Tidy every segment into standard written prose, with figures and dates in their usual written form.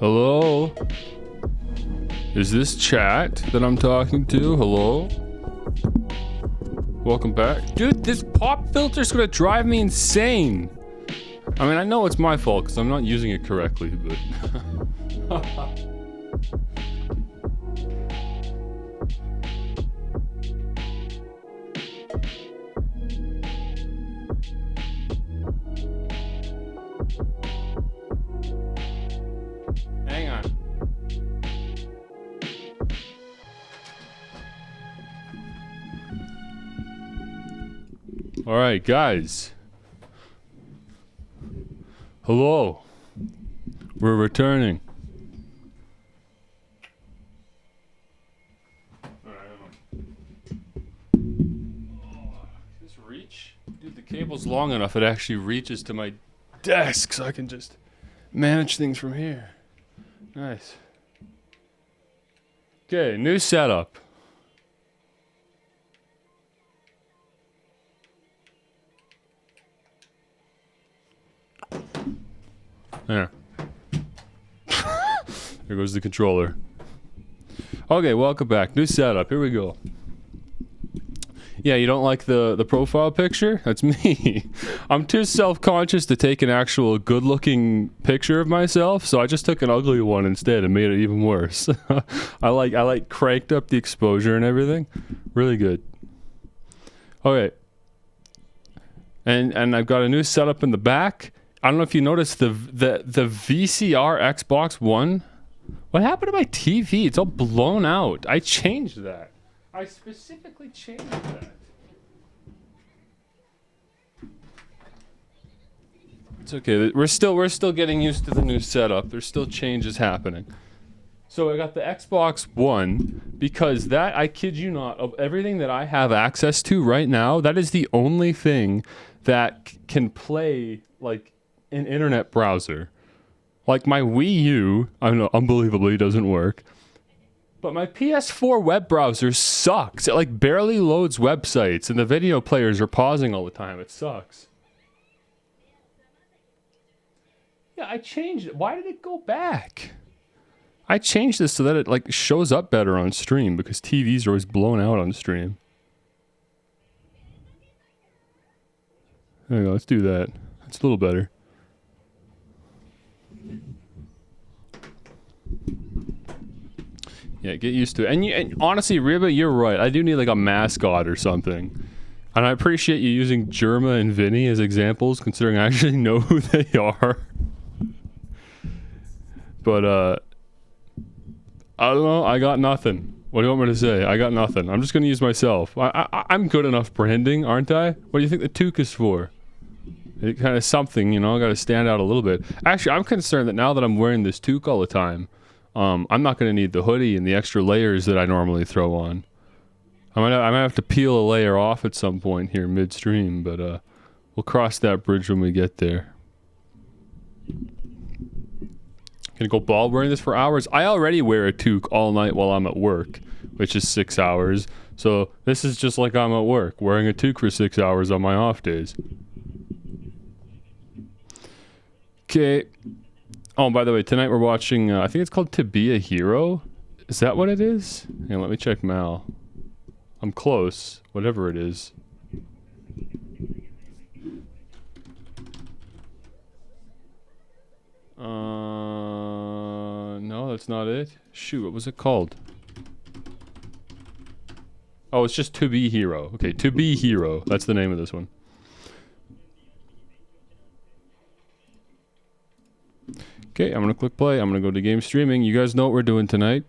Hello? Is this chat that I'm talking to? Hello? Welcome back. Dude, this pop filter's gonna drive me insane. I mean, I know it's my fault because I'm not using it correctly, but... Hang on. Alright, guys. Hello. We're returning. This reach? Dude, the cable's long enough it actually reaches to my desk so I can just manage things from here. Nice. Okay, new setup. There. There goes the controller. Okay, welcome back. New setup. Here we go. Yeah, you don't like the profile picture? That's me. I'm too self-conscious to take an actual good-looking picture of myself, so I just took an ugly one instead and made it even worse. I cranked up the exposure and everything. Really good. Okay. And I've got a new setup in the back. I don't know if you noticed the VCR Xbox One. What happened to my TV? It's all blown out. I changed that. I specifically changed that. It's okay. We're still getting used to the new setup. There's still changes happening. So I got the Xbox One because that, I kid you not, of everything that I have access to right now, that is the only thing that can play like an internet browser. Like my Wii U, I know, unbelievably doesn't work. But my PS4 web browser sucks. It like barely loads websites and the video players are pausing all the time. It sucks. Yeah, I changed it. Why did it go back? I changed this so that it like shows up better on stream because TVs are always blown out on stream. There you go, let's do that. That's a little better. Yeah, get used to it. And honestly, Reba, you're right. I do need like a mascot or something. And I appreciate you using Germa and Vinny as examples, considering I actually know who they are. But, I don't know. I got nothing. What do you want me to say? I got nothing. I'm just going to use myself. I'm good enough branding, aren't I? What do you think the toque is for? It kind of something, you know, got to stand out a little bit. Actually, I'm concerned that now that I'm wearing this toque all the time, I'm not going to need the hoodie and the extra layers that I normally throw on. I might have to peel a layer off at some point here midstream, but we'll cross that bridge when we get there. Gonna go bald wearing this for hours? I already wear a toque all night while I'm at work, which is 6 hours. So this is just like I'm at work, wearing a toque for 6 hours on my off days. Okay. Oh, by the way, tonight we're watching, I think it's called To Be a Hero. Is that what it is? Hang on, let me check Mal. I'm close, whatever it is. No, that's not it. Shoot, what was it called? Oh, it's just To Be Hero. Okay, To Be Hero. That's the name of this one. Okay, I'm gonna click play. I'm gonna go to game streaming. You guys know what we're doing tonight.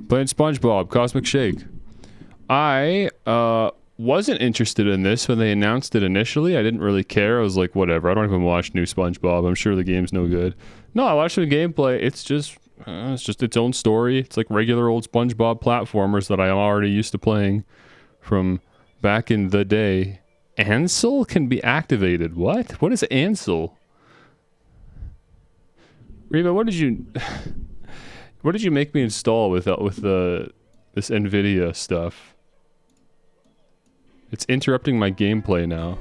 Playing SpongeBob, Cosmic Shake. I, wasn't interested in this when they announced it initially. I didn't really care. I was like, whatever. I don't even watch new SpongeBob. I'm sure the game's no good. No, I watched the gameplay. It's just its own story. It's like regular old SpongeBob platformers that I am already used to playing from back in the day. Ansel can be activated. What? What is Ansel? Reba, what did you make me install with this NVIDIA stuff? It's interrupting my gameplay now.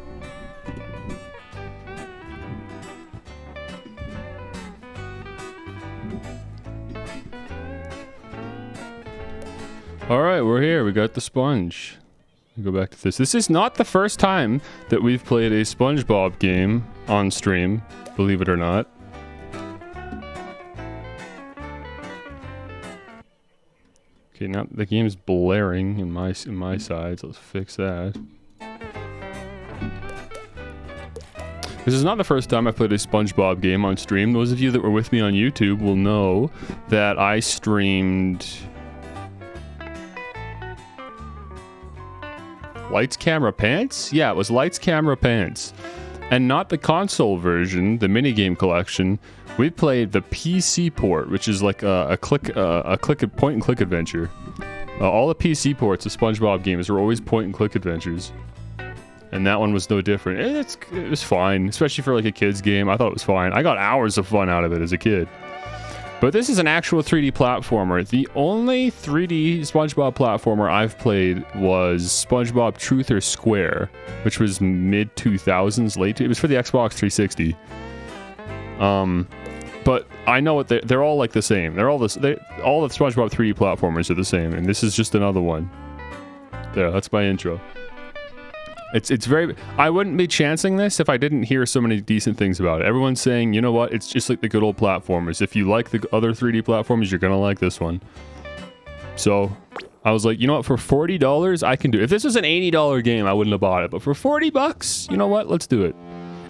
Alright, we're here. We got the sponge. Go back to this. This is not the first time that we've played a SpongeBob game on stream, believe it or not. Okay, now the game's blaring in my side, so let's fix that. This is not the first time I played a SpongeBob game on stream. Those of you that were with me on YouTube will know that I streamed Lights, Camera, Pants? Yeah, it was Lights, Camera, Pants. And not the console version, the minigame collection. We played the PC port, which is like a point and click adventure. All the PC ports of SpongeBob games were always point and click adventures, and that one was no different. It was fine, especially for like a kid's game. I thought it was fine. I got hours of fun out of it as a kid. But this is an actual 3D platformer. The only 3D SpongeBob platformer I've played was SpongeBob Truth or Square, which was mid 2000s, it was for the Xbox 360. But I know what they're all like the same. They're all this. All the SpongeBob 3D platformers are the same, and this is just another one. There, that's my intro. It's very. I wouldn't be chancing this if I didn't hear so many decent things about it. Everyone's saying, you know what? It's just like the good old platformers. If you like the other 3D platformers, you're gonna like this one. So I was like, you know what? For $40, I can do it. If this was an $80 game, I wouldn't have bought it. But for $40, you know what? Let's do it.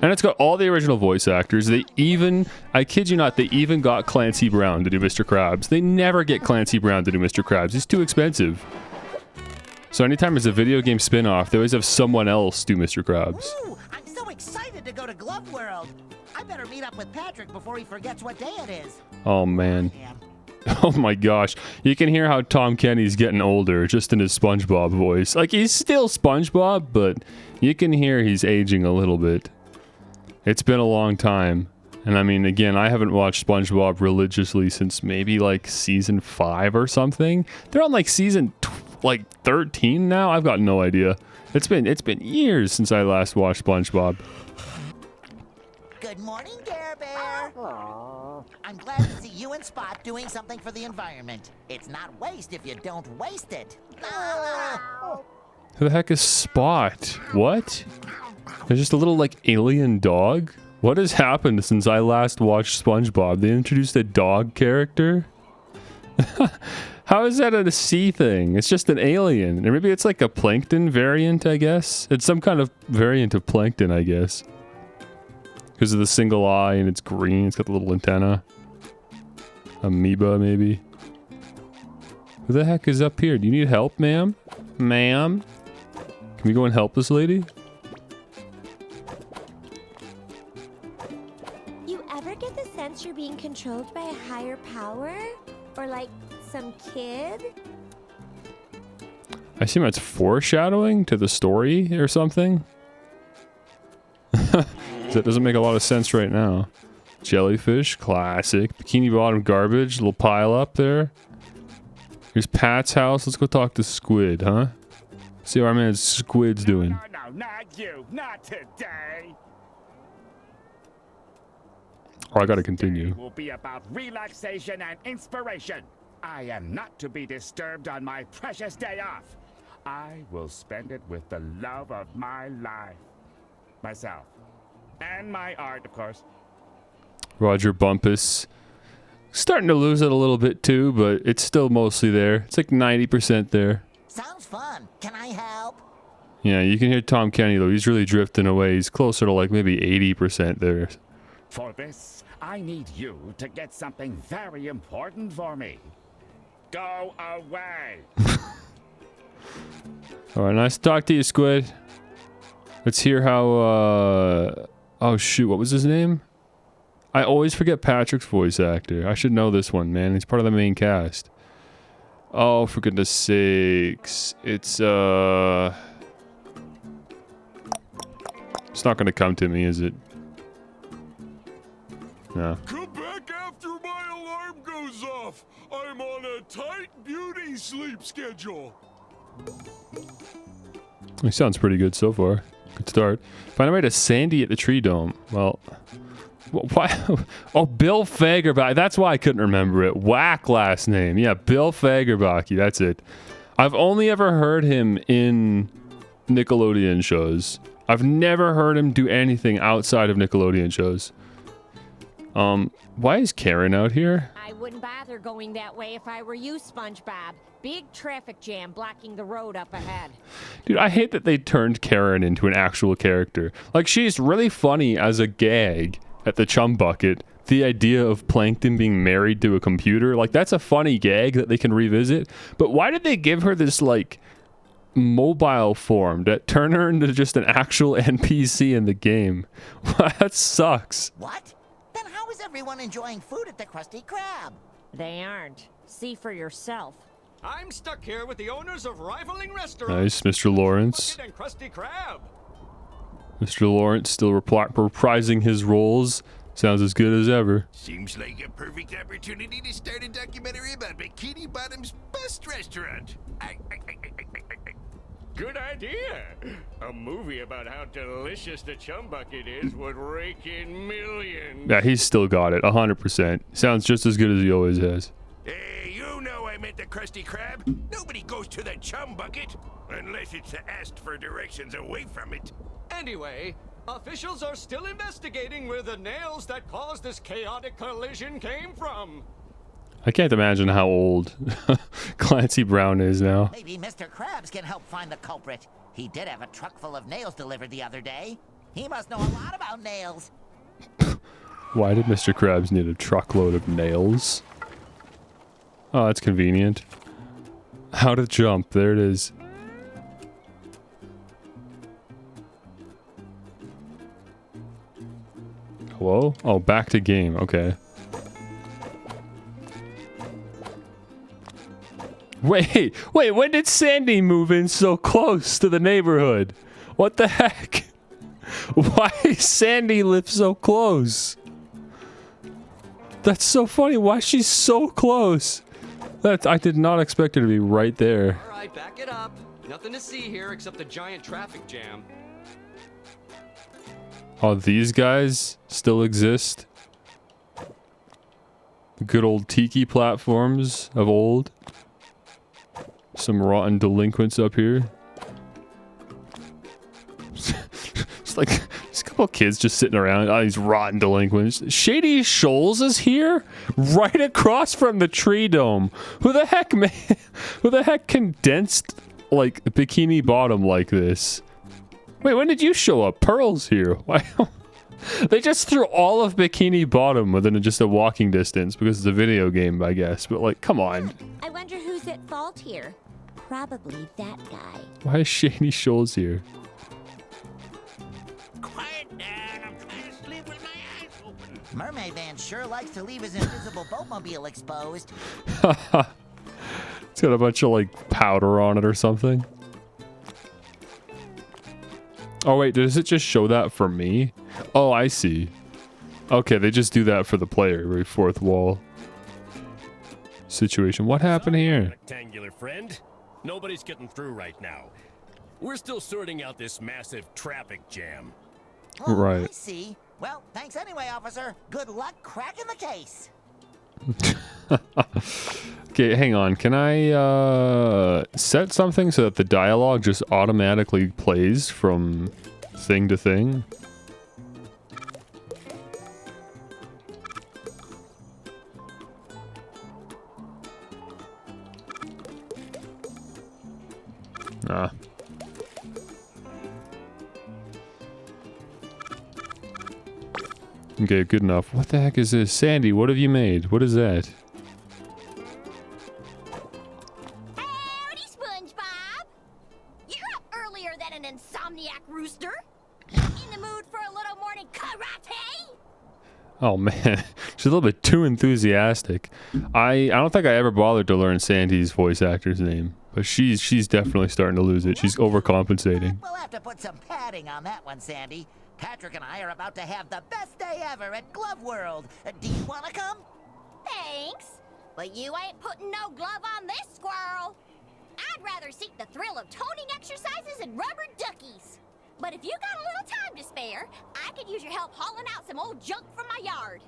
And it's got all the original voice actors. They even, I kid you not, they even got Clancy Brown to do Mr. Krabs. They never get Clancy Brown to do Mr. Krabs. He's too expensive. So anytime there's a video game spin-off, they always have someone else do Mr. Krabs. Ooh, I'm so excited to go to Glove World. I better meet up with Patrick before he forgets what day it is. Oh, man. Oh, my gosh. You can hear how Tom Kenny's getting older just in his SpongeBob voice. Like, he's still SpongeBob, but you can hear he's aging a little bit. It's been a long time. And I mean, again, I haven't watched SpongeBob religiously since maybe like season 5 or something. They're on like season like 13 now. I've got no idea. It's been years since I last watched SpongeBob. Good morning, Dare Bear. I'm glad to see you and Spot doing something for the environment. It's not waste if you don't waste it. Who the heck is Spot? What? There's just a little like alien dog? What has happened since I last watched SpongeBob? They introduced a dog character? How is that a sea thing? It's just an alien. Or maybe it's like a plankton variant, I guess. It's some kind of variant of plankton, I guess. Because of the single eye and it's green. It's got the little antenna. Amoeba, maybe. Who the heck is up here? Do you need help, ma'am? Ma'am? Can we go and help this lady? Get the sense you're being controlled by a higher power? Or like some kid? I assume that's foreshadowing to the story or something. That doesn't make a lot of sense right now. Jellyfish, classic. Bikini Bottom garbage, little pile up there. Here's Pat's house. Let's go talk to Squid, huh? See how our man Squid's doing. No, not you. Not today. Oh, I gotta continue. Today will be about relaxation and inspiration. I am not to be disturbed on my precious day off. I will spend it with the love of my life. Myself. And my art, of course. Roger Bumpus. Starting to lose it a little bit too, but it's still mostly there. It's like 90% there. Sounds fun. Can I help? Yeah, you can hear Tom Kenny though. He's really drifting away. He's closer to like maybe 80% there. For this, I need you to get something very important for me. Go away. All right, nice to talk to you, Squid. Let's hear how, oh shoot, what was his name? I always forget Patrick's voice actor. I should know this one, man. He's part of the main cast. Oh, for goodness sakes. It's not gonna come to me, is it? No. Come back after my alarm goes off. I'm on a tight beauty sleep schedule. He sounds pretty good so far. Good start. Find a way to Sandy at the Tree Dome. Well, why? Oh, Bill Fagerbach. That's why I couldn't remember it. Whack last name. Yeah, Bill Fagerbach. That's it. I've only ever heard him in Nickelodeon shows. I've never heard him do anything outside of Nickelodeon shows. Why is Karen out here? I wouldn't bother going that way if I were you, SpongeBob. Big traffic jam blocking the road up ahead. Dude, I hate that they turned Karen into an actual character. Like, she's really funny as a gag at the Chum Bucket. The idea of Plankton being married to a computer, like, that's a funny gag that they can revisit. But why did they give her this, like, mobile form that turned her into just an actual NPC in the game? That sucks. What? Then how is everyone enjoying food at the Krusty Krab? They aren't. See for yourself. I'm stuck here with the owners of rivaling restaurants. Nice, Mr. Lawrence. And Krusty Krab. Mr. Lawrence still reprising his roles. Sounds as good as ever. Seems like a perfect opportunity to start a documentary about Bikini Bottom's best restaurant. Good idea. A movie about how delicious the chum bucket is would rake in millions. Yeah, he's still got it, 100%. Sounds just as good as he always has. Hey, you know I meant the Krusty Krab. Nobody goes to the chum bucket unless it's asked for directions away from it. Anyway, officials are still investigating where the nails that caused this chaotic collision came from. I can't imagine how old Clancy Brown is now. Maybe Mr. Krabs can help find the culprit. He did have a truck full of nails delivered the other day. He must know a lot about nails. Why did Mr. Krabs need a truckload of nails? Oh, that's convenient. How to jump. There it is. Hello? Oh, back to game. Okay. Wait, when did Sandy move in so close to the neighborhood? What the heck? Why does Sandy live so close? That's so funny. Why is she so close? I did not expect her to be right there. All right, back it up. Nothing to see here except a giant traffic jam. Oh, these guys still exist? The good old tiki platforms of old. Some rotten delinquents up here. It's like there's a couple of kids just sitting around. Oh, these rotten delinquents. Shady Shoals is here, right across from the tree dome. Who the heck, man? Who the heck condensed like Bikini Bottom like this? Wait, when did you show up? Pearl's here. Why? They just threw all of Bikini Bottom within just a walking distance because it's a video game, I guess. But like, come on. I wonder who's at fault here. Probably that guy. Why is Shady Shoals here? Quiet down. I'm trying to sleep with my eyes open. Mermaid Man sure likes to leave his invisible boatmobile exposed. It's got a bunch of like powder on it or something. Oh wait, does it just show that for me? Oh, I see. Okay, they just do that for the player, right? Fourth wall situation. What happened here? Rectangular friend. Nobody's getting through right now. We're still sorting out this massive traffic jam. Oh, right. I see. Well, thanks anyway, officer. Good luck cracking the case. Okay, hang on. Can I set something so that the dialogue just automatically plays from thing to thing? Ah. Okay, good enough. What the heck is this? Sandy, what have you made? What is that? Howdy, SpongeBob! You're up earlier than an insomniac rooster. In the mood for a little morning karate? Oh man, she's a little bit too enthusiastic. I don't think I ever bothered to learn Sandy's voice actor's name, but she's definitely starting to lose it. She's overcompensating. We'll have to put some padding on that one, Sandy. Patrick and I are about to have the best day ever at Glove World. Do you want to come? Thanks. But you ain't putting no glove on this squirrel. I'd rather seek the thrill of toning exercises and rubber duckies. But if you got a little time to spare, I could use your help hauling out some old junk from my yard.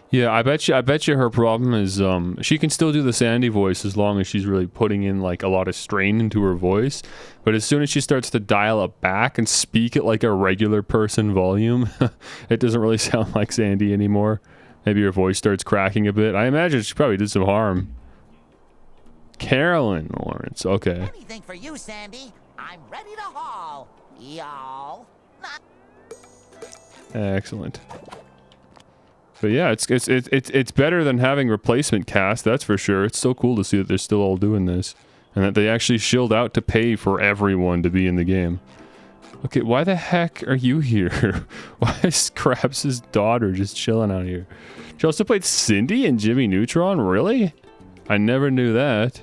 Yeah, I bet you her problem is she can still do the Sandy voice as long as she's really putting in like a lot of strain into her voice. But as soon as she starts to dial it back and speak at like a regular person volume, it doesn't really sound like Sandy anymore. Maybe her voice starts cracking a bit. I imagine she probably did some harm. Carolyn Lawrence, okay. Anything for you, Sandy. I'm ready to haul. Y'all. Excellent. But yeah, it's better than having replacement cast, that's for sure. It's so cool to see that they're still all doing this. And that they actually shilled out to pay for everyone to be in the game. Okay, why the heck are you here? Why is Krabs' daughter just chilling out here? She also played Cindy and Jimmy Neutron? Really? I never knew that.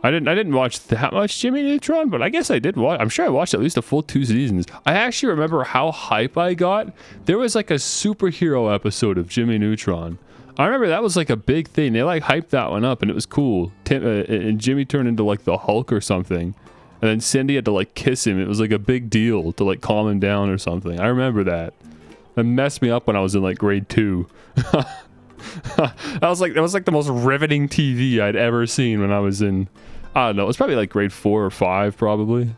I didn't watch that much Jimmy Neutron, but I guess I did watch. I'm sure I watched at least a full 2 seasons. I actually remember how hype I got. There was like a superhero episode of Jimmy Neutron. I remember that was like a big thing. They like hyped that one up and it was cool. And Jimmy turned into like the Hulk or something. And then Cindy had to like kiss him. It was like a big deal to like calm him down or something. I remember that. It messed me up when I was in like grade 2. That was like the most riveting TV I'd ever seen when I was in, I don't know, it was probably like grade 4 or 5 probably.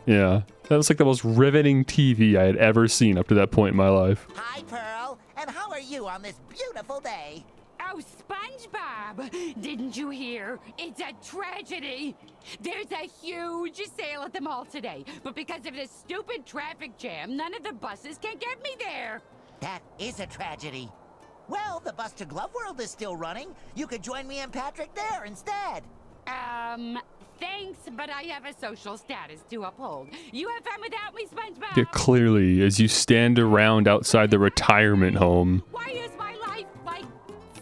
Yeah. That was like the most riveting TV I had ever seen up to that point in my life. Hi, Pearl. And how are you on this beautiful day? Oh, SpongeBob! Didn't you hear? It's a tragedy! There's a huge sale at the mall today, but because of this stupid traffic jam, none of the buses can get me there! That is a tragedy. Well, the bus to Glove World is still running. You could join me and Patrick there instead. Thanks, but I have a social status to uphold. You have fun without me, SpongeBob! Yeah, clearly, as you stand around outside the retirement home. Why is my life like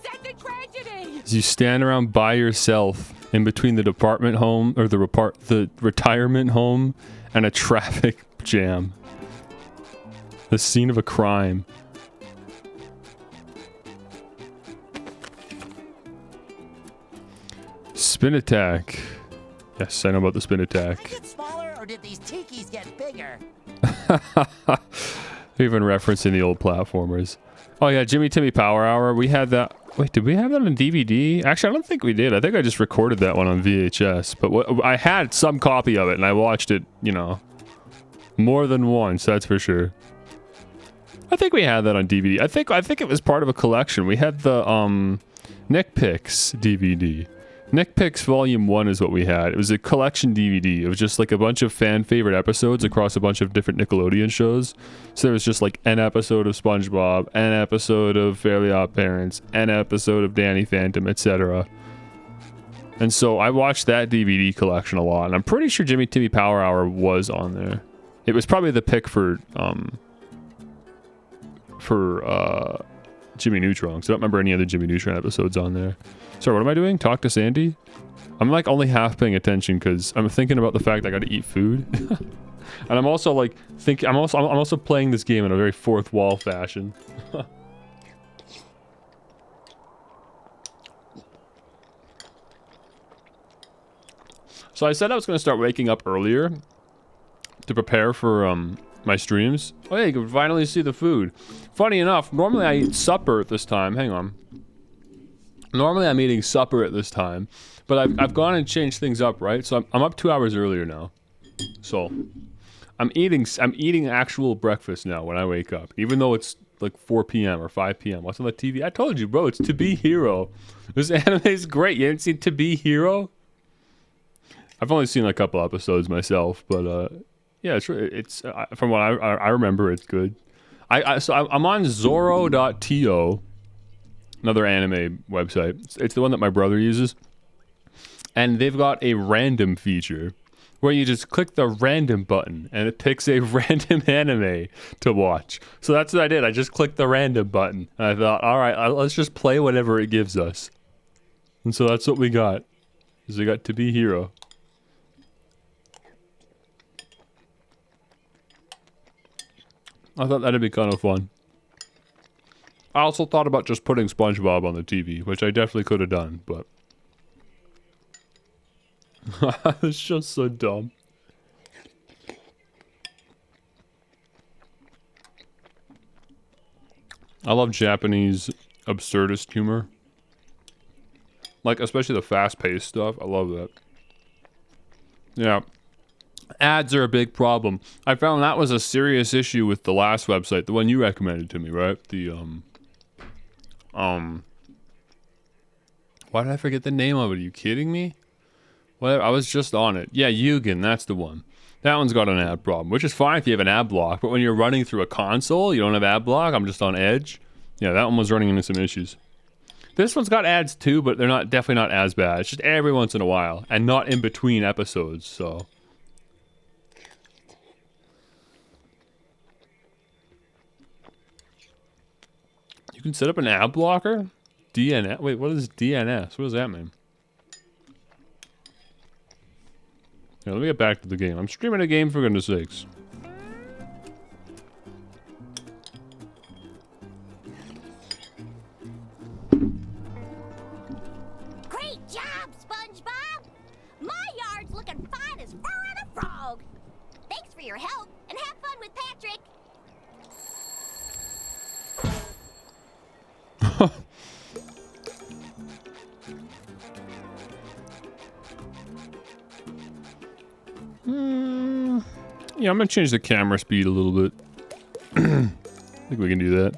such a tragedy? As you stand around by yourself in between the department home, or the retirement home, and a traffic jam. The scene of a crime. Spin attack. Yes, I know about the spin attack. Did it get smaller or did these tikis get bigger? Even referencing the old platformers. Oh yeah, Jimmy Timmy Power Hour. We had that. Wait, did we have that on DVD? Actually, I don't think we did. I think I just recorded that one on VHS. But I had some copy of it, and I watched it, you know, more than once. That's for sure. I think we had that on DVD. I think it was part of a collection. We had the Nick Picks DVD. Nick Picks Volume 1 is what we had. It was a collection DVD. It was just like a bunch of fan favorite episodes across a bunch of different Nickelodeon shows. So there was just like an episode of SpongeBob, an episode of Fairly Odd Parents, an episode of Danny Phantom, etc. And so I watched that DVD collection a lot, and I'm pretty sure Jimmy Timmy Power Hour was on there. It was probably the pick for Jimmy Neutron, because I don't remember any other Jimmy Neutron episodes on there. Sorry, what am I doing? Talk to Sandy? I'm like only half paying attention because I'm thinking about the fact I got to eat food. And I'm also like I'm also playing this game in a very fourth wall fashion. So I said I was going to start waking up earlier to prepare for my streams. Oh yeah, you can finally see the food. Funny enough, normally I eat supper at this time. Hang on. Normally I'm eating supper at this time, but I've gone and changed things up, right? So I'm up 2 hours earlier now. So I'm eating actual breakfast now when I wake up, even though it's like 4 p.m. or 5 p.m. What's on the TV? I told you, bro, it's To Be Hero. This anime is great. You haven't seen To Be Hero? I've only seen a couple episodes myself, but yeah, it's from what I remember, it's good. So I'm on Zoro.to. Another anime website. It's the one that my brother uses. And they've got a random feature where you just click the random button and it picks a random anime to watch. So that's what I did. I just clicked the random button. And I thought, all right, let's just play whatever it gives us. And so that's what we got. Is we got To Be Hero. I thought that'd be kind of fun. I also thought about just putting SpongeBob on the TV, which I definitely could have done, but... It's just so dumb. I love Japanese absurdist humor. Like, especially the fast-paced stuff. I love that. Yeah. Ads are a big problem. I found that was a serious issue with the last website, the one you recommended to me, right? The, why did I forget the name of it? Are you kidding me? Whatever, I was just on it. Yeah, Yugen, that's the one. That one's got an ad problem, which is fine if you have an ad block, but when you're running through a console, you don't have ad block, I'm just on Edge. Yeah, that one was running into some issues. This one's got ads too, but they're definitely not as bad. It's just every once in a while, and not in between episodes, so... You can set up an ad blocker? DNS? Wait, what is DNS? What does that mean? Yeah, let me get back to the game. I'm streaming a game, for goodness sakes. Great job, SpongeBob! My yard's looking fine as fur on a for your help, and have fun with Patrick. Yeah, I'm gonna change the camera speed a little bit. I think we can do that.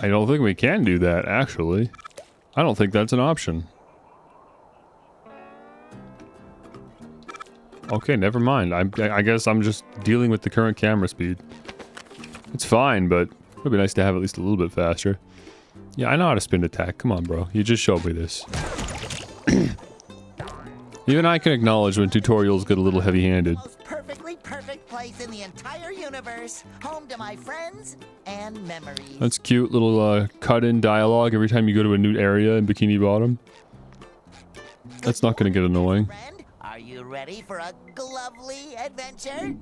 I don't think we can do that, actually. I don't think that's an option. Okay, never mind. I guess I'm just dealing with the current camera speed. It's fine, but it would be nice to have at least a little bit faster. Yeah, I know how to spin attack. Come on, bro. You just showed me this. Even I can acknowledge when tutorials get a little heavy-handed. Most perfectly perfect place in the entire universe. Home to my friends and memories. That's cute little cut-in dialogue every time you go to a new area in Bikini Bottom. That's not going to get annoying. Friend, are you ready for a lovely adventure?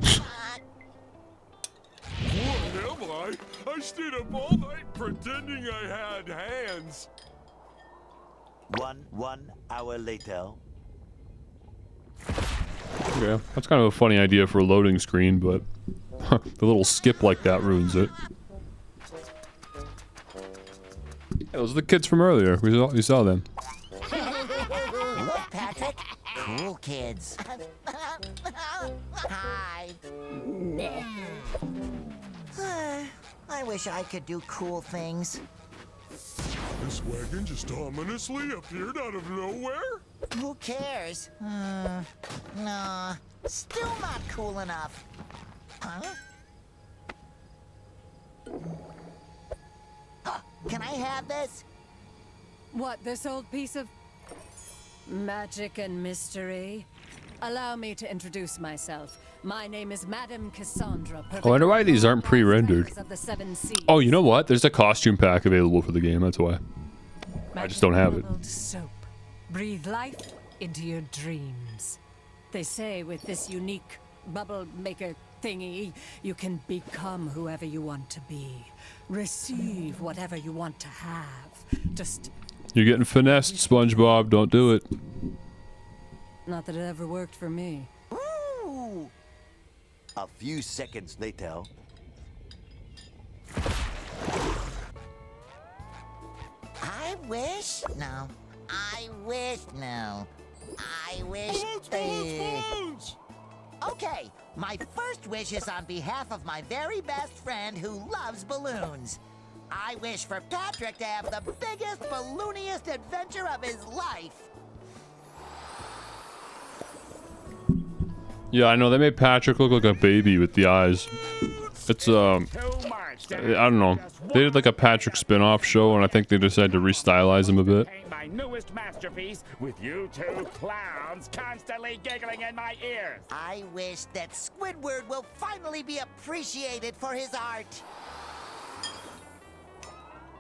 What am I? I stayed up all night pretending I had hands. 1 hour later. Yeah, that's kind of a funny idea for a loading screen, but the little skip like that ruins it. Yeah, those are the kids from earlier. We saw them. Look, Patrick. Cool kids. Hi. I wish I could do cool things. This wagon just ominously appeared out of nowhere? Who cares? Nah, still not cool enough. Huh? Can I have this? What, this old piece of magic and mystery? Allow me to introduce myself. My name is Madame Cassandra. I wonder why these aren't pre-rendered. Oh, you know what? There's a costume pack available for the game, that's why. I just don't have it. Soap. Breathe life into your dreams. They say with this unique bubble maker thingy, you can become whoever you want to be. Receive whatever you want to have. Just... You're getting finessed, SpongeBob. Don't do it. Not that it ever worked for me. Ooh. A few seconds later. I wish? No. I wish? No. I wish... Okay, my first wish is on behalf of my very best friend who loves balloons. I wish for Patrick to have the biggest, ballooniest adventure of his life. Yeah, I know. They made Patrick look like a baby with the eyes. It's, I don't know. They did like a Patrick spin-off show, and I think they decided to restylize him a bit. My newest masterpiece with you two clowns constantly giggling in my ears. I wish that Squidward will finally be appreciated for his art.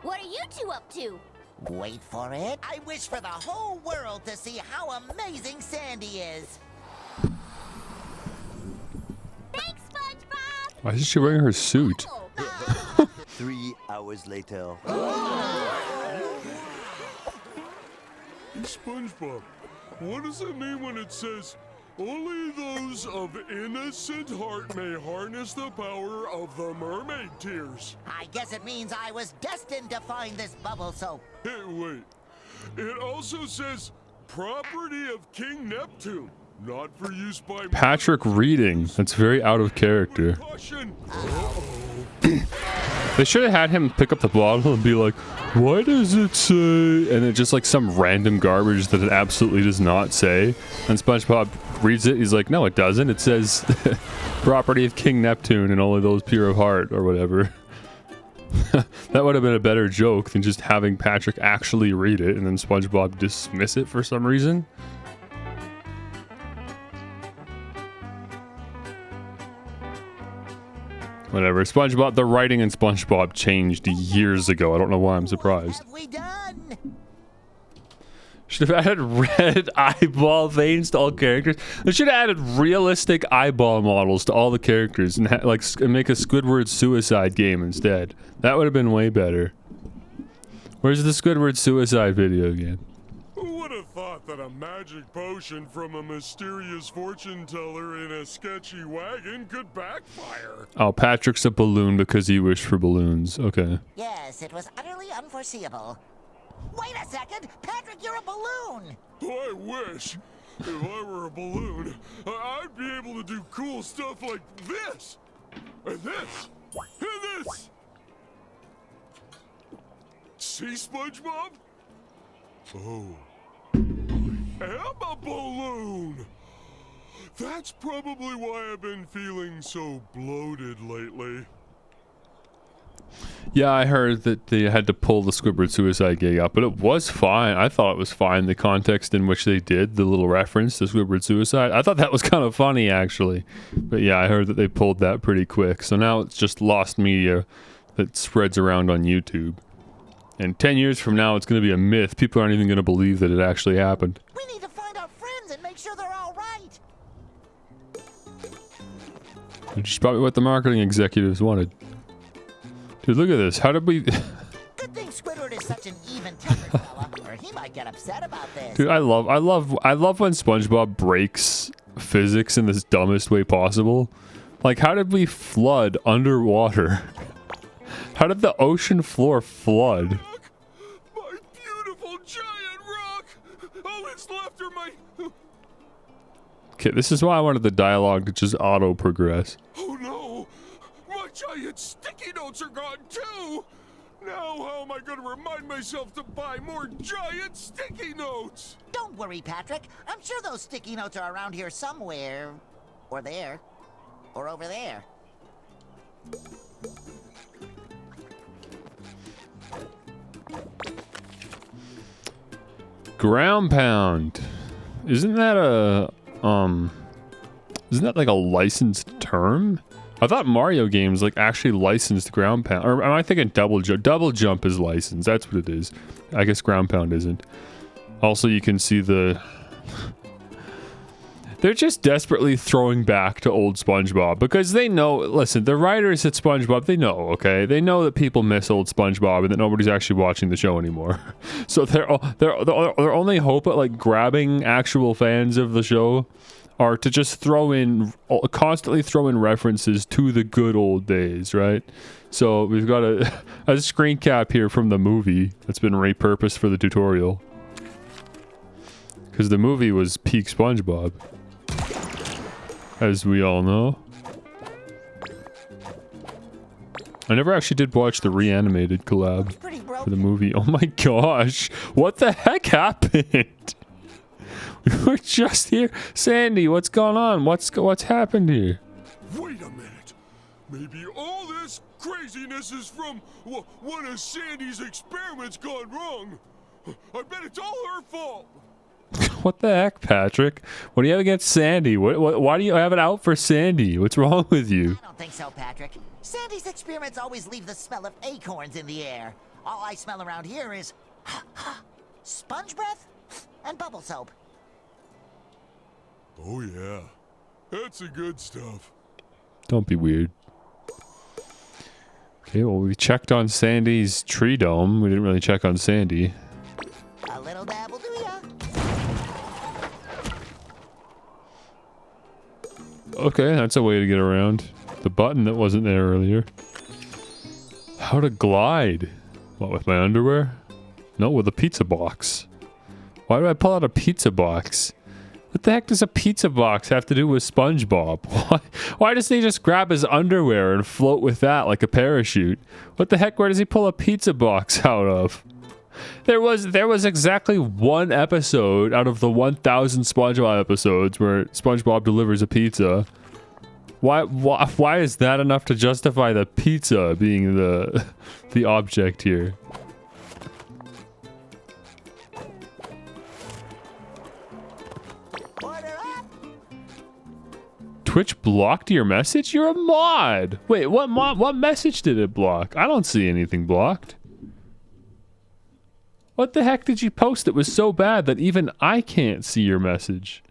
What are you two up to? Wait for it. I wish for the whole world to see how amazing Sandy is. Thanks, SpongeBob! Why is she wearing her suit? 3 hours later. SpongeBob, what does it mean when it says, only those of innocent heart may harness the power of the mermaid tears? I guess it means I was destined to find this bubble soap. Hey, wait. It also says, property of King Neptune, not for use by... Patrick reading. That's very out of character. They should have had him pick up the bottle and be like, what does it say? And it just like some random garbage that it absolutely does not say. And SpongeBob reads it. He's like, no, it doesn't. It says property of King Neptune and only those pure of heart or whatever. That would have been a better joke than just having Patrick actually read it and then SpongeBob dismiss it for some reason. Whatever. SpongeBob, the writing in SpongeBob changed years ago. I don't know why I'm surprised. What have we done? Should have added red eyeball veins to all characters. They should have added realistic eyeball models to all the characters and make a Squidward suicide game instead. That would have been way better. Where's the Squidward suicide video game? Who would have thought that a magic potion from a mysterious fortune teller in a sketchy wagon could backfire. Oh, Patrick's a balloon because he wished for balloons. Okay. Yes, it was utterly unforeseeable. Wait a second! Patrick, you're a balloon! I wish. If I were a balloon, I'd be able to do cool stuff like this! And this! And this! See, SpongeBob? Oh. I am a balloon! That's probably why I've been feeling so bloated lately. Yeah, I heard that they had to pull the Squidward suicide gig out, but it was fine. I thought it was fine, the context in which they did the little reference to Squidward suicide. I thought that was kind of funny, actually. But yeah, I heard that they pulled that pretty quick. So now it's just lost media that spreads around on YouTube. And 10 years from now, it's going to be a myth. People aren't even going to believe that it actually happened. We need to find our friends and make sure they're all right. Which is probably what the marketing executives wanted. Dude, look at this. How did we... Good thing Squidward is such an even-tempered fella, or he might get upset about this. Dude, I love when SpongeBob breaks physics in this dumbest way possible. Like, how did we flood underwater? How did the ocean floor flood? My beautiful giant rock! All that's left are my... Okay, this is why I wanted the dialogue to just auto-progress. Oh no! My giant sticky notes are gone too! Now how am I going to remind myself to buy more giant sticky notes? Don't worry, Patrick. I'm sure those sticky notes are around here somewhere. Or there. Or over there. Ground pound. Isn't that like a licensed term? I thought Mario games like actually licensed ground pound. Or am I thinking double jump? Double jump is licensed. That's what it is. I guess ground pound isn't. Also, you can see the... They're just desperately throwing back to old SpongeBob because they know, listen, the writers at SpongeBob, they know, okay? They know that people miss old SpongeBob and that nobody's actually watching the show anymore. So their only hope at like grabbing actual fans of the show are to just constantly throw in references to the good old days, right? So we've got a screen cap here from the movie that's been repurposed for the tutorial. Because the movie was peak SpongeBob. As we all know. I never actually did watch the reanimated collab for the movie. Oh my gosh. What the heck happened? We were just here. Sandy, what's going on? What's happened here? Wait a minute. Maybe all this craziness is from one of Sandy's experiments gone wrong. I bet it's all her fault. What the heck, Patrick? What do you have against Sandy? Why do you have it out for Sandy? What's wrong with you? I don't think so, Patrick. Sandy's experiments always leave the smell of acorns in the air. All I smell around here is sponge breath and bubble soap. Oh yeah, that's the good stuff. Don't be weird. Okay, well, we checked on Sandy's tree dome. We didn't really check on Sandy. A little dab will do ya. Okay, that's a way to get around the button that wasn't there earlier. How to glide? What, with my underwear? No, with a pizza box. Why do I pull out a pizza box? What the heck does a pizza box have to do with SpongeBob? Why doesn't he just grab his underwear and float with that like a parachute? What the heck, where does he pull a pizza box out of? There was exactly one episode out of the 1,000 SpongeBob episodes where SpongeBob delivers a pizza. Why is that enough to justify the pizza being the object here? Twitch blocked your message? You're a mod! Wait, what message did it block? I don't see anything blocked. What the heck did you post that was so bad that even I can't see your message?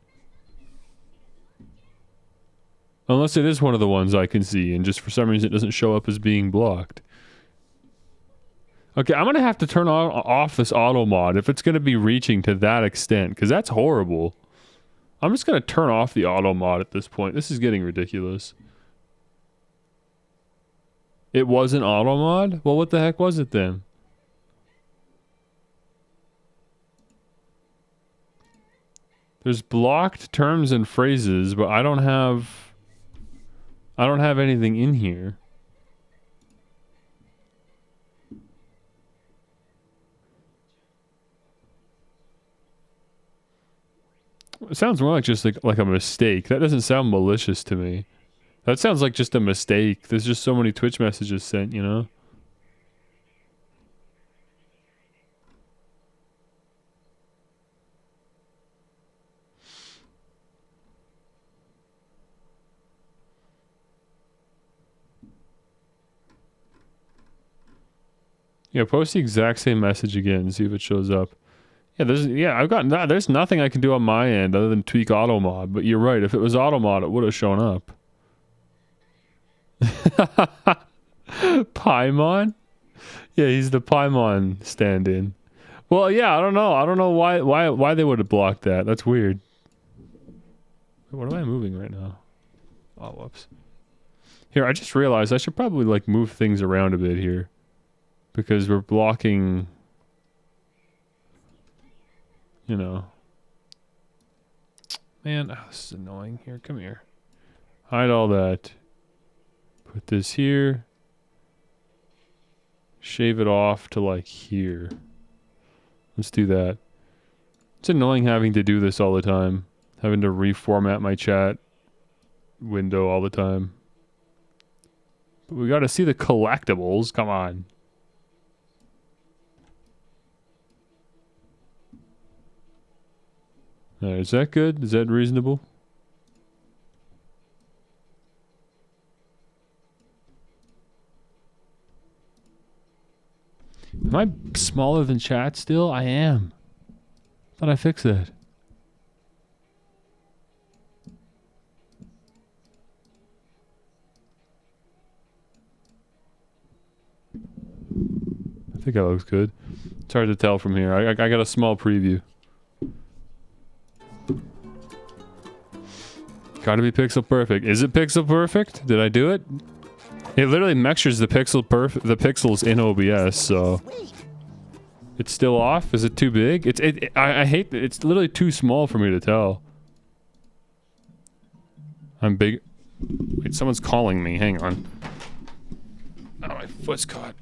Unless it is one of the ones I can see and just for some reason it doesn't show up as being blocked. Okay, I'm gonna have to turn off this auto mod if it's gonna be reaching to that extent, because that's horrible. I'm just gonna turn off the auto mod at this point. This is getting ridiculous. It wasn't auto mod? Well, what the heck was it then? There's blocked terms and phrases, but I don't have anything in here. It sounds more like just like a mistake. That doesn't sound malicious to me. That sounds like just a mistake. There's just so many Twitch messages sent, you know? Yeah, post the exact same message again and see if it shows up. I've got there's nothing I can do on my end other than tweak auto mod, but you're right, if it was auto mod it would have shown up. Paimon? Yeah, he's the Paimon stand-in. Well, yeah, I don't know. I don't know why they would have blocked that. That's weird. What am I moving right now? Oh, whoops. Here, I just realized I should probably like move things around a bit here. Because we're blocking, you know. Man, oh, this is annoying. Here, come here. Hide all that. Put this here. Shave it off to like here. Let's do that. It's annoying having to do this all the time. Having to reformat my chat window all the time. But we gotta see the collectibles. Come on. Is that good? Is that reasonable? Am I smaller than chat still? I am. Thought I fixed that. I think that looks good. It's hard to tell from here. I got a small preview. Gotta be pixel perfect. Is it pixel perfect? Did I do it? It literally measures the pixels in OBS, so it's still off. Is it too big? I hate that. It's literally too small for me to tell. I'm big. Wait, someone's calling me. Hang on. Oh, my foot's caught.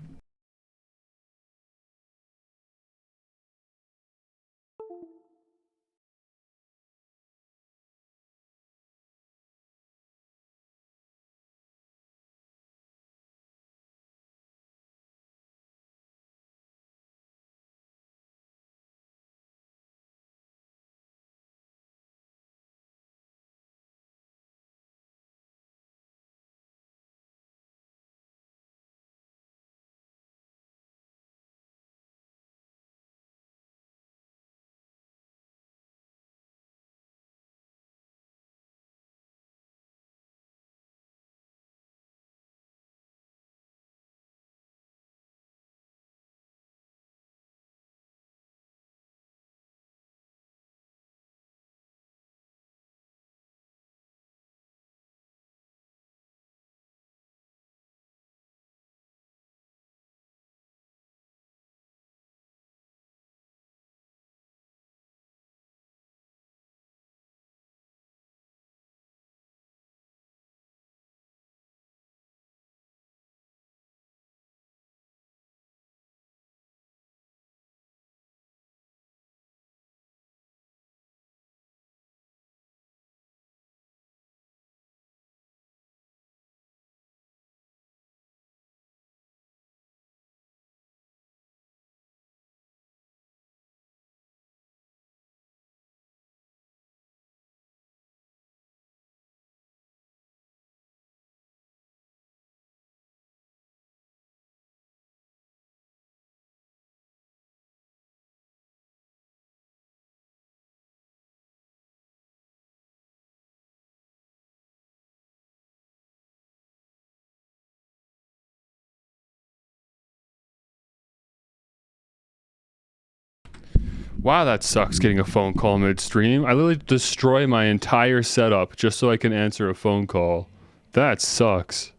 Wow, that sucks getting a phone call midstream. I literally destroy my entire setup just so I can answer a phone call. That sucks.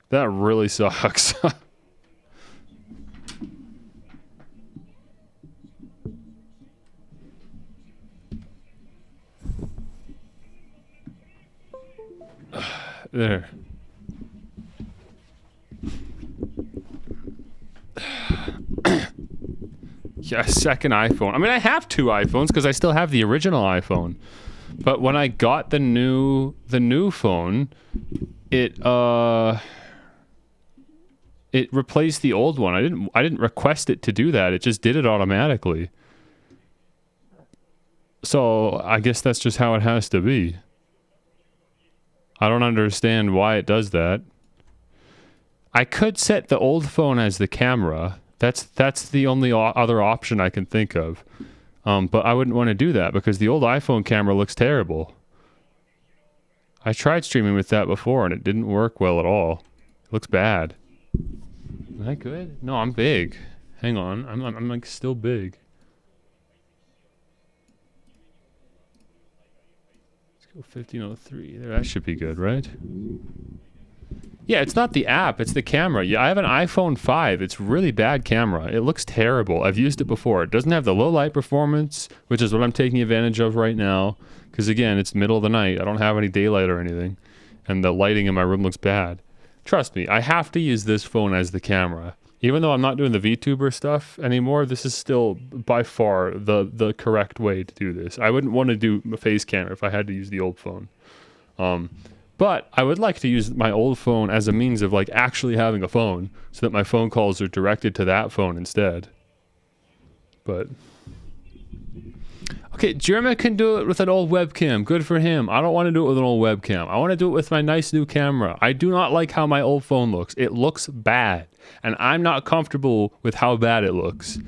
That really sucks. There. Yeah, a second iPhone. I mean, I have 2 iPhones because I still have the original iPhone. But when I got the new phone, it replaced the old one. I didn't request it to do that. It just did it automatically. So I guess that's just how it has to be. I don't understand why it does that. I could set the old phone as the camera. That's the only other option I can think of. But I wouldn't want to do that because the old iPhone camera looks terrible. I tried streaming with that before and it didn't work well at all. It looks bad. Am I good? No, I'm big. Hang on. I'm like still big. Let's go 1503. There, that should be good, right? Yeah, it's not the app, it's the camera. Yeah, I have an iPhone 5. It's really bad camera. It looks terrible. I've used it before. It doesn't have the low light performance, which is what I'm taking advantage of right now. Because again, it's middle of the night. I don't have any daylight or anything. And the lighting in my room looks bad. Trust me, I have to use this phone as the camera. Even though I'm not doing the VTuber stuff anymore, this is still by far the correct way to do this. I wouldn't want to do a face camera if I had to use the old phone. But I would like to use my old phone as a means of like actually having a phone so that my phone calls are directed to that phone instead. But okay, Jeremy can do it with an old webcam. Good for him. I don't want to do it with an old webcam. I want to do it with my nice new camera. I do not like how my old phone looks. It looks bad. And I'm not comfortable with how bad it looks.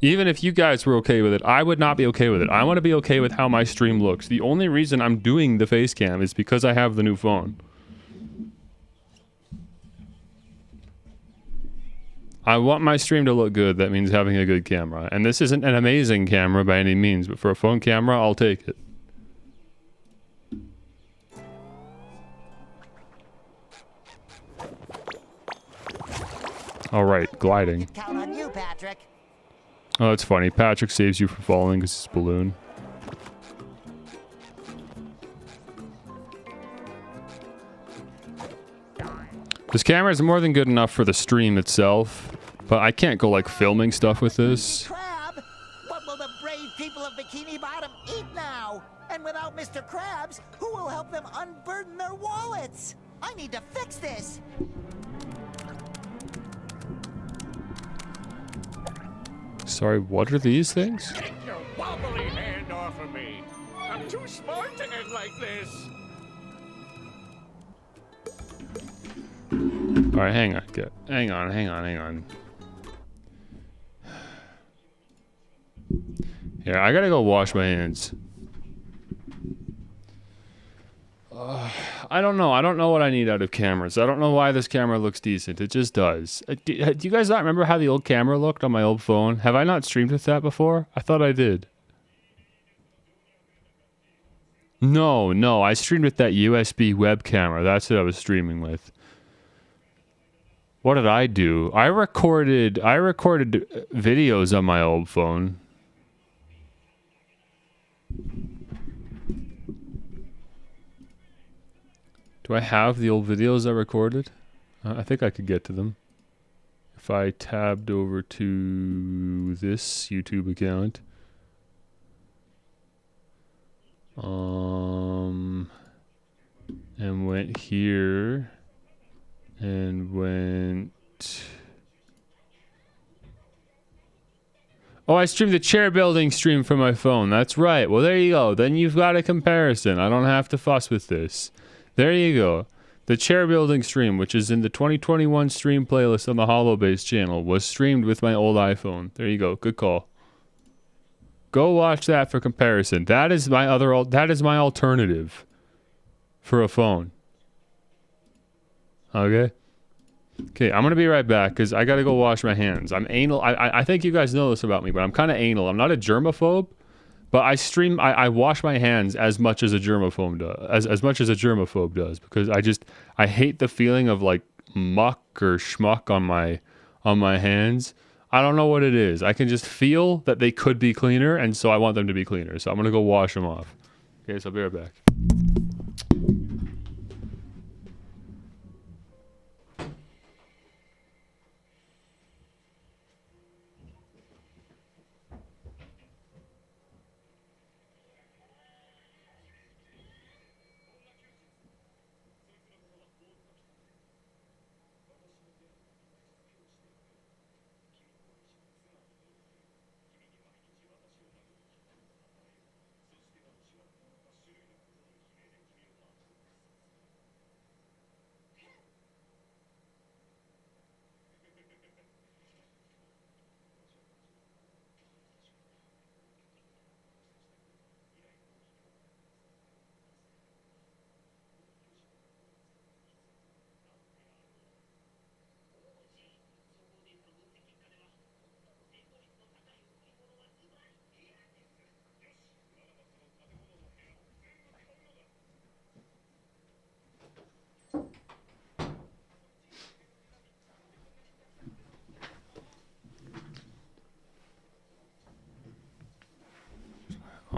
Even if you guys were okay with it, I would not be okay with it. I want to be okay with how my stream looks. The only reason I'm doing the face cam is because I have the new phone. I want my stream to look good. That means having a good camera. And this isn't an amazing camera by any means, but for a phone camera, I'll take it. All right, gliding. Count on you, Patrick. Oh, that's funny. Patrick saves you from falling because it's a balloon. This camera is more than good enough for the stream itself, but I can't go like filming stuff with this. Crab? What will the brave people of Bikini Bottom eat now? And without Mr. Krabs, who will help them unburden their wallets? I need to fix this. Sorry, what are these things? Get your wobbly hand off of me! I'm too smart to end like this! Alright, hang on. Here, I gotta go wash my hands. I don't know. I don't know what I need out of cameras. I don't know why this camera looks decent. It just does. Do you guys not remember how the old camera looked on my old phone? Have I not streamed with that before? I thought I did. No. I streamed with that USB web camera. That's what I was streaming with. What did I do? I recorded videos on my old phone. Do I have the old videos I recorded? I think I could get to them. If I tabbed over to this YouTube account. And went here. And went... Oh, I streamed the chair building stream from my phone. That's right. Well, there you go. Then you've got a comparison. I don't have to fuss with this. There you go. The chair building stream, which is in the 2021 stream playlist on the HoloBase channel, was streamed with my old iPhone. There you go. Good call. Go watch that for comparison. That is my alternative for a phone. Okay? Okay, I'm gonna be right back because I gotta go wash my hands. I'm anal. I think you guys know this about me, but I'm kind of anal. I'm not a germaphobe, but I wash my hands as much as a germaphobe does, as much as a germaphobe does, because I hate the feeling of like muck or schmuck on my hands. I don't know what it is. I can just feel that they could be cleaner, and so I want them to be cleaner. So I'm gonna go wash them off. Okay, so I'll be right back.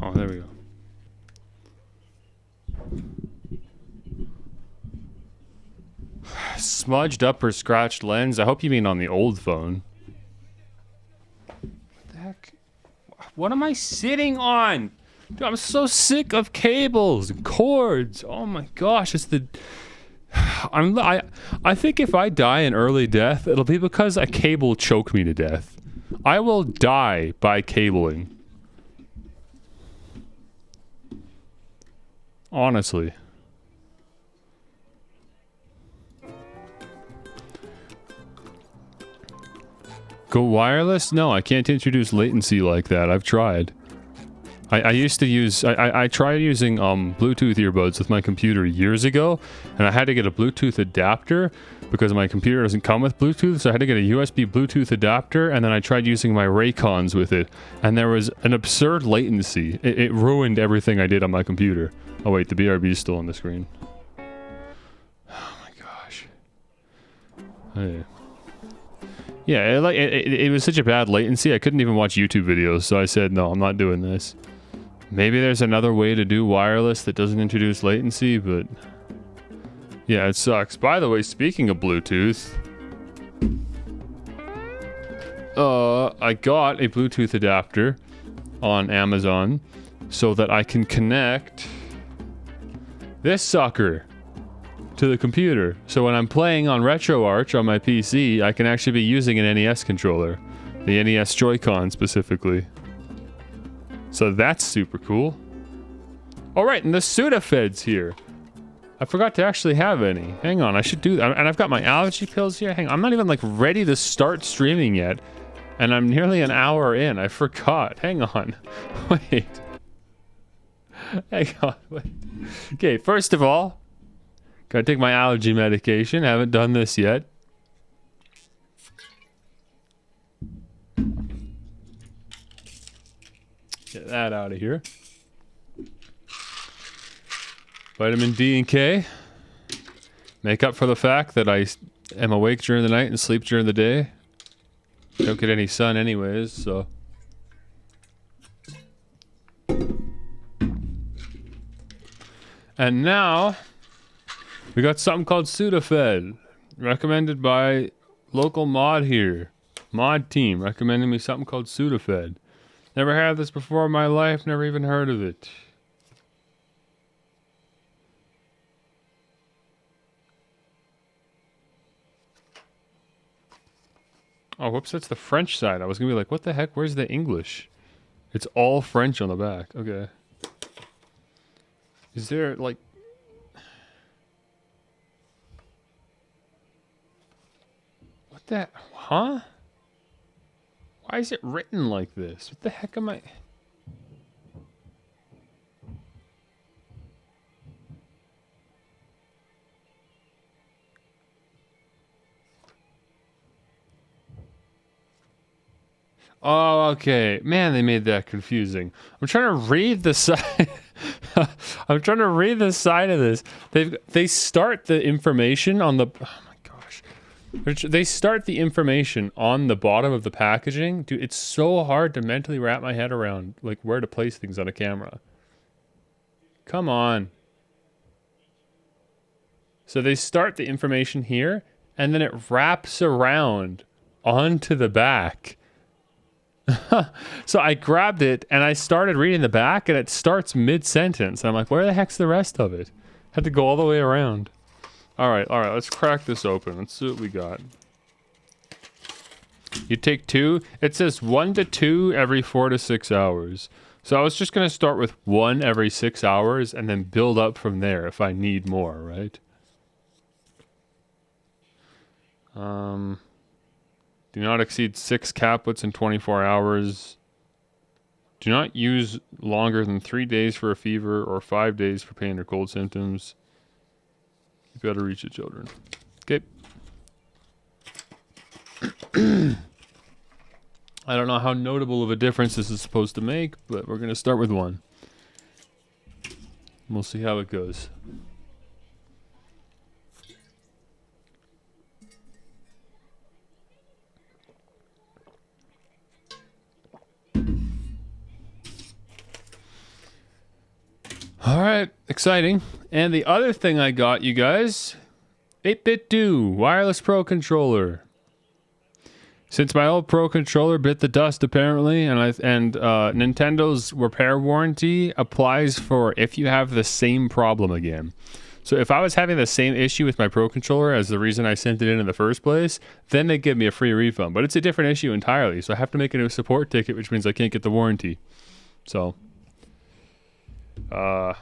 Oh, there we go. Smudged up or scratched lens? I hope you mean on the old phone. What the heck? What am I sitting on? Dude, I'm so sick of cables and cords. Oh my gosh, it's the... I think if I die an early death, it'll be because a cable choked me to death. I will die by cabling. Honestly. Go wireless? No, I can't introduce latency like that. I've tried. I used to use... I tried using Bluetooth earbuds with my computer years ago, and I had to get a Bluetooth adapter because my computer doesn't come with Bluetooth, so I had to get a USB Bluetooth adapter, and then I tried using my Raycons with it, and there was an absurd latency. It ruined everything I did on my computer. Oh wait, the BRB is still on the screen. Oh my gosh. Hey. Yeah, it was such a bad latency, I couldn't even watch YouTube videos, so I said, no, I'm not doing this. Maybe there's another way to do wireless that doesn't introduce latency, but... yeah, it sucks. By the way, speaking of Bluetooth... I got a Bluetooth adapter on Amazon so that I can connect this sucker to the computer. So when I'm playing on RetroArch on my PC, I can actually be using an NES controller. The NES Joy-Con specifically. So that's super cool. Alright, and the Sudafed's here. I forgot to actually have any. Hang on, I should do that. And I've got my allergy pills here. Hang on, I'm not even like ready to start streaming yet. And I'm nearly an hour in. I forgot. Hang on. Wait. Hang on, wait. Okay, first of all, gotta take my allergy medication. Haven't done this yet. Get that out of here. Vitamin D and K. Make up for the fact that I am awake during the night and sleep during the day. Don't get any sun anyways, so... And now... we got something called Sudafed. Recommended by local mod here. Mod team recommending me something called Sudafed. Never had this before in my life, never even heard of it. Oh, whoops, that's the French side. I was gonna be like, what the heck? Where's the English? It's all French on the back. Okay. Is there, like... what the... huh? Why is it written like this? What the heck am I... Oh, okay. Man, they made that confusing. I'm trying to read the side. I'm trying to read the side of this. They start the information on the. Oh my gosh. They start the information on the bottom of the packaging. Dude, it's so hard to mentally wrap my head around like where to place things on a camera. Come on. So they start the information here, and then it wraps around onto the back. So I grabbed it and I started reading the back and it starts mid-sentence. I'm like, where the heck's the rest of it? Had to go all the way around. All right, let's crack this open. Let's see what we got. You take 2. It says 1 to 2 every 4 to 6 hours. So I was just going to start with 1 every 6 hours and then build up from there if I need more, right? Do not exceed 6 caplets in 24 hours. Do not use longer than 3 days for a fever or 5 days for pain or cold symptoms. You gotta reach the children. Okay. I don't know how notable of a difference this is supposed to make, but we're gonna start with 1. We'll see how it goes. Alright, exciting. And the other thing I got, you guys, 8-Bit Do Wireless Pro Controller. Since my old Pro Controller bit the dust apparently, and Nintendo's repair warranty applies for if you have the same problem again. So if I was having the same issue with my Pro Controller as the reason I sent it in the first place, then they give me a free refund. But it's a different issue entirely, so I have to make a new support ticket, which means I can't get the warranty. So I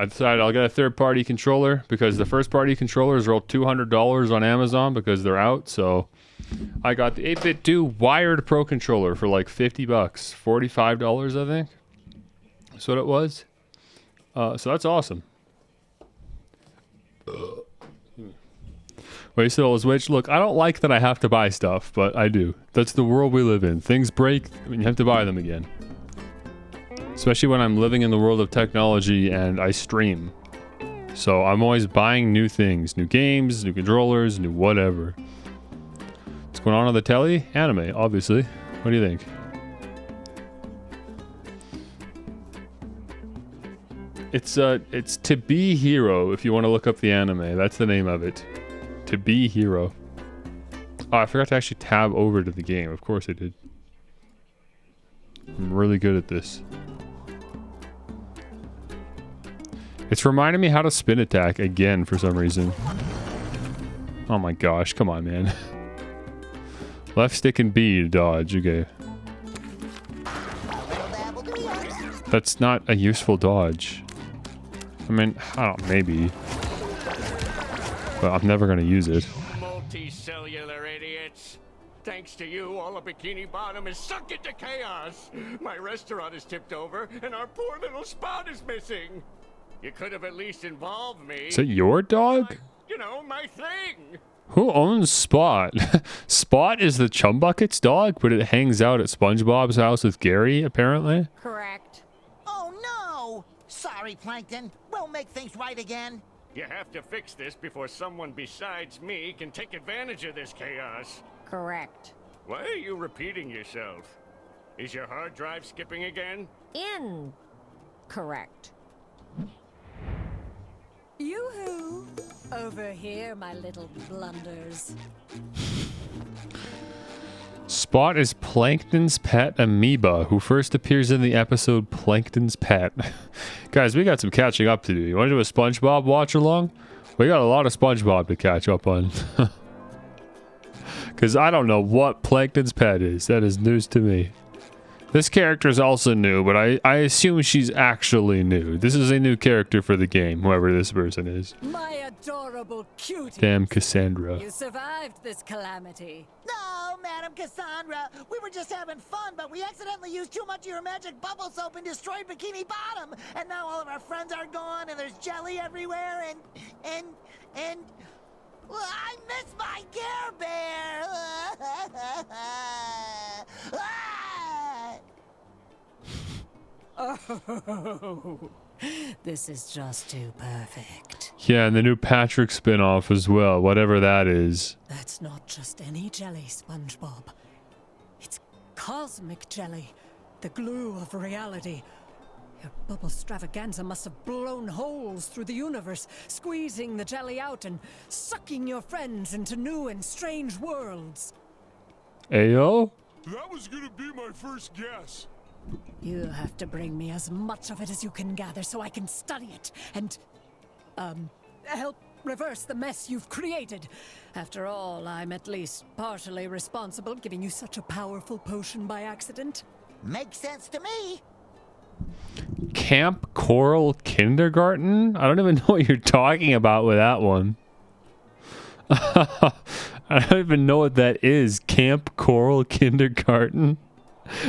decided I'll get a third-party controller because the first-party controllers are all $200 on Amazon because they're out. So I got the 8-Bit Do wired Pro Controller for like $50, $45 I think. That's what it was. So that's awesome. Wasted all his witch. Look, I don't like that I have to buy stuff, but I do. That's the world we live in. Things break, and you have to buy them again. Especially when I'm living in the world of technology and I stream. So I'm always buying new things. New games, new controllers, new whatever. What's going on the telly? Anime, obviously. What do you think? It's To Be Hero, if you want to look up the anime. That's the name of it. To Be Hero. Oh, I forgot to actually tab over to the game. Of course I did. I'm really good at this. It's reminding me how to spin attack again for some reason. Oh my gosh, come on, man. Left stick and B to dodge, okay. That's not a useful dodge. I mean, I don't know, maybe. But I'm never gonna use it. Multicellular idiots. Thanks to you, all of Bikini Bottom is sunk into chaos. My restaurant is tipped over, and our poor little spot is missing. You could have at least involved me. Is that your dog? You know, my thing. Who owns Spot? Spot is the Chumbucket's dog, but it hangs out at SpongeBob's house with Gary, apparently. Correct. Oh no! Sorry, Plankton. We'll make things right again. You have to fix this before someone besides me can take advantage of this chaos. Correct. Why are you repeating yourself? Is your hard drive skipping again? Correct. Yoo-hoo! Over here, my little blunders. Spot is Plankton's pet amoeba, who first appears in the episode Plankton's Pet. Guys, we got some catching up to do. You want to do a SpongeBob watch along? We got a lot of SpongeBob to catch up on. Because I don't know what Plankton's Pet is. That is news to me. This character is also new, but I assume she's actually new. This is a new character for the game, whoever this person is. My adorable cutie. Damn Cassandra. You survived this calamity. No, Madam Cassandra. We were just having fun, but we accidentally used too much of your magic bubble soap and destroyed Bikini Bottom. And now all of our friends are gone, and there's jelly everywhere, and... Well, I miss my Care Bear! Oh, this is just too perfect. Yeah, and the new Patrick spin-off as well, whatever that is. That's not just any jelly, SpongeBob. It's cosmic jelly, the glue of reality. Your bubble stravaganza must have blown holes through the universe, squeezing the jelly out and sucking your friends into new and strange worlds. Ayo? That was gonna be my first guess. You'll have to bring me as much of it as you can gather so I can study it and, help reverse the mess you've created. After all, I'm at least partially responsible, giving you such a powerful potion by accident. Makes sense to me. Camp Coral Kindergarten? I don't even know what you're talking about with that one. I don't even know what that is. Camp Coral Kindergarten?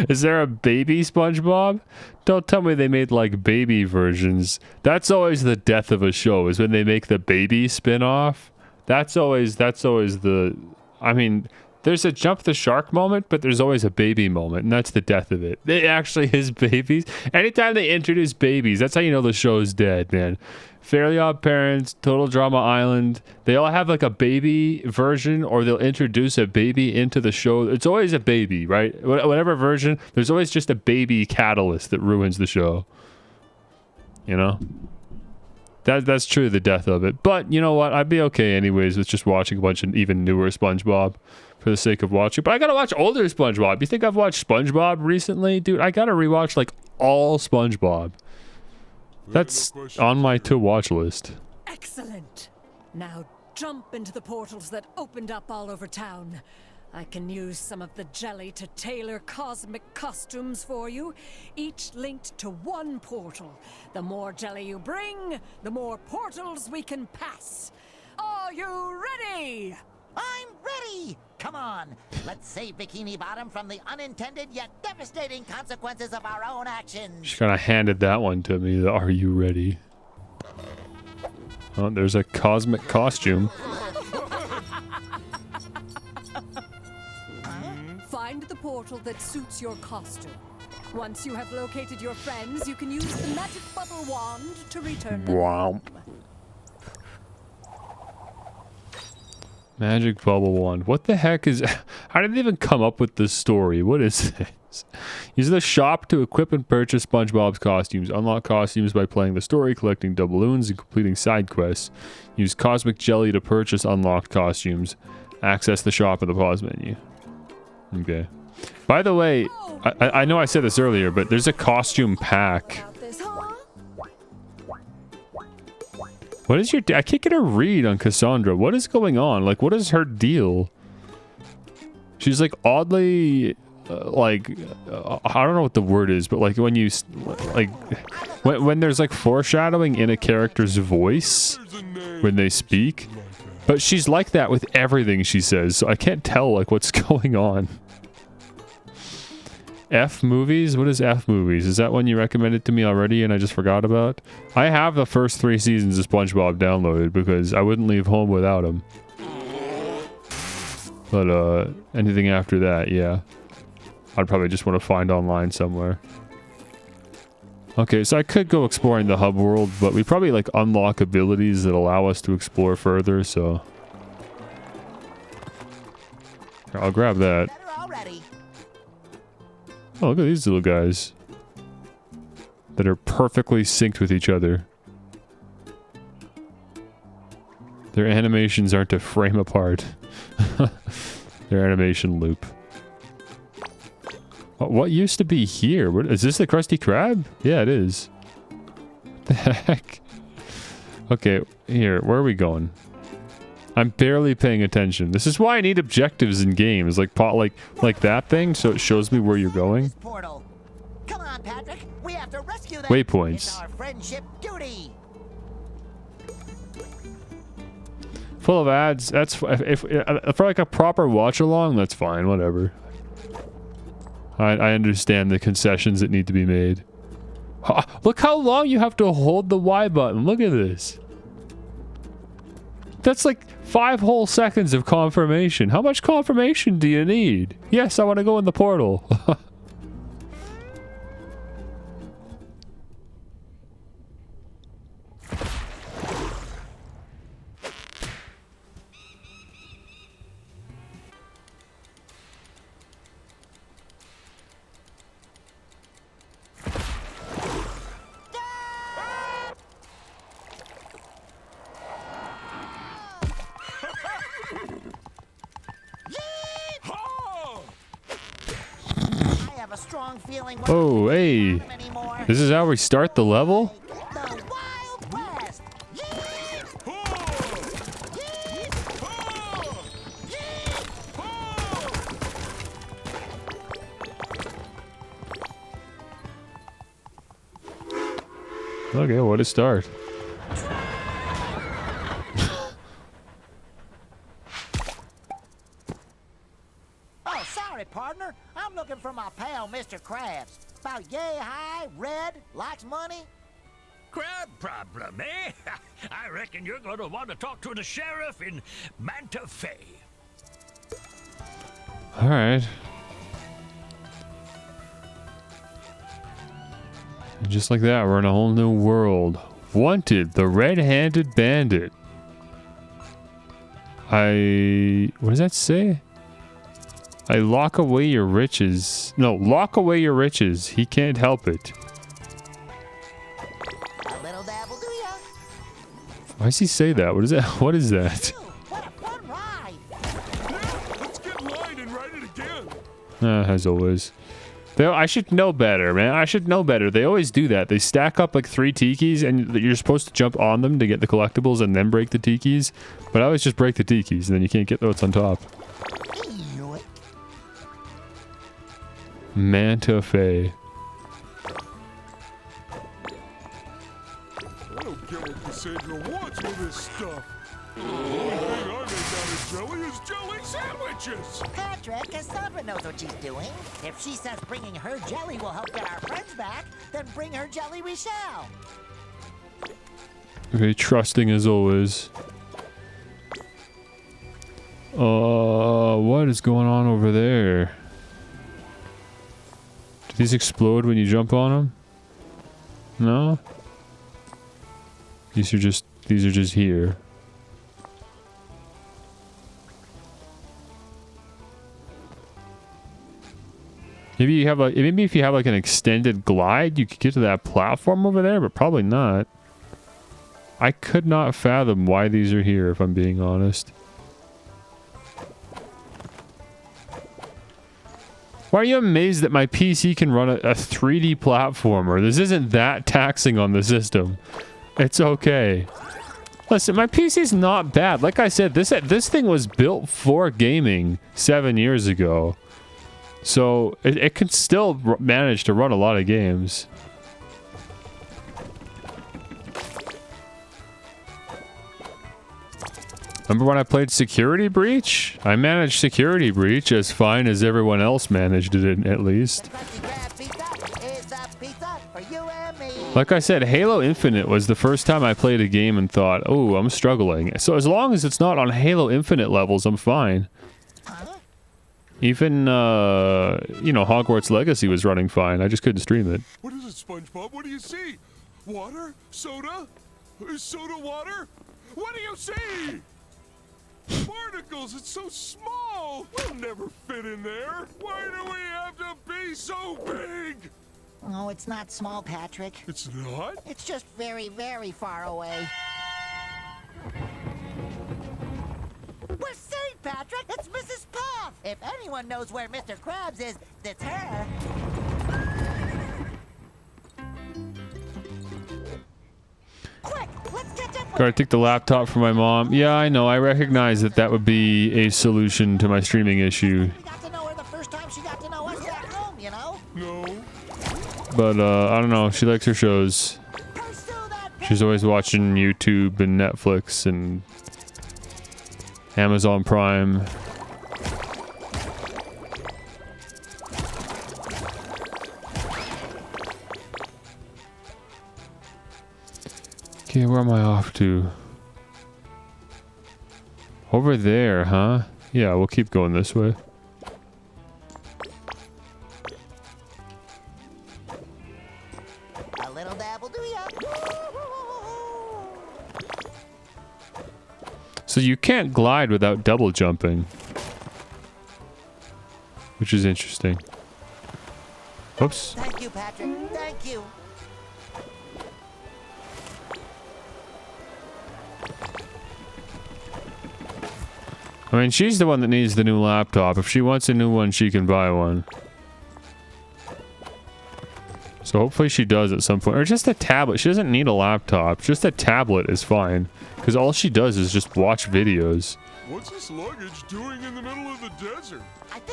Is there a baby SpongeBob? Don't tell me they made like baby versions. That's always the death of a show, is when they make the baby spin-off. That's always the... I mean, there's a jump the shark moment, but there's always a baby moment, and that's the death of it. It actually is babies. Anytime they introduce babies, that's how you know the show's dead, man. Fairly Odd Parents, Total Drama Island, they all have like a baby version, or they'll introduce a baby into the show. It's always a baby, right? Whatever version, there's always just a baby catalyst that ruins the show. You know? That's true, the death of it. But you know what? I'd be okay anyways with just watching a bunch of even newer SpongeBob for the sake of watching. But I gotta watch older SpongeBob. You think I've watched SpongeBob recently? Dude, I gotta rewatch like all SpongeBob. That's on my to-watch list. Excellent. Now jump into the portals that opened up all over town. I can use some of the jelly to tailor cosmic costumes for you, each linked to one portal. The more jelly you bring, the more portals we can pass. Are you ready? I'm ready! Come on, let's save Bikini Bottom from the unintended yet devastating consequences of our own actions. She kind of handed that one to me. The "Are you ready?" Oh, there's a cosmic costume. Find the portal that suits your costume. Once you have located your friends, you can use the magic bubble wand to return them. Wow. Magic bubble wand. What the heck is... How did they even come up with this story? What is this? Use the shop to equip and purchase SpongeBob's costumes. Unlock costumes by playing the story, collecting doubloons, and completing side quests. Use Cosmic Jelly to purchase unlocked costumes. Access the shop in the pause menu. Okay. By the way, I know I said this earlier, but there's a costume pack. What is your... I can't get a read on Cassandra. What is going on? Like, what is her deal? She's like oddly... I don't know what the word is, but like when you... Like, when there's like foreshadowing in a character's voice when they speak. But she's like that with everything she says, so I can't tell like what's going on. F movies? What is F movies? Is that one you recommended to me already and I just forgot about? I have the first 3 seasons of SpongeBob downloaded because I wouldn't leave home without them. But anything after that, yeah. I'd probably just want to find online somewhere. Okay, so I could go exploring the hub world, but we probably like unlock abilities that allow us to explore further, so... Here, I'll grab that. Oh, look at these little guys. That are perfectly synced with each other. Their animations aren't a frame apart. Their animation loop. What used to be here? What, is this the Krusty Krab? Yeah, it is. What the heck? Okay, here. Where are we going? I'm barely paying attention. This is why I need objectives in games, like that thing, so it shows me where you're going. Portal. Come on, Patrick. We have to rescue them. Waypoints. It's our friendship duty. Full of ads. That's if for like a proper watch along. That's fine. Whatever. I understand the concessions that need to be made. Look how long you have to hold the Y button. Look at this. That's like 5 whole seconds of confirmation. How much confirmation do you need? Yes, I want to go in the portal. a strong feeling. Oh, hey. This is how we start the level? The Wild West. Okay, what a start. Oh, sorry, partner. I'm looking for my pal, Mr. Krabs. About yay high, red, likes money. Crab problem, eh? I reckon you're going to want to talk to the sheriff in Manta Fe. All right. And just like that, we're in a whole new world. Wanted, the red-handed bandit. What does that say? I lock away your riches. No, lock away your riches. He can't help it. A little dabble, do ya? Why does he say that? What is that? What is that? What a fun ride! Let's get in line and ride it again. As always. I should know better, man. I should know better. They always do that. They stack up like 3 tikis, and you're supposed to jump on them to get the collectibles and then break the tikis. But I always just break the tikis, and then you can't get what's on top. Manta Fe. I don't get what Cassandra wants with this stuff. The only thing I make out of jelly is jelly sandwiches. Patrick, Cassandra knows what she's doing. If she says bringing her jelly will help get our friends back, then bring her jelly we shall. Very trusting as always. What is going on over there? Do these explode when you jump on them? No? These are just here. Maybe if you have like an extended glide, you could get to that platform over there, but probably not. I could not fathom why these are here, if I'm being honest. Why are you amazed that my PC can run a 3D platformer? This isn't that taxing on the system. It's okay. Listen, my PC's not bad. Like I said, this thing was built for gaming 7 years ago. So it can still manage to run a lot of games. Remember when I played Security Breach? I managed Security Breach as fine as everyone else managed it, at least. Like I said, Halo Infinite was the first time I played a game and thought, oh, I'm struggling. So as long as it's not on Halo Infinite levels, I'm fine. Even, you know, Hogwarts Legacy was running fine. I just couldn't stream it. What is it, SpongeBob? What do you see? Water? Soda? Is soda water? What do you see? Particles, it's so small. We'll never fit in there. Why do we have to be so big? Oh, it's not small, Patrick. It's not? It's just very, very far away. We're safe, Patrick! It's Mrs. Puff! If anyone knows where Mr. Krabs is, it's her. Quick, let's catch up. Gotta take the laptop from my mom. Yeah, I know. I recognize that would be a solution to my streaming issue. We got to know her the first time she got to know us back home, you know? No. But, I don't know. She likes her shows. She's always watching YouTube and Netflix and Amazon Prime. Okay, where am I off to? Over there, huh? Yeah, we'll keep going this way. A little dabble, do ya? So you can't glide without double jumping. Which is interesting. Oops. Thank you, Patrick. Thank you. I mean, she's the one that needs the new laptop. If she wants a new one, she can buy one. So hopefully she does at some point. Or just a tablet. She doesn't need a laptop. Just a tablet is fine. Because all she does is just watch videos. What's this luggage doing in the middle of the desert?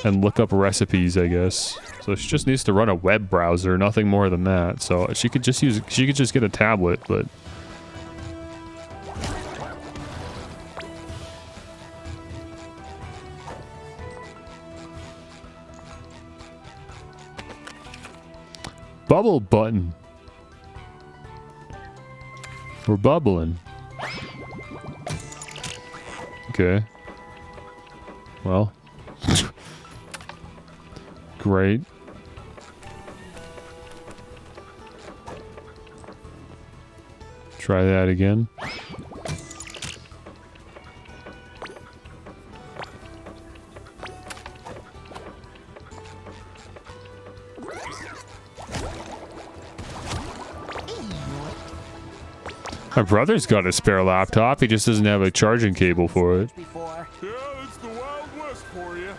And look up recipes, I guess. So she just needs to run a web browser, nothing more than that. So she could just get a tablet, but... Bubble button. We're bubbling. Okay. Well. Great. Try that again. My brother's got a spare laptop. He just doesn't have a charging cable for it. Yeah, it's the Wild West for you.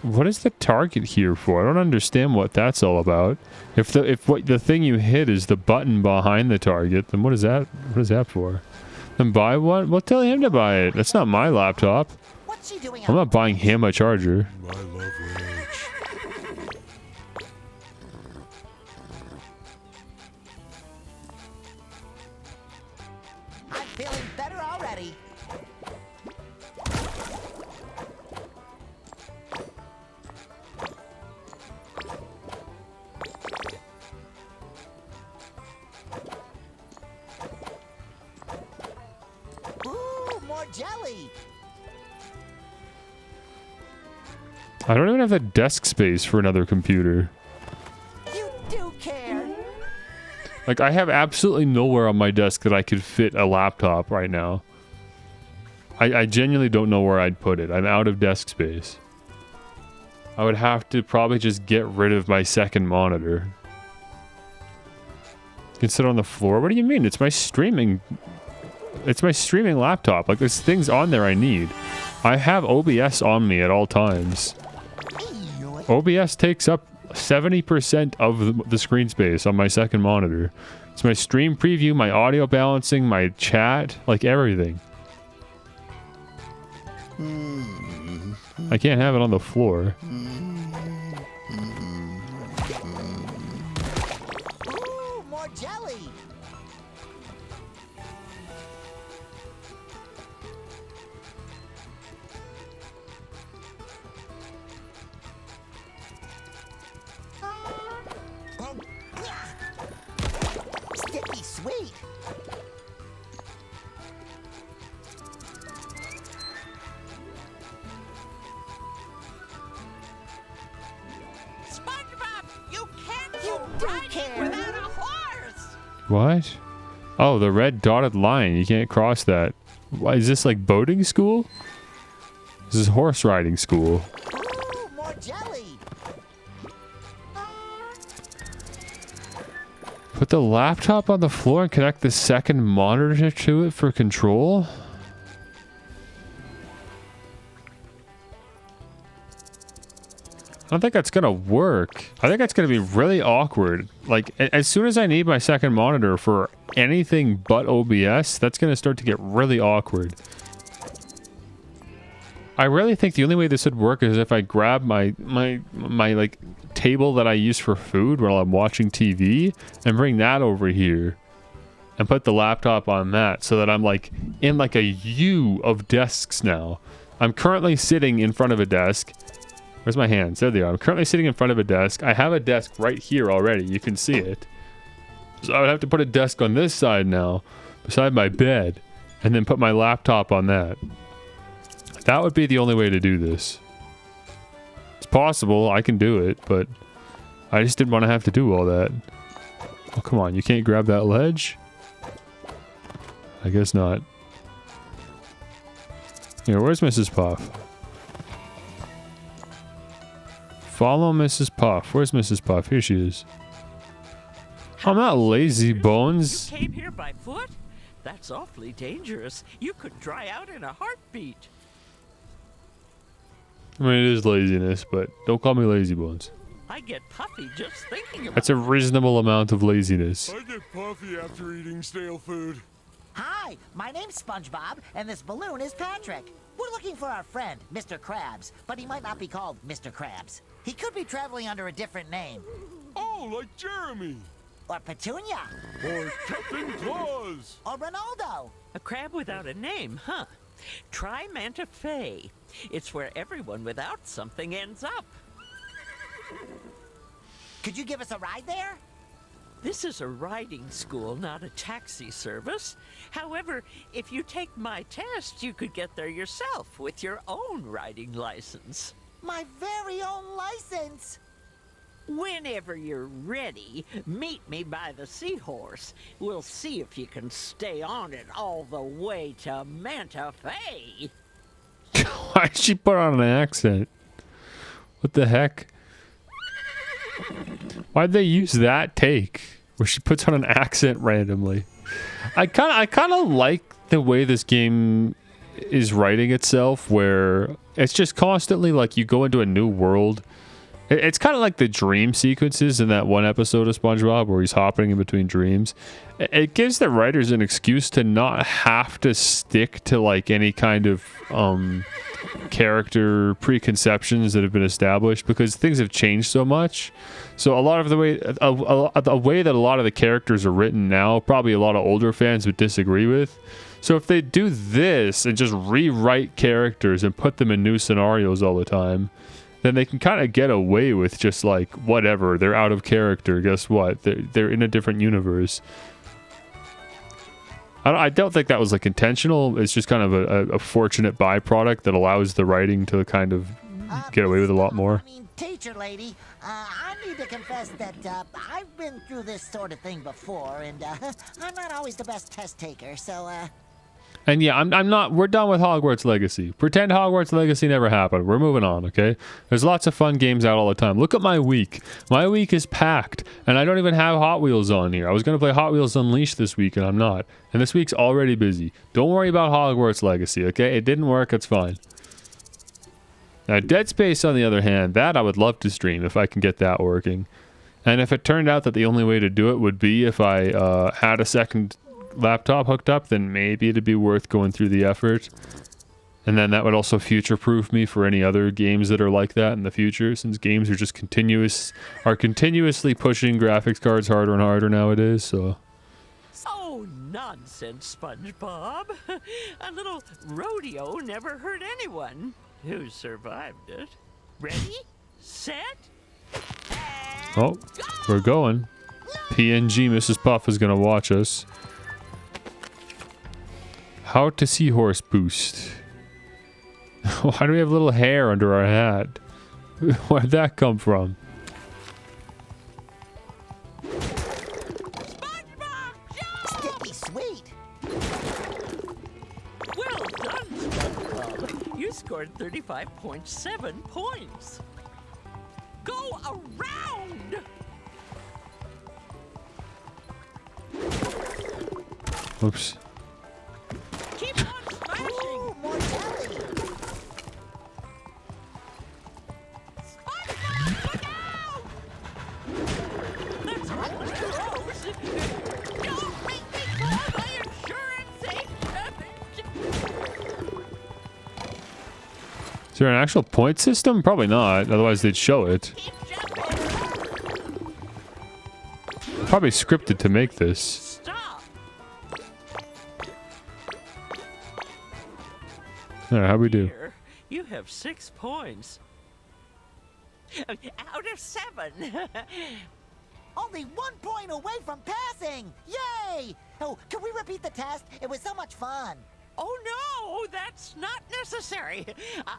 What is the target here for? I don't understand what that's all about. If what the thing you hit is the button behind the target, then what is that? What is that for? Then buy one? Well, tell him to buy it. That's not my laptop. What's she doing? I'm not buying him a charger. My love rage. I'm feeling better already. Ooh, more jelly. I don't even have the desk space for another computer. You do care. Like, I have absolutely nowhere on my desk that I could fit a laptop right now. I genuinely don't know where I'd put it. I'm out of desk space. I would have to probably just get rid of my second monitor. You can sit on the floor? What do you mean? It's my streaming... It's my streaming laptop. Like, there's things on there I need. I have OBS on me at all times. OBS takes up 70% of the screen space on my second monitor. It's my stream preview, my audio balancing, my chat, like everything. I can't have it on the floor. Ooh, more jelly. Sticky sweet. SpongeBob, you can't You go do riding care. without a horse. What? Oh, the red dotted line. You can't cross that. Why, is this like boating school? This is horse riding school. Ooh, more jelly. Put the laptop on the floor and connect the second monitor to it for control? I don't think that's gonna work. I think that's gonna be really awkward. Like, as soon as I need my second monitor for anything but OBS, that's gonna start to get really awkward. I really think the only way this would work is if I grab my like table that I use for food while I'm watching TV and bring that over here and put the laptop on that so that I'm like in like a U of desks now. I'm currently sitting in front of a desk. Where's my hands? There they are. I'm currently sitting in front of a desk. I have a desk right here already. You can see it. So I would have to put a desk on this side now beside my bed and then put my laptop on that. That would be the only way to do this. It's possible, I can do it, but I just didn't want to have to do all that. Oh, come on, you can't grab that ledge? I guess not. Here, where's Mrs. Puff? Follow Mrs. Puff. Where's Mrs. Puff? Here she is. I'm not lazy bones. You came here by foot? That's awfully dangerous. You could dry out in a heartbeat. I mean, it is laziness, but don't call me lazy bones. I get puffy just thinking about That's a reasonable amount of laziness. I get puffy after eating stale food. Hi, my name's SpongeBob, and this balloon is Patrick. We're looking for our friend, Mr. Krabs, but he might not be called Mr. Krabs. He could be traveling under a different name. Oh, like Jeremy. Or Petunia. Or Captain Claus. Or Ronaldo. A crab without a name, huh? Try Manta Fe. It's where everyone without something ends up. Could you give us a ride there? This is a riding school, not a taxi service. However, if you take my test, you could get there yourself with your own riding license. My very own license. Whenever you're ready, meet me by the seahorse. We'll see if you can stay on it all the way to Manta Fe. Why'd she put on an accent? What the heck? Why'd they use that take where she puts on an accent randomly? I kind of like the way this game is writing itself, where it's just constantly like you go into a new world. It's kind of like the dream sequences in that one episode of SpongeBob where he's hopping in between dreams. It gives the writers an excuse to not have to stick to like any kind of character preconceptions that have been established, because things have changed so much. So a lot of the way that a lot of the characters are written now, probably a lot of older fans would disagree with. So if they do this and just rewrite characters and put them in new scenarios all the time, then they can kind of get away with just like, whatever, they're out of character. Guess what? They're in a different universe. I don't think that was like intentional. It's just kind of a fortunate byproduct that allows the writing to kind of get away with a lot more. I mean, teacher lady, I need to confess that I've been through this sort of thing before, and I'm not always the best test taker, so And yeah, I'm not. We're done with Hogwarts Legacy. Pretend Hogwarts Legacy never happened. We're moving on, okay? There's lots of fun games out all the time. Look at my week. My week is packed, and I don't even have Hot Wheels on here. I was going to play Hot Wheels Unleashed this week, and I'm not. And this week's already busy. Don't worry about Hogwarts Legacy, okay? It didn't work. It's fine. Now, Dead Space, on the other hand, that I would love to stream if I can get that working. And if it turned out that the only way to do it would be if I had a second laptop hooked up, then maybe it'd be worth going through the effort. And then that would also future-proof me for any other games that are like that in the future, since games are just continuously pushing graphics cards harder and harder nowadays. So Oh, nonsense, SpongeBob. A little rodeo never hurt anyone who survived it. Ready, set, oh, we're going. PNG Mrs. Puff is gonna watch us. How to seahorse boost. Why do we have little hair under our hat? Where'd that come from? sticky sweet. Well done, SpongeBob. You scored 35.7 points. Go around! Oops. Keep on smashing! Ooh, more jelly. SpongeBob, look out! That's awfully gross. Don't make me call my insurance agent! Is there an actual point system? Probably not. Otherwise they'd show it. Probably scripted to make this. Stop! Alright, how'd we do? Here, you have 6 points. Out of 7. Only 1 point away from passing. Yay! Oh, can we repeat the test? It was so much fun. Oh no, that's not necessary.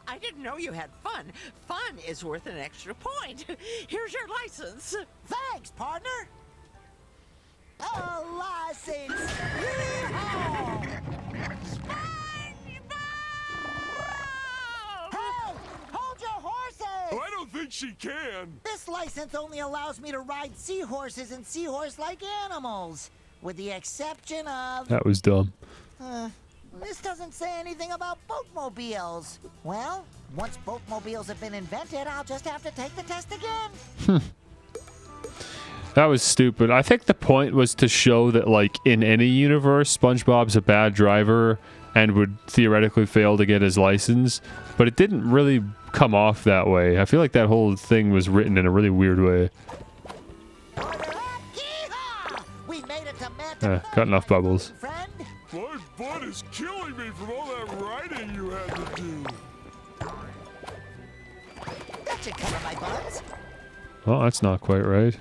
I didn't know you had fun. Fun is worth an extra point. Here's your license. Thanks, partner. A license. Yeehaw! SpongeBob! Hey, hold your horses! Oh, I don't don't think she can. This license only allows me to ride seahorses and seahorse-like animals, with the exception of... That was dumb. This doesn't say anything about boatmobiles. Well, once boatmobiles have been invented, I'll just have to take the test again. That was stupid. I think the point was to show that, like, in any universe, SpongeBob's a bad driver and would theoretically fail to get his license, but it didn't really come off that way. I feel like that whole thing was written in a really weird way. We made it to Got enough bubbles. My butt is killing me from all that writing you had to do. That should cover my buns. Well, that's not quite right.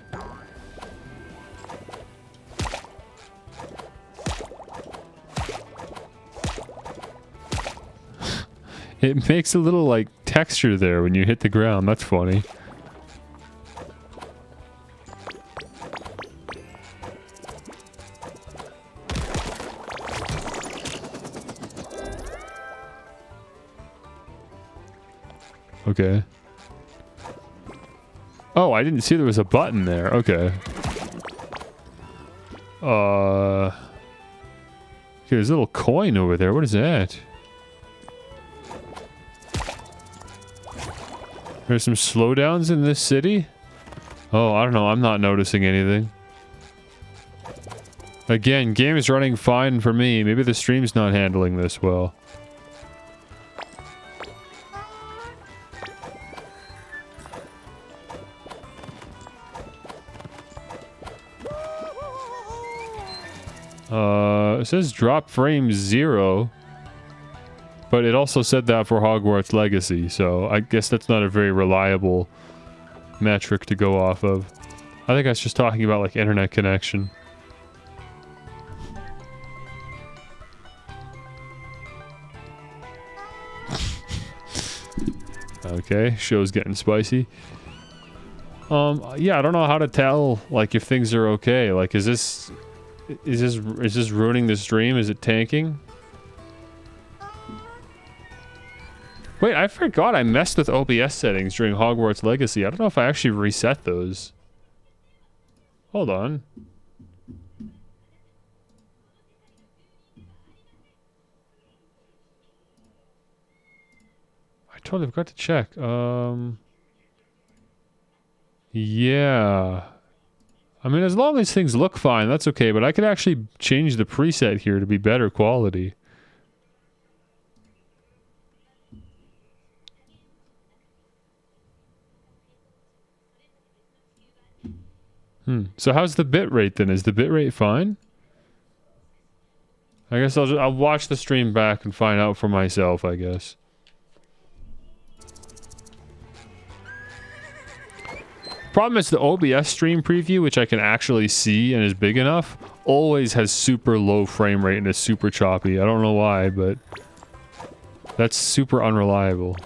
It makes a little, like, texture there when you hit the ground. That's funny. Okay. Oh, I didn't see there was a button there. Okay. Okay, there's a little coin over there. What is that? There's some slowdowns in this city? Oh, I don't know. I'm not noticing anything. Again, game is running fine for me. Maybe the stream's not handling this well. It says drop frame 0. But it also said that for Hogwarts Legacy, so I guess that's not a very reliable metric to go off of. I think I was just talking about, like, internet connection. Okay, show's getting spicy. Yeah, I don't know how to tell, like, if things are okay. Like, is this ruining the stream? Is it tanking? Wait, I forgot I messed with OBS settings during Hogwarts Legacy. I don't know if I actually reset those. Hold on. I totally forgot to check. Yeah. I mean, as long as things look fine, that's okay, but I could actually change the preset here to be better quality. So how's the bitrate then? Is the bitrate fine? I guess I'll watch the stream back and find out for myself, I guess. Problem is the OBS stream preview, which I can actually see and is big enough, always has super low frame rate and is super choppy. I don't know why, but that's super unreliable.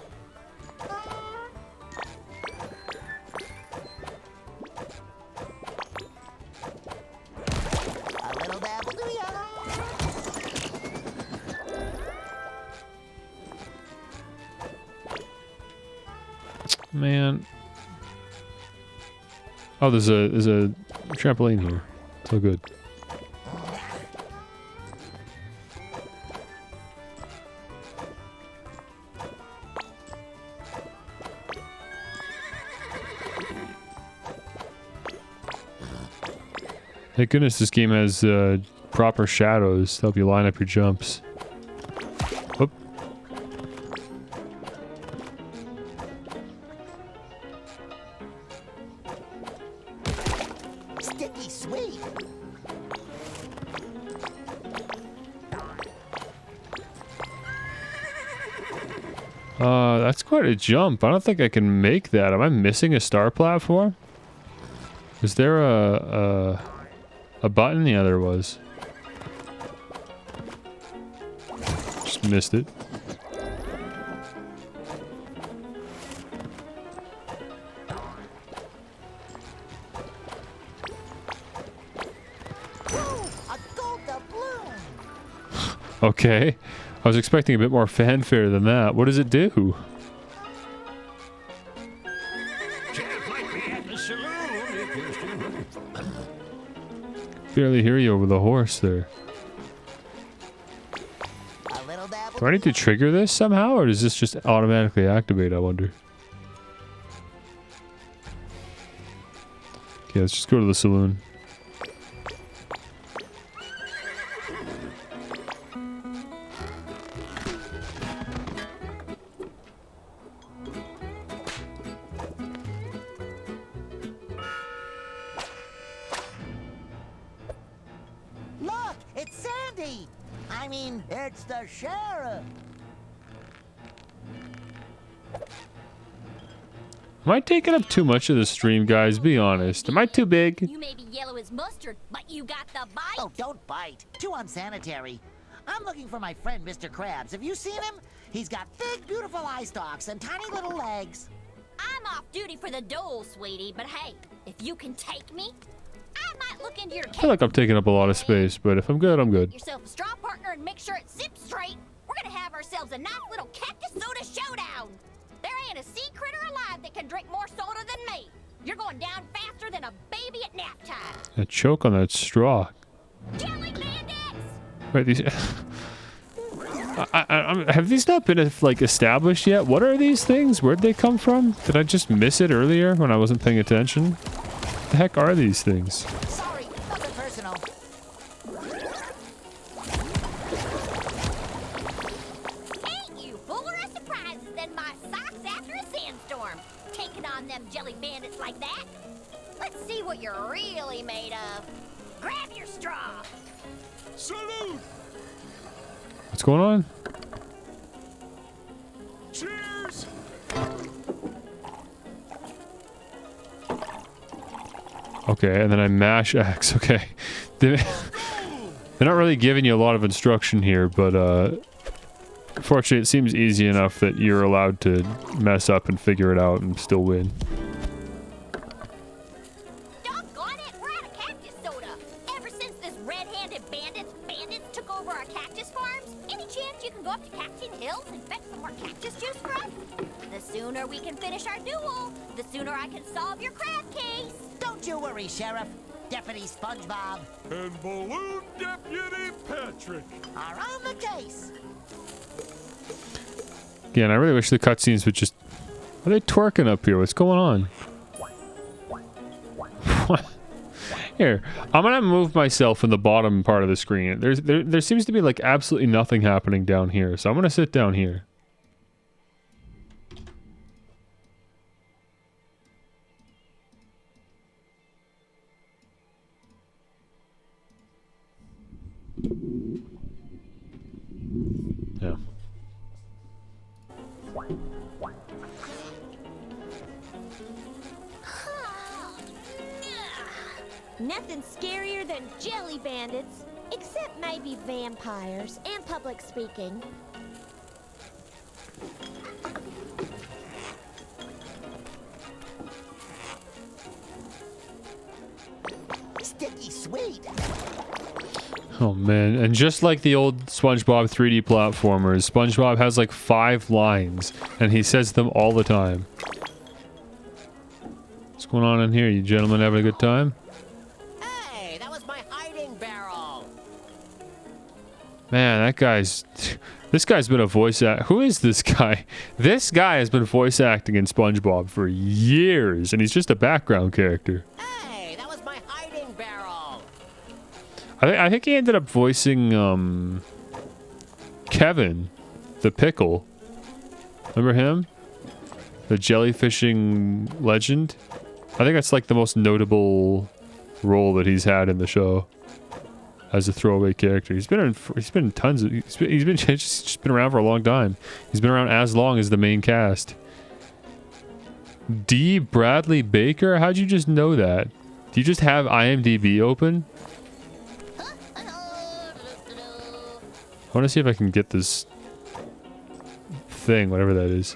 Man. Oh, there's a trampoline here. So good. Thank goodness this game has proper shadows to help you line up your jumps. Oop. Sticky sweet. That's quite a jump. I don't think I can make that. Am I missing a star platform? Is there a button? Yeah, there was. Just missed it. Okay. I was expecting a bit more fanfare than that. What does it do? Barely hear you over the horse there. Do I need to trigger this somehow, or does this just automatically activate, I wonder? Okay, let's just go to the saloon. Look, it's Sandy. I mean, it's the sheriff. Am I taking up too much of the stream, guys? Be honest. Am I too big? You may be yellow as mustard, but you got the bite. Oh, don't bite. Too unsanitary. I'm looking for my friend, Mr. Krabs. Have you seen him? He's got big, beautiful eye stalks and tiny little legs. I'm off duty for the dole, sweetie, but hey, if you can take me, I might look into your I feel like I'm taking up a lot of space, but if I'm good, I'm good. yourself a straw partner and make sure it zips straight. We're gonna have ourselves a nice little cactus soda showdown. There ain't a sea critter alive that can drink more soda than me. You're going down faster than a baby at nap time. A choke on that straw. Jelly bandits! Wait, these... have these not been like established yet? What are these things? Where'd they come from? Did I just miss it earlier when I wasn't paying attention? What the heck are these things? Sorry, nothing personal. Ain't you fuller of surprises than my socks after a sandstorm? Taking on them jelly bandits like that? Let's see what you're really made of. Grab your straw. Salute! What's going on? Cheers! Okay, and then I mash X. Okay. They're not really giving you a lot of instruction here, but fortunately it seems easy enough that you're allowed to mess up and figure it out and still win. Doggone it, we're out of cactus soda. Ever since this red-handed bandits took over our cactus farms, any chance you can go up to Cactus Hills and fetch some more cactus juice for us? The sooner we can finish our duel, the sooner I can solve your crab case. Don't you worry, Sheriff. Deputy SpongeBob And Balloon Deputy Patrick are on the case. Again, I really wish the cutscenes would just... Are they twerking up here? What's going on? Here, I'm gonna move myself in the bottom part of the screen. There seems to be like absolutely nothing happening down here, so I'm gonna sit down here. Yeah. Nothing scarier than jelly bandits, except maybe vampires and public speaking. Sticky sweet. Oh man, and just like the old SpongeBob 3D platformers, SpongeBob has like 5 lines, and he says them all the time. What's going on in here? You gentlemen having a good time? Hey, that was my hiding barrel. Man, that guy's... This guy's been a voice act... Who is this guy? This guy has been voice acting in SpongeBob for years, and he's just a background character. Hey, that was my hiding barrel. I think he ended up voicing, Kevin, the pickle. Remember him? The jellyfishing legend? I think that's like the most notable role that he's had in the show as a throwaway character. He's been in tons of... He's been just been around for a long time. He's been around as long as the main cast. D. Bradley Baker? How'd you just know that? Do you just have IMDb open? I want to see if I can get this thing, whatever that is.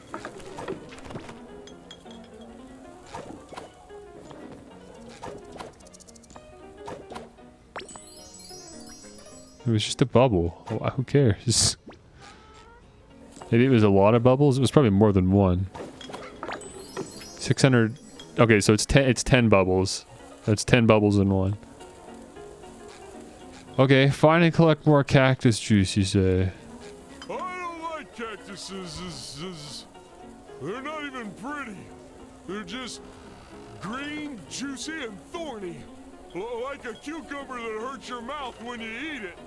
It was just a bubble. Who cares? Maybe it was a lot of bubbles. It was probably more than one. 600. Okay, so it's 10 bubbles. That's 10 bubbles in one. Okay, find and collect more cactus juice, you say. I don't like cactuses. They're not even pretty. They're just green, juicy, and thorny. Like a cucumber that hurts your mouth when you eat it.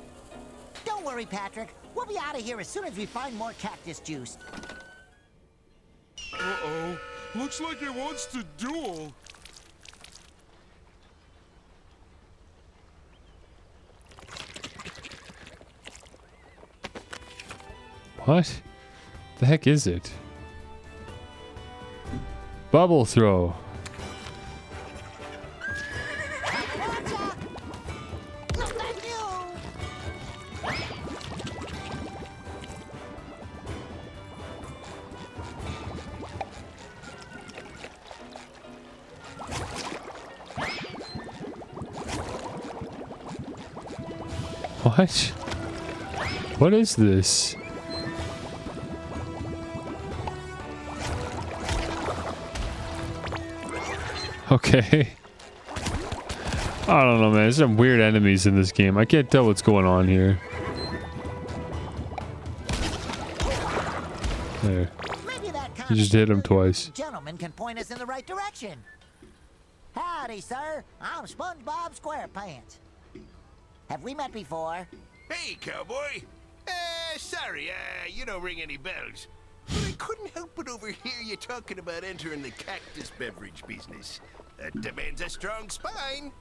Don't worry, Patrick. We'll be out of here as soon as we find more cactus juice. Uh-oh. Looks like it wants to duel. What? The heck is it? Bubble throw. What? What is this? Okay. I don't know, man. There's some weird enemies in this game. I can't tell what's going on here. There. You just hit him twice. Gentleman can point us in the right direction. Howdy, sir. I'm SpongeBob SquarePants. Have we met before? Hey, cowboy. Sorry, you don't ring any bells. But I couldn't help but overhear you talking about entering the cactus beverage business. That demands a strong spine.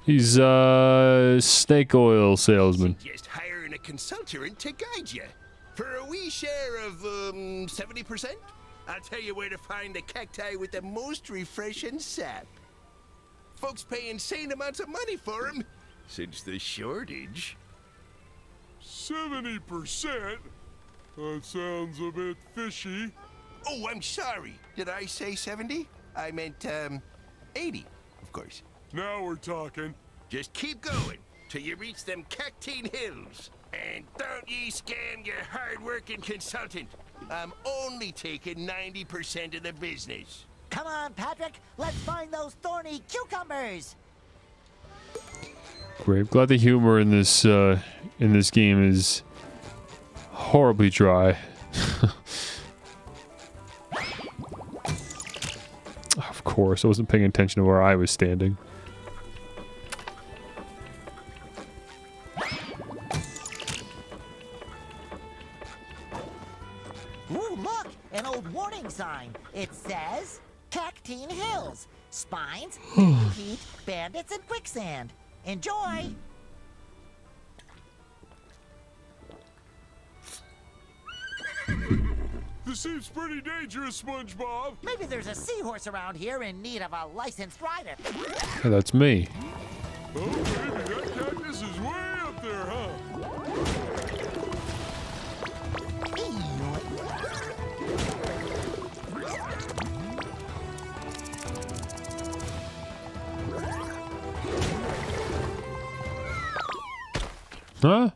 He's a snake oil salesman. Just hiring a consultant to guide you. For a wee share of, 70%? I'll tell you where to find the cacti with the most refreshing sap. Folks pay insane amounts of money for them. Since the shortage. 70%? That sounds a bit fishy. Oh, I'm sorry. Did I say 70? I meant, 80, of course. Now we're talking. Just keep going till you reach them Cactine Hills. And don't ye scam your hard-working consultant. I'm only taking 90% of the business. Come on, Patrick. Let's find those thorny cucumbers. Great. Glad the humor in this game is horribly dry. Of course, I wasn't paying attention to where I was standing. Ooh, look! An old warning sign. It says, Cactine Hills. Spines, heat, bandits, and quicksand. Enjoy! This seems pretty dangerous, SpongeBob. Maybe there's a seahorse around here in need of a licensed rider. Hey, that's me. Oh, baby, that cactus is way up there, huh? Huh?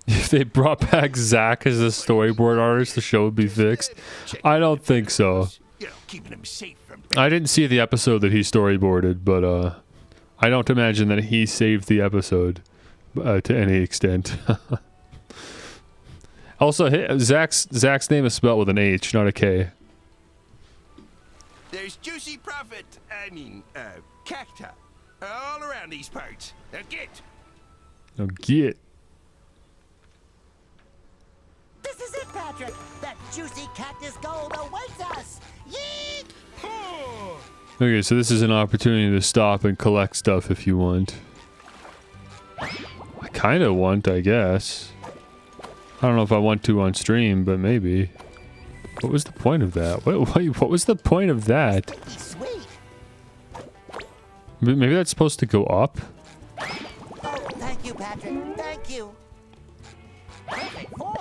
If they brought back Zach as a storyboard artist, the show would be fixed. I don't think so. I didn't see the episode that he storyboarded, but I don't imagine that he saved the episode to any extent. Also, Zach's name is spelled with an H, not a K. There's juicy profit, cacti, all around these parts. Now get. Now get. This is it, Patrick! That juicy cactus gold awaits us! Yeet! Okay, so this is an opportunity to stop and collect stuff if you want. I kind of want, I guess. I don't know if I want to on stream, but maybe. What was the point of that? What was the point of that? Sweet! Maybe that's supposed to go up? Oh, thank you, Patrick. Thank you. Perfect form.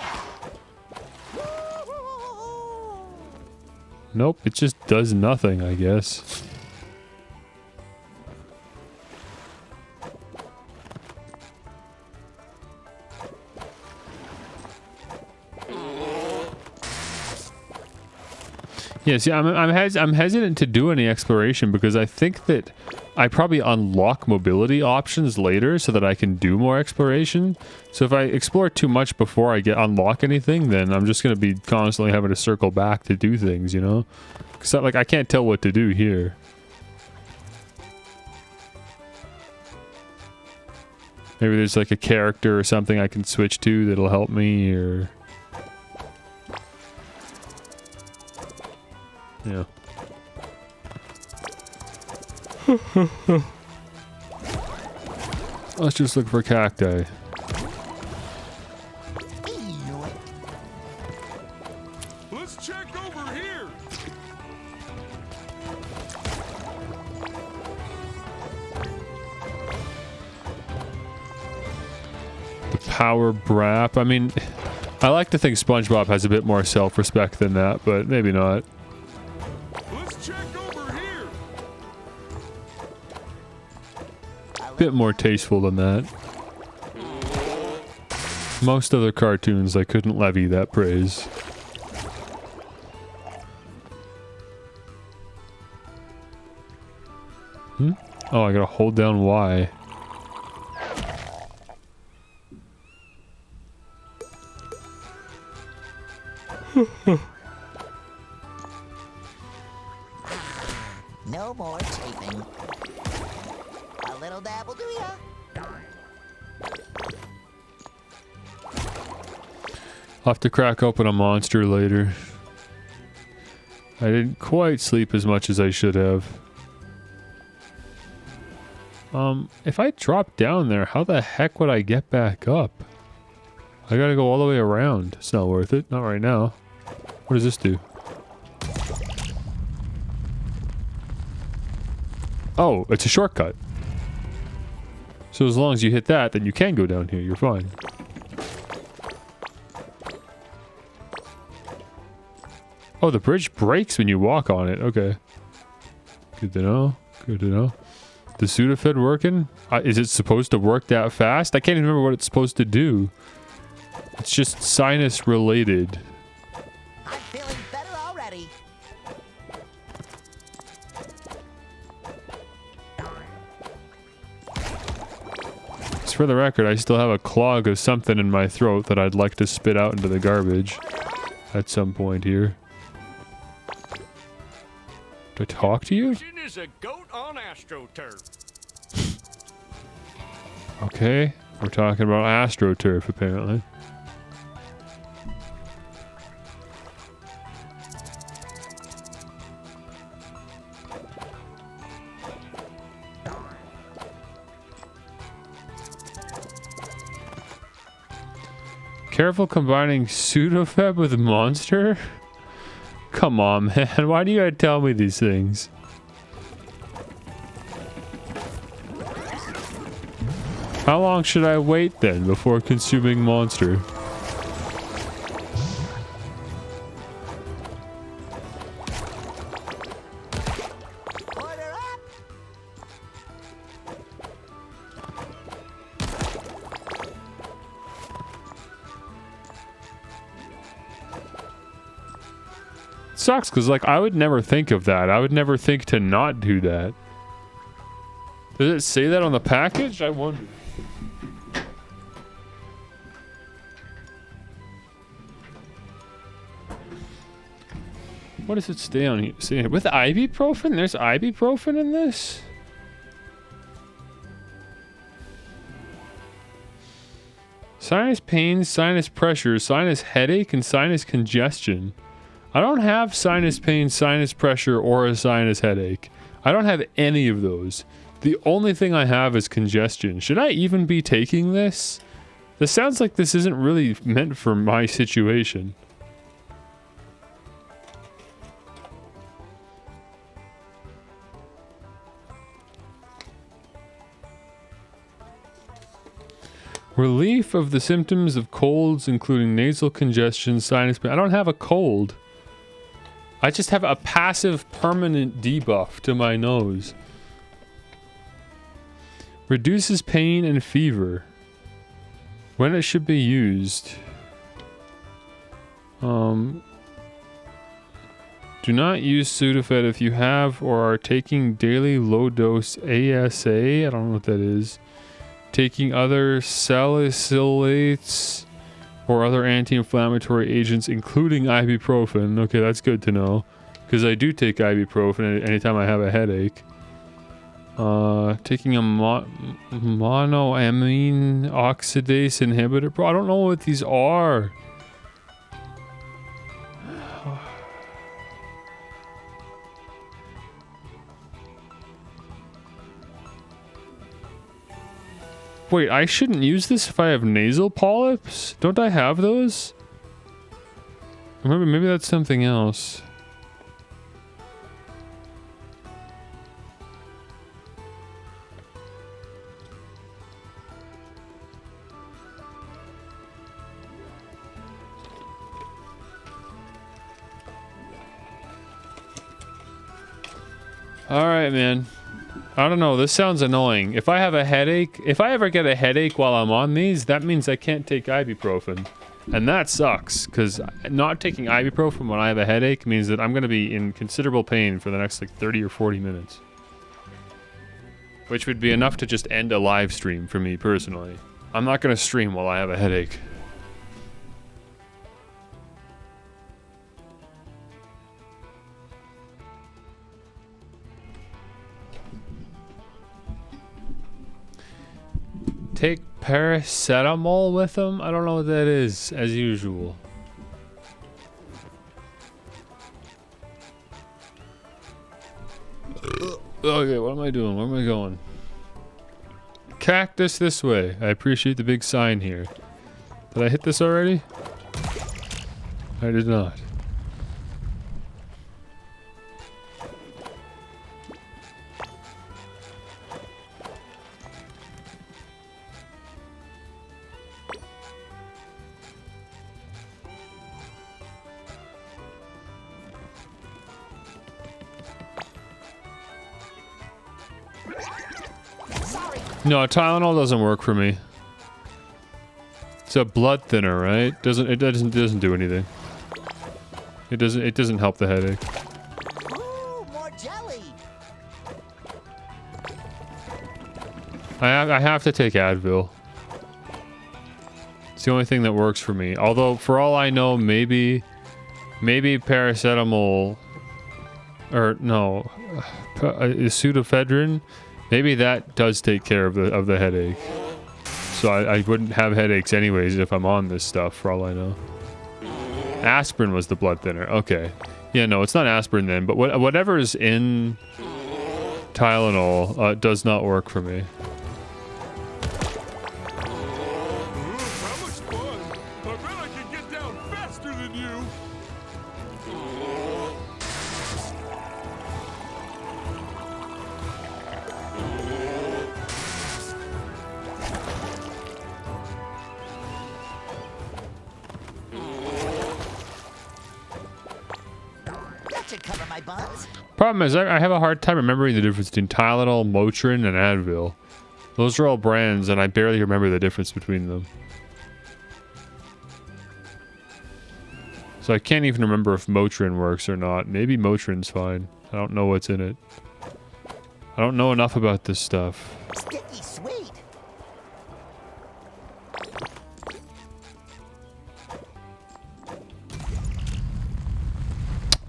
Nope, it just does nothing, I guess. Yeah, see, I'm hesitant to do any exploration because I think that I probably unlock mobility options later so that I can do more exploration. So if I explore too much before I unlock anything, then I'm just going to be constantly having to circle back to do things, you know? Because like I can't tell what to do here. Maybe there's like a character or something I can switch to that'll help me, or... Yeah. Let's just look for cacti. Let's check over here. The power brap. I mean, I like to think SpongeBob has a bit more self-respect than that, but maybe not. Let's check over here. Bit more tasteful than that. Most other cartoons, I couldn't levy that praise. Oh, I gotta hold down Y. No more chafing. A little dab will do ya. I'll have to crack open a monster later. I didn't quite sleep as much as I should have. If I drop down there, how the heck would I get back up? I gotta go all the way around. It's not worth it. Not right now. What does this do? Oh, it's a shortcut. So as long as you hit that, then you can go down here. You're fine. Oh, the bridge breaks when you walk on it. Okay. Good to know. Good to know. The Sudafed working? Is it supposed to work that fast? I can't even remember what it's supposed to do. It's just sinus related. I'm feeling better already. Just for the record, I still have a clog of something in my throat that I'd like to spit out into the garbage at some point here. Do I talk to you? Is a goat on AstroTurf. Okay, we're talking about AstroTurf apparently. Careful combining Sudafed with Monster? Come on, man. Why do you gotta tell me these things? How long should I wait then before consuming Monster? Sucks because like I would never think of that. I would never think to not do that. Does it say that on the package? I wonder. What does it stay on here? See, with ibuprofen? There's ibuprofen in this? Sinus pain, sinus pressure, sinus headache, and sinus congestion. I don't have sinus pain, sinus pressure, or a sinus headache. I don't have any of those. The only thing I have is congestion. Should I even be taking this? This sounds like this isn't really meant for my situation. Relief of the symptoms of colds, including nasal congestion, sinus pain. I don't have a cold. I just have a passive permanent debuff to my nose. Reduces pain and fever. When it should be used. Do not use Sudafed if you have or are taking daily low-dose ASA. I don't know what that is. Taking other salicylates or other anti-inflammatory agents, including ibuprofen. Okay, that's good to know. Because I do take ibuprofen anytime I have a headache. Taking a monoamine oxidase inhibitor. Bro, I don't know what these are. Wait, I shouldn't use this if I have nasal polyps? Don't I have those? Or maybe that's something else. Alright, man. I don't know, this sounds annoying. If I have a headache, if I ever get a headache while I'm on these, that means I can't take ibuprofen. And that sucks, because not taking ibuprofen when I have a headache means that I'm going to be in considerable pain for the next like 30 or 40 minutes. Which would be enough to just end a live stream for me personally. I'm not going to stream while I have a headache. Take paracetamol with them? I don't know what that is, as usual. Okay, what am I doing? Where am I going? Cactus this way. I appreciate the big sign here. Did I hit this already? I did not. No, Tylenol doesn't work for me. It's a blood thinner, right? It doesn't do anything. It doesn't help the headache. Ooh, more jelly. I have to take Advil. It's the only thing that works for me. Although, for all I know, maybe paracetamol, or no, pseudoephedrine. Maybe that does take care of the headache. So I wouldn't have headaches anyways if I'm on this stuff, for all I know. Aspirin was the blood thinner. Okay. Yeah, no, it's not aspirin then, but whatever is in Tylenol does not work for me. How much fun! I bet I can get down faster than you! That should cover my buns. Problem is, I have a hard time remembering the difference between Tylenol, Motrin, and Advil. Those are all brands, and I barely remember the difference between them. So I can't even remember if Motrin works or not. Maybe Motrin's fine. I don't know what's in it. I don't know enough about this stuff. Sticky sweet.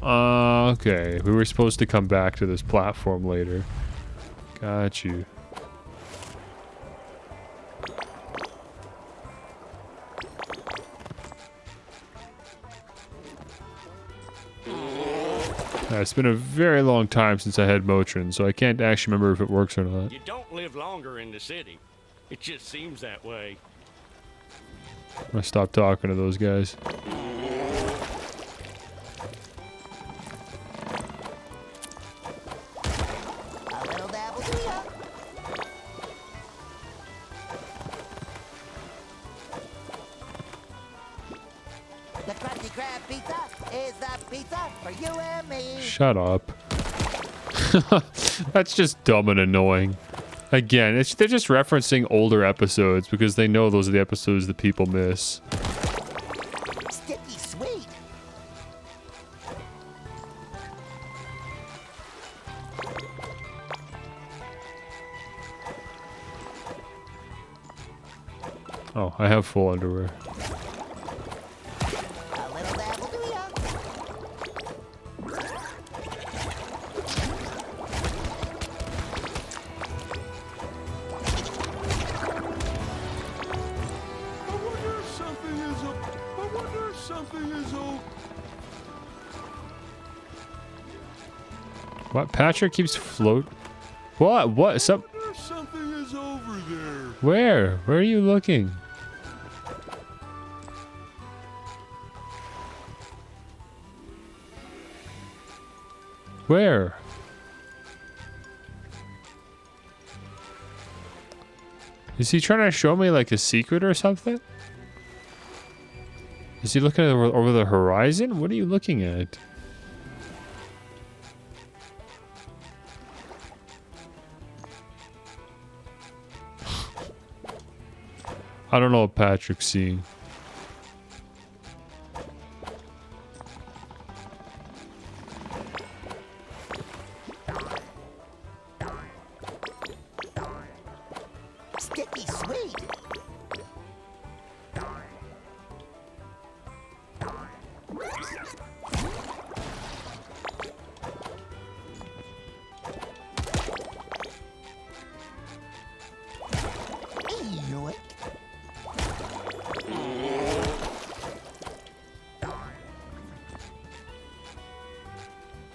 Okay. We were supposed to come back to this platform later. Got you. It's been a very long time since I had Motrin, so I can't actually remember if it works or not. You don't live longer in the city. It just seems that way. I'm gonna stop talking to those guys. A little dabble to ya. The Krusty Krab pizza is the pizza for you and me. Shut up. That's just dumb and annoying. Again, they're just referencing older episodes because they know those are the episodes that people miss. Sticky sweet. Oh, I have full underwear. A little dab will do ya. I wonder if something is What? Patrick keeps float. What? What? something is over there. Where? Where are you looking? Where? Is he trying to show me like a secret or something? Is he looking over the horizon? What are you looking at? I don't know what Patrick's seeing. Sticky sweet. Yoink.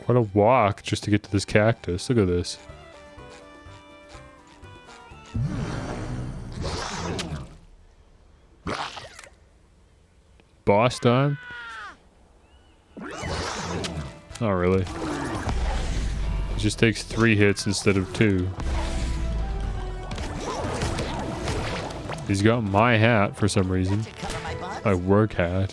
What a walk just to get to this cactus. Look at this. Boss time? Not really. It just takes 3 hits instead of 2. He's got my hat for some reason. My work hat.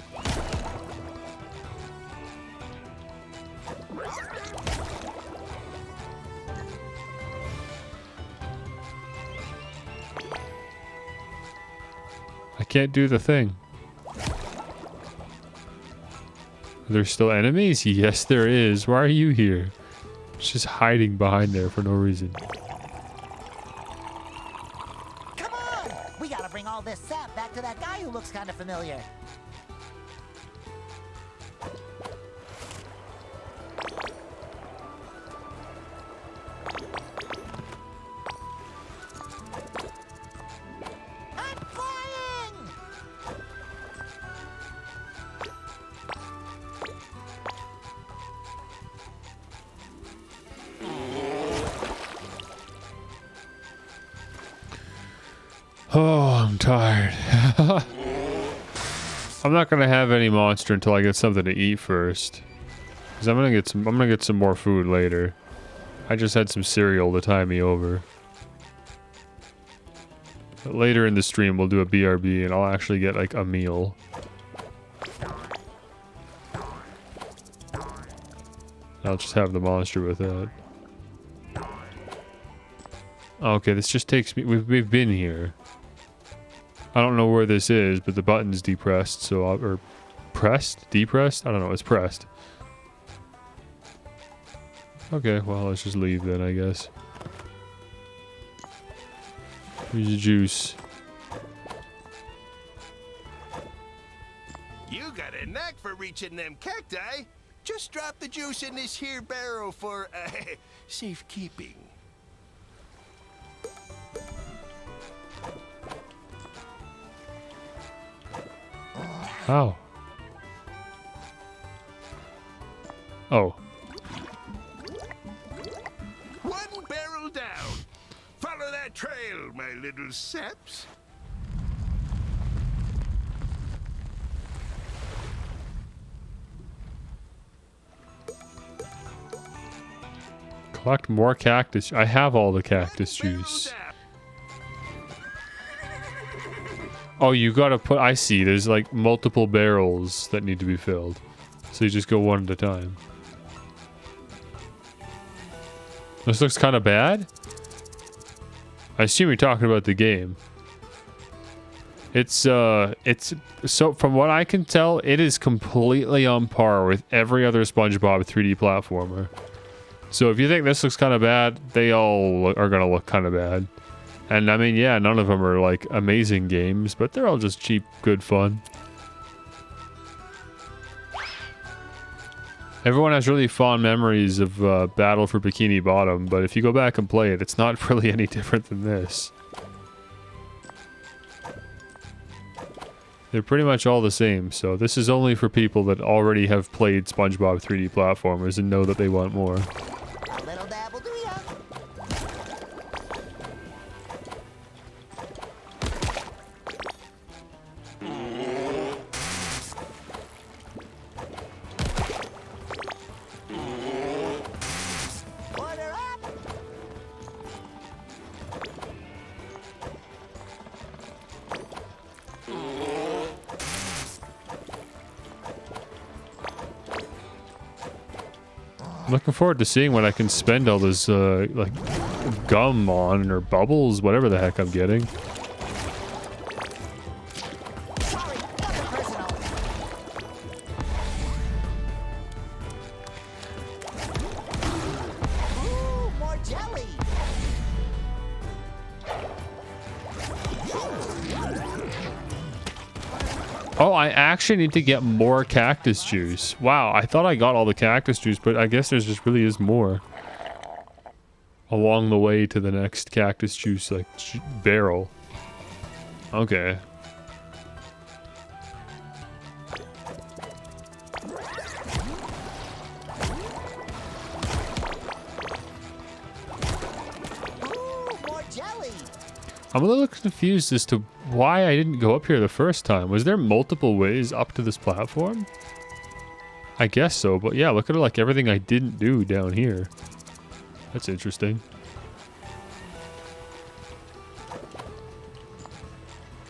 I can't do the thing. Are there still enemies? Yes, there is. Why are you here? It's just hiding behind there for no reason. Come on! We gotta bring all this sap back to that guy who looks kind of familiar. I'm flying! Oh, I'm tired. I'm not gonna have any monster until I get something to eat first. Cause I'm gonna get some more food later. I just had some cereal to tie me over. But later in the stream we'll do a BRB and I'll actually get like a meal. I'll just have the monster with that. Okay, this just takes me. We've been here. I don't know where this is, but the button's depressed, so or pressed? Depressed? I don't know, it's pressed. Okay, well, let's just leave then, I guess. Here's your juice. You got a knack for reaching them cacti. Just drop the juice in this here barrel for safekeeping. How? Oh. One barrel down. Follow that trail, my little saps. Collect more cactus. I have all the cactus juice. Oh, you gotta put... I see. There's like multiple barrels that need to be filled. So you just go one at a time. This looks kind of bad. I assume you're talking about the game. It's so from what I can tell, it is completely on par with every other SpongeBob 3D platformer. So if you think this looks kind of bad, they all are gonna look kind of bad. And I mean, yeah, none of them are like amazing games, but they're all just cheap, good fun. Everyone has really fond memories of Battle for Bikini Bottom, but if you go back and play it, it's not really any different than this. They're pretty much all the same, so this is only for people that already have played SpongeBob 3D platformers and know that they want more. A little dab will do ya. Order up. I'm looking forward to seeing what I can spend all this, like, gum on, or bubbles, whatever the heck I'm getting. Ooh, more jelly. Oh, I actually need to get more cactus juice. Wow, I thought I got all the cactus juice, but I guess there just really is more. Along the way to the next cactus juice, like, barrel. Okay. Ooh, more jelly. I'm a little confused as to why I didn't go up here the first time. Was there multiple ways up to this platform? I guess so, but yeah, look at like everything I didn't do down here. That's interesting.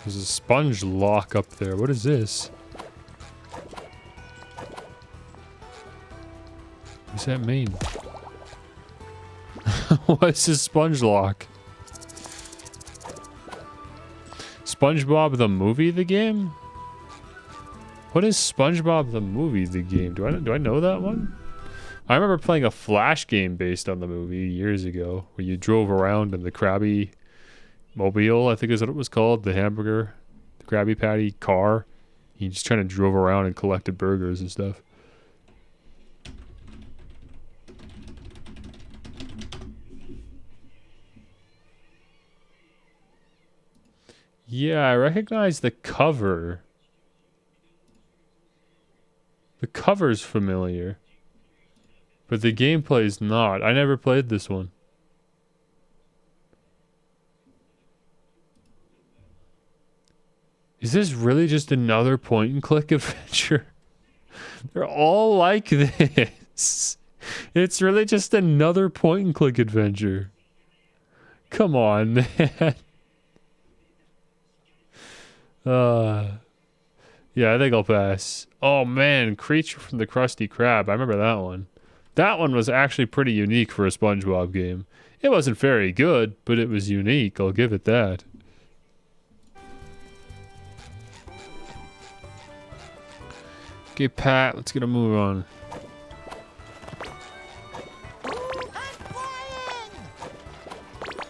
There's a sponge lock up there. What is this? What does that mean? What's this sponge lock? SpongeBob the movie, the game? What is SpongeBob the movie, the game? Do I know that one? I remember playing a Flash game based on the movie years ago, where you drove around in the Krabby Mobile, I think is what it was called, the hamburger, the Krabby Patty car. You just kind of drove around and collected burgers and stuff. Yeah, I recognize the cover. The cover's familiar. But the gameplay's not. I never played this one. Is this really just another point and click adventure? They're all like this. It's really just another point and click adventure. Come on, man. Yeah, I think I'll pass. Oh man, Creature from the Krusty Krab. I remember that one. That one was actually pretty unique for a SpongeBob game. It wasn't very good, but it was unique. I'll give it that. Okay, Pat, let's get a move on.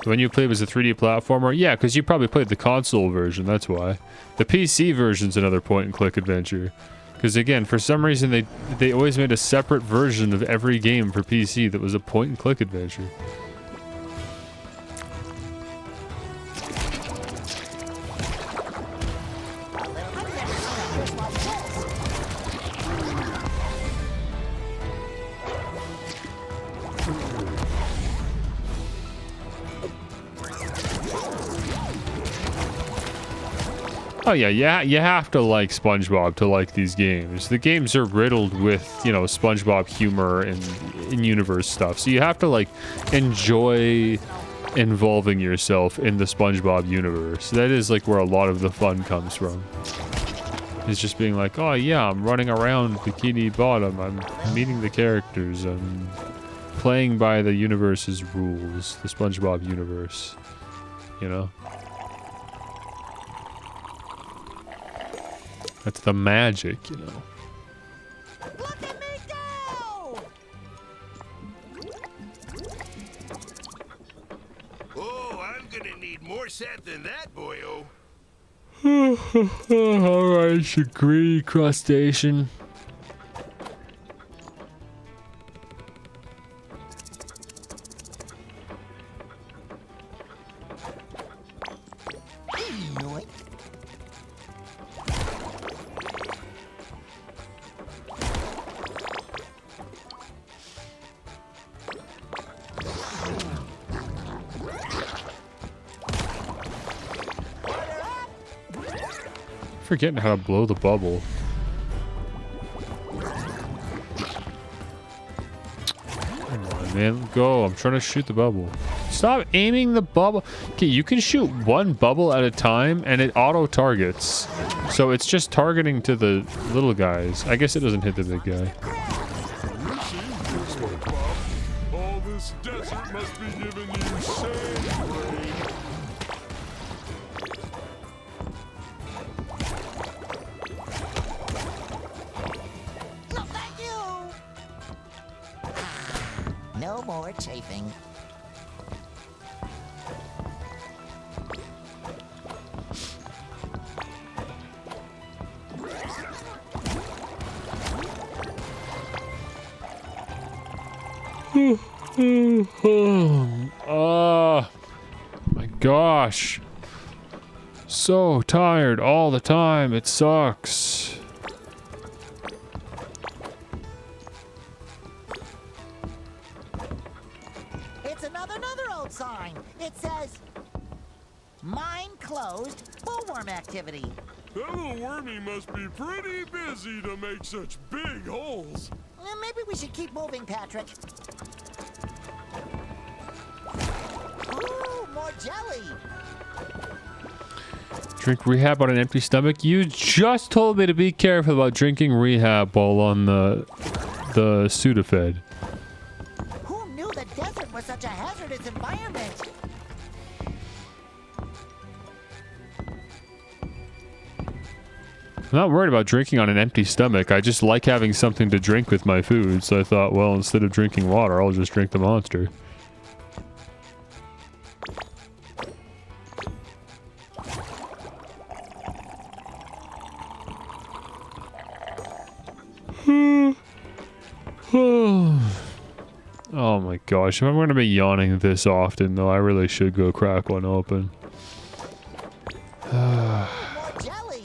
When you played was a 3D platformer? Yeah, because you probably played the console version, that's why. The PC version's another point-and-click adventure. Because again, for some reason, they always made a separate version of every game for PC that was a point-and-click adventure. Oh yeah, you have to like SpongeBob to like these games. The games are riddled with, you know, SpongeBob humor and in-universe stuff. So you have to like enjoy involving yourself in the SpongeBob universe. That is like where a lot of the fun comes from. It's just being like, oh yeah, I'm running around Bikini Bottom. I'm meeting the characters. I'm playing by the universe's rules. The SpongeBob universe. You know? That's the magic, you know. Look at me go! Oh, I'm gonna need more sap than that, boyo. Alright, agree, crustacean. Forgetting how to blow the bubble. Come on, man. Go. I'm trying to shoot the bubble. Stop aiming the bubble. Okay, you can shoot one bubble at a time and it auto targets. So it's just targeting to the little guys. I guess it doesn't hit the big guy. All this desert must be giving you sand rain. No more chafing. Oh my gosh. So tired all the time. It sucks. It's another old sign. It says, "Mine closed, bullworm activity." That little wormy must be pretty busy to make such big holes. Maybe we should keep moving, Patrick. Ooh, more jelly. Drink rehab on an empty stomach. You just told me to be careful about drinking rehab while on the Sudafed. Who knew the desert was such a hazardous environment? I'm not worried about drinking on an empty stomach. I just like having something to drink with my food. So I thought, well, instead of drinking water, I'll just drink the monster. Oh my gosh, if I'm going to be yawning this often, though, I really should go crack one open. More jelly.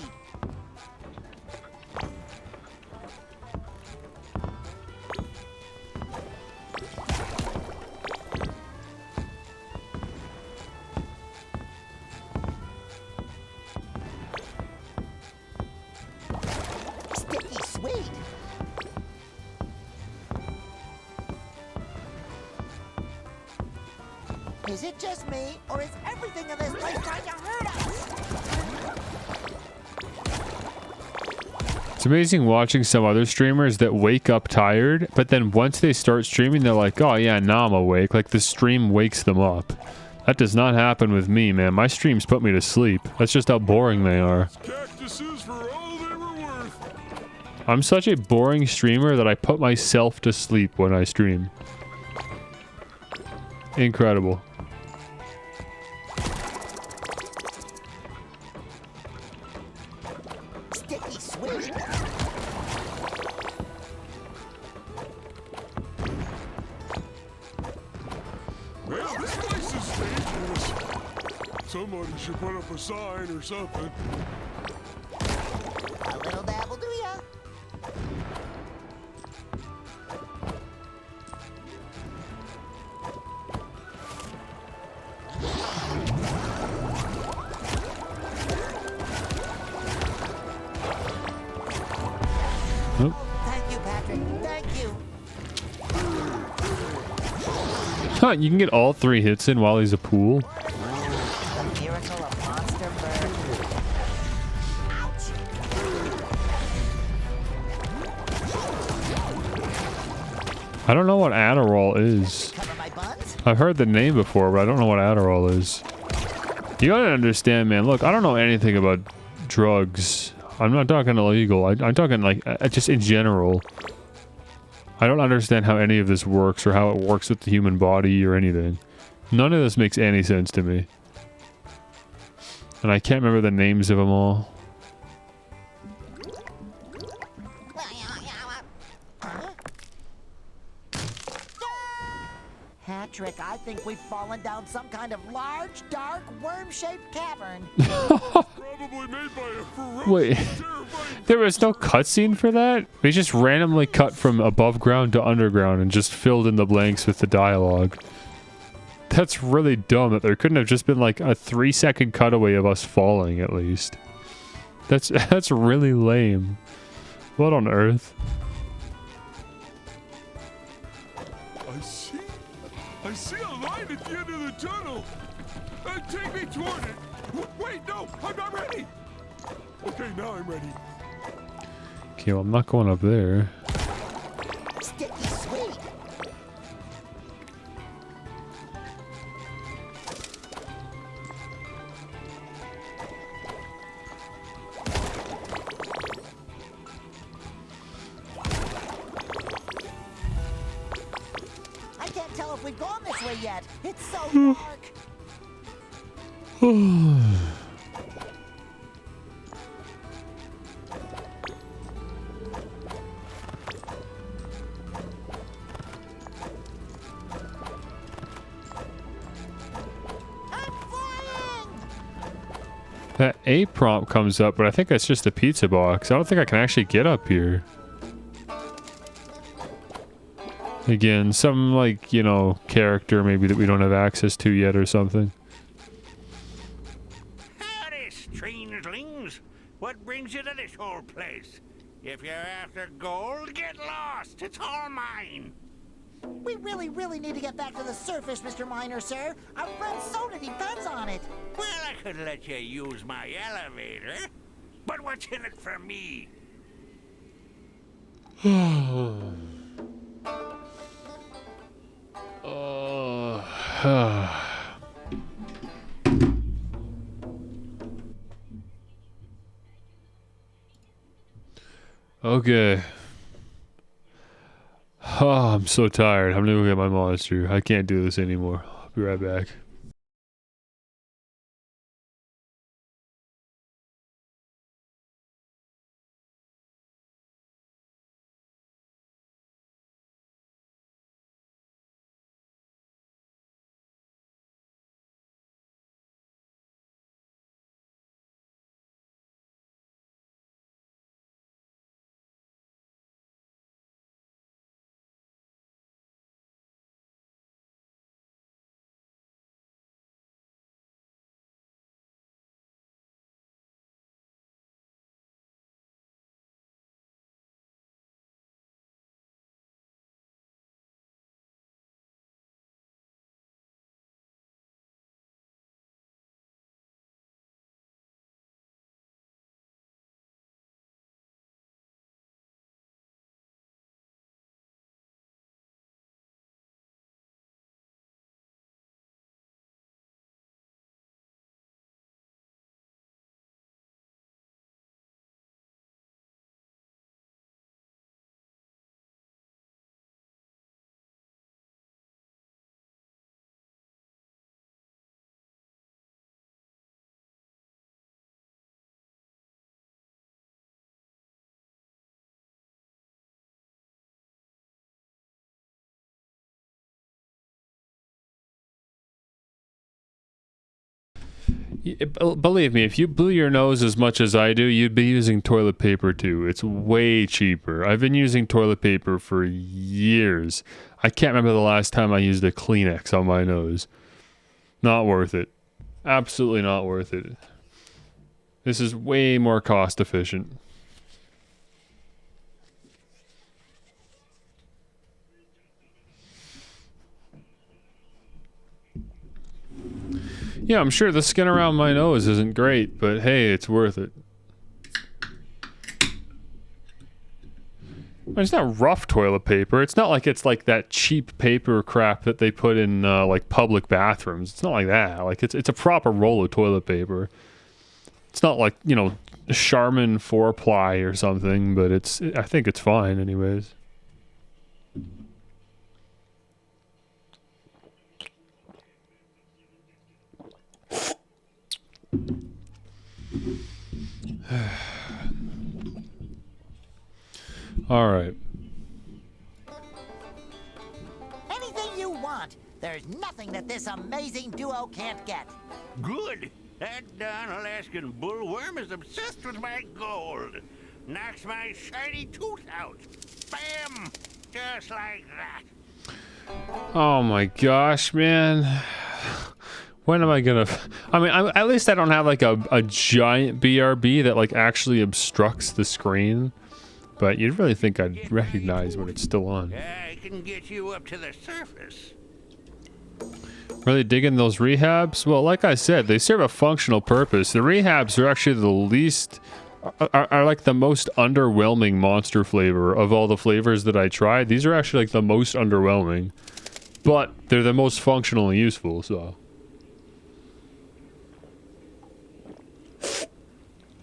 Sticky sweet. Is it just me, or is everything in this place trying to hurt us? It's amazing watching some other streamers that wake up tired, but then once they start streaming, they're like, oh yeah, now I'm awake. Like the stream wakes them up. That does not happen with me, man. My streams put me to sleep. That's just how boring they are. Cactuses for all they were worth. I'm such a boring streamer that I put myself to sleep when I stream. Incredible. Sticky sweet. Man, this place is dangerous. Somebody should put up a sign or something. A little dab will do ya. Oh. Thank you, Patrick. Thank you. Huh, you can get all 3 hits in while he's a pool. The miracle of monster bird. Ouch. I don't know what Adderall is. Cover my buns? I've heard the name before, but I don't know what Adderall is. You gotta understand, man. Look, I don't know anything about drugs. I'm not talking illegal. I'm talking like just in general. I don't understand how any of this works or how it works with the human body or anything. None of this makes any sense to me. And I can't remember the names of them all. Patrick, I think we've fallen down some kind of large, dark, worm-shaped cavern. Probably made by a ferocious, Wait, terrifying... there was no cutscene for that? We just randomly cut from above ground to underground and just filled in the blanks with the dialogue. That's really dumb that there couldn't have just been like a 3-second cutaway of us falling at least. That's really lame. What on earth? I see a line at the end of the tunnel. Take me toward it. Wait, no, I'm not ready. Okay, now I'm ready. Okay, well, I'm not going up there. Sticky sweet. I can't tell if we've gone this way yet. It's so dark. That A prompt comes up, but I think that's just a pizza box. I don't think I can actually get up here. Again, some, like, you know, character maybe that we don't have access to yet or something. Howdy, strangelings. What brings you to this whole place? If you're after gold, get lost. It's all mine. We really need to get back to the surface, Mr. Miner, sir. Our friend Soda depends on it. Well, I could let you use my elevator. But what's in it for me? Okay. Oh, I'm so tired. I'm gonna go get my monster. I can't do this anymore. I'll be right back. Believe me, if you blew your nose as much as I do, you'd be using toilet paper too. It's way cheaper. I've been using toilet paper for years. I can't remember the last time I used a Kleenex on my nose. Not worth it. Absolutely not worth it. This is way more cost efficient. Yeah, I'm sure the skin around my nose isn't great, but hey, it's worth it. It's not rough toilet paper. It's not like it's like that cheap paper crap that they put in like public bathrooms. It's not like that. Like it's a proper roll of toilet paper. It's not like, you know, Charmin 4-ply or something, but I think it's fine anyways. All right. Anything you want. There's nothing that this amazing duo can't get. Good. That darn Alaskan bullworm is obsessed with my gold. Knocks my shiny tooth out. Bam! Just like that. Oh my gosh, man. When am I gonna... I mean, at least I don't have like a giant BRB that like actually obstructs the screen. But you'd really think I'd recognize when it's still on. I can get you up to the surface. Really digging those rehabs? Well, like I said, they serve a functional purpose. The rehabs are actually the least... Are like the most underwhelming monster flavor of all the flavors that I tried. These are actually like the most underwhelming. But they're the most functional and useful, so...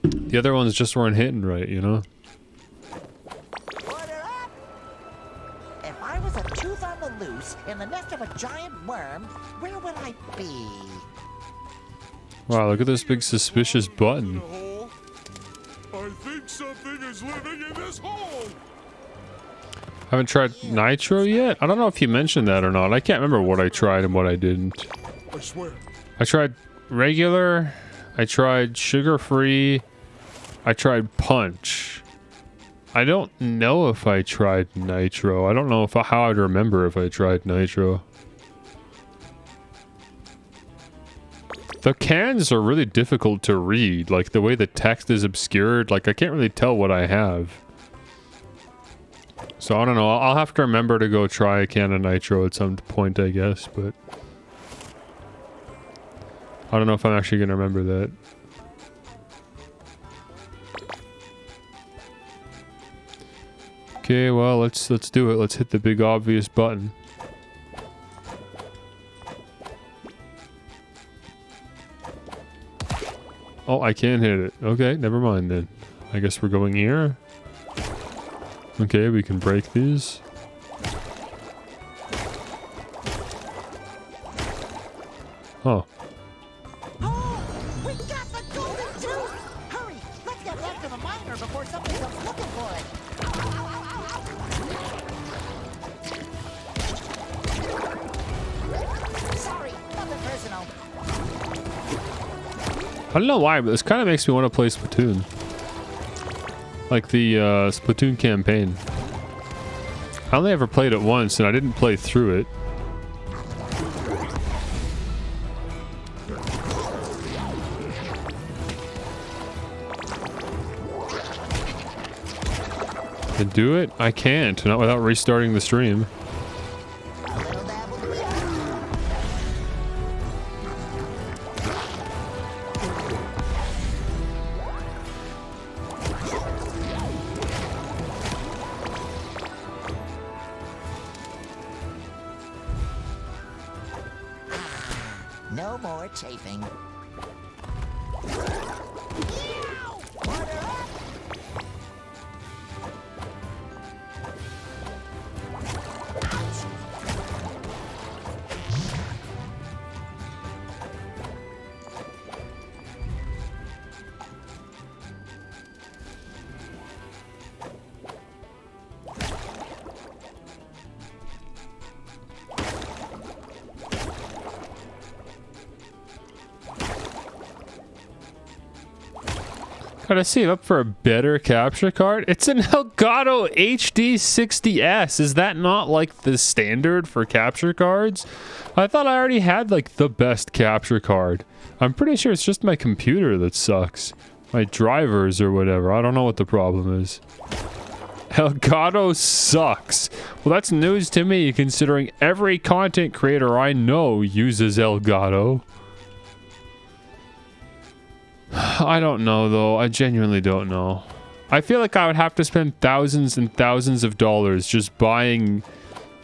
The other ones just weren't hitting right, you know? Order up! If I was a tooth on the loose in the nest of a giant worm, where would I be? Wow, look at this big suspicious button. I think something is living in this hole. Haven't tried nitro yet? I don't know if you mentioned that or not. I can't remember what I tried and what I didn't. I swear. I tried regular. I tried sugar-free. I tried punch. I don't know if I tried nitro. I don't know how I'd remember if I tried nitro. The cans are really difficult to read. Like the way the text is obscured. Like I can't really tell what I have. So I don't know. I'll have to remember to go try a can of nitro at some point, I guess. But I don't know if I'm actually gonna remember that. Okay, well, let's do it. Let's hit the big obvious button. Oh, I can't hit it. Okay, never mind then. I guess we're going here. Okay, we can break these. Oh. We got the golden tooth! Hurry! Let's get back to the miner before somebody comes looking for it! Sorry, nothing personal. I don't know why, but this kind of makes me want to play Splatoon. Like the Splatoon campaign. I only ever played it once, and I didn't play through it. To do it? I can't, not without restarting the stream. No more chafing. Gotta save up for a better capture card? It's an Elgato HD 60S. Is that not like the standard for capture cards? I thought I already had like the best capture card. I'm pretty sure it's just my computer that sucks. My drivers or whatever. I don't know what the problem is. Elgato sucks. Well, that's news to me considering every content creator I know uses Elgato. I don't know though. I genuinely don't know. I feel like I would have to spend thousands and thousands of dollars just buying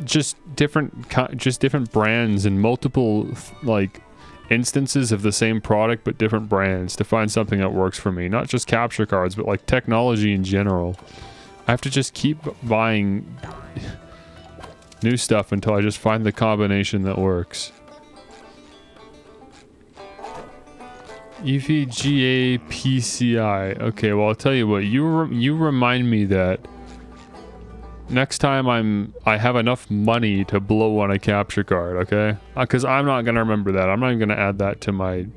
just different brands and multiple like instances of the same product but different brands to find something that works for me. Not just capture cards, but like technology in general. I have to just keep buying new stuff until I just find the combination that works. EVGA PCI. Okay, well I'll tell you what. You remind me that next time I have enough money to blow on a capture card, okay? Because I'm not gonna remember that. I'm not even gonna add that to my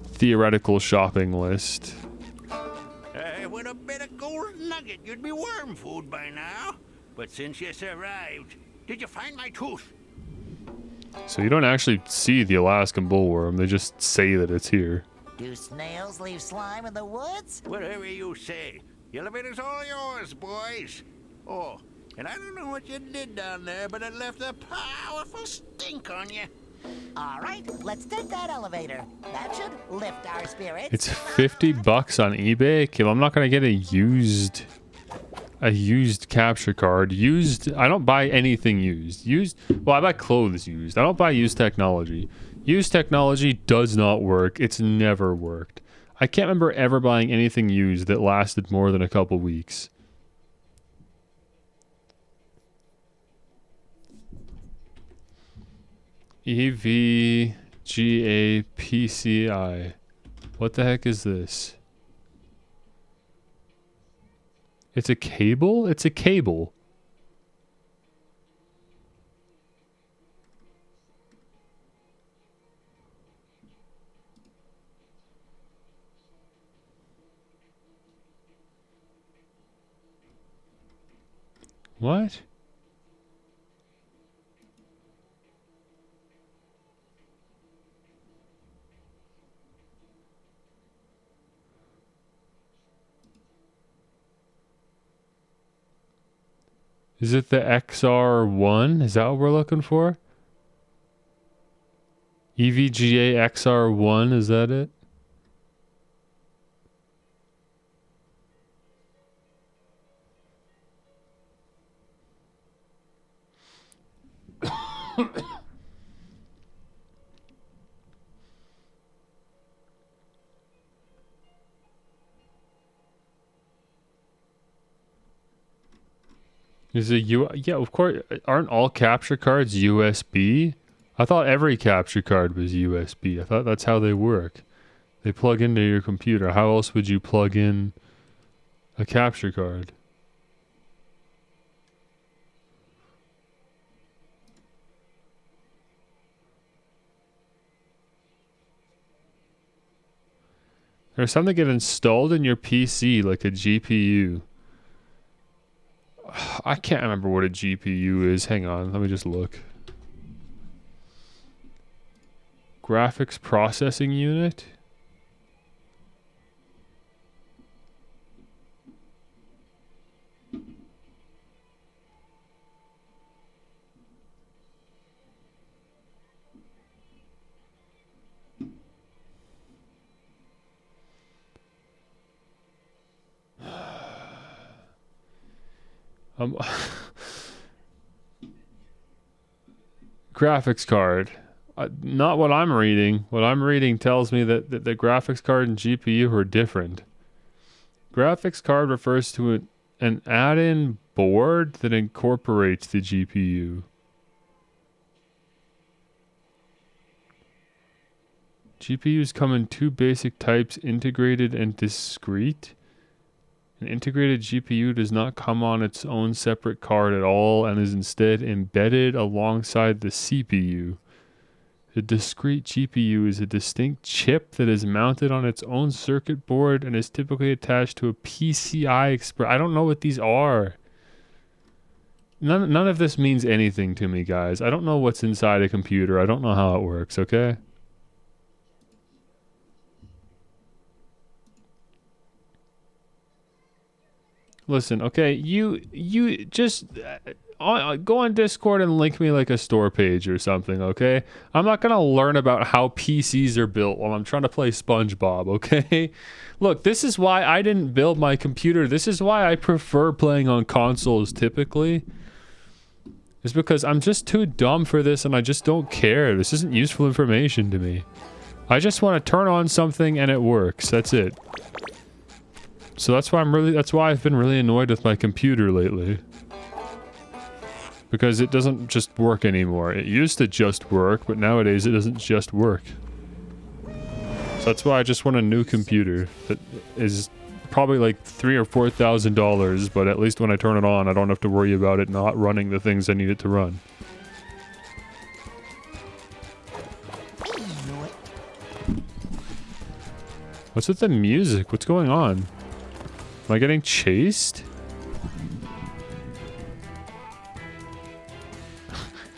theoretical shopping list. With a bit of golden nugget, you'd be worm food by now. But since you survived, did you find my tooth? So you don't actually see the Alaskan bullworm, they just say that it's here. Do snails leave slime in the woods? Whatever you say. The elevator's all yours, boys. Oh, and I don't know what you did down there, but it left a powerful stink on you. All right, let's take that elevator. That should lift our spirits. It's $50 on eBay? Okay, well, I'm not gonna get a used capture card. Used, I don't buy anything used. Well, I buy clothes used. I don't buy used technology. Used technology does not work. It's never worked. I can't remember ever buying anything used that lasted more than a couple weeks. EVGAPCI. What the heck is this? It's a cable? It's a cable. What? Is it the XR1? Is that what we're looking for? EVGA XR1, is that it? Is it yeah, of course. Aren't all capture cards USB? I thought every capture card was USB. I thought that's how they work. They plug into your computer. How else would you plug in a capture card? There's something that get installed in your PC, like a GPU. I can't remember what a GPU is. Hang on, let me just look. Graphics processing unit? Graphics card. Not what I'm reading. What I'm reading tells me that the graphics card and GPU are different. Graphics card refers to an add-in board that incorporates the GPU. GPUs come in two basic types, integrated and discrete. An integrated GPU does not come on its own separate card at all and is instead embedded alongside the CPU. The discrete GPU is a distinct chip that is mounted on its own circuit board and is typically attached to a PCI Express. I don't know what these are. None of this means anything to me, guys. I don't know what's inside a computer. I don't know how it works, okay? Listen, okay, you just go on Discord and link me like a store page or something, okay? I'm not gonna learn about how PCs are built while I'm trying to play SpongeBob, okay? Look, this is why I didn't build my computer. This is why I prefer playing on consoles typically. It's because I'm just too dumb for this and I just don't care. This isn't useful information to me. I just want to turn on something and it works. That's it. So that's why I've been really annoyed with my computer lately. Because it doesn't just work anymore. It used to just work, but nowadays it doesn't just work. So that's why I just want a new computer that is probably like $3,000 or $4,000, but at least when I turn it on, I don't have to worry about it not running the things I need it to run. What's with the music? What's going on? Am I getting chased?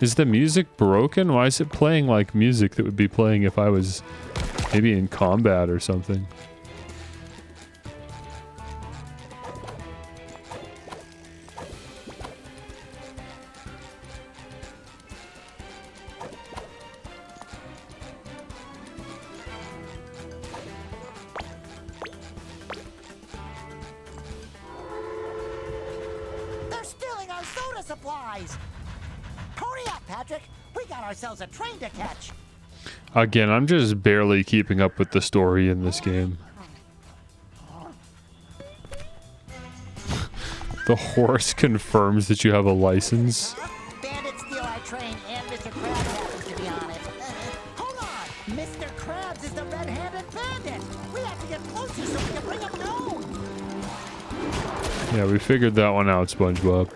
Is the music broken? Why is it playing like music that would be playing if I was maybe in combat or something? They're stealing our soda supplies! Hurry up, Patrick! We got ourselves a train to catch! Again, I'm just barely keeping up with the story in this game. The horse confirms that you have a license. Bandits steal our train and Mr. Krabs happens to be on it. Hold on! Mr. Krabs is the red-handed bandit! We have to get closer so we can bring him home! Yeah, we figured that one out, SpongeBob.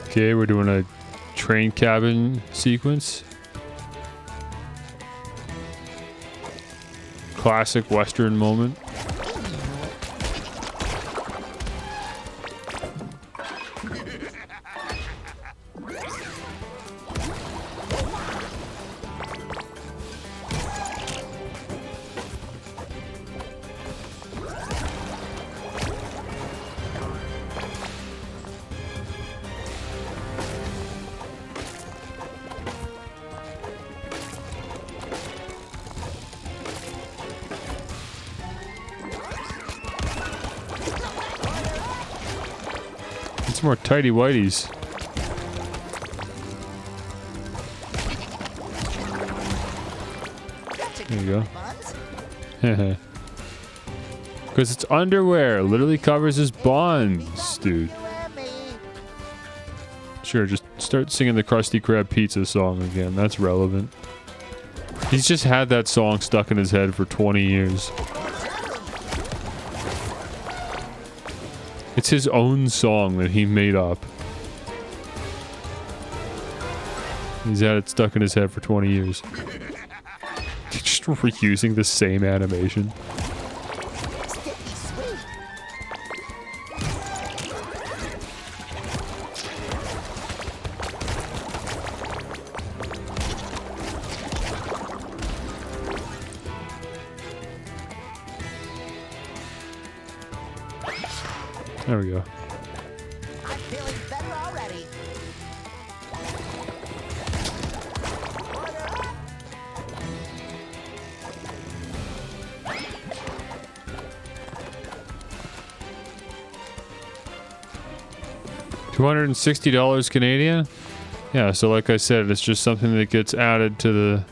Okay, we're doing a train cabin sequence. Classic Western moment. It's more tighty whities. There you go. Because it's underwear. Literally covers his buns, dude. Sure, just start singing the Krusty Krab pizza song again. That's relevant. He's just had that song stuck in his head for 20 years. It's his own song that he made up. He's had it stuck in his head for 20 years. Just reusing the same animation. There we go. I'm feeling better already. $260 Canadian? Yeah, so like I said, it's just something that gets added to the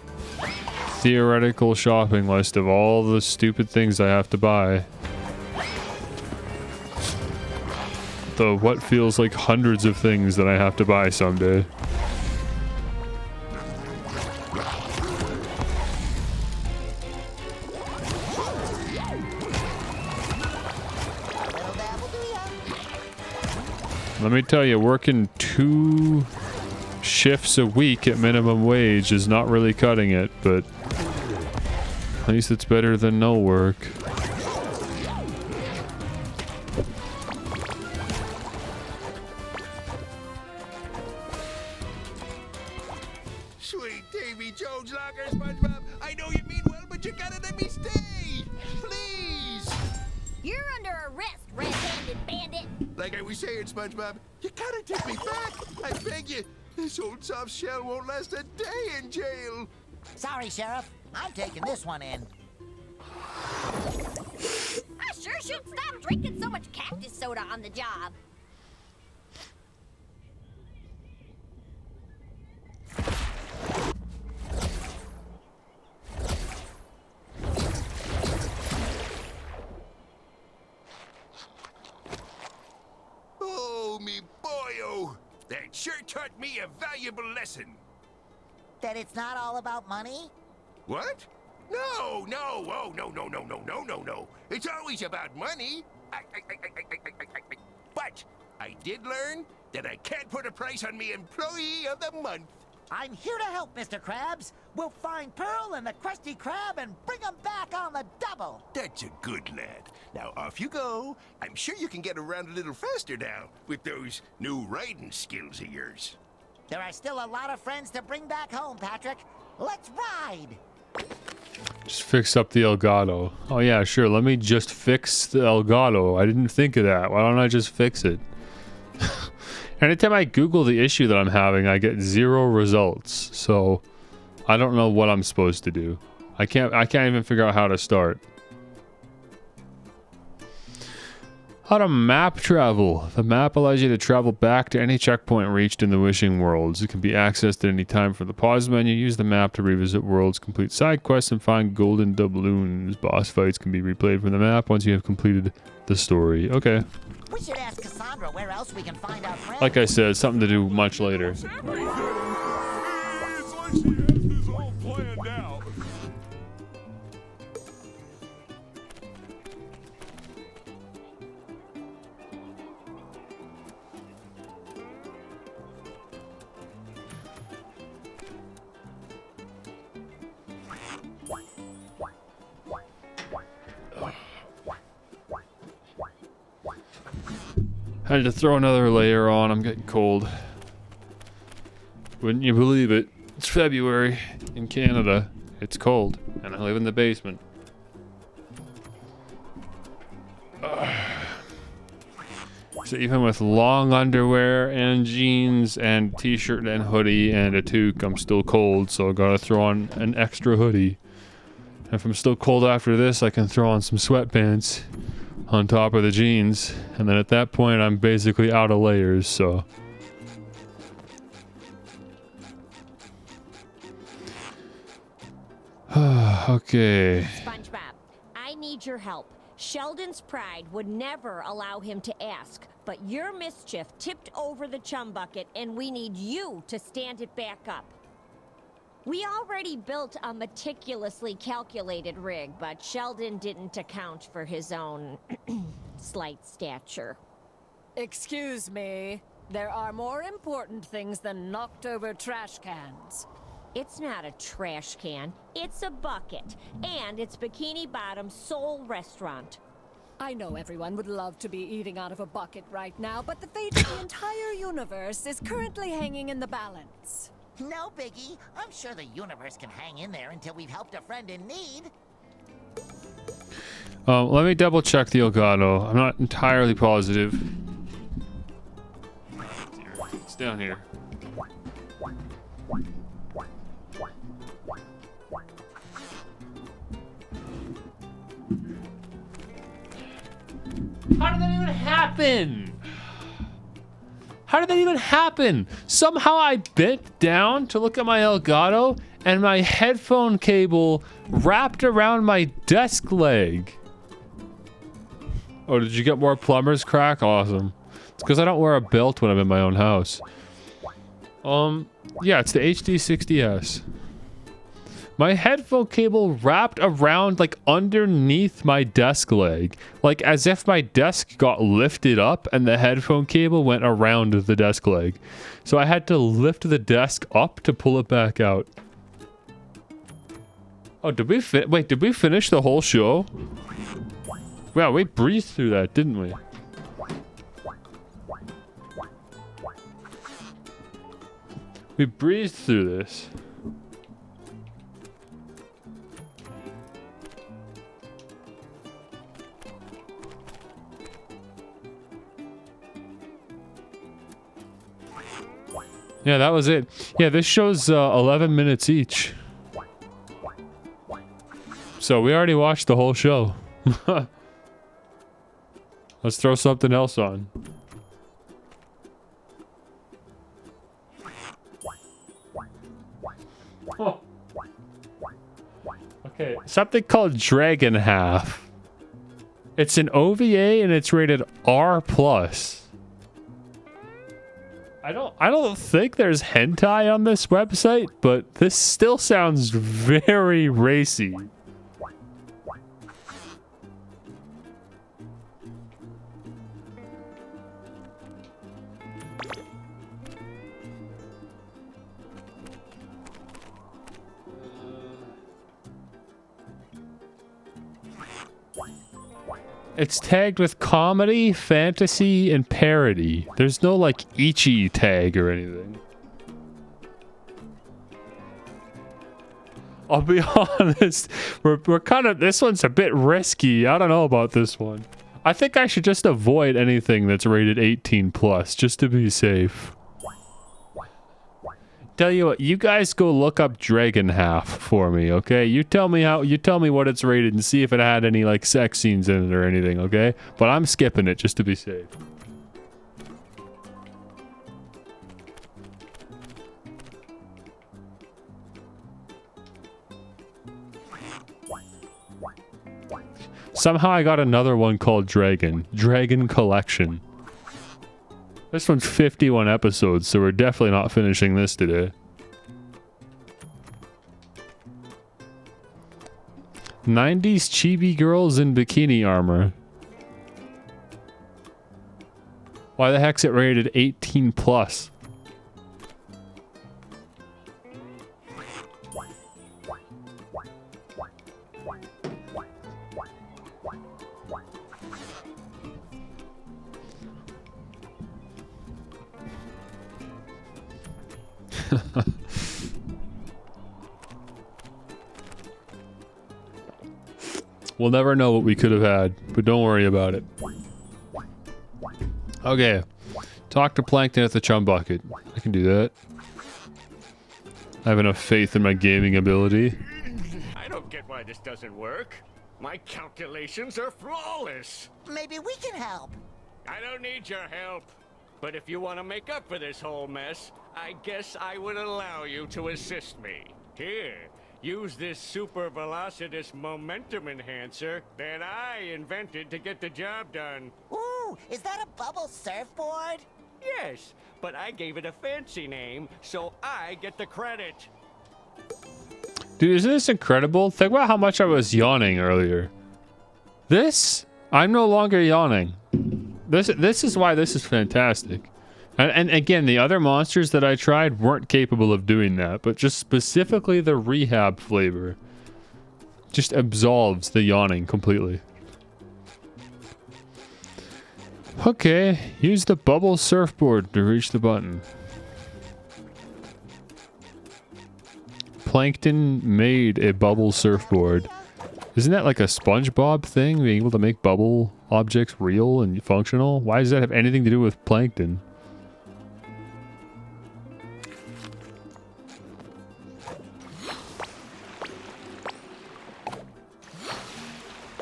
theoretical shopping list of all the stupid things I have to buy. The what feels like hundreds of things that I have to buy someday. Let me tell you, working 2 shifts a week at minimum wage is not really cutting it, but at least it's better than no work. Sweet Davy Jones locker, SpongeBob. I know you mean well, but you gotta let me stay. Please. You're under arrest, red-handed bandit. Like I was saying, SpongeBob, you gotta take me back. I beg you. This old soft shell won't last a day in jail. Sorry, Sheriff. I'm taking this one in. I sure should stop drinking so much cactus soda on the job. Oh, me boyo. That sure taught me a valuable lesson. That it's not all about money? What? No. Oh, no. It's always about money. But I did learn that I can't put a price on me Employee of the Month. I'm here to help, Mr. Krabs. We'll find Pearl and the Krusty Krab and bring them back on the double. That's a good lad. Now off you go. I'm sure you can get around a little faster now with those new riding skills of yours. There are still a lot of friends to bring back home, Patrick. Let's ride! Just fix up the Elgato. Oh yeah, sure. Let me just fix the Elgato. I didn't think of that. Why don't I just fix it? Anytime I Google the issue that I'm having, I get 0 results. So I don't know what I'm supposed to do. I can't even figure out how to start. How to map travel. The map allows you to travel back to any checkpoint reached in the Wishing Worlds. It can be accessed at any time from the pause menu. Use the map to revisit worlds, complete side quests, and find golden doubloons. Boss fights can be replayed from the map once you have completed the story. Okay. We should ask Cassandra where else we can find our friends. Like I said, something to do much later. It's like she has this all planned out. I had to throw another layer on. I'm getting cold. Wouldn't you believe it? It's February in Canada. It's cold, and I live in the basement. So even with long underwear and jeans and t-shirt and hoodie and a toque, I'm still cold, so I gotta throw on an extra hoodie. If I'm still cold after this, I can throw on some sweatpants on top of the jeans, and then at that point I'm basically out of layers, so okay. SpongeBob, I need your help. Sheldon's pride would never allow him to ask, but your mischief tipped over the chum bucket, and we need you to stand it back up. We already built a meticulously calculated rig, but Sheldon didn't account for his own slight stature. Excuse me. There are more important things than knocked over trash cans. It's not a trash can, it's a bucket, and it's Bikini Bottom's sole restaurant. I know everyone would love to be eating out of a bucket right now, but the fate of the entire universe is currently hanging in the balance. No, Biggie. I'm sure the universe can hang in there until we've helped a friend in need. Let me double check the Elgato. I'm not entirely positive. It's down here. How did that even happen? How did that even happen? Somehow I bent down to look at my Elgato and my headphone cable wrapped around my desk leg. Oh, did you get more plumber's crack? Awesome. It's because I don't wear a belt when I'm in my own house. Yeah, it's the HD60S. My headphone cable wrapped around, like, underneath my desk leg. Like, as if my desk got lifted up and the headphone cable went around the desk leg. So I had to lift the desk up to pull it back out. Oh, did we finish the whole show? Wow, we breezed through that, didn't we? We breezed through this. Yeah, that was it. Yeah, this show's 11 minutes each. So we already watched the whole show. Let's throw something else on. Oh. Okay, something called Dragon Half. It's an OVA and it's rated R+. I don't think there's hentai on this website, but this still sounds very racy. It's tagged with comedy, fantasy, and parody. There's no, like, Ichi tag or anything. I'll be honest, we're kind of... This one's a bit risky. I don't know about this one. I think I should just avoid anything that's rated 18+, just to be safe. Tell you what, you guys go look up Dragon Half for me, okay? You tell me what it's rated and see if it had any like sex scenes in it or anything, okay? But I'm skipping it just to be safe. Somehow I got another one called Dragon Collection. This one's 51 episodes, so we're definitely not finishing this today. '90s chibi girls in bikini armor. Why the heck's it rated 18+? We'll never know what we could have had, but don't worry about it. Okay. Talk to Plankton at the chum bucket. I can do that. I have enough faith in my gaming ability. I don't get why this doesn't work. My calculations are flawless. Maybe we can help. I don't need your help. But if you want to make up for this whole mess, I guess I would allow you to assist me. Here, use this super velocitous momentum enhancer that I invented to get the job done. Ooh, is that a bubble surfboard? Yes, but I gave it a fancy name, so I get the credit. Dude, isn't this incredible? Think about how much I was yawning earlier. This, I'm no longer yawning. This is why this is fantastic. And again, the other monsters that I tried weren't capable of doing that, but just specifically the rehab flavor just absolves the yawning completely. Okay, use the bubble surfboard to reach the button. Plankton made a bubble surfboard. Isn't that like a SpongeBob thing, being able to make bubble objects real and functional? Why does that have anything to do with Plankton?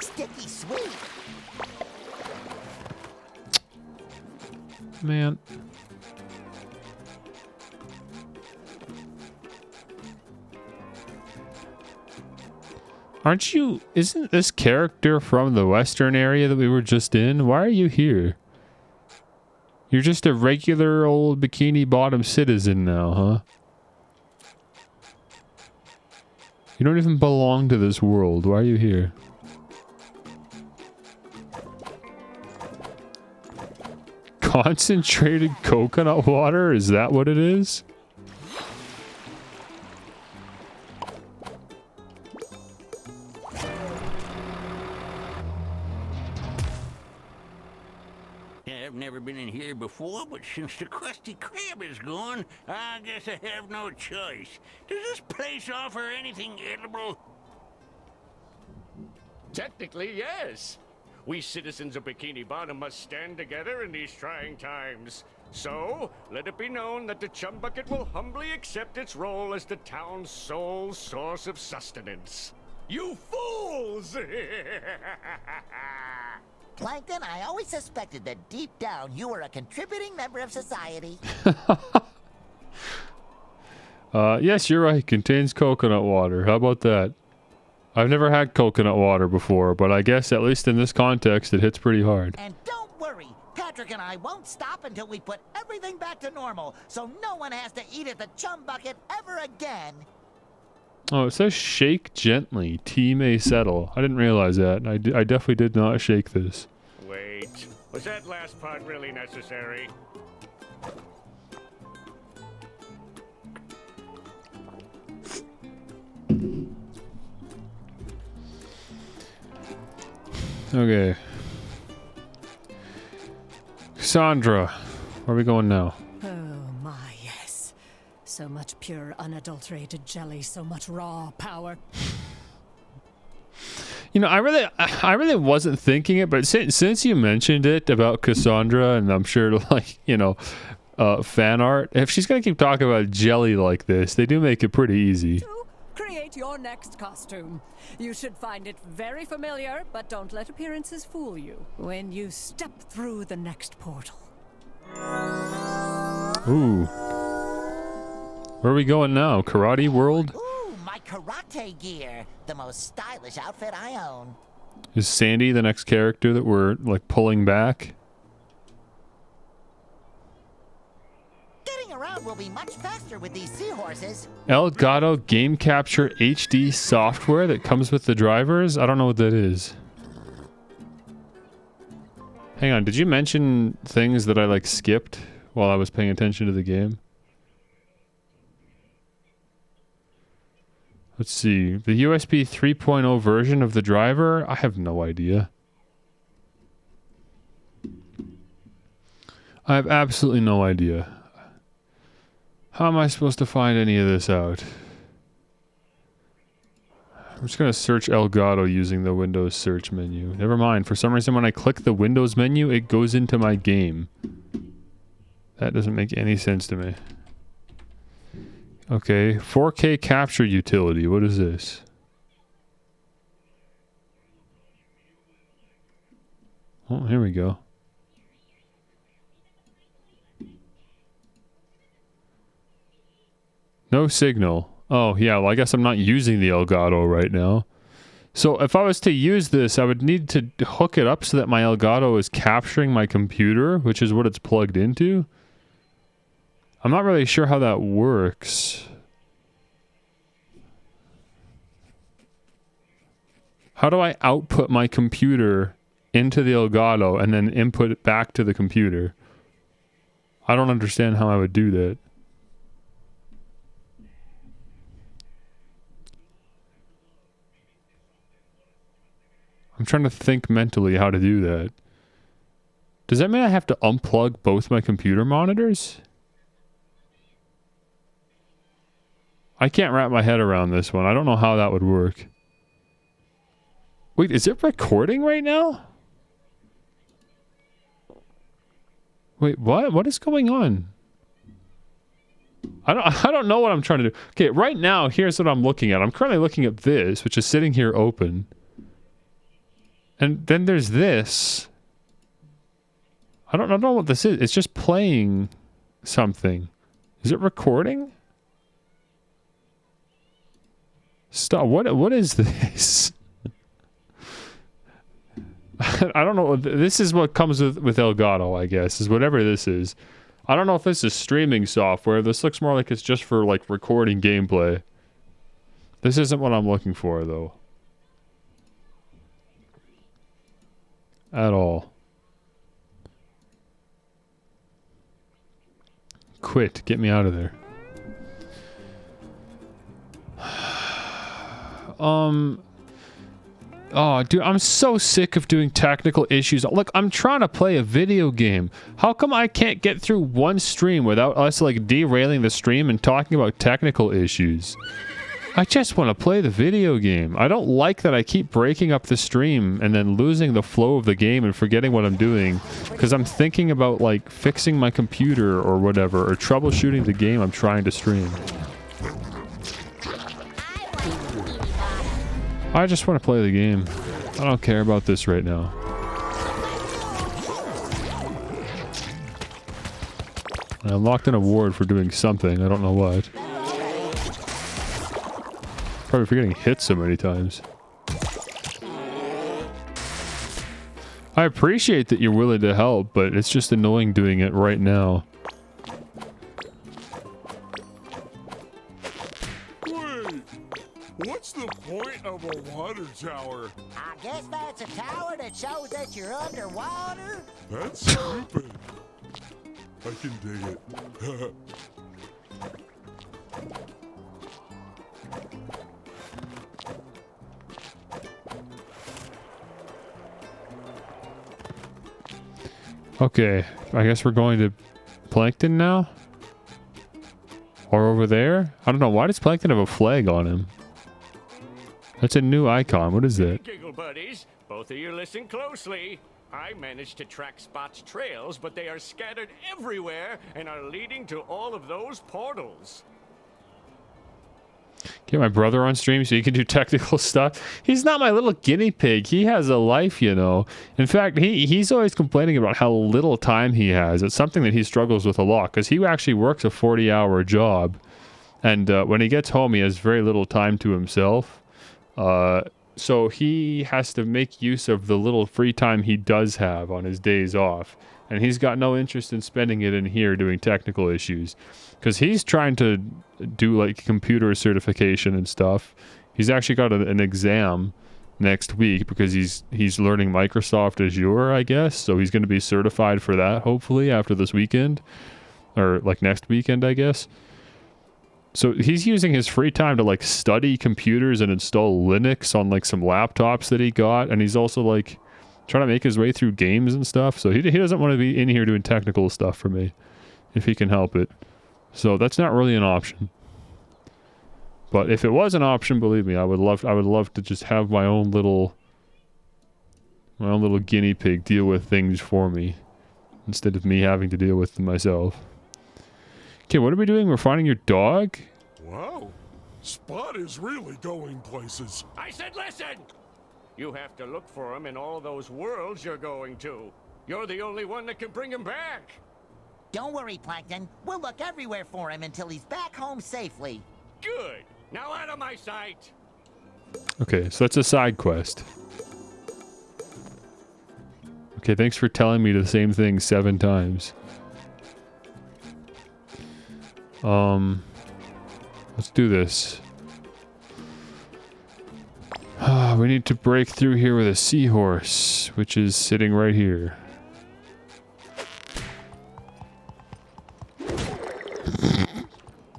Sticky sweet. Man. Aren't you... Isn't this character from the western area that we were just in? Why are you here? You're just a regular old bikini bottom citizen now, huh? You don't even belong to this world. Why are you here? Concentrated coconut water? Is that what it is? I've never been in here before, but since the Krusty Krab is gone, I guess I have no choice. Does this place offer anything edible? Technically, yes. We citizens of Bikini Bottom must stand together in these trying times. So, let it be known that the chum bucket will humbly accept its role as the town's sole source of sustenance. You fools! Plankton, I always suspected that deep down you were a contributing member of society. Yes, you're right. Contains coconut water. How about that? I've never had coconut water before, but I guess at least in this context, it hits pretty hard. And don't worry, Patrick and I won't stop until we put everything back to normal, so no one has to eat at the chum bucket ever again. Oh, it says shake gently. Tea may settle. I didn't realize that. I definitely did not shake this. Wait, was that last part really necessary? Okay. Cassandra, where are we going now? Oh my, yes. So much pure, unadulterated jelly, so much raw power. You know, I really wasn't thinking it, but since you mentioned it about Cassandra, and I'm sure, like, you know, fan art, if she's gonna keep talking about jelly like this, they do make it pretty easy. Create your next costume. You should find it very familiar, but don't let appearances fool you. When you step through the next portal. Ooh. Where are we going now? Karate World? Ooh, my karate gear. The most stylish outfit I own. Is Sandy the next character that we're, like, pulling back? Getting around will be much faster with these seahorses. Elgato Game Capture HD software that comes with the drivers? I don't know what that is. Hang on, did you mention things that I, like, skipped while I was paying attention to the game? Let's see. The USB 3.0 version of the driver? I have no idea. I have absolutely no idea. How am I supposed to find any of this out? I'm just going to search Elgato using the Windows search menu. Never mind. For some reason, when I click the Windows menu, it goes into my game. That doesn't make any sense to me. Okay. 4K capture utility. What is this? Oh, here we go. No signal. Oh, yeah, well, I guess I'm not using the Elgato right now. So if I was to use this, I would need to hook it up so that my Elgato is capturing my computer, which is what it's plugged into. I'm not really sure how that works. How do I output my computer into the Elgato and then input it back to the computer? I don't understand how I would do that. I'm trying to think mentally how to do that. Does that mean I have to unplug both my computer monitors? I can't wrap my head around this one. I don't know how that would work. Wait, is it recording right now? Wait, what? What is going on? I don't know what I'm trying to do. Okay, right now, here's what I'm looking at. I'm currently looking at this, which is sitting here open. And then there's this. I don't know what this is. It's just playing something. Is it recording? Stop. What is this? I don't know. This is what comes with Elgato, I guess, is whatever this is. I don't know if this is streaming software. This looks more like it's just for, like, recording gameplay. This isn't what I'm looking for, though. At all. Quit. Get me out of there. Oh, dude, I'm so sick of doing technical issues. Look, I'm trying to play a video game. How come I can't get through one stream without us, like, derailing the stream and talking about technical issues? I just want to play the video game. I don't like that I keep breaking up the stream and then losing the flow of the game and forgetting what I'm doing because I'm thinking about like fixing my computer or whatever or troubleshooting the game I'm trying to stream. I just want to play the game. I don't care about this right now. I unlocked an award for doing something. I don't know what. Probably for getting hit so many times. I appreciate that you're willing to help, but it's just annoying doing it right now. Wait, what's the point of a water tower? I guess that's a tower that shows that you're underwater. That's stupid. I can dig it. Okay, I guess we're going to Plankton now? Or over there? I don't know, why does Plankton have a flag on him? That's a new icon, what is that? Giggle buddies, both of you listen closely. I managed to track Spot's trails, but they are scattered everywhere and are leading to all of those portals. Get my brother on stream so he can do technical stuff. He's not my little guinea pig. He has a life, you know. In fact, he's always complaining about how little time he has. It's something that he struggles with a lot because he actually works a 40-hour job. And when he gets home, he has very little time to himself. So he has to make use of the little free time he does have on his days off. And he's got no interest in spending it in here doing technical issues. Because he's trying to do like computer certification and stuff. He's actually got an exam next week because he's learning Microsoft Azure, I guess. So he's going to be certified for that hopefully after this weekend. Or like next weekend, I guess. So he's using his free time to like study computers and install Linux on like some laptops that he got. And he's also like trying to make his way through games and stuff. So he doesn't want to be in here doing technical stuff for me if he can help it. So that's not really an option. But if it was an option, believe me, I would love to just have my own little guinea pig deal with things for me instead of me having to deal with them myself. Okay, what are we doing? We're finding your dog? Wow, Spot is really going places. I said listen! You have to look for him in all those worlds you're going to. You're the only one that can bring him back. Don't worry, Plankton. We'll look everywhere for him until he's back home safely. Good. Now out of my sight. Okay, so that's a side quest. Okay, thanks for telling me the same thing 7 times. Let's do this. We need to break through here with a seahorse, which is sitting right here.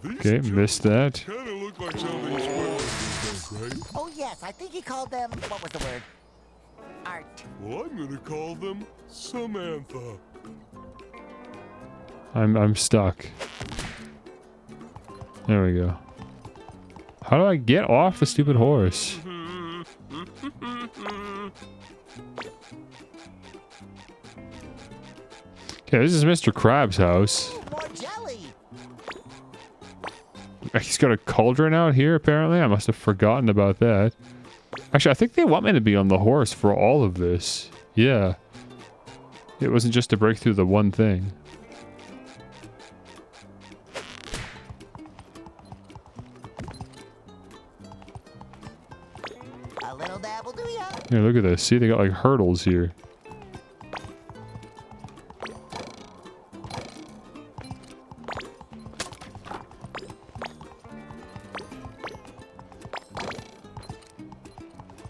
Okay, missed that. Kinda look like something Squidward would make, right? Oh yes, I think he called them, what was the word? Art. Well, I'm gonna call them Samantha. I'm stuck. There we go. How do I get off the stupid horse? Okay, this is Mr. Krabs' house. More jelly. He's got a cauldron out here, apparently. I must have forgotten about that. Actually, I think they want me to be on the horse for all of this. Yeah. It wasn't just to break through the one thing. A little dabble do ya? Here, look at this. See, they got like hurdles here.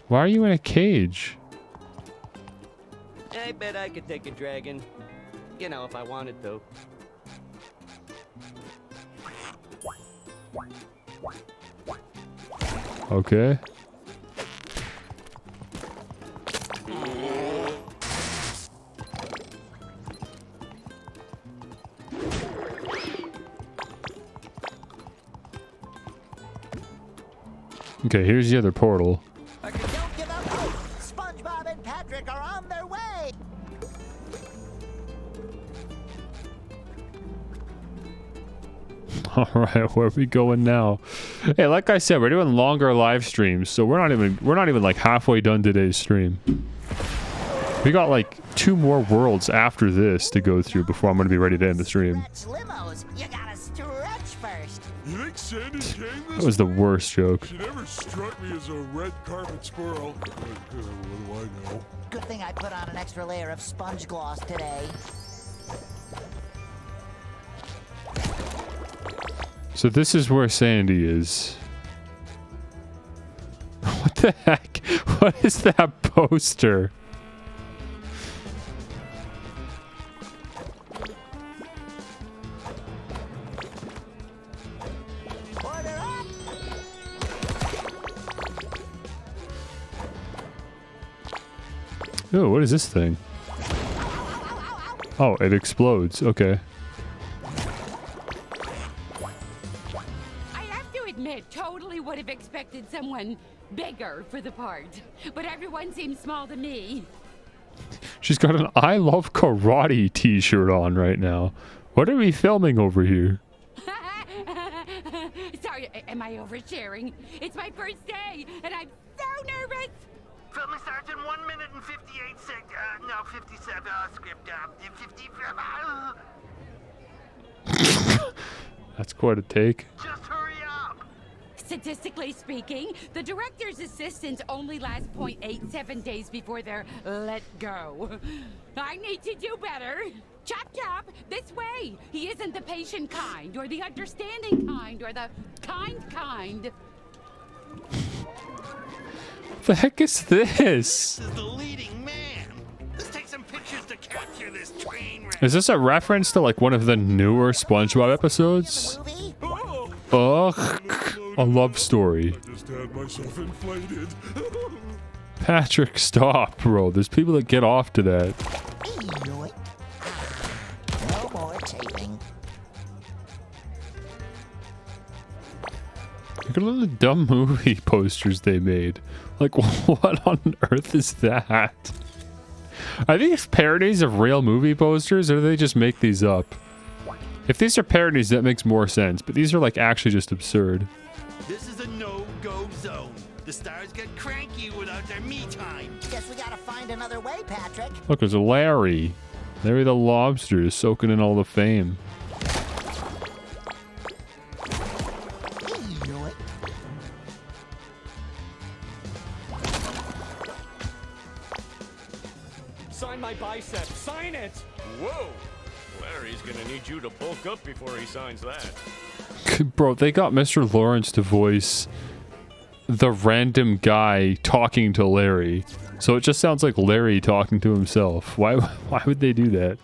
Why are you in a cage? I bet I could take a dragon. You know, if I wanted to. Okay. Okay, here's the other portal. Don't give up hope. SpongeBob and Patrick are on their way. All right, where are we going now? Hey, like I said, we're doing longer live streams, so we're not even like halfway done today's stream. We got like 2 more worlds after this to go through before I'm gonna be ready to end the stream. Limos, you gotta stretch first. You think Sandy came this That was the worst joke. She never struck me as a red carpet squirrel. What do I know? Good thing I put on an extra layer of sponge gloss today. So this is where Sandy is. What the heck? What is that poster? Oh, what is this thing? Oh, it explodes. Okay. I have to admit, totally would have expected someone bigger for the part. But everyone seems small to me. She's got an I Love Karate t-shirt on right now. What are we filming over here? Sorry, am I oversharing? It's my first day, and I'm so nervous! Filming Sergeant, 1 minute and 58 seconds. No, 57. Script 50. That's quite a take. Just hurry up. Statistically speaking, the director's assistants only last 0.87 days before they're let go. I need to do better. Chop chop, this way. He isn't the patient kind, or the understanding kind, or the kind. The heck is this? This is the leading man. Let's take some pictures to capture this train wreck. Is this a reference to like one of the newer SpongeBob episodes? Ugh, a love story. I just had myself inflated. Patrick, stop, bro. There's people that get off to that. No more taping. Look at all the dumb movie posters they made. Like, what on earth is that? Are these parodies of real movie posters, or do they just make these up? If these are parodies, that makes more sense, but these are like actually just absurd. This is a no-go zone. The stars get cranky without their me time. Guess we gotta find another way, Patrick. Look, there's a Larry. Larry the Lobster is soaking in all the fame. Sign my bicep. Sign it. Whoa. Larry's gonna need you to bulk up before he signs that. Bro, they got Mr. Lawrence to voice the random guy talking to Larry. So it just sounds like Larry talking to himself. Why would they do that?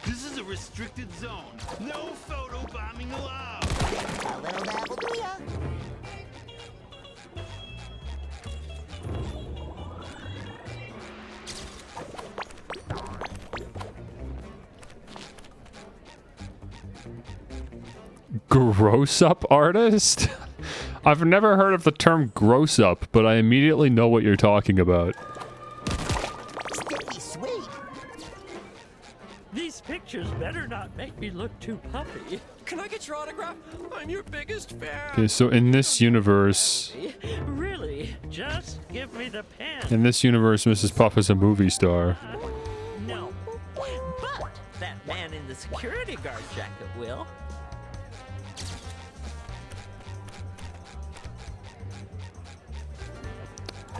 This is a restricted zone. No photo bombing allowed. A little dab will do ya. Gross up artist? I've never heard of the term gross up, but I immediately know what you're talking about. Sticky sweet. These pictures better not make me look too puffy. Can I get your autograph? I'm your biggest fan. Okay, so in this universe, Really? Just give me the pen. Mrs. Puff is a movie star. No. But that man in the security guard jacket will.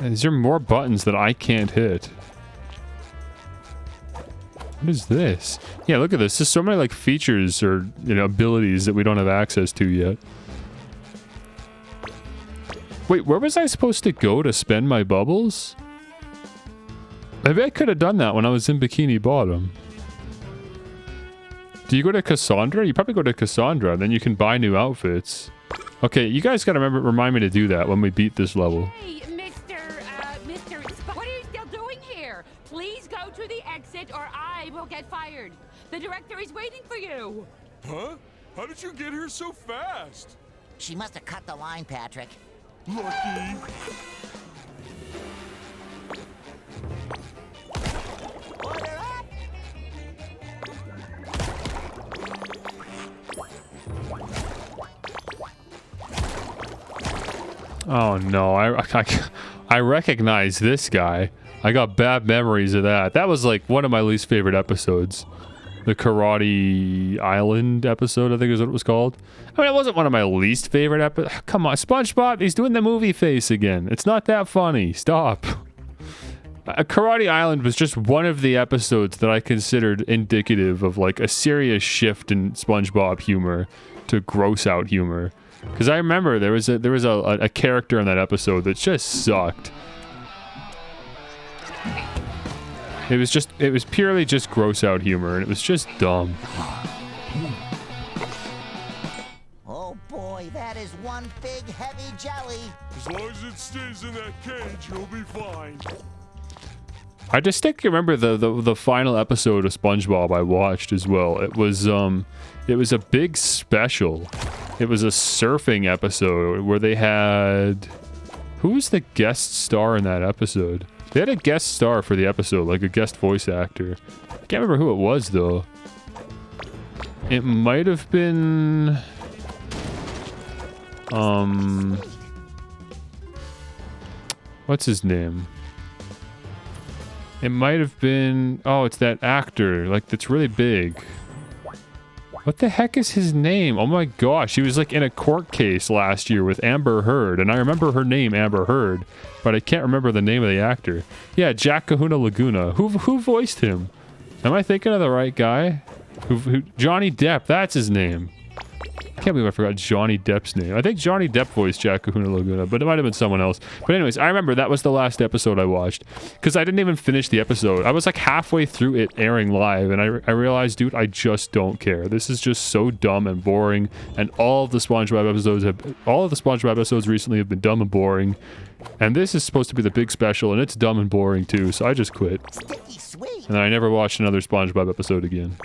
And these are more buttons that I can't hit. What is this? Yeah, look at this. There's so many like features or, you know, abilities that we don't have access to yet. Wait, where was I supposed to go to spend my bubbles? Maybe I could have done that when I was in Bikini Bottom. Do you go to Cassandra? You probably go to Cassandra, then you can buy new outfits. Okay, you guys gotta remind me to do that when we beat this level. Hey, Mr. What are you still doing here? Please go to the exit or I will get fired. The director is waiting for you. Huh? How did you get here so fast? She must have cut the line, Patrick. Lucky. Oh no, I recognize this guy. I got bad memories of that. That was like one of my least favorite episodes. The Karate Island episode, I think is what it was called. I mean, it wasn't one of my least favorite episodes. Come on, SpongeBob, he's doing the movie face again. It's not that funny. Stop. Karate Island was just one of the episodes that I considered indicative of like a serious shift in SpongeBob humor to gross out humor. Because I remember there was a character in that episode that just sucked. It was purely just gross out humor, and it was just dumb. Oh boy, that is one big heavy jelly. As long as it stays in that cage, you'll be fine. I distinctly remember the final episode of SpongeBob I watched as well. It was a big special. It was a surfing episode where they had... Who was the guest star in that episode? They had a guest star for the episode, like a guest voice actor. I can't remember who it was, though. It might have been... What's his name? It might have been... Oh, it's that actor, like, that's really big. What the heck is his name? Oh my gosh, he was like in a court case last year with Amber Heard, and I remember her name, Amber Heard, but I can't remember the name of the actor. Yeah, Jack Kahuna Laguna. Who voiced him? Am I thinking of the right guy? Johnny Depp, that's his name. I can't believe I forgot Johnny Depp's name. I think Johnny Depp voiced Jack Kahuna Laguna, but it might have been someone else. But anyways, I remember that was the last episode I watched. Because I didn't even finish the episode. I was like halfway through it airing live, and I realized, dude, I just don't care. This is just so dumb and boring. And all of the SpongeBob episodes recently have been dumb and boring. And this is supposed to be the big special, and it's dumb and boring too, so I just quit. And then I never watched another SpongeBob episode again.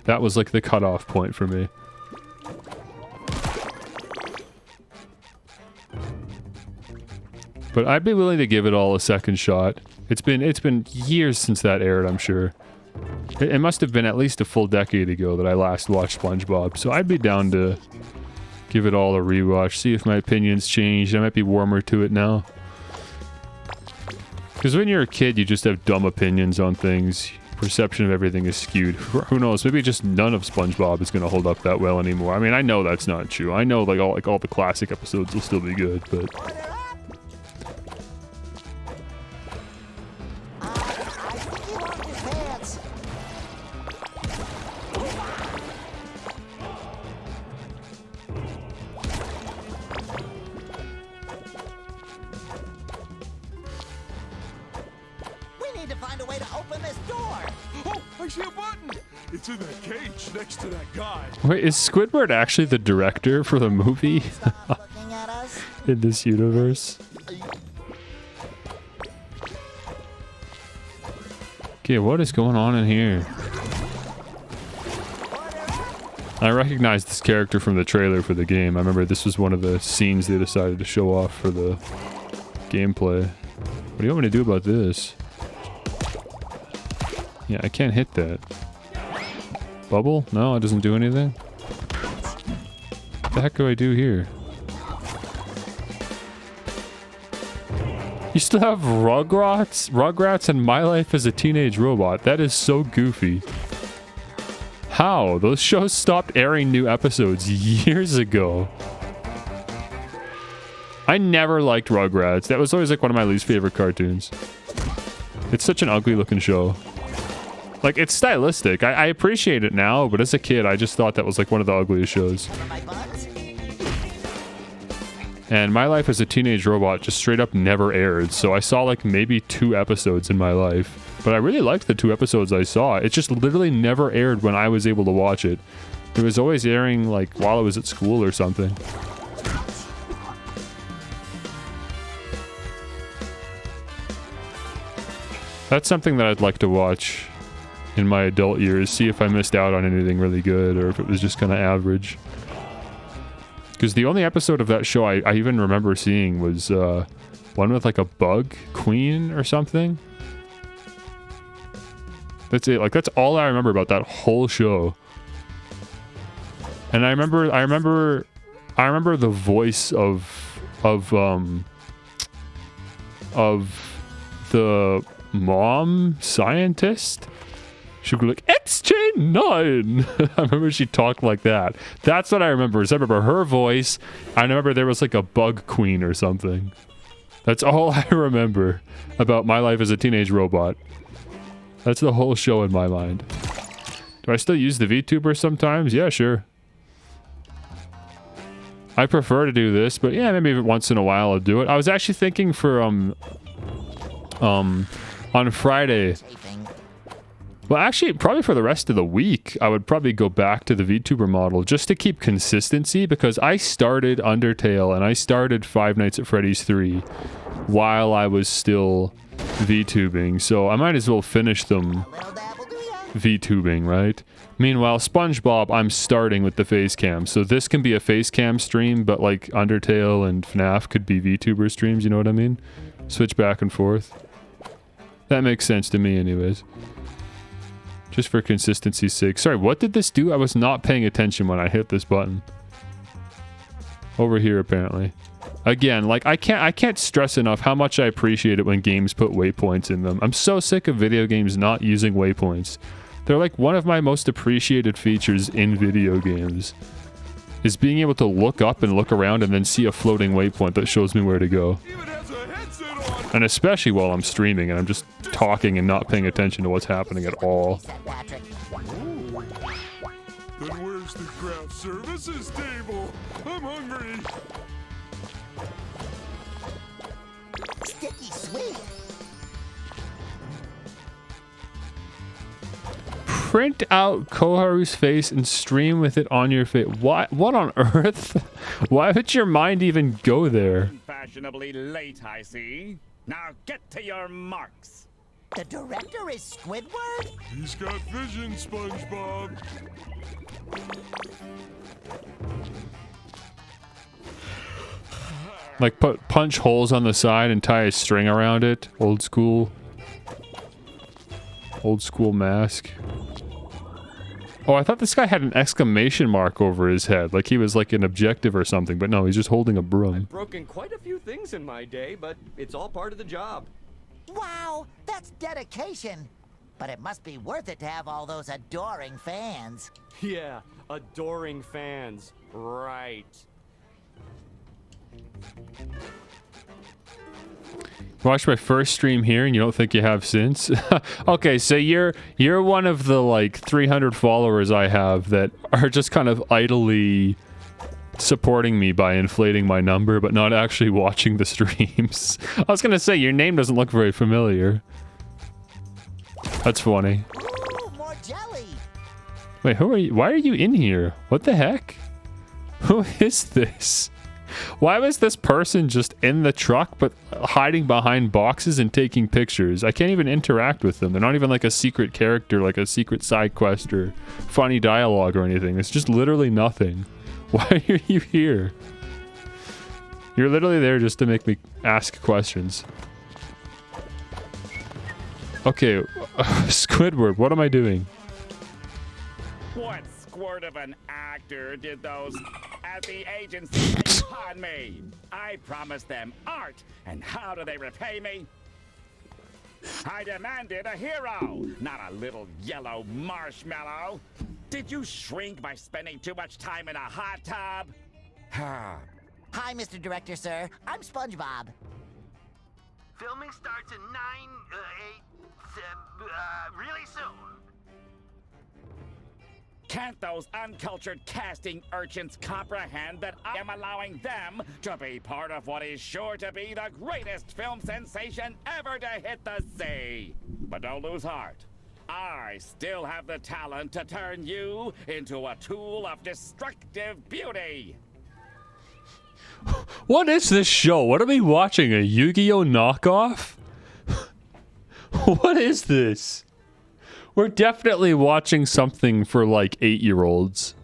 That was like the cutoff point for me. But I'd be willing to give it all a second shot. It's been years since that aired, I'm sure. It must have been at least a full decade ago that I last watched SpongeBob, so I'd be down to give it all a rewatch, see if my opinions changed. I might be warmer to it now. Because when you're a kid, you just have dumb opinions on things. Perception of everything is skewed. Who knows? Maybe just none of SpongeBob is going to hold up that well anymore. I mean, I know that's not true. I know like all the classic episodes will still be good, but We need to find a way to open this door. Oh, I see a button. It's in that cage next to that guy. wait, is Squidward actually the director for the movie in this universe? Okay, what is going on in here? I recognize this character from the trailer for the game. I remember this was one of the scenes they decided to show off for the gameplay. What do you want me to do about this? Yeah, I can't hit that. Bubble? No, it doesn't do anything? What the heck do I do here? You still have Rugrats and My Life as a Teenage Robot. That is so goofy. How? Those shows stopped airing new episodes years ago. I never liked Rugrats. That was always like one of my least favorite cartoons. It's such an ugly looking show. Like, it's stylistic. I appreciate it now, but as a kid, I just thought that was like one of the ugliest shows. And My Life as a Teenage Robot just straight up never aired, so I saw like maybe 2 episodes in my life. But I really liked the 2 episodes I saw. It just literally never aired when I was able to watch it. It was always airing like while I was at school or something. That's something that I'd like to watch in my adult years, see if I missed out on anything really good or if it was just kind of average. Because the only episode of that show I even remember seeing was one with like a bug queen or something. That's it. Like that's all I remember about that whole show. And I remember the voice of the mom scientist. She would be like, XJ9! I remember she talked like that. That's what I remember. I remember her voice. I remember there was like a bug queen or something. That's all I remember about my life as a teenage robot. That's the whole show in my mind. Do I still use the VTuber sometimes? Yeah, sure. I prefer to do this, but yeah, maybe once in a while I'll do it. I was actually thinking for, on Friday... Well, actually, probably for the rest of the week, I would probably go back to the VTuber model just to keep consistency, because I started Undertale and I started Five Nights at Freddy's 3 while I was still VTubing, so I might as well finish them VTubing, right? Meanwhile, SpongeBob, I'm starting with the face cam, so this can be a face cam stream, but like Undertale and FNAF could be VTuber streams, you know what I mean? Switch back and forth. That makes sense to me anyways. Just for consistency's sake. Sorry, what did this do? I was not paying attention when I hit this button. Over here, apparently. Again, like, I can't stress enough how much I appreciate it when games put waypoints in them. I'm so sick of video games not using waypoints. They're like one of my most appreciated features in video games. Is being able to look up and look around and then see a floating waypoint that shows me where to go. And especially while I'm streaming and I'm just talking and not paying attention to what's happening at all. Then where's the craft services table? I'm hungry. Sticky sweet. Print out Koharu's face and stream with it on your face. Why? What on earth? Why would your mind even go there? Fashionably late, I see. Now get to your marks. The director is Squidward? He's got vision, SpongeBob. Like punch holes on the side and tie a string around it. Old school. Old school mask. Oh, I thought this guy had an exclamation mark over his head. Like he was like an objective or something. But no, he's just holding a broom. I've broken quite a few things in my day, but it's all part of the job. Wow, that's dedication. But it must be worth it to have all those adoring fans. Yeah, adoring fans. Right. Watch my first stream here and you don't think you have since? Okay, so you're one of the like 300 followers I have that are just kind of idly supporting me by inflating my number but not actually watching the streams. I was gonna say, your name doesn't look very familiar. That's funny. Ooh, more jelly. Wait, who are you? Why are you in here? What the heck? Who is this? Why was this person just in the truck but hiding behind boxes and taking pictures? I can't even interact with them. They're not even like a secret character, like a secret side quest or funny dialogue or anything. It's just literally nothing. Why are you here? You're literally there just to make me ask questions. Okay, Squidward, what am I doing? What squirt of an actor did those at the agency take upon me? I promised them art, and how do they repay me? I demanded a hero, not a little yellow marshmallow. Did you shrink by spending too much time in a hot tub? Hi, Mr. Director, sir. I'm SpongeBob. Filming starts in 9, 8, really soon. Can't those uncultured casting urchins comprehend that I am allowing them to be part of what is sure to be the greatest film sensation ever to hit the sea? But don't lose heart. I still have the talent to turn you into a tool of destructive beauty. What is this show? What are we watching? A Yu-Gi-Oh knockoff? What is this? We're definitely watching something for like 8-year-olds.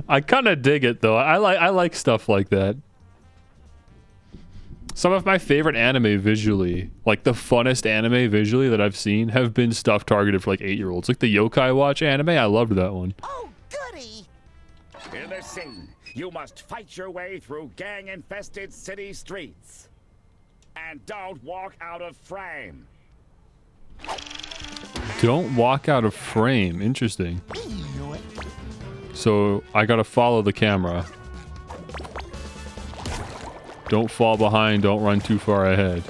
I kind of dig it though. I like stuff like that. Some of my favorite anime visually, like the funnest anime visually that I've seen, have been stuff targeted for like 8-year-olds. Like the Yokai Watch anime, I loved that one. Oh, goody! In this scene, you must fight your way through gang-infested city streets. And don't walk out of frame. Don't walk out of frame. Interesting. So I gotta follow the camera. Don't fall behind, don't run too far ahead.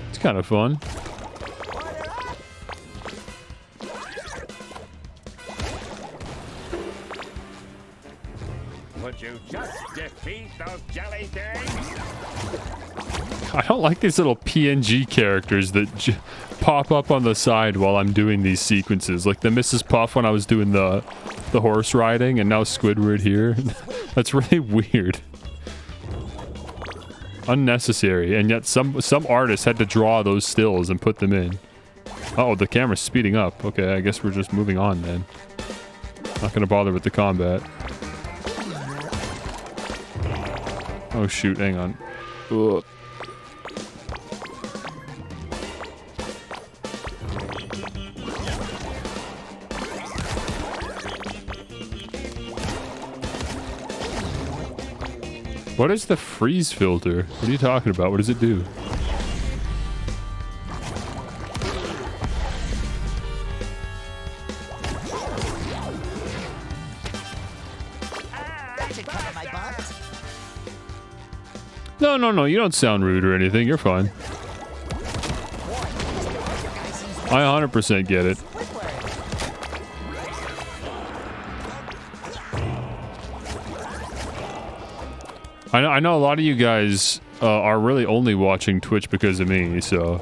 It's kind of fun. Would you just defeat those jelly things? I don't like these little PNG characters that pop up on the side while I'm doing these sequences. Like the Mrs. Puff when I was doing the horse riding, and now Squidward here. That's really weird. Unnecessary, and yet some artists had to draw those stills and put them in. Uh oh, the camera's speeding up. Okay, I guess we're just moving on then. Not gonna bother with the combat. Oh shoot, hang on. Ugh. What is the freeze filter? What are you talking about? What does it do? That should cover my butt. No, you don't sound rude or anything. You're fine. I 100% get it. I know a lot of you guys are really only watching Twitch because of me, so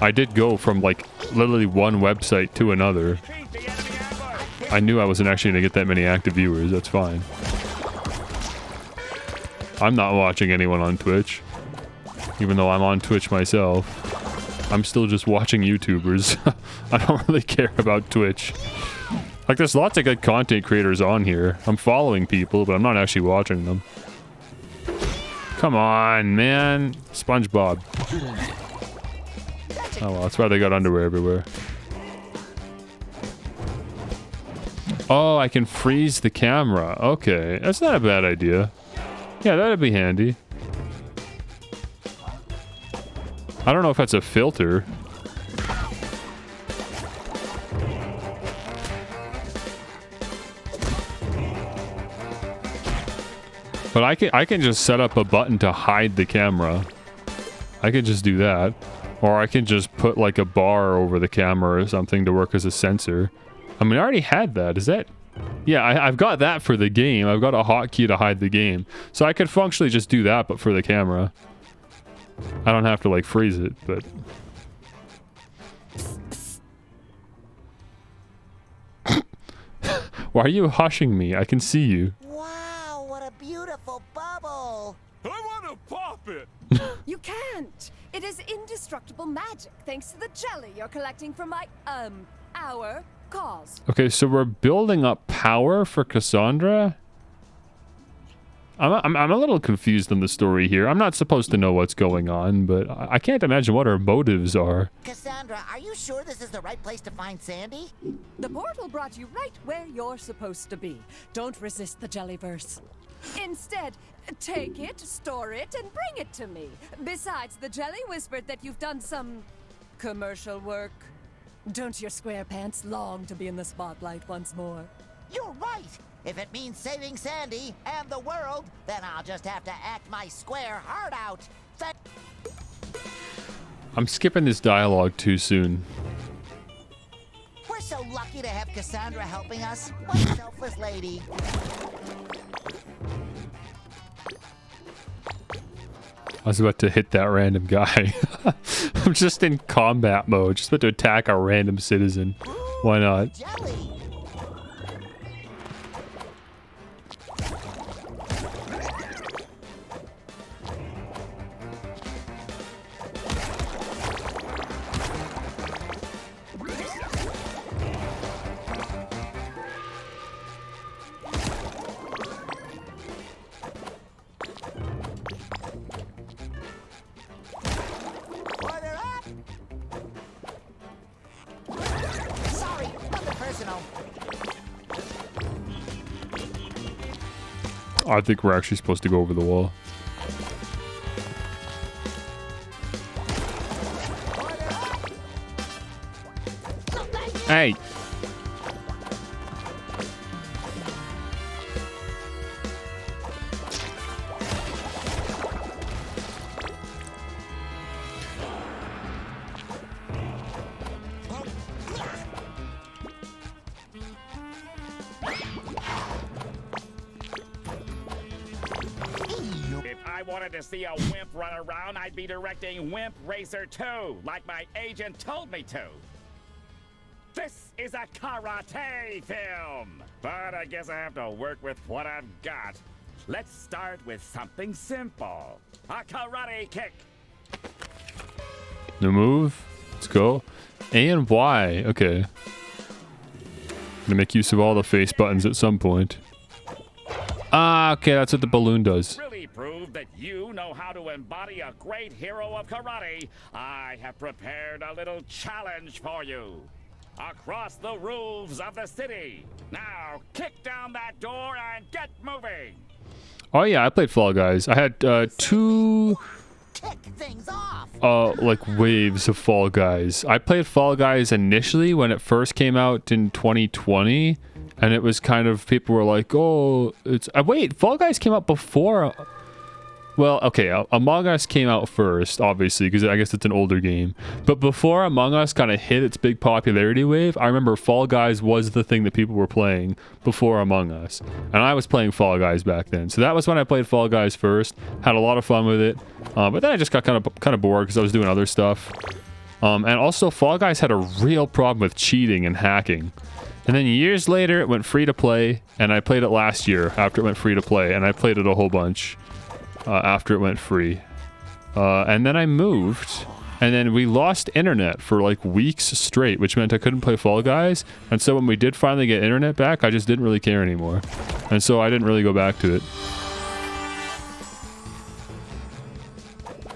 I did go from like literally one website to another. I knew I wasn't actually going to get that many active viewers. That's fine. I'm not watching anyone on Twitch, even though I'm on Twitch myself. I'm still just watching YouTubers. I don't really care about Twitch. Like, there's lots of good content creators on here. I'm following people, but I'm not actually watching them. Come on, man. SpongeBob. Oh well, that's why they got underwear everywhere. Oh, I can freeze the camera. Okay, that's not a bad idea. Yeah, that'd be handy. I don't know if that's a filter. But I can just set up a button to hide the camera. I can just do that. Or I can just put like a bar over the camera or something to work as a sensor. I mean, I already had that. Is that... Yeah, I've got that for the game. I've got a hotkey to hide the game. So I could functionally just do that, but for the camera. I don't have to like freeze it, but... Why are you hushing me? I can see you. Wow, what a beautiful bubble. I want to pop it. You can't. It is indestructible magic thanks to the jelly you're collecting from our cause. Okay, so we're building up power for Cassandra? I'm a little confused on the story here. I'm not supposed to know what's going on, but I can't imagine what her motives are. Cassandra, are you sure this is the right place to find Sandy? The portal brought you right where you're supposed to be. Don't resist the Jellyverse. Instead, take it, store it, and bring it to me. Besides, the jelly whispered that you've done some commercial work. Don't your SquarePants long to be in the spotlight once more? You're right. If it means saving Sandy and the world, then I'll just have to act my square heart out. I'm skipping this dialogue too soon. We're so lucky to have Cassandra helping us. What a selfless lady. I was about to hit that random guy. I'm just in combat mode, just about to attack a random citizen. Why not? Jelly. now. I think we're actually supposed to go over the wall. Hey! If I wanted to see a wimp run around, I'd be directing Wimp Racer 2, like my agent told me to. This is a karate film, but I guess I have to work with what I've got. Let's start with something simple. A karate kick. No move. Let's go. A and Y. Okay. Gonna make use of all the face buttons at some point. Ah, okay, that's what the balloon does. Really prove that you know how to embody a great hero of karate. I have prepared a little challenge for you. Across the roofs of the city. Now, kick down that door and get moving. Oh yeah, I played Fall Guys. I had two like waves of Fall Guys. I played Fall Guys initially when it first came out in 2020, and it was kind of, people were like, oh, it's wait, Fall Guys came out before. Well, okay, Among Us came out first, obviously, because I guess it's an older game. But before Among Us kind of hit its big popularity wave, I remember Fall Guys was the thing that people were playing before Among Us. And I was playing Fall Guys back then. So that was when I played Fall Guys first. Had a lot of fun with it. But then I just got kind of bored because I was doing other stuff. And also, Fall Guys had a real problem with cheating and hacking. And then years later, it went free to play. And I played it last year after it went free to play. And I played it a whole bunch. After it went free. And then I moved, and then we lost internet for like weeks straight, which meant I couldn't play Fall Guys. And so when we did finally get internet back, I just didn't really care anymore. And so I didn't really go back to it.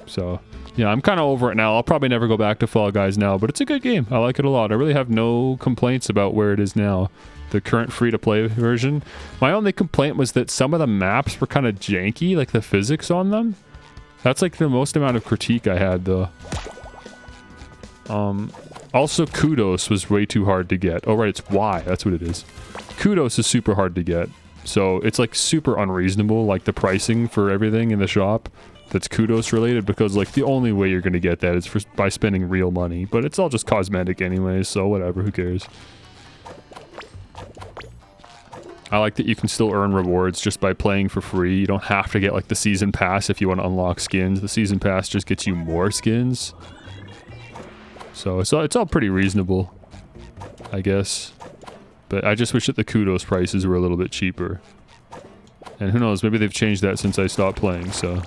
So, yeah, I'm kind of over it now. I'll probably never go back to Fall Guys now, but it's a good game. I like it a lot. I really have no complaints about where it is now. The current free-to-play version. My only complaint was that some of the maps were kind of janky, like the physics on them. That's like the most amount of critique I had, though. Also, Kudos was way too hard to get. Oh, right, it's Y. That's what it is. Kudos is super hard to get. So it's like super unreasonable, like the pricing for everything in the shop that's Kudos related, because like the only way you're going to get that is by spending real money. But it's all just cosmetic anyway, so whatever, who cares? I like that you can still earn rewards just by playing for free. You don't have to get like the season pass if you want to unlock skins. The season pass just gets you more skins. So it's all pretty reasonable, I guess. But I just wish that the Kudos prices were a little bit cheaper. And who knows, maybe they've changed that since I stopped playing, so.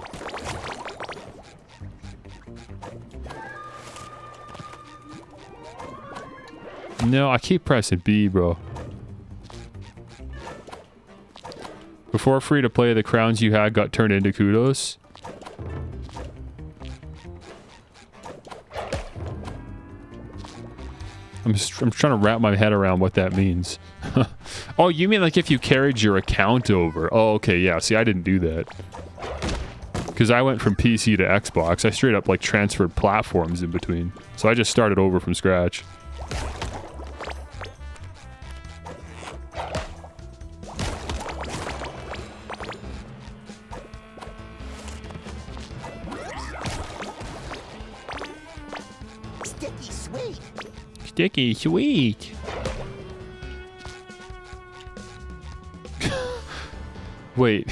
No, I keep pressing B, bro. Before free to play, the crowns you had got turned into Kudos. I'm trying to wrap my head around what that means. Oh, you mean like if you carried your account over? Oh, okay, yeah. See, I didn't do that. Because I went from PC to Xbox. I straight up like transferred platforms in between. So I just started over from scratch. Sticky sweet. Wait.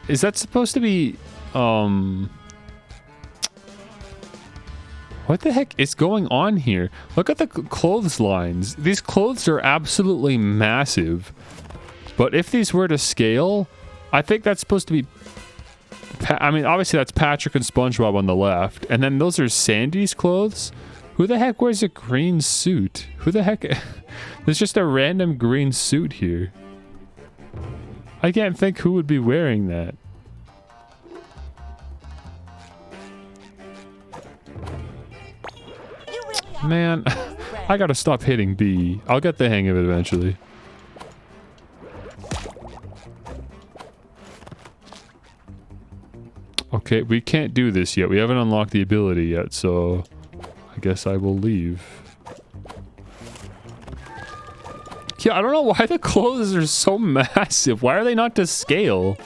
Is that supposed to be what the heck is going on here? Look at the clothes lines. These clothes are absolutely massive. But if these were to scale, I think that's supposed to be I mean, obviously that's Patrick and SpongeBob on the left, and then those are Sandy's clothes. Who the heck wears a green suit? Who the heck? There's just a random green suit here. I can't think who would be wearing that. Man, I gotta stop hitting B. I'll get the hang of it eventually. Okay, we can't do this yet. We haven't unlocked the ability yet, so I guess I will leave. Yeah, I don't know why the clothes are so massive. Why are they not to scale?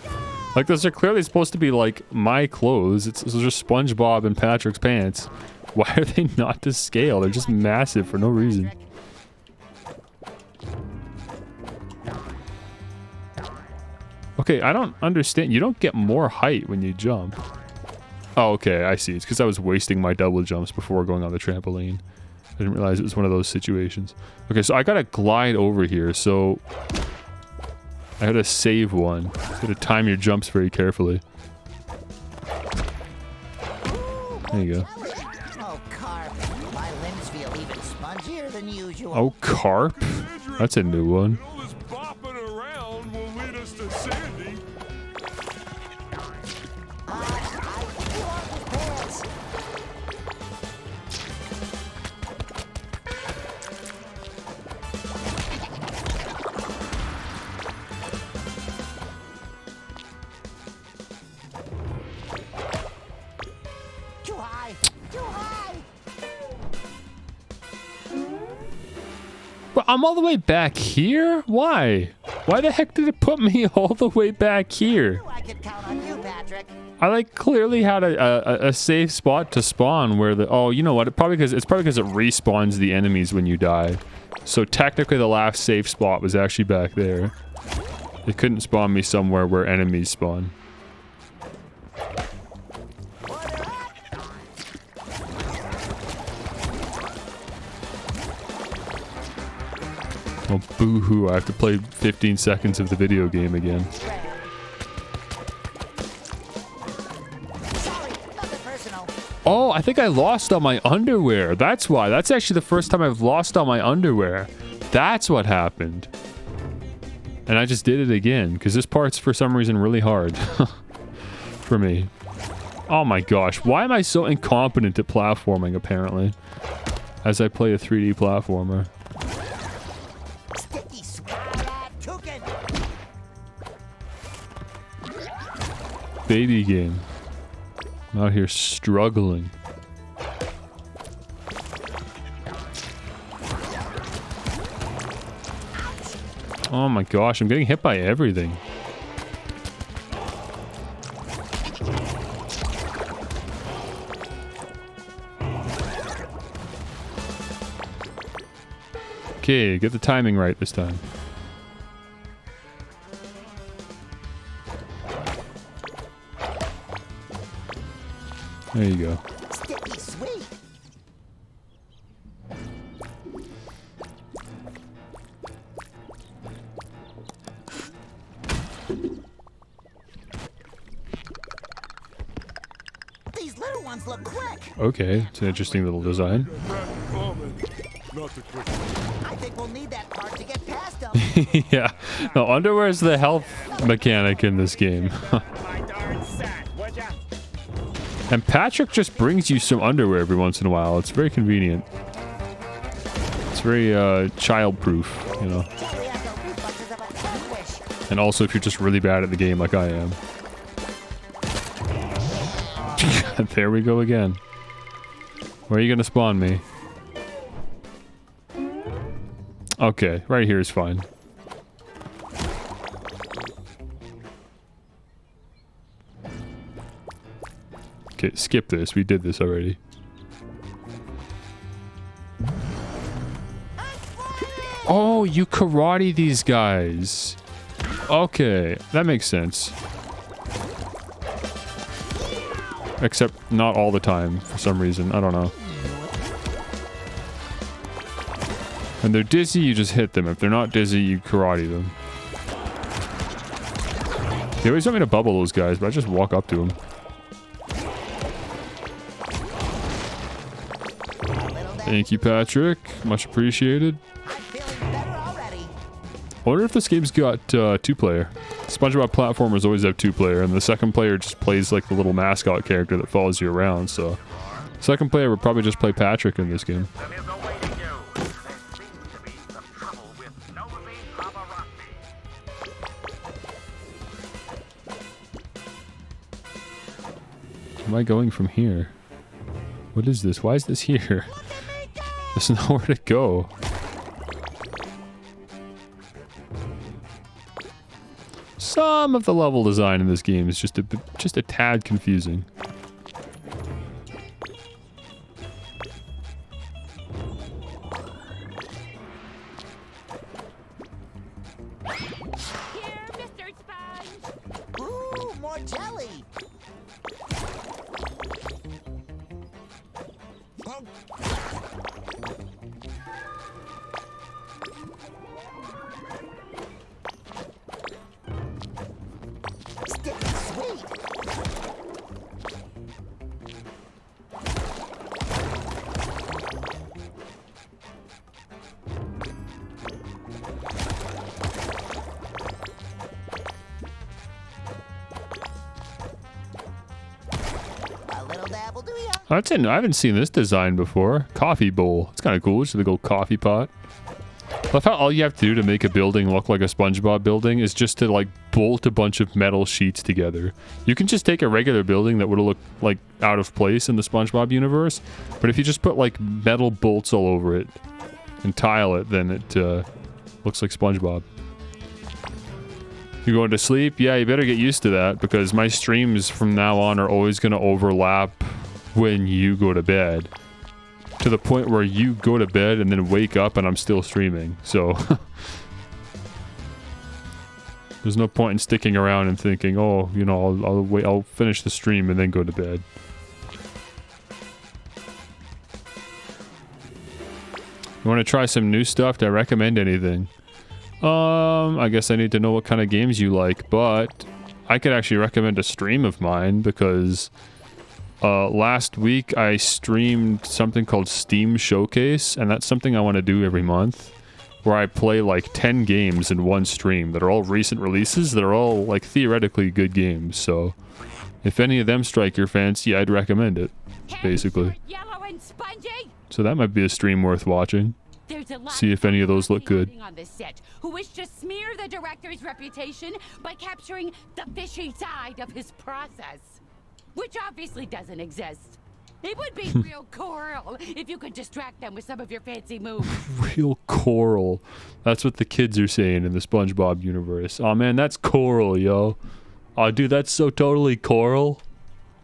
Like, those are clearly supposed to be, like, my clothes. Those are SpongeBob and Patrick's pants. Why are they not to scale? They're just massive for no reason. Okay, I don't understand. You don't get more height when you jump. Oh, okay, I see. It's because I was wasting my double jumps before going on the trampoline. I didn't realize it was one of those situations. Okay, so I gotta glide over here, so... I gotta save one. You gotta time your jumps very carefully. There you go. Oh, carp. My limbs feel even spongier than usual. Oh, carp? That's a new one. All this bopping around will lead us to Sandy. But I'm all the way back here? Why? Why the heck did it put me all the way back here? I could count on you, Patrick. I like clearly had a safe spot to spawn where the... Oh, you know what? It's probably because it respawns the enemies when you die. So technically the last safe spot was actually back there. It couldn't spawn me somewhere where enemies spawn. Oh, boo-hoo. I have to play 15 seconds of the video game again. Oh, I think I lost all my underwear. That's why. That's actually the first time I've lost all my underwear. That's what happened. And I just did it again, because this part's for some reason really hard. For me. Oh my gosh. Why am I so incompetent at platforming, apparently? As I play a 3D platformer. Baby game. I'm out here struggling. Oh my gosh, I'm getting hit by everything. Okay, get the timing right this time. There you go. Sticky sweet. These little ones look quick. Okay, it's an interesting little design. Not the quick. I think we'll need that part to get past them. Yeah. No, underwear is the health mechanic in this game. And Patrick just brings you some underwear every once in a while. It's very convenient. It's very child-proof, you know. And also if you're just really bad at the game like I am. There we go again. Where are you gonna spawn me? Okay, right here is fine. Okay, skip this. We did this already. Oh, you karate these guys. Okay, that makes sense. Except not all the time, for some reason. I don't know. When they're dizzy, you just hit them. If they're not dizzy, you karate them. They always want me to bubble those guys, but I just walk up to them. Thank you, Patrick. Much appreciated. I wonder if this game's got two-player. SpongeBob platformers always have two-player, and the second player just plays like the little mascot character that follows you around, so... Second player would probably just play Patrick in this game. Am I going from here? What is this? Why is this here? There's nowhere to go. Some of the level design in this game is just a tad confusing. Ooh, more jelly. Sticky sweet. A little dabble, do ya? That's it. I haven't seen this design before. Coffee bowl. It's kind of cool. It's a big old coffee pot. I love how all you have to do to make a building look like a SpongeBob building is just to like bolt a bunch of metal sheets together. You can just take a regular building that would look like out of place in the SpongeBob universe, but if you just put like metal bolts all over it and tile it, then it looks like SpongeBob. You going to sleep? Yeah, you better get used to that because my streams from now on are always going to overlap when you go to bed. To the point where you go to bed and then wake up and I'm still streaming. So there's no point in sticking around and thinking, oh, you know, I'll wait, I'll finish the stream and then go to bed. You want to try some new stuff? Do I recommend anything? I guess I need to know what kind of games you like, but I could actually recommend a stream of mine because last week I streamed something called Steam Showcase, and that's something I want to do every month, where I play like 10 games in one stream that are all recent releases that are all like theoretically good games. So if any of them strike your fancy, I'd recommend it, basically. Yellow and spongy. So that might be a stream worth watching. There's a lot See if any of those look good. on this set who wish to smear the director's reputation by capturing the fishy side of his process, which obviously doesn't exist. It would be real coral if you could distract them with some of your fancy moves. Real coral. That's what the kids are saying in the SpongeBob universe. Oh man, that's coral, yo. Oh dude, that's so totally coral.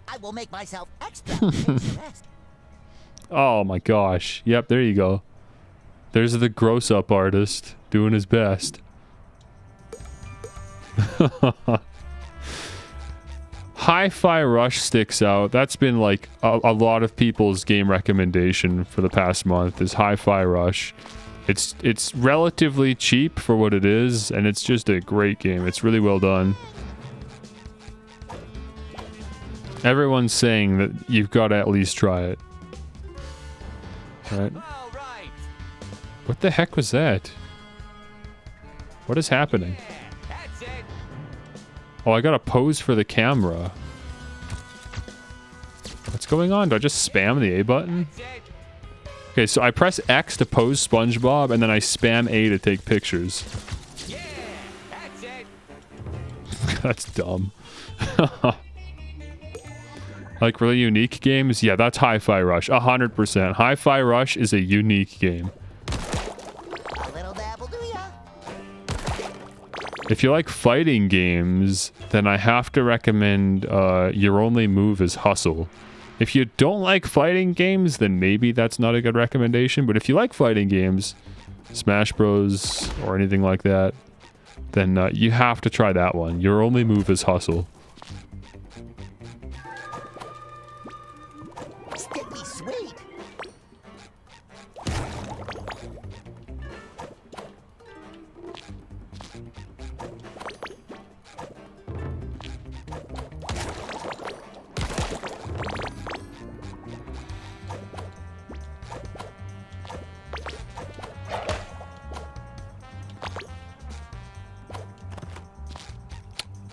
I will make myself extra picturesque. Oh my gosh. Yep, there you go. There's the gross-up artist doing his best. Hi-Fi Rush sticks out. That's been like a lot of people's game recommendation for the past month is Hi-Fi Rush. It's relatively cheap for what it is, and it's just a great game. It's really well done. Everyone's saying that you've got to at least try it. Right? What the heck was that? What is happening? Oh, I gotta pose for the camera. What's going on? Do I just spam the A button? Okay, so I press X to pose SpongeBob, and then I spam A to take pictures. That's dumb. Like really unique games? Yeah, that's Hi-Fi Rush. 100%. Hi-Fi Rush is a unique game. If you like fighting games, then I have to recommend Your Only Move is Hustle. If you don't like fighting games, then maybe that's not a good recommendation. But if you like fighting games, Smash Bros. Or anything like that, then you have to try that one. Your Only Move is Hustle. Sticky sweet.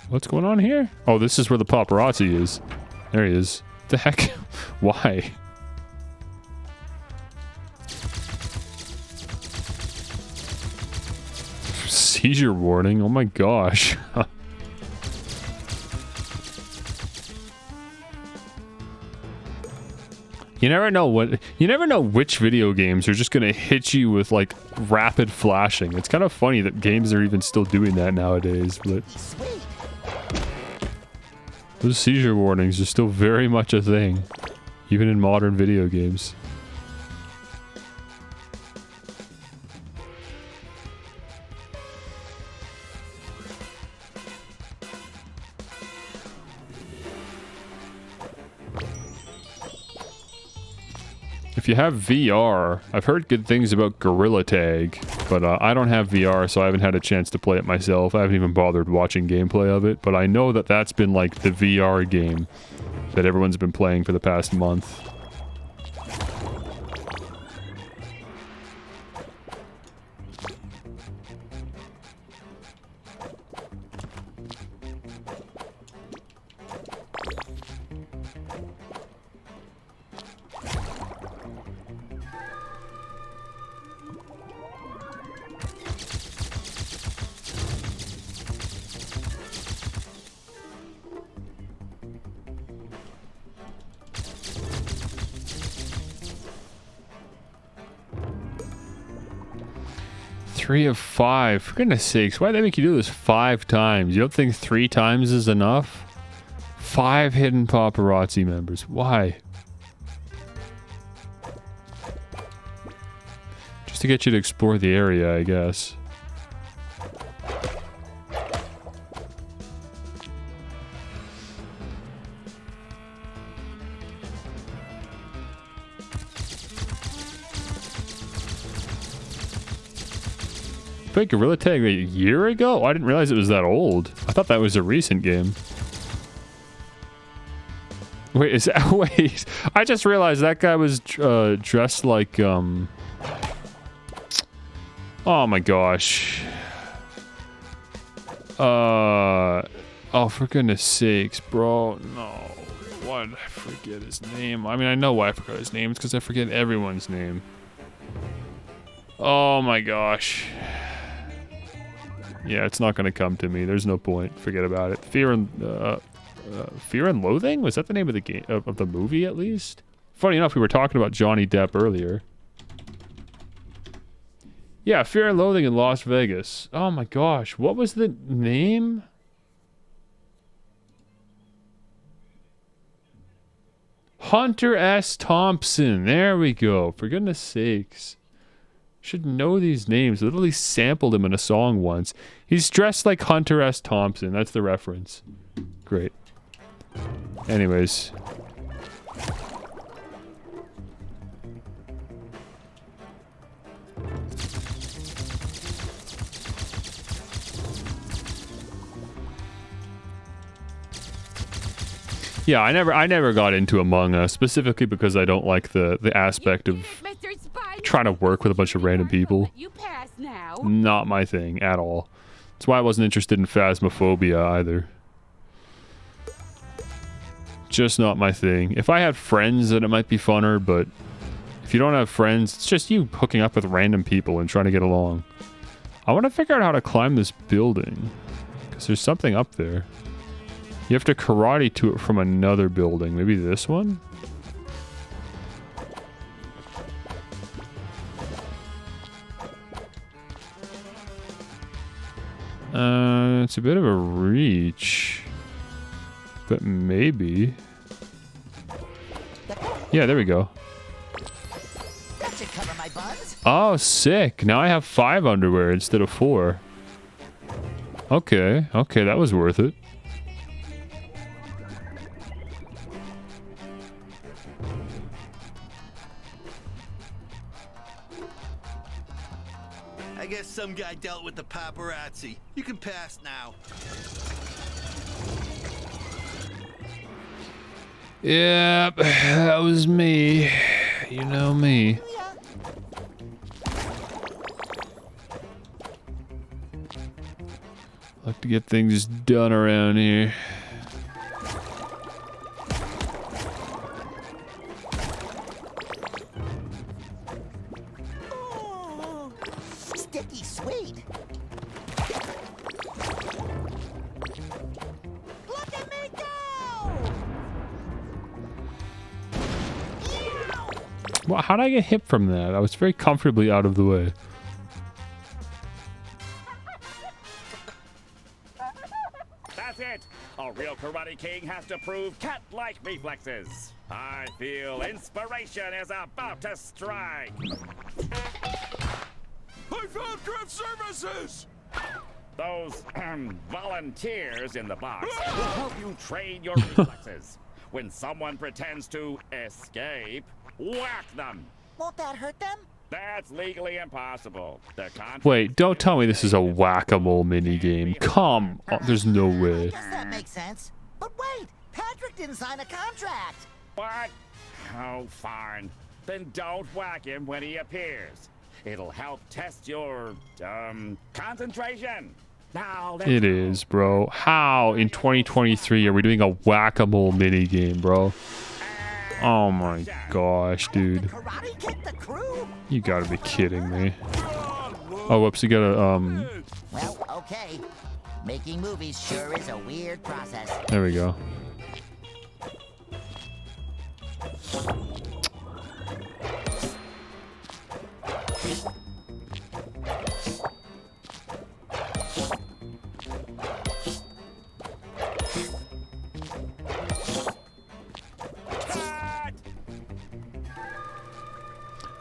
What's going on here? Oh, this is where the paparazzi is. There he is. The heck? Why? seizure warning. Oh my gosh. You never know which video games are just gonna hit you with like rapid flashing. It's kind of funny that games are even still doing that nowadays, but those seizure warnings are still very much a thing, even in modern video games. If you have VR, I've heard good things about Gorilla Tag, but I don't have VR, so I haven't had a chance to play it myself. I haven't even bothered watching gameplay of it, but I know that that's been like the VR game that everyone's been playing for the past month. Three of 5. For goodness sakes, why'd they make you do this 5 times? You don't think 3 times is enough? 5 hidden paparazzi members. Why? Just to get you to explore the area, I guess. Played Gorilla Tag a year ago? Oh, I didn't realize it was that old. I thought that was a recent game. Wait, is that... Wait. I just realized that guy was dressed like, Oh my gosh. Oh, for goodness sakes, bro. No. Why did I forget his name? I mean, I know why I forgot his name. It's because I forget everyone's name. Oh my gosh. Yeah, it's not going to come to me. There's no point. Forget about it. Fear and Loathing? Was that the name of the game of the movie at least? Funny enough, we were talking about Johnny Depp earlier. Yeah, Fear and Loathing in Las Vegas. Oh my gosh, what was the name? Hunter S. Thompson. There we go. For goodness sakes. Should know these names. I literally sampled him in a song once. He's dressed like Hunter S. Thompson. That's the reference. Great. Anyways. Yeah, I never got into Among Us, specifically because I don't like the aspect of trying to work with a bunch of random people. You pass now. Not my thing at all. That's why I wasn't interested in Phasmophobia either. Just not my thing. If I had friends, then it might be funner, but if you don't have friends, it's just you hooking up with random people and trying to get along. I want to figure out how to climb this building, because there's something up there. You have to karate to it from another building. Maybe this one? It's a bit of a reach. But maybe. Yeah, there we go. That should cover my buns. Oh, sick. Now I have 5 underwear instead of 4. Okay, okay, that was worth it. I guess some guy dealt with the paparazzi. You can pass now. Yep, that was me. You know me. Like to get things done around here. Sticky sweet. Well, how did I get hit from that? I was very comfortably out of the way. That's it! A real Karate King has to prove cat-like reflexes. I feel inspiration is about to strike. I found craft services! Those volunteers in the box will help you train your reflexes. When someone pretends to escape, whack them. Won't that hurt them? That's legally impossible. Wait, don't tell me this is a whack-a-mole minigame. Come on, there's no way. I guess that makes sense. But wait, Patrick didn't sign a contract. What? Oh, fine. Then don't whack him when he appears. It'll help test your, concentration. Now, It is, bro. How in 2023 are we doing a whack-a-mole minigame, bro? Oh my gosh, dude. You gotta be kidding me. Oh, whoops, you gotta, Well, okay. Making movies sure is a weird process. there we go.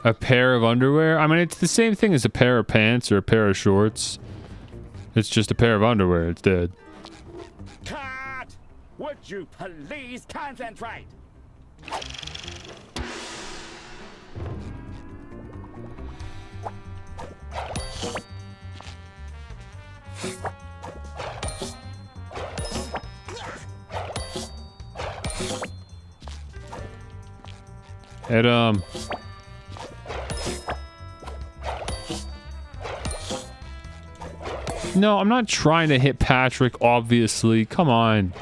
A pair of underwear? I mean, it's the same thing as a pair of pants or a pair of shorts. It's just a pair of underwear. It's dead. Cut! Would you please concentrate? It, No, I'm not trying to hit Patrick, obviously. Come on.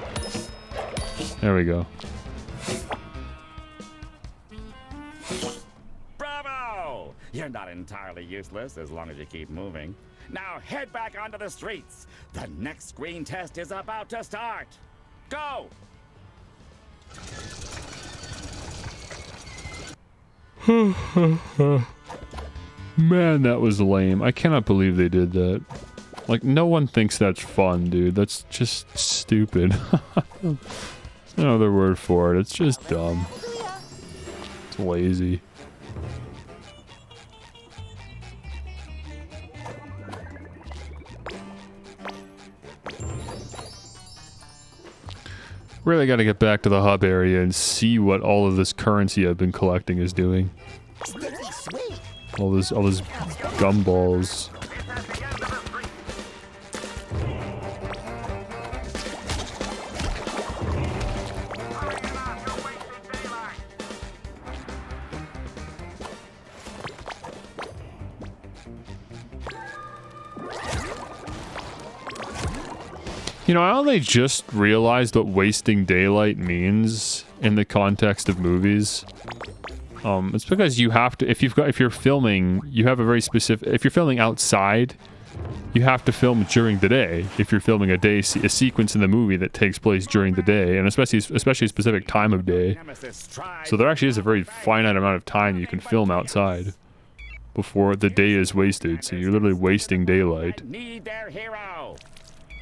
There we go. Bravo! You're not entirely useless as long as you keep moving. Now head back onto the streets. The next screen test is about to start. Go! Man, that was lame. I cannot believe they did that. Like, no one thinks that's fun, dude. That's just stupid. There's no other word for it. It's just dumb. It's lazy. Really got to get back to the hub area and see what all of this currency I've been collecting is doing. All this gumballs. You know, I only just realized what wasting daylight means in the context of movies. It's because you have to, if you're filming, you have a very specific, if you're filming outside, you have to film during the day. If you're filming a sequence in the movie that takes place during the day, and especially a specific time of day. So there actually is a very finite amount of time you can film outside before the day is wasted. So you're literally wasting daylight. Need their hero.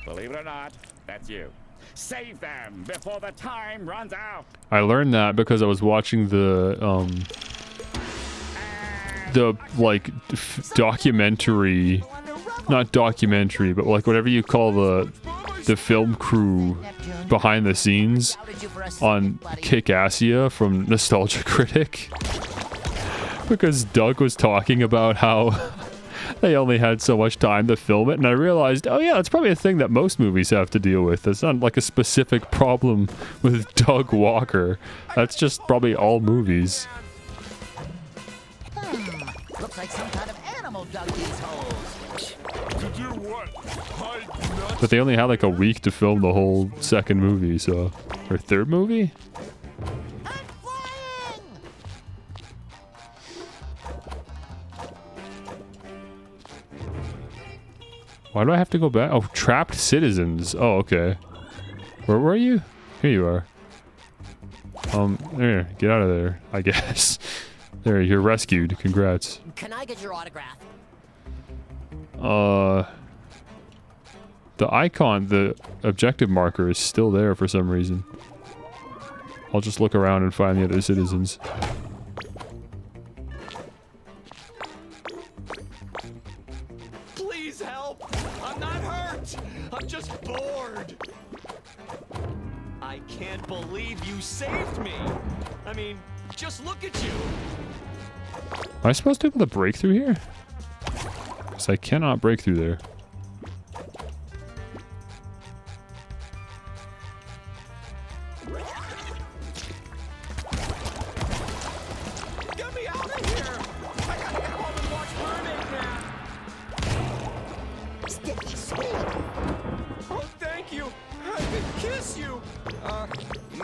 Believe it or not, that's you. Save them before the time runs out. I learned that because I was watching the like documentary, not documentary, but like whatever you call the film crew behind the scenes on Kick-Assia from Nostalgia Critic. Because Doug was talking about how they only had so much time to film it, and I realized, oh yeah, that's probably a thing that most movies have to deal with. It's not like a specific problem with Doug Walker. That's just probably all movies. Looks like some kind of animal dug these holes. To do what? Hide nuts? But they only had like a week to film the whole second movie, so... Or third movie? Why do I have to go back? Oh, trapped citizens. Oh, okay. Where were you? Here you are. There, get out of there, I guess. There, you're rescued. Congrats. Can I get your autograph? The icon, the objective marker is still there for some reason. I'll just look around and find the other citizens. Please help! I'm not hurt! I'm just bored! I can't believe you saved me! I mean, just look at you! Am I supposed to be able to break through here? Because I cannot break through there. Get me out of here! I gotta get home and watch Mermaid Man! Sticky sweet. Oh, thank you! I could kiss you!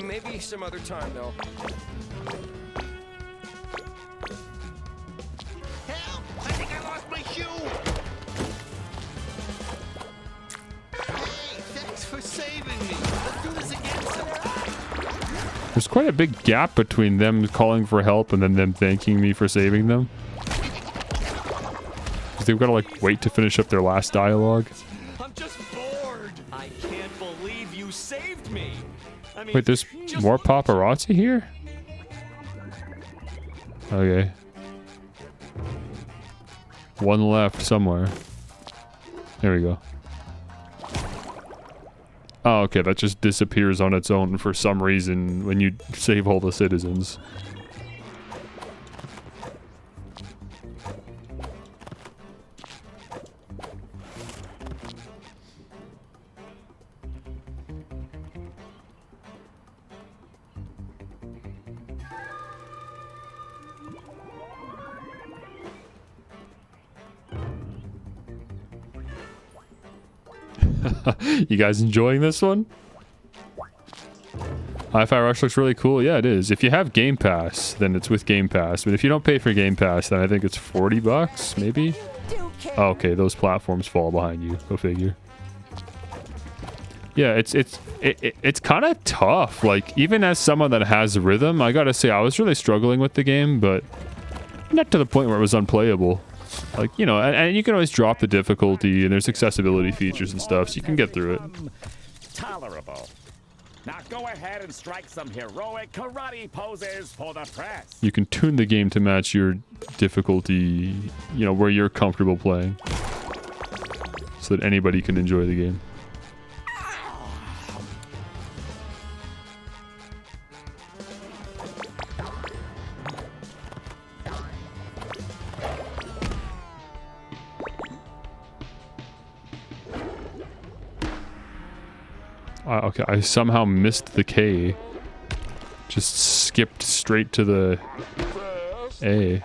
Maybe some other time, though. Help! I think I lost my shoe! Hey, thanks for saving me. Let's do this again sometime. There's quite a big gap between them calling for help and then them thanking me for saving them. Because they've got to like wait to finish up their last dialogue. I'm just bored! I can't believe you saved me! I mean, Wait, there's more paparazzi here? Okay. One left somewhere. There we go. Oh, okay, that just disappears on its own for some reason when you save all the citizens. You guys enjoying this one? Hi-Fi Rush looks really cool. Yeah, it is. If you have Game Pass, then it's with Game Pass. But if you don't pay for Game Pass, then I think it's 40 bucks, maybe? Oh, okay, those platforms fall behind you. Go figure. Yeah, it's kind of tough. Like, even as someone that has rhythm, I gotta say, I was really struggling with the game, but not to the point where it was unplayable. Like, you know, and you can always drop the difficulty, and there's accessibility features and stuff, so you can get through it. Tolerable. Now go ahead and strike some heroic karate poses for the press. You can tune the game to match your difficulty, you know, where you're comfortable playing. So that anybody can enjoy the game. Okay, I somehow missed the K. Just skipped straight to the A.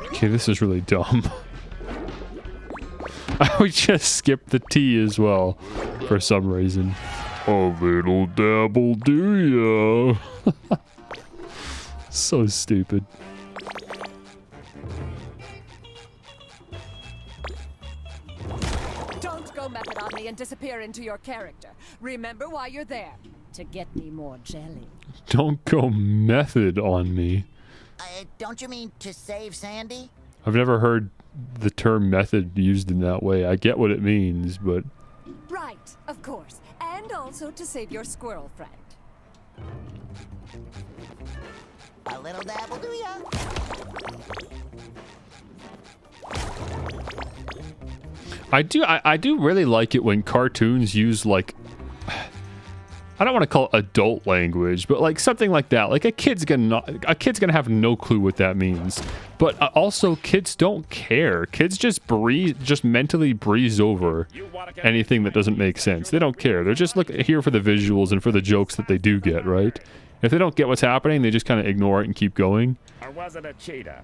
Okay, this is really dumb. I would just skip the T as well, for some reason. A little dabble, do ya? So stupid. Method on me and disappear into your character. Remember why you're there. To get me more jelly. Don't go method on me. Don't you mean to save Sandy? I've never heard the term method used in that way. I get what it means, but... Right, of course. And also to save your squirrel friend. A little dabble, do ya? I do really like it when cartoons use, like, I don't want to call it adult language, but like something like that. Like a kid's gonna have no clue what that means. But also kids don't care. Kids just mentally breeze over anything that doesn't make sense. They don't care. They're just here for the visuals and for the jokes that they do get, right? If they don't get what's happening, they just kind of ignore it and keep going. Or was it a cheetah?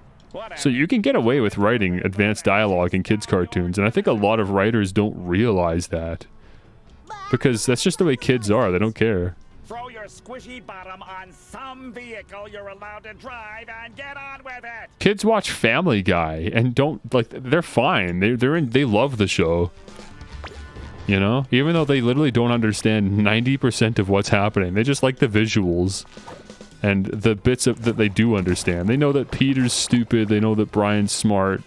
So you can get away with writing advanced dialogue in kids' cartoons, and I think a lot of writers don't realize that. Because that's just the way kids are, they don't care. Throw your squishy bottom on some vehicle you're allowed to drive and get on with it! Kids watch Family Guy and don't, like, they're fine. They love the show. You know? Even though they literally don't understand 90% of what's happening. They just like the visuals. And the bits of that they do understand. They know that Peter's stupid. They know that Brian's smart.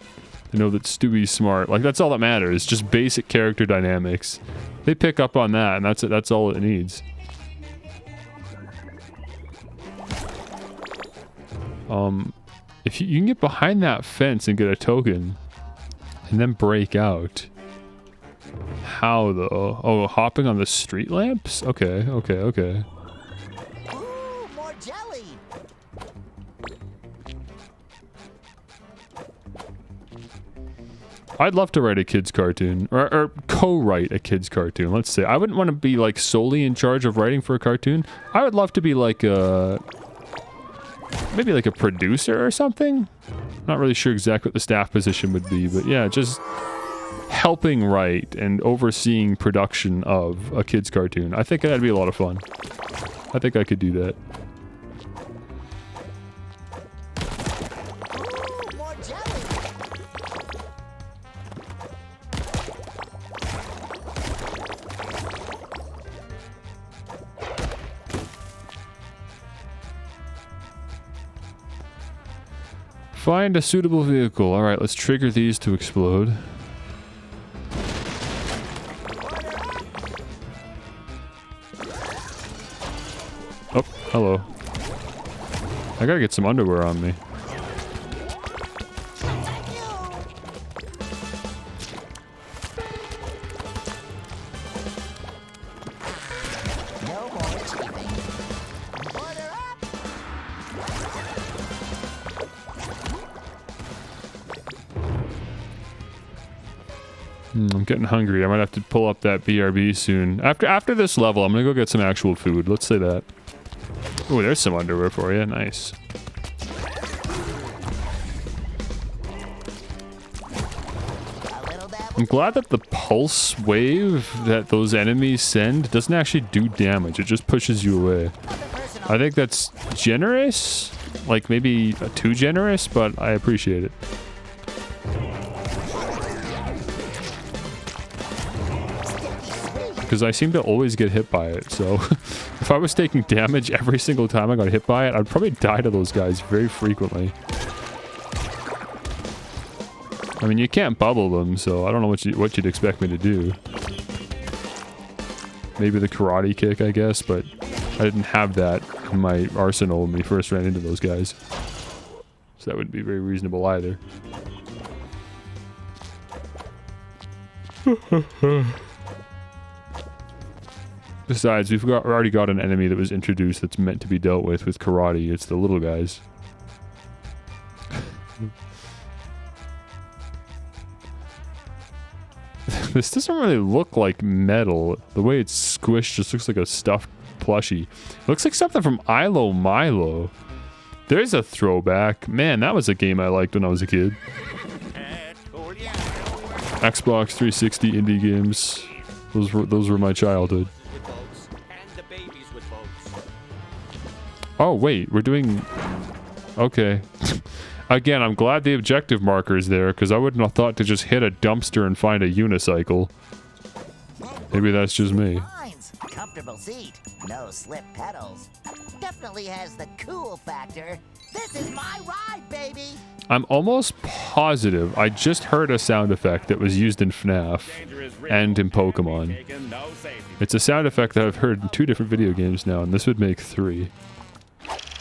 They know that Stewie's smart. Like, that's all that matters. Just basic character dynamics. They pick up on that, and that's it. That's all it needs. If you can get behind that fence and get a token, and then break out. How though? Oh, hopping on the street lamps? Okay, okay, okay. Ooh, more jelly. I'd love to write a kid's cartoon, or co-write a kid's cartoon. Let's say I wouldn't want to be like solely in charge of writing for a cartoon. I would love to be like a maybe like a producer or something. Not really sure exactly what the staff position would be, but yeah, just helping write and overseeing production of a kid's cartoon. I think that'd be a lot of fun. I think I could do that. Ooh, more jelly. Find a suitable vehicle. Alright, let's trigger these to explode. Oh, hello. I gotta get some underwear on me. No more cheating. Order up. I'm getting hungry. I might have to pull up that BRB soon. After this level, I'm gonna go get some actual food. Let's say that. Oh, there's some underwear for you. Nice. I'm glad that the pulse wave that those enemies send doesn't actually do damage. It just pushes you away. I think that's generous. Like maybe too generous, but I appreciate it. Because I seem to always get hit by it, so if I was taking damage every single time I got hit by it, I'd probably die to those guys very frequently. I mean, you can't bubble them, so I don't know what you'd expect me to do. Maybe the karate kick, I guess, but I didn't have that in my arsenal when we first ran into those guys. So that wouldn't be very reasonable either. Besides, we've already got an enemy that was introduced that's meant to be dealt with karate. It's the little guys. This doesn't really look like metal. The way it's squished just looks like a stuffed plushie. It looks like something from Ilo Milo. There's a throwback. Man, that was a game I liked when I was a kid. Xbox 360 indie games. Those were my childhood. Oh, wait, we're doing... Okay. Again, I'm glad the objective marker is there, because I wouldn't have thought to just hit a dumpster and find a unicycle. Maybe that's just me. Lines, comfortable seat, no slip pedals. Definitely has the cool factor. This is my ride, baby! I'm almost positive I just heard a sound effect that was used in FNAF and in Pokemon. It's a sound effect that I've heard in 2 different video games now, and this would make 3.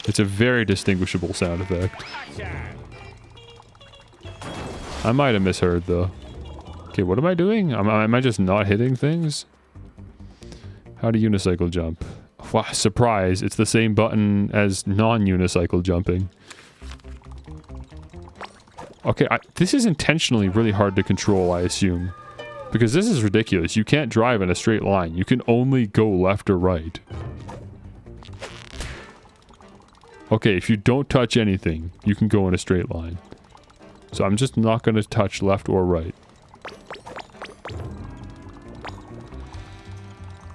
It's a very distinguishable sound effect. I might have misheard, though. Okay, what am I doing? Am I just not hitting things? How to unicycle jump? Wow, surprise, it's the same button as non-unicycle jumping. Okay, this is intentionally really hard to control, I assume. Because this is ridiculous. You can't drive in a straight line. You can only go left or right. Okay, if you don't touch anything, you can go in a straight line. So I'm just not going to touch left or right.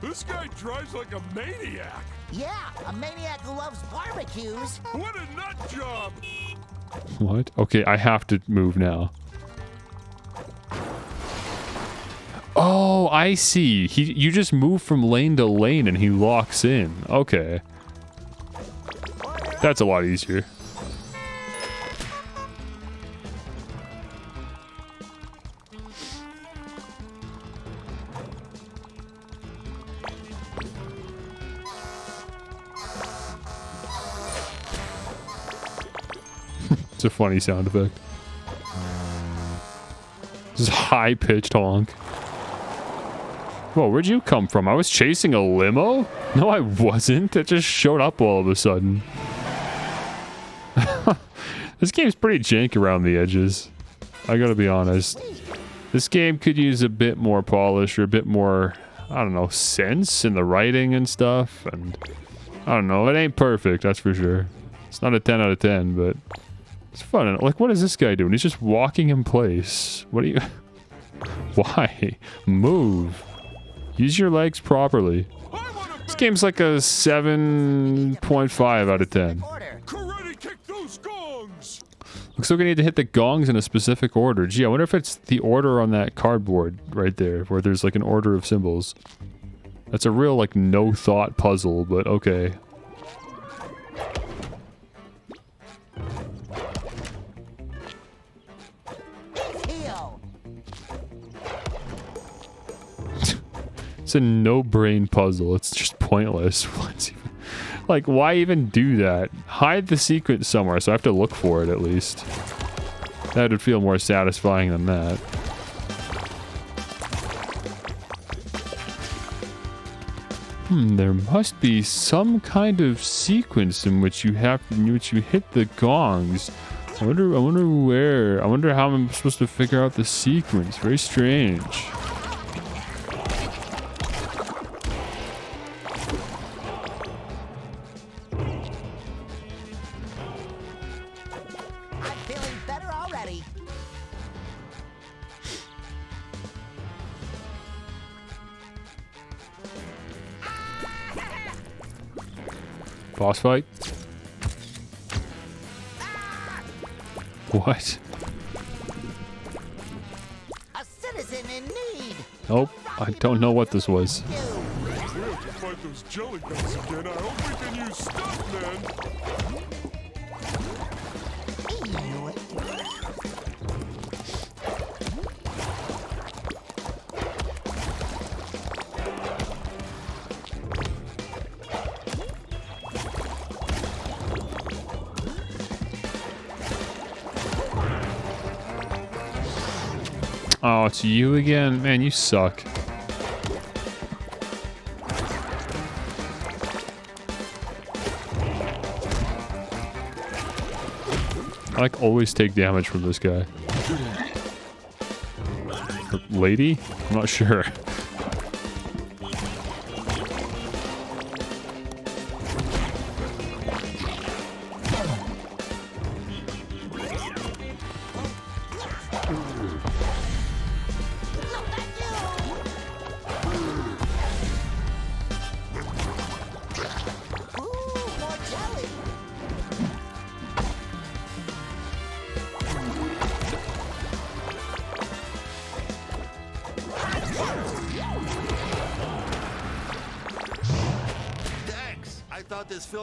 This guy drives like a maniac. Yeah, a maniac who loves barbecues. What a nut job! What? Okay, I have to move now. Oh, I see. You just move from lane to lane and he locks in. Okay. That's a lot easier. It's a funny sound effect. This is high-pitched honk. Whoa, where'd you come from? I was chasing a limo? No, I wasn't. It just showed up all of a sudden. This game's pretty jank around the edges. I gotta be honest. This game could use a bit more polish or a bit more, I don't know, sense in the writing and stuff. And I don't know, it ain't perfect, that's for sure. It's not a 10 out of 10, but it's fun. Like, what is this guy doing? He's just walking in place. What are you... Why? Move. Use your legs properly. This game's like a 7.5 out of 10. Karate kick those gongs! Looks like I need to hit the gongs in a specific order. Gee, I wonder if it's the order on that cardboard right there, where there's like an order of symbols. That's a real, like, no-thought puzzle, but okay. It's a no-brain puzzle. It's just pointless. Like, why even do that? Hide the sequence somewhere, so I have to look for it at least. That would feel more satisfying than that. There must be some kind of sequence in which you hit the gongs. I wonder where. I wonder how I'm supposed to figure out the sequence. Very strange. Boss fight? What? A citizen in need. Nope, I don't know what this was. We have to fight those jelly guys again. I hope we can use stuff, man. Oh, it's you again? Man, you suck. I like always take damage from this guy. Or lady? I'm not sure.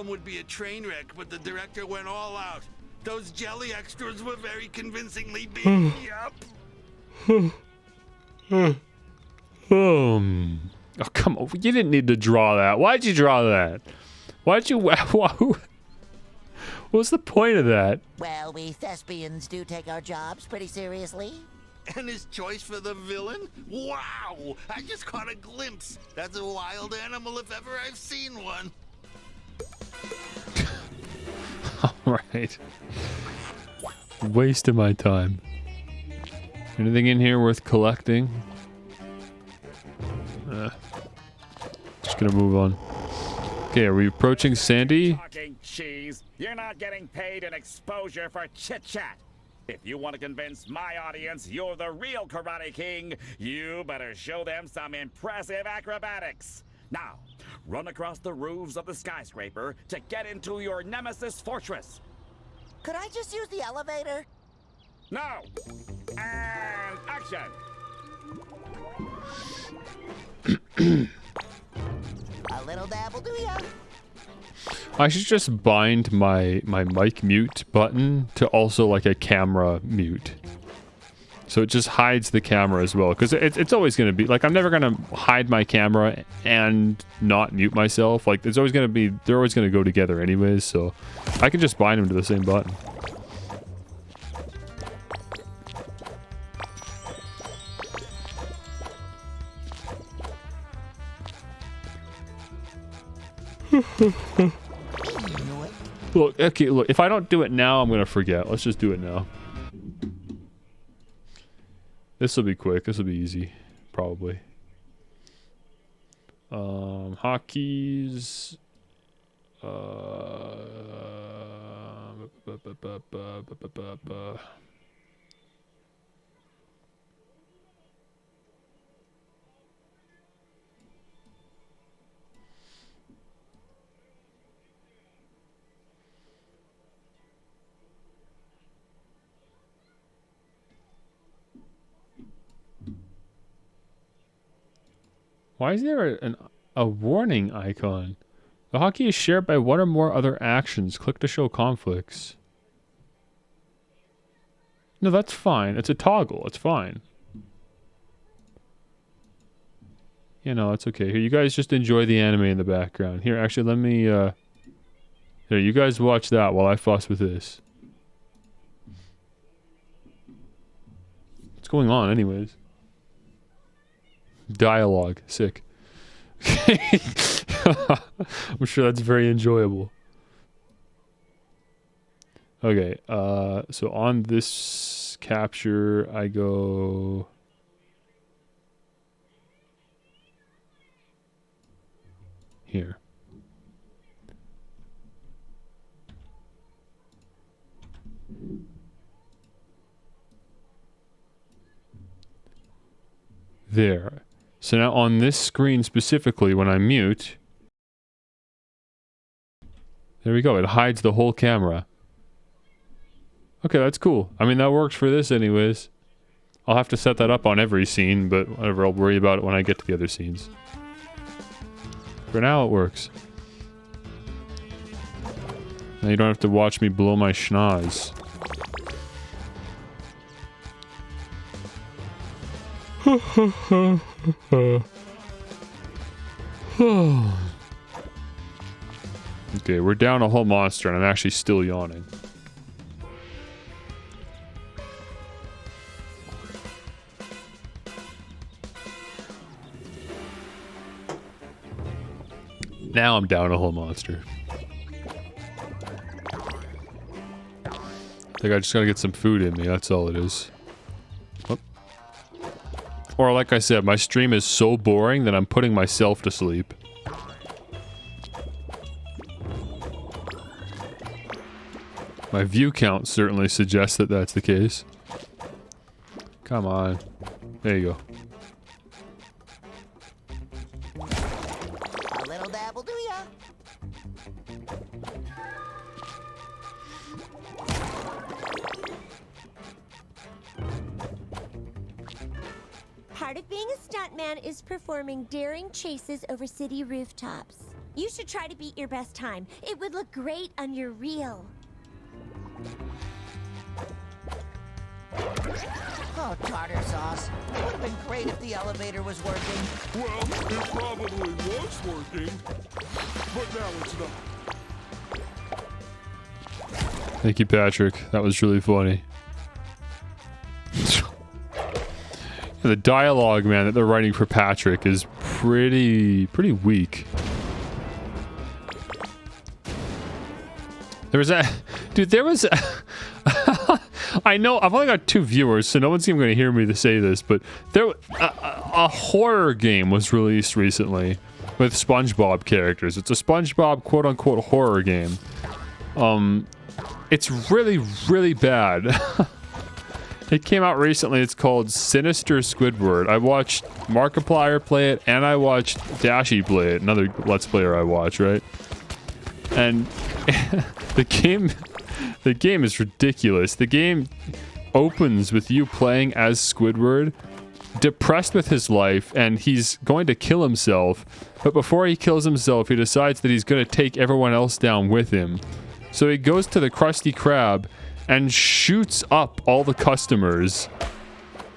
Would be a train wreck, but the director went all out. Those jelly extras were very convincingly beaten me up. Oh, come on. You didn't need to draw that. Why'd you draw that? Why'd you... What's the point of that? Well, we thespians do take our jobs pretty seriously. And his choice for the villain? Wow! I just caught a glimpse. That's a wild animal if ever I've seen one. Alright. Wasting my time. Anything in here worth collecting? Just gonna move on. Okay, are we approaching Sandy? Talking cheese. You're not getting paid an exposure for chit-chat. If you want to convince my audience you're the real Karate King, you better show them some impressive acrobatics. Now, run across the roofs of the skyscraper to get into your nemesis fortress. Could I just use the elevator? No! And action! A little dabble, do ya? I should just bind my mic mute button to also like a camera mute. So it just hides the camera as well. Because it's always going to be, like, I'm never going to hide my camera and not mute myself. Like, it's always going to be, they're always going to go together anyways. So I can just bind them to the same button. Look, okay, look, if I don't do it now, I'm going to forget. Let's just do it now. This will be quick. This will be easy. Probably. Hotkeys. Why is there a warning icon? The hotkey is shared by one or more other actions. Click to show conflicts. No, that's fine. It's a toggle. It's fine. You know, it's okay. Here, you guys just enjoy the anime in the background. Here, actually, let me, here, you guys watch that while I fuss with this. What's going on, anyways? Dialogue. Sick. Okay. I'm sure that's very enjoyable. Okay, so on this capture, I go... here. There. So now on this screen specifically, when I mute, there we go. It hides the whole camera. Okay, that's cool. I mean, that works for this anyways. I'll have to set that up on every scene, but whatever, I'll worry about it when I get to the other scenes. For now, it works. Now you don't have to watch me blow my schnoz. Okay, we're down a whole monster and I'm actually still yawning. Now I'm down a whole monster. I think I just gotta get some food in me, that's all it is. Oh. Or like I said, my stream is so boring that I'm putting myself to sleep. My view count certainly suggests that that's the case. Come on. There you go. A little dabble, do ya? Part of being a stuntman is performing daring chases over city rooftops. You should try to beat your best time. It would look great on your reel. Oh, tartar sauce. It would have been great if the elevator was working. Well, it probably was working, but now it's not. Thank you, Patrick. That was really funny. The dialogue, man, that they're writing for Patrick is pretty weak. There was a... Dude, there was a... I know, I've only got 2 viewers, so no one's even going to hear me to say this, but there... A horror game was released recently with SpongeBob characters. It's a SpongeBob quote-unquote horror game. It's really bad. It came out recently. It's called Sinister Squidward. I watched Markiplier play it, and I watched Dashi play it, another Let's Player I watch, right? And the game is ridiculous. The game opens with you playing as Squidward, depressed with his life and he's going to kill himself. But before he kills himself, he decides that he's going to take everyone else down with him. So he goes to the Krusty Krab and shoots up all the customers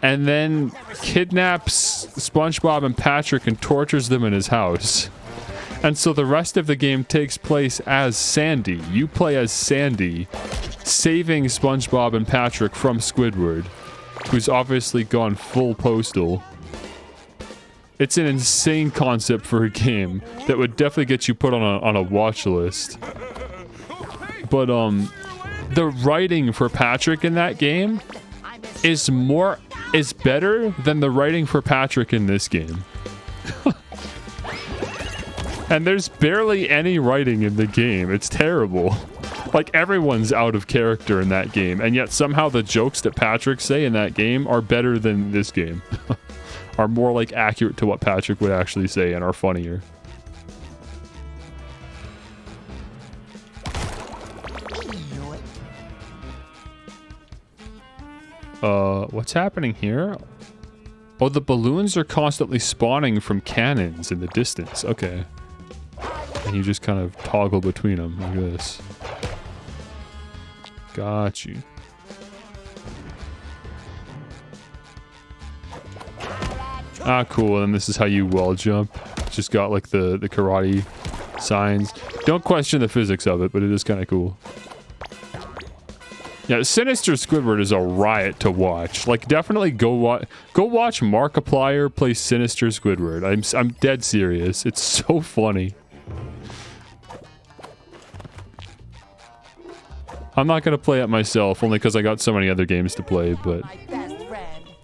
and then kidnaps SpongeBob and Patrick and tortures them in his house. And so the rest of the game takes place as Sandy. You play as Sandy, saving SpongeBob and Patrick from Squidward, who's obviously gone full postal. It's an insane concept for a game that would definitely get you put on a watch list. But the writing for Patrick in that game is better than the writing for Patrick in this game. And there's barely any writing in the game. It's terrible. Like, everyone's out of character in that game, and yet somehow the jokes that Patrick say in that game are better than this game. Are more, like, accurate to what Patrick would actually say and are funnier. What's happening here? Oh, the balloons are constantly spawning from cannons in the distance. Okay. And you just kind of toggle between them like this. Got you. Ah, cool. And this is how you wall jump. Just got like the karate signs. Don't question the physics of it, but it is kind of cool. Yeah, Sinister Squidward is a riot to watch. Like, definitely go watch Markiplier play Sinister Squidward. I'm dead serious. It's so funny. I'm not gonna play it myself, only because I got so many other games to play, but...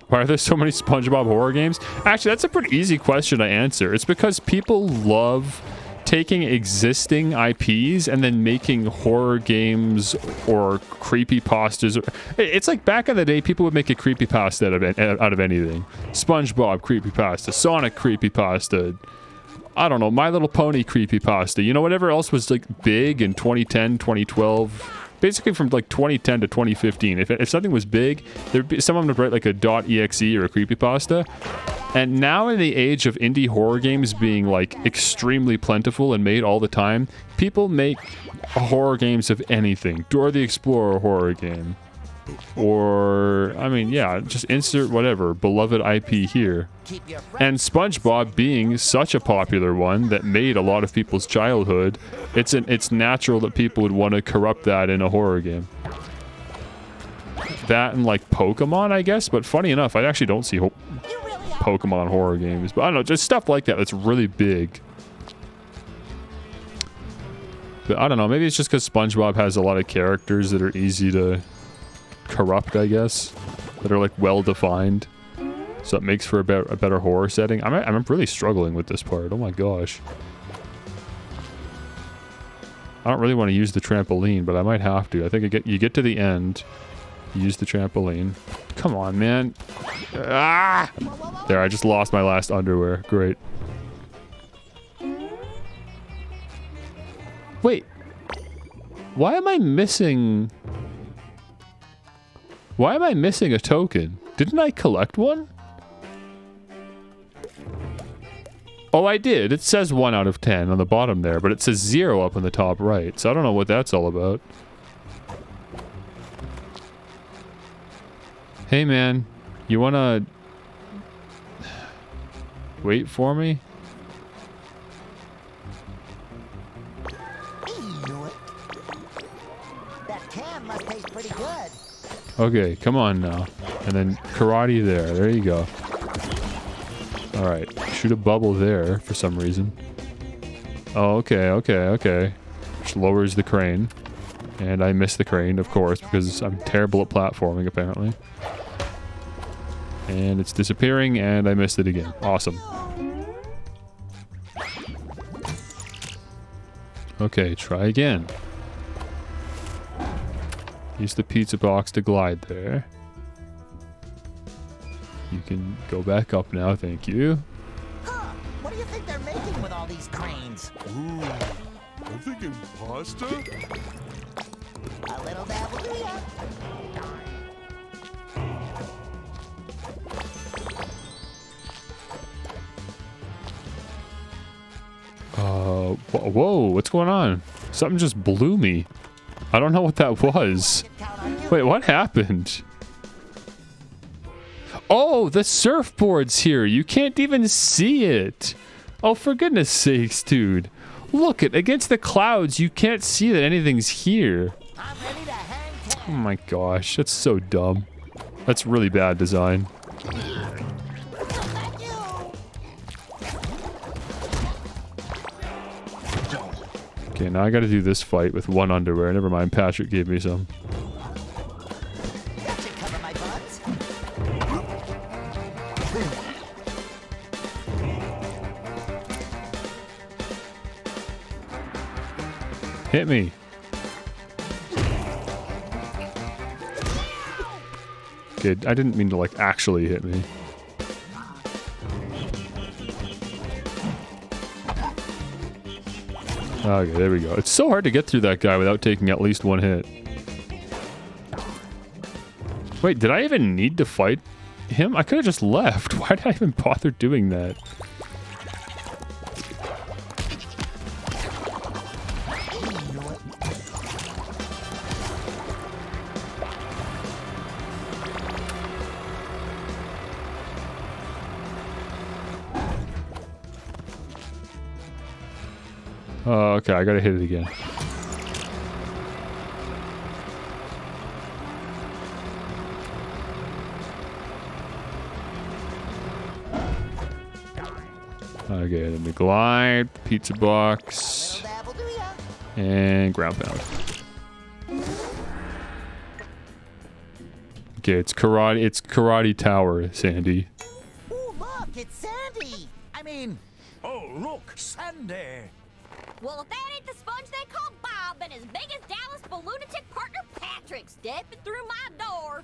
Why are there so many SpongeBob horror games? Actually, that's a pretty easy question to answer. It's because people love taking existing IPs and then making horror games or creepypastas. It's like back in the day, people would make a creepypasta out of anything. SpongeBob creepypasta, Sonic creepypasta, I don't know, My Little Pony creepypasta. You know, whatever else was like big in 2010, 2012... Basically from like 2010 to 2015. If something was big, there'd be someone would write like a .exe or a creepypasta. And now in the age of indie horror games being like extremely plentiful and made all the time, people make horror games of anything. Dora the Explorer horror game. Or, I mean, yeah, just insert whatever, beloved IP here. And SpongeBob being such a popular one that made a lot of people's childhood, it's natural that people would want to corrupt that in a horror game. That and like Pokemon, I guess, but funny enough, I actually don't see Pokemon horror games. But I don't know, just stuff like that that's really big. But I don't know, maybe it's just because SpongeBob has a lot of characters that are easy to corrupt, I guess, that are like well defined, so it makes for a better horror setting. I'm really struggling with this part. Oh my gosh, I don't really want to use the trampoline, but I might have to. I think you get to the end, use the trampoline. Come on, man. Ah! There, I just lost my last underwear. Great. Wait, why am I missing a token? Didn't I collect one? Oh, I did. It says 1 out of 10 on the bottom there, but it says 0 up in the top right. So I don't know what that's all about. Hey, man. You wanna wait for me? That can must taste pretty good. Okay, come on now. And then karate there. There you go. Alright. Shoot a bubble there for some reason. Oh, okay. Which lowers the crane. And I missed the crane, of course, because I'm terrible at platforming, apparently. And it's disappearing, and I missed it again. Awesome. Okay, try again. Use the pizza box to glide there. You can go back up now, thank you. Huh, what do you think they're making with all these cranes? Ooh, I'm thinking pasta? A little dabble to ya. Whoa, what's going on? Something just blew me. I don't know what that was. Wait, what happened? Oh, the surfboard's here. You can't even see it. Oh, for goodness sakes, dude. Look, against the clouds, you can't see that anything's here. Oh my gosh, that's so dumb. That's really bad design. Okay, now I gotta do this fight with one underwear. Never mind, Patrick gave me some. Hit me. Okay, I didn't mean to, like, actually hit me. Okay, there we go. It's so hard to get through that guy without taking at least one hit. Wait, did I even need to fight him? I could have just left. Why did I even bother doing that? Oh, okay, I gotta hit it again. Okay, then we glide, pizza box, and ground pound. Okay, it's karate tower, Sandy. Ooh, look, it's Sandy. I mean, Oh, look, Sandy. Well, if that ain't the sponge they call Bob and his biggest Dallas lunatic partner Patrick stepping through my door.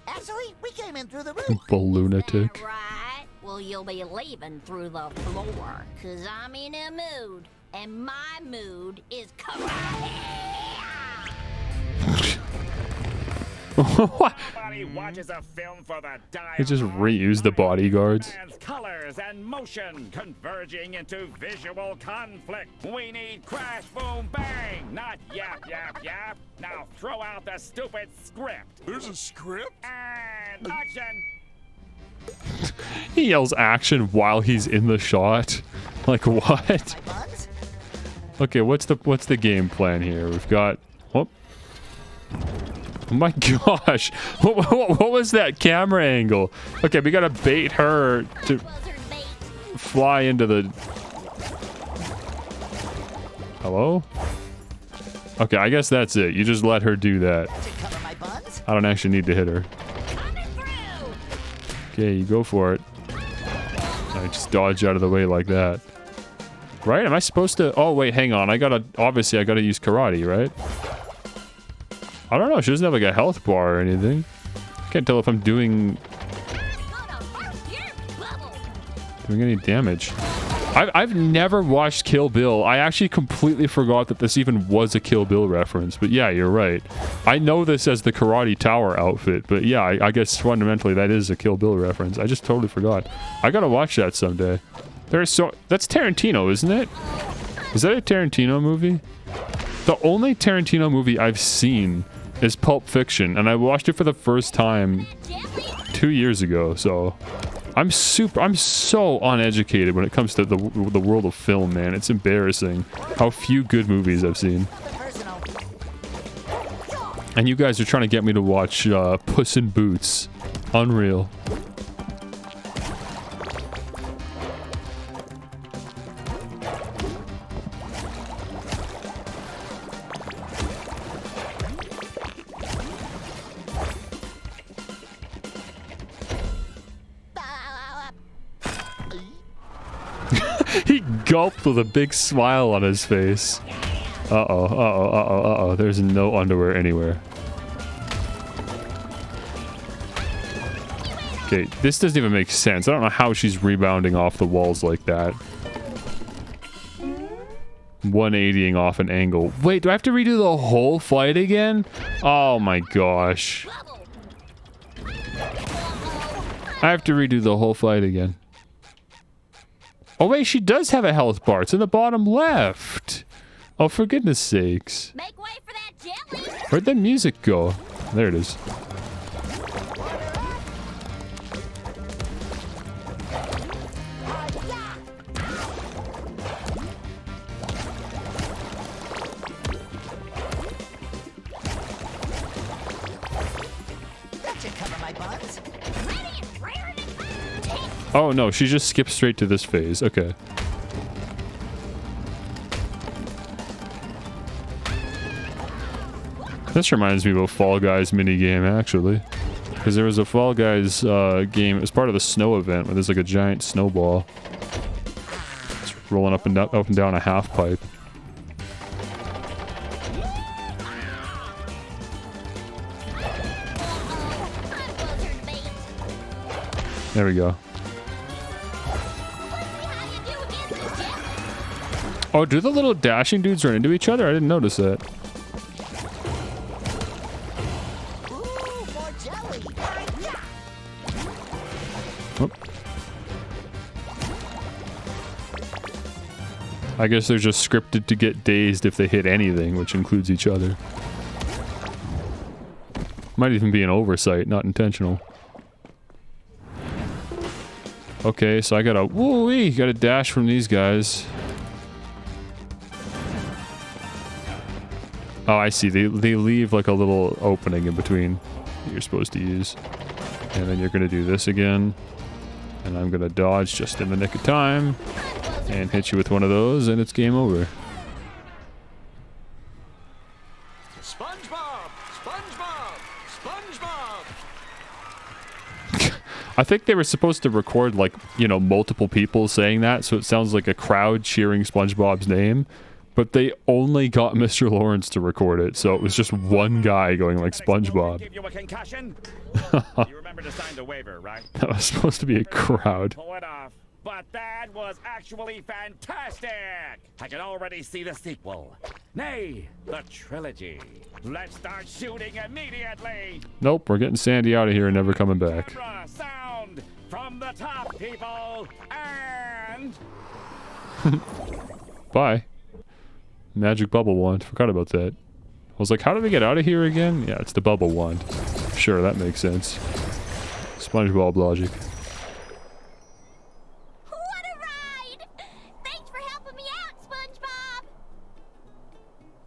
Actually, we came in through the roof. Lunatic. Right? Well, you'll be leaving through the floor, 'cause I'm in a mood, and my mood is karate. Nobody watches a film for the They just reused the bodyguards. colors and motion converging into visual conflict. We need crash, boom, bang, not yap, yap, yap. Now throw out the stupid script. There's a script? And action. He yells action while he's in the shot. Like what? Okay, what's the game plan here? We've got whoop. Oh my gosh! What was that camera angle? Okay, we gotta bait her to fly into the... Hello? Okay, I guess that's it. You just let her do that. I don't actually need to hit her. Okay, you go for it. I just dodge out of the way like that. Right? Am I supposed to... Oh, wait, hang on. Obviously, I gotta use karate, right? I don't know. She doesn't have like a health bar or anything. Can't tell if I'm doing any damage. I've never watched Kill Bill. I actually completely forgot that this even was a Kill Bill reference. But yeah, you're right. I know this as the Karate Tower outfit. But yeah, I guess fundamentally that is a Kill Bill reference. I just totally forgot. I gotta watch that someday. That's Tarantino, isn't it? Is that a Tarantino movie? The only Tarantino movie I've seen is Pulp Fiction, and I watched it for the first time 2 years ago, so I'm so uneducated when it comes to the world of film, man. It's embarrassing how few good movies I've seen. And you guys are trying to get me to watch Puss in Boots. Unreal. He gulped with a big smile on his face. Uh-oh. There's no underwear anywhere. Okay, this doesn't even make sense. I don't know how she's rebounding off the walls like that. 180ing off an angle. Wait, do I have to redo the whole fight again? Oh my gosh. I have to redo the whole fight again. Oh wait, she does have a health bar. It's in the bottom left. Oh, for goodness sakes. Make way for that jelly. Where'd the music go? There it is. That should cover my buns. Oh no, she just skipped straight to this phase. Okay. This reminds me of a Fall Guys minigame, actually. Because there was a Fall Guys game, it was part of the snow event, where there's like a giant snowball. It's rolling up and down a half pipe. There we go. Oh, do the little dashing dudes run into each other? I didn't notice that. Oh. I guess they're just scripted to get dazed if they hit anything, which includes each other. Might even be an oversight, not intentional. Okay, so I gotta woo-wee, gotta dash from these guys. Oh, I see. They leave like a little opening in between that you're supposed to use. And then you're gonna do this again. And I'm gonna dodge just in the nick of time. And hit you with one of those, and it's game over. SpongeBob! SpongeBob! SpongeBob! I think they were supposed to record, like, you know, multiple people saying that, so it sounds like a crowd cheering SpongeBob's name. But they only got Mr. Lawrence to record it, so it was just one guy going like SpongeBob. Give you a concussion? You remember to sign the waiver, right? That was supposed to be a crowd. Pull it off. But that was actually fantastic! I can already see the sequel. Nay, the trilogy. Let's start shooting immediately! Nope, we're getting Sandy out of here and never coming back. Camera, sound from the top, people! And... Bye. Magic bubble wand. Forgot about that. I was like, how do we get out of here again? Yeah, it's the bubble wand. Sure, that makes sense. SpongeBob logic. What a ride! Thanks for helping me out,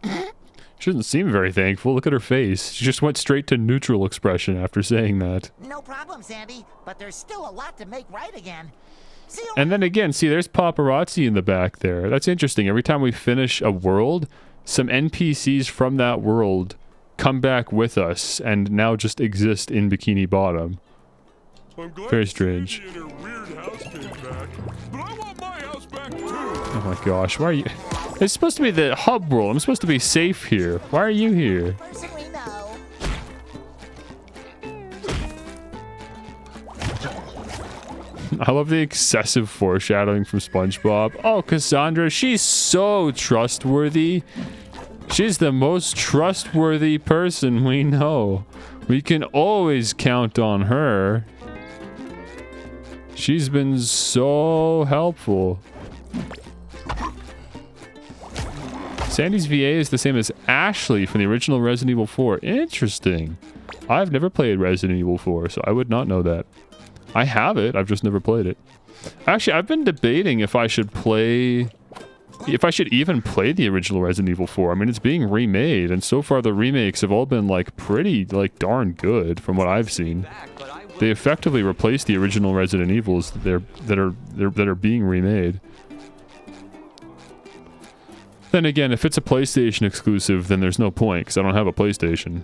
SpongeBob! She doesn't seem very thankful. Look at her face. She just went straight to neutral expression after saying that. No problem, Sandy, but there's still a lot to make right again. See you. And then again, see, there's paparazzi in the back there. That's interesting. Every time we finish a world, some NPCs from that world come back with us and now just exist in Bikini Bottom. Very strange. Sandy and her weird house came back, but I want my house back too. Oh my gosh, why are you... It's supposed to be the hub world. I'm supposed to be safe here. Why are you here? Personally, no. I love the excessive foreshadowing from SpongeBob. Oh, Cassandra, she's so trustworthy. She's the most trustworthy person we know. We can always count on her. She's been so helpful. Sandy's VA is the same as Ashley from the original Resident Evil 4. Interesting. I've never played Resident Evil 4, so I would not know that. I have it, I've just never played it. Actually, I've been debating if I should play... If I should even play the original Resident Evil 4. I mean, it's being remade, and so far the remakes have all been, like, pretty, like, darn good from what I've seen. They effectively replaced the original Resident Evils that are being remade. Then again, if it's a PlayStation exclusive, then there's no point, because I don't have a PlayStation.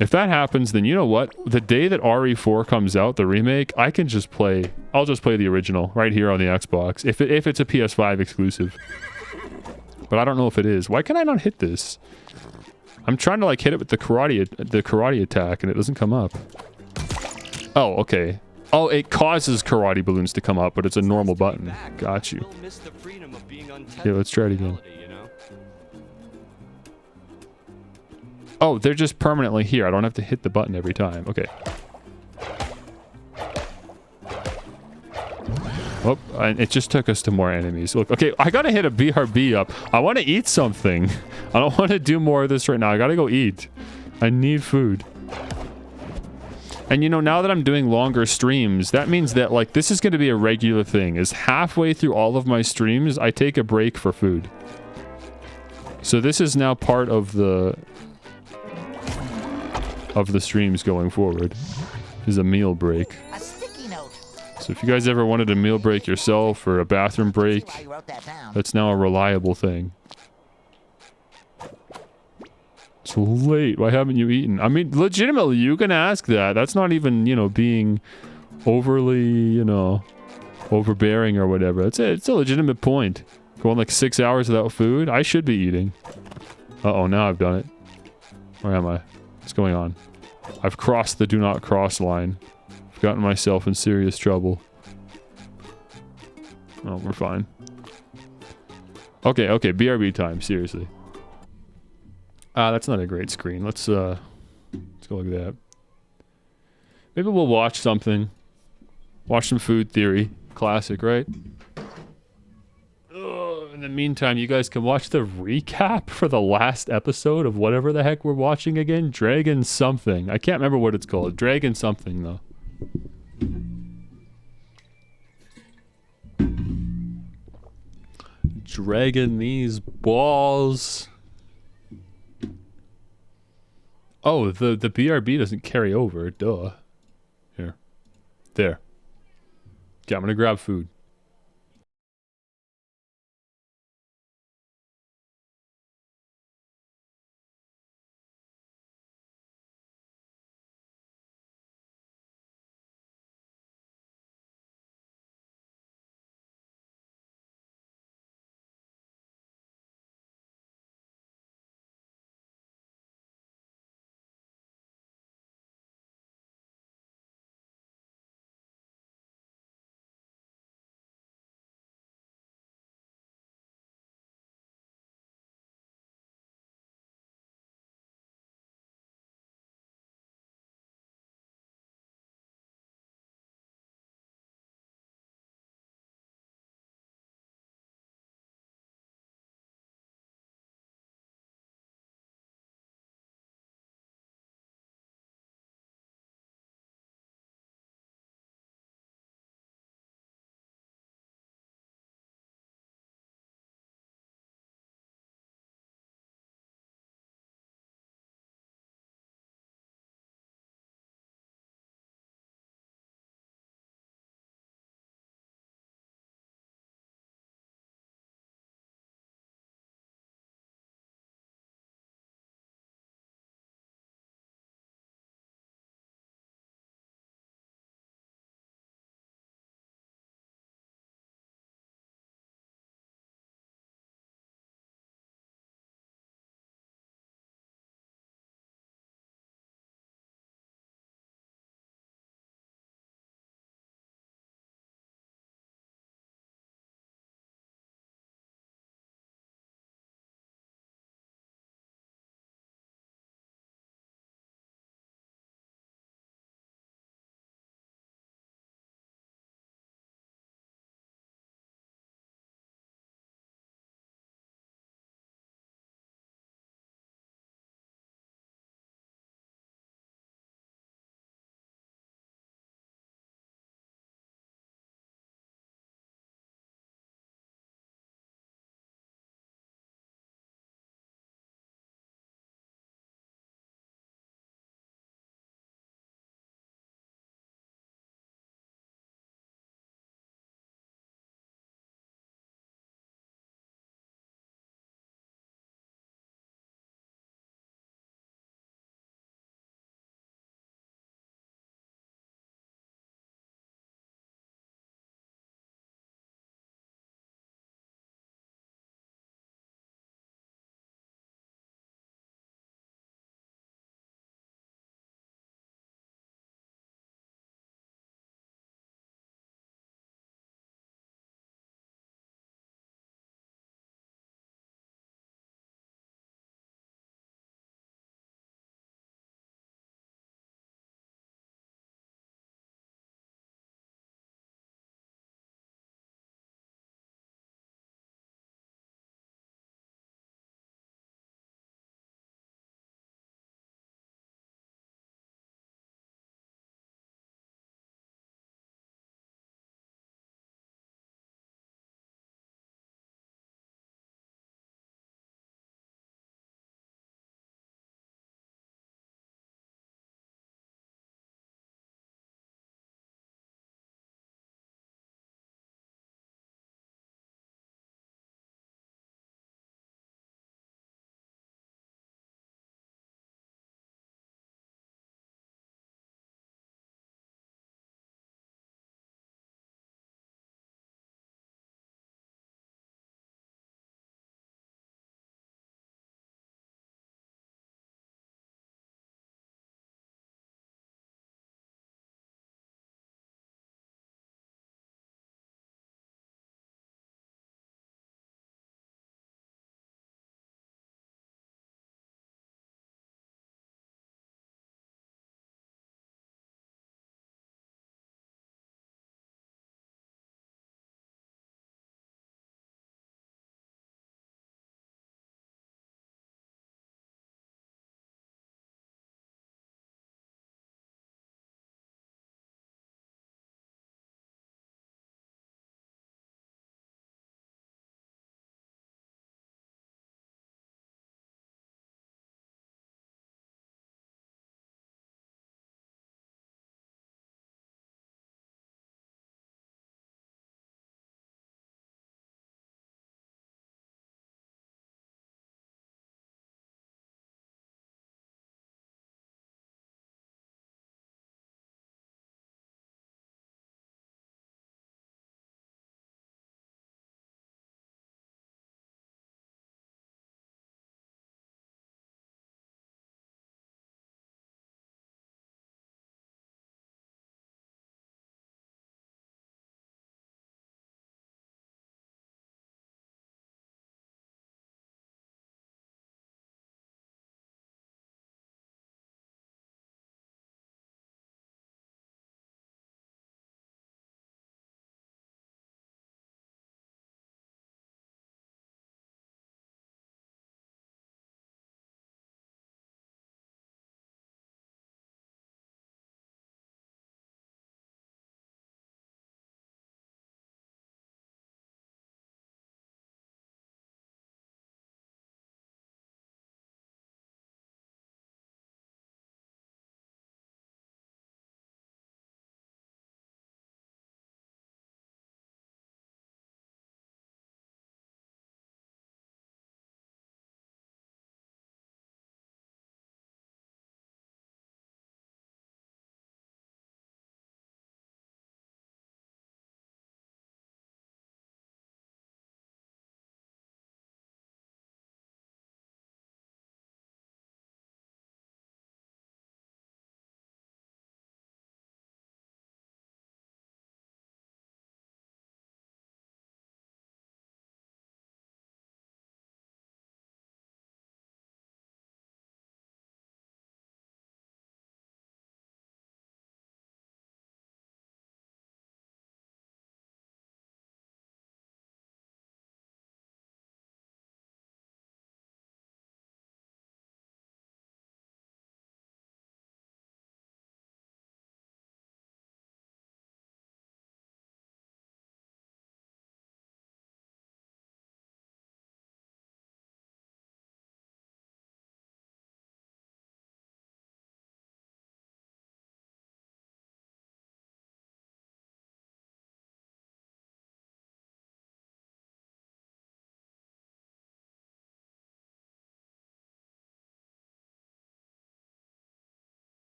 If that happens, then you know what? The day that RE4 comes out, the remake, I can just play... I'll just play the original right here on the Xbox, if it's a PS5 exclusive. But I don't know if it is. Why can I not hit this? I'm trying to, like, hit it with the karate attack, and it doesn't come up. Oh, okay. Oh, it causes karate balloons to come up, but it's a normal button. Got you. Okay, let's try it again. Oh, they're just permanently here. I don't have to hit the button every time. Okay. Oh, and it just took us to more enemies. Look, okay, I gotta hit a BRB up. I want to eat something. I don't want to do more of this right now. I gotta go eat. I need food. And you know, now that I'm doing longer streams, that means that, like, this is going to be a regular thing. Is halfway through all of my streams, I take a break for food. So this is now part of the streams going forward. Is a meal break. A sticky note. So if you guys ever wanted a meal break yourself or a bathroom break, that's now a reliable thing. It's late. Why haven't you eaten? I mean, legitimately, you can ask that. That's not even, you know, being overly, you know, overbearing or whatever. It's a legitimate point. Going like 6 hours without food? I should be eating. Uh-oh, now I've done it. Where am I? What's going on? I've crossed the do not cross line. I've gotten myself in serious trouble. Oh, we're fine. Okay, BRB time, seriously. That's not a great screen. Let's go look at that. Maybe we'll watch something. Watch some Food Theory. Classic, right? In the meantime, you guys can watch the recap for the last episode of whatever the heck we're watching again. Dragon something. I can't remember what it's called. Dragon something, though. Dragon these balls. Oh, the BRB doesn't carry over. Duh. Here. There. Okay, I'm gonna grab food.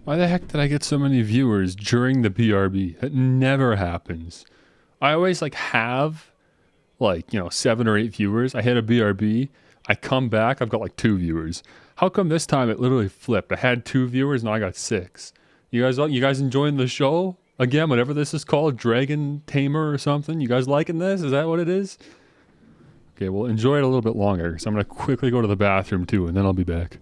Why the heck did I get so many viewers during the BRB? It never happens. I always like have like, you know, 7 or 8 viewers. I hit a BRB. I come back. I've got like 2 viewers. How come this time it literally flipped? I had 2 viewers. Now I got 6. You guys enjoying the show? Again, whatever this is called, Dragon Tamer or something. You guys liking this? Is that what it is? Okay, well, enjoy it a little bit longer because I'm going to quickly go to the bathroom too, and then I'll be back.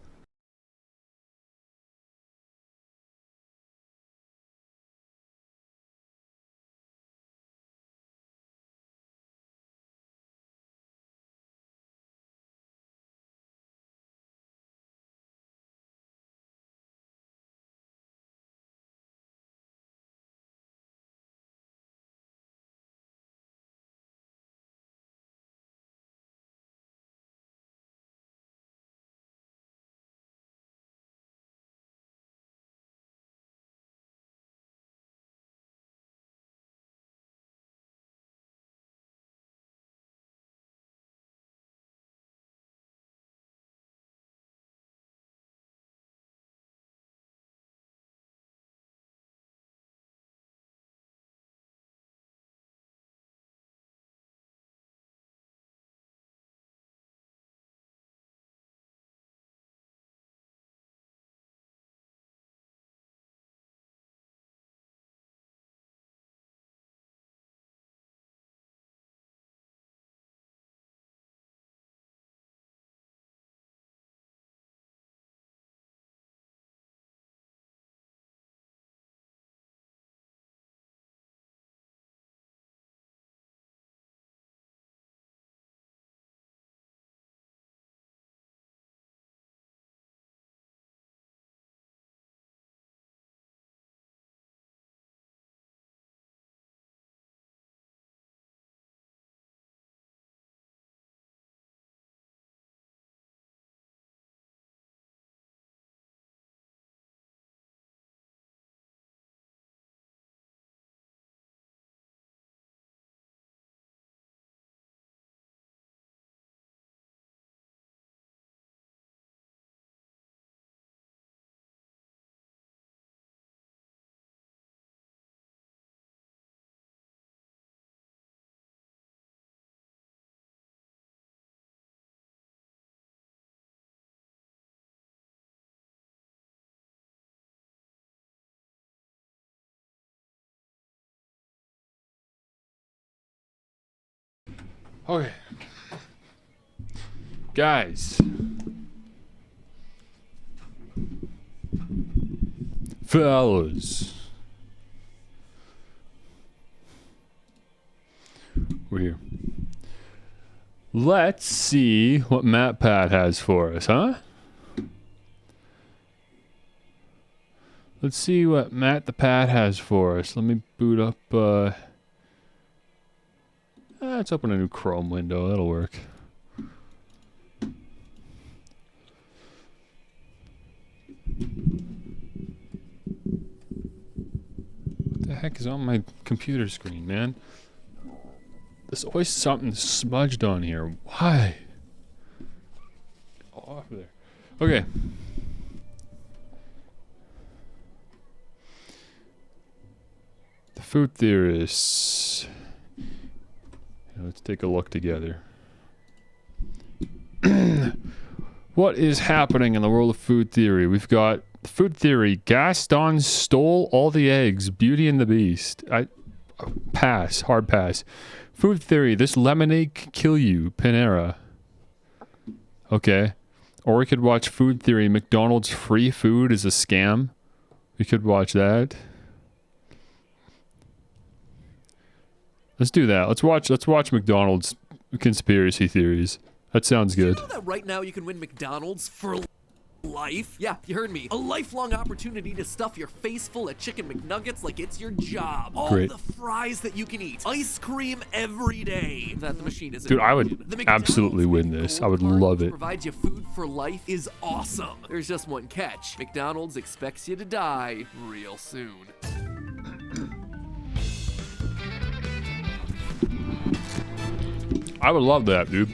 Okay. Guys. Fellas. We're here. Let's see what MatPat has for us, huh? Let's see what Matt the Pat has for us. Let me boot up, let's open a new Chrome window. That'll work. What the heck is on my computer screen, man? There's always something smudged on here. Why? Off there. Okay. The food theorists. Let's take a look together. What is happening in the world of food theory? We've got food theory. Gaston stole all the eggs. Beauty and the Beast. Pass. Hard pass. Food theory. This lemonade could kill you. Panera. Okay. Or we could watch food theory. McDonald's free food is a scam. We could watch that. Let's do that. Let's watch McDonald's conspiracy theories. That sounds good. Do you know that right now you can win McDonald's for life? Yeah, you heard me. A lifelong opportunity to stuff your face full of chicken McNuggets like it's your job. All Great. the fries that you can eat. Ice cream every day. That the machine isn't. Dude, I would absolutely win this. I would love it. Provides you food for life is awesome. There's just one catch. McDonald's expects you to die real soon. I would love that, dude.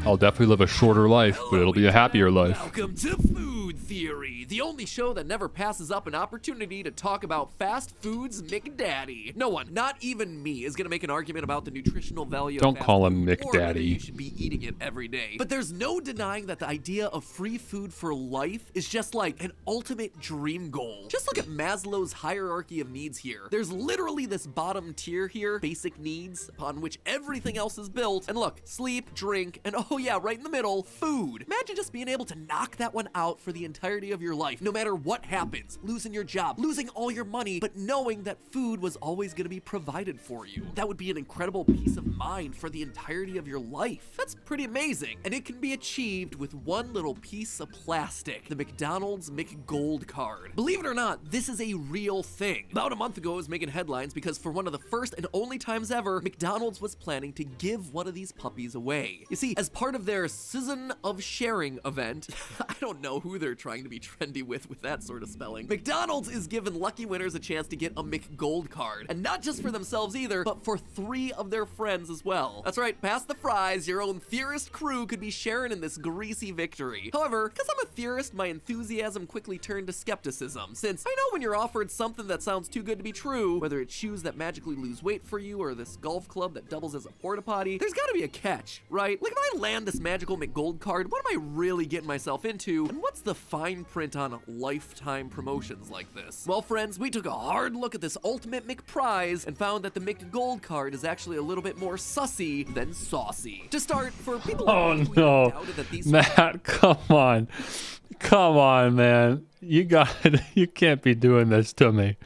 I'll definitely live a shorter life, but it'll be a happier life. Welcome to Food Theory, the only show that never passes up an opportunity to talk about fast food's McDaddy. No one, not even me, is gonna make an argument about the nutritional value Don't of fast call him food or whether you McDaddy. should be eating it every day. But there's no denying that the idea of free food for life is just like an ultimate dream goal. Just look at Maslow's hierarchy of needs here. There's literally this bottom tier here, basic needs, upon which everything else is built. And look, sleep, drink, and oh yeah, right in the middle, food. Imagine just being able to knock that one out for the entirety of your life, no matter what happens. Losing your job, losing all your money, but knowing that food was always gonna be provided for you. That would be an incredible peace of mind for the entirety of your life. That's pretty amazing. And it can be achieved with one little piece of plastic, the McDonald's McGold card. Believe it or not, this is a real thing. About a month ago, it was making headlines because for one of the first and only times ever, McDonald's was planning to give one of these puppies away. You see, as part of their Season of Sharing event, I don't know who they're trying to be trendy with that sort of spelling, McDonald's is giving lucky winners a chance to get a McGold card. And not just for themselves either, but for 3 of their friends as well. That's right, past the fries, your own theorist crew could be sharing in this greasy victory. However, because I'm a theorist, my enthusiasm quickly turned to skepticism, since I know when you're offered something that sounds too good to be true, whether it's shoes that magically lose weight for you or this golf club that doubles as a porta potty, there's gotta be a catch, right? Like if I land this magical McGold card, what am I really getting myself into? And what's the fine print on lifetime promotions like this? Well, friends, we took a hard look at this ultimate McPrize and found that the McGold card is actually a little bit more sussy than saucy. To start, for people Oh who no, doubted that these Matt, come on, man. You can't be doing this to me.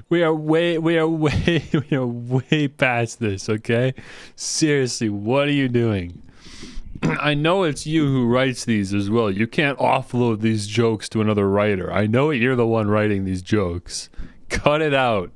We are way past this, okay? Seriously, what are you doing? I know it's you who writes these as well. You can't offload these jokes to another writer. I know you're the one writing these jokes. Cut it out.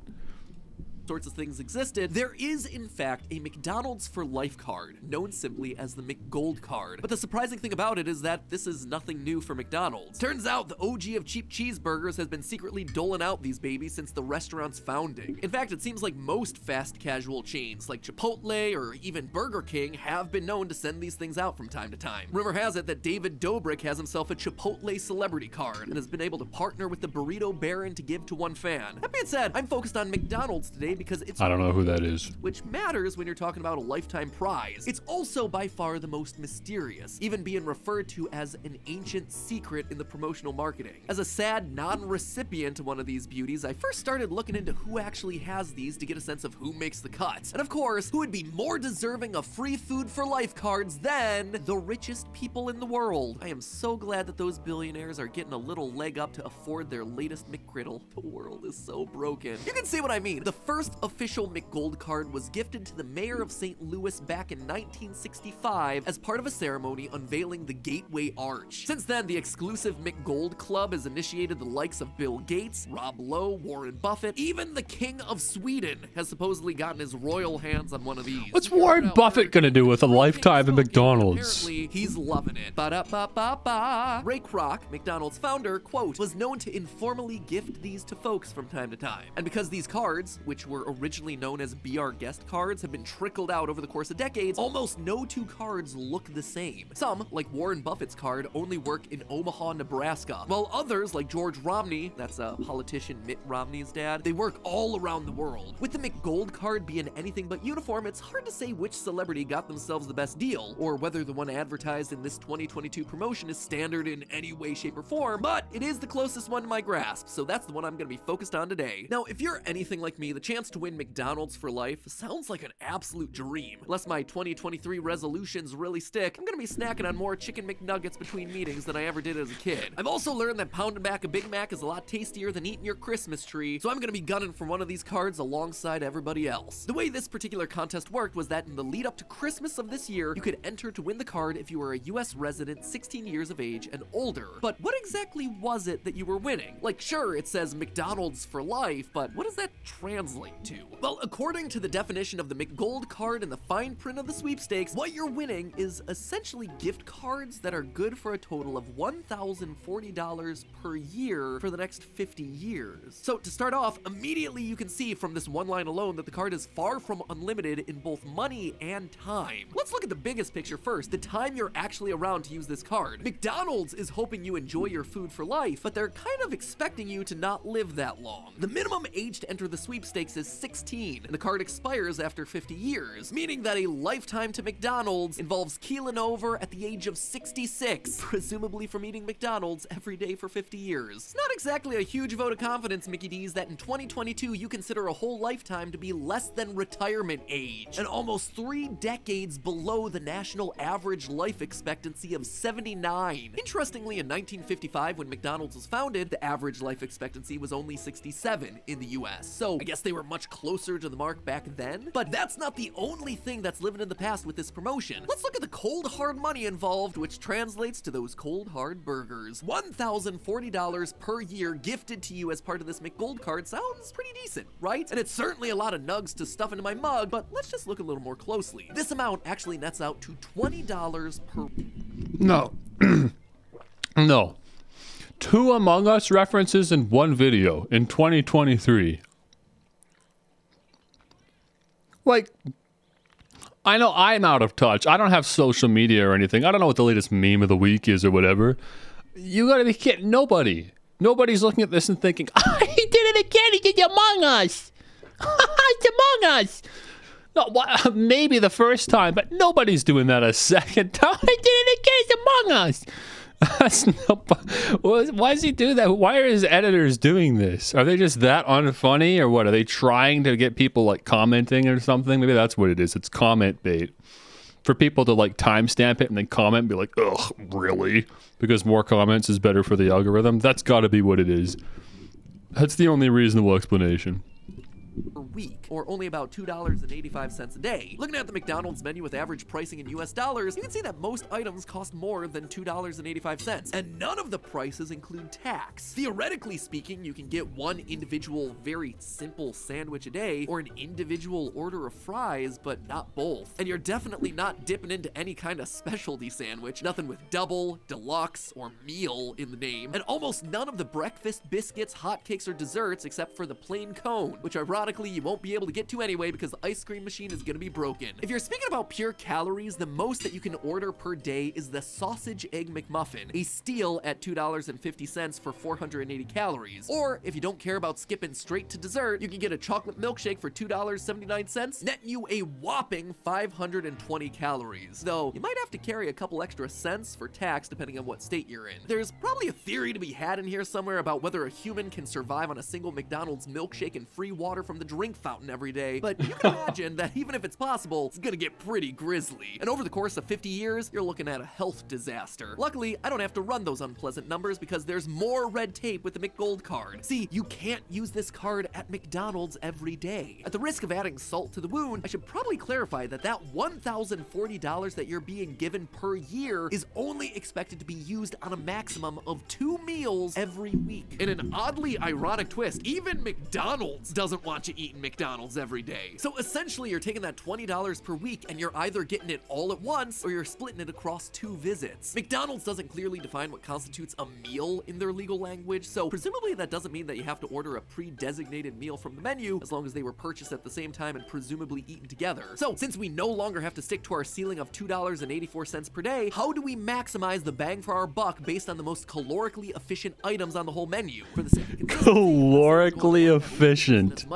sorts of things existed, there is in fact a McDonald's for life card, known simply as the McGold card. But the surprising thing about it is that this is nothing new for McDonald's. Turns out the OG of cheap cheeseburgers has been secretly doling out these babies since the restaurant's founding. In fact, it seems like most fast casual chains like Chipotle or even Burger King have been known to send these things out from time to time. Rumor has it that David Dobrik has himself a Chipotle celebrity card and has been able to partner with the Burrito Baron to give to one fan. That being said, I'm focused on McDonald's today because it's I don't know who that is. which matters when you're talking about a lifetime prize. It's also by far the most mysterious, even being referred to as an ancient secret in the promotional marketing. As a sad non-recipient to one of these beauties, I first started looking into who actually has these to get a sense of who makes the cuts. And of course, who would be more deserving of free food for life cards than the richest people in the world. I am so glad that those billionaires are getting a little leg up to afford their latest McGriddle. The world is so broken. You can see what I mean. The first official McGold card was gifted to the mayor of St. Louis back in 1965 as part of a ceremony unveiling the Gateway Arch. Since then, the exclusive McGold Club has initiated the likes of Bill Gates, Rob Lowe, Warren Buffett, even the King of Sweden has supposedly gotten his royal hands on one of these. What's Warren Buffett gonna do with a lifetime at McDonald's? Apparently, he's loving it. Ba-da-ba-ba-ba. Ray Kroc, McDonald's founder, quote, was known to informally gift these to folks from time to time. And because these cards, which were originally known as Be Our Guest cards, have been trickled out over the course of decades, almost no two cards look the same. Some, like Warren Buffett's card, only work in Omaha, Nebraska, while others, like George Romney, that's a politician Mitt Romney's dad, they work all around the world. With the McGold card being anything but uniform, it's hard to say which celebrity got themselves the best deal, or whether the one advertised in this 2022 promotion is standard in any way, shape, or form, but it is the closest one to my grasp, so that's the one I'm gonna be focused on today. Now, if you're anything like me, the chance to win McDonald's for life sounds like an absolute dream. Unless my 2023 resolutions really stick, I'm gonna be snacking on more chicken McNuggets between meetings than I ever did as a kid. I've also learned that pounding back a Big Mac is a lot tastier than eating your Christmas tree, so I'm gonna be gunning for one of these cards alongside everybody else. The way this particular contest worked was that in the lead up to Christmas of this year, you could enter to win the card if you were a US resident 16 years of age and older. But what exactly was it that you were winning? Like, sure, it says McDonald's for life, but what does that translate to? Well, according to the definition of the McGold card and the fine print of the sweepstakes, what you're winning is essentially gift cards that are good for a total of $1,040 per year for the next 50 years. So to start off, immediately you can see from this one line alone that the card is far from unlimited in both money and time. Let's look at the biggest picture first, the time you're actually around to use this card. McDonald's is hoping you enjoy your food for life, but they're kind of expecting you to not live that long. The minimum age to enter the sweepstakes is 16, and the card expires after 50 years, meaning that a lifetime to McDonald's involves keeling over at the age of 66, presumably from eating McDonald's every day for 50 years. It's not exactly a huge vote of confidence, Mickey D's, that in 2022 you consider a whole lifetime to be less than retirement age, and almost 3 decades below the national average life expectancy of 79. Interestingly, in 1955, when McDonald's was founded, the average life expectancy was only 67 in the US. So I guess they were much closer to the mark back then. But that's not the only thing that's living in the past with this promotion. Let's look at the cold hard money involved, which translates to those cold hard burgers. $1,040 per year gifted to you as part of this McGold card sounds pretty decent, right? And it's certainly a lot of nugs to stuff into my mug, but let's just look a little more closely. This amount actually nets out to $20 per... No. No. 2 Among Us references in one video in 2023. Like, I know I'm out of touch. I don't have social media or anything. I don't know what the latest meme of the week is or whatever. You gotta be kidding. Nobody's looking at this and thinking, oh, he did it again. He did Among Us. It's Among Us. No, maybe the first time, but nobody's doing that a second time. He did it again. It's Among Us. Why does he do that? Why are his editors doing this? Are they just that unfunny, or what? Are they trying to get people like commenting or something? Maybe that's what it is. It's comment bait for people to like timestamp it and then comment and be like, ugh, really? Because more comments is better for the algorithm. That's got to be what it is. That's the only reasonable explanation. Per week, or only about $2.85 a day. Looking at the McDonald's menu with average pricing in US dollars, you can see that most items cost more than $2.85, and none of the prices include tax. Theoretically speaking, you can get one individual, very simple sandwich a day, or an individual order of fries, but not both. And you're definitely not dipping into any kind of specialty sandwich, nothing with double, deluxe, or meal in the name, and almost none of the breakfast biscuits, hotcakes, or desserts except for the plain cone, which ironically you won't be able to get to anyway because the ice cream machine is going to be broken. If you're speaking about pure calories, the most that you can order per day is the sausage egg McMuffin, a steal at $2.50 for 480 calories. Or if you don't care about skipping straight to dessert, you can get a chocolate milkshake for $2.79, netting you a whopping 520 calories. Though you might have to carry a couple extra cents for tax depending on what state you're in. There's probably a theory to be had in here somewhere about whether a human can survive on a single McDonald's milkshake and free water from the drink fountain every day, but you can imagine that even if it's possible, it's gonna get pretty grisly. And over the course of 50 years, you're looking at a health disaster. Luckily, I don't have to run those unpleasant numbers because there's more red tape with the McGold card. See, you can't use this card at McDonald's every day. At the risk of adding salt to the wound, I should probably clarify that that $1,040 that you're being given per year is only expected to be used on a maximum of 2 meals every week. In an oddly ironic twist, even McDonald's doesn't want you eating McDonald's every day. So essentially you're taking that $20 per week and you're either getting it all at once or you're splitting it across 2 visits. McDonald's doesn't clearly define what constitutes a meal in their legal language, so presumably that doesn't mean that you have to order a pre-designated meal from the menu as long as they were purchased at the same time and presumably eaten together. So since we no longer have to stick to our ceiling of $2.84 per day, how do we maximize the bang for our buck based on the most calorically efficient items on the whole menu? For the sake of consistency, Calorically efficient.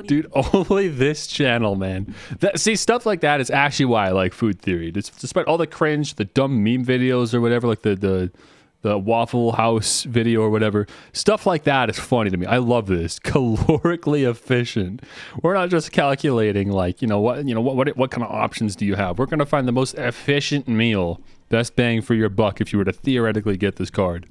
Dude, only this channel, man. See, stuff like that is actually why I like food theory. Despite all the cringe, the dumb meme videos or whatever, like the Waffle House video or whatever, stuff like that is funny to me. I love this. Calorically efficient. We're not just calculating like, what kind of options do you have? We're gonna find the most efficient meal, best bang for your buck if you were to theoretically get this card.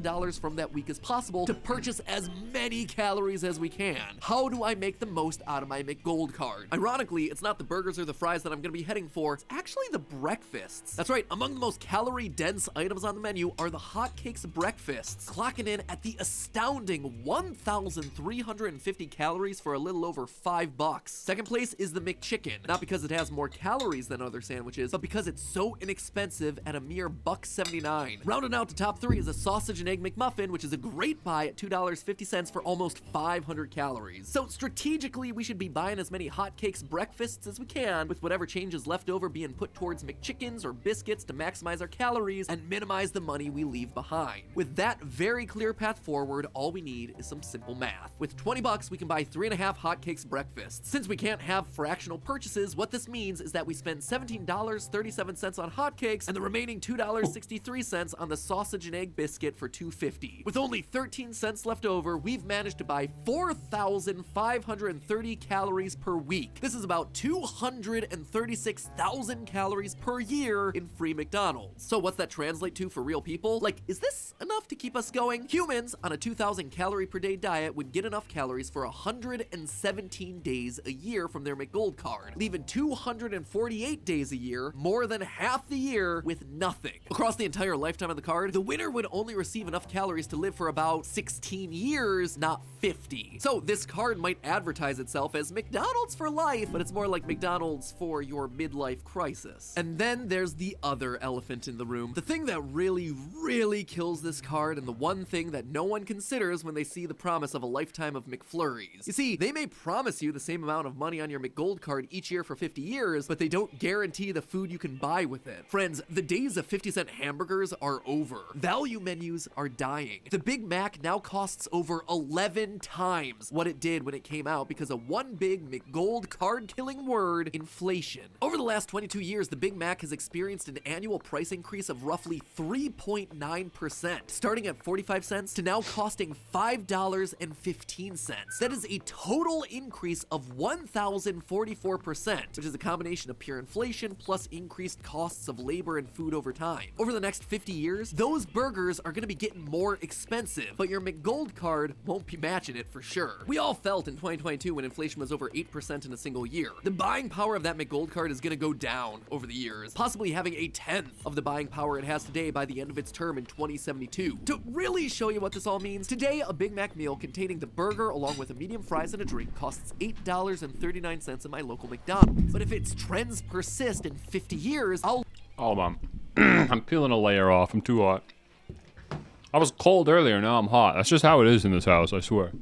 $17 from that week as possible to purchase as many calories as we can. How do I make the most out of my McGold card? Ironically, it's not the burgers or the fries that I'm gonna be heading for, it's actually the breakfasts. That's right, among the most calorie-dense items on the menu are the hotcakes breakfasts, clocking in at the astounding 1,350 calories for a little over $5. Second place is the McChicken, not because it has more calories than other sandwiches, but because it's so inexpensive at a mere $1.79. Rounding out the top three is a sausage and egg McMuffin, which is a great buy at $2.50 for almost 500 calories. So strategically, we should be buying as many hotcakes breakfasts as we can, with whatever change is left over being put towards McChickens or biscuits to maximize our calories and minimize the money we leave behind. With that very clear path forward, all we need is some simple math. With $20, we can buy 3.5 hotcakes breakfasts. Since we can't have fractional purchases, what this means is that we spend $17.37 on hotcakes and the remaining $2.63 on the sausage and egg biscuit for $2.50. With only 13 cents left over, we've managed to buy 4,530 calories per week. This is about 236,000 calories per year in free McDonald's. So what's that translate to for real people? Like, is this enough to keep us going? Humans on a 2,000 calorie per day diet would get enough calories for 117 days a year from their McGold card, leaving 248 days a year, more than half the year, with nothing. Across the entire lifetime of the card, the winner would only receive enough calories to live for about 16 years, not 50. So this card might advertise itself as McDonald's for life, but it's more like McDonald's for your midlife crisis. And then there's the other elephant in the room. The thing that really kills this card, and the one thing that no one considers when they see the promise of a lifetime of McFlurries. You see, they may promise you the same amount of money on your McGold card each year for 50 years, but they don't guarantee the food you can buy with it. Friends, the days of 50-cent hamburgers are over. Value menus are dying. The Big Mac now costs over 11 times what it did when it came out because of one big McGold card-killing word, inflation. Over the last 22 years, the Big Mac has experienced an annual price increase of roughly 3.9%, starting at 45 cents to now costing $5.15. That is a total increase of 1,044%, which is a combination of pure inflation plus increased costs of labor and food over time. Over the next 50 years, those burgers are going to be getting more expensive, but your McGold card won't be matching it for sure. We all felt in 2022 when inflation was over 8% in a single year. The buying power of that McGold card is going to go down over the years, possibly having a tenth of the buying power it has today by the end of its term in 2072. To really show you what this all means, today a Big Mac meal containing the burger along with a medium fries and a drink costs $8.39 at my local McDonald's. But if its trends persist in 50 years, I'll... Hold on. I'm peeling a layer off. I'm too hot. I was cold earlier, now I'm hot. That's just how it is in this house, I swear.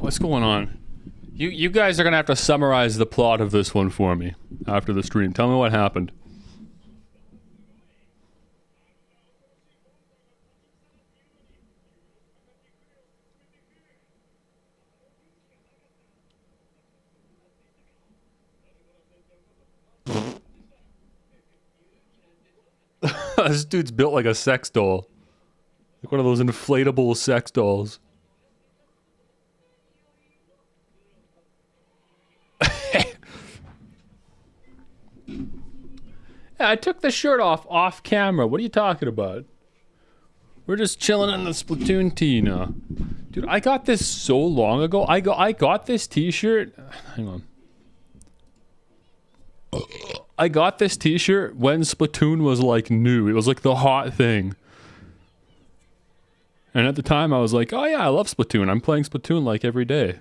What's going on? You guys are gonna have to summarize the plot of this one for me after the stream. Tell me what happened. This dude's built like a sex doll. Like one of those inflatable sex dolls. I took the shirt off camera. What are you talking about? We're just chilling in the Splatoon tee now. Dude, I got this so long ago. I got this t-shirt. Hang on. I got this t-shirt when Splatoon was like new. It was like the hot thing. And at the time I was like, oh yeah, I love Splatoon. I'm playing Splatoon like every day.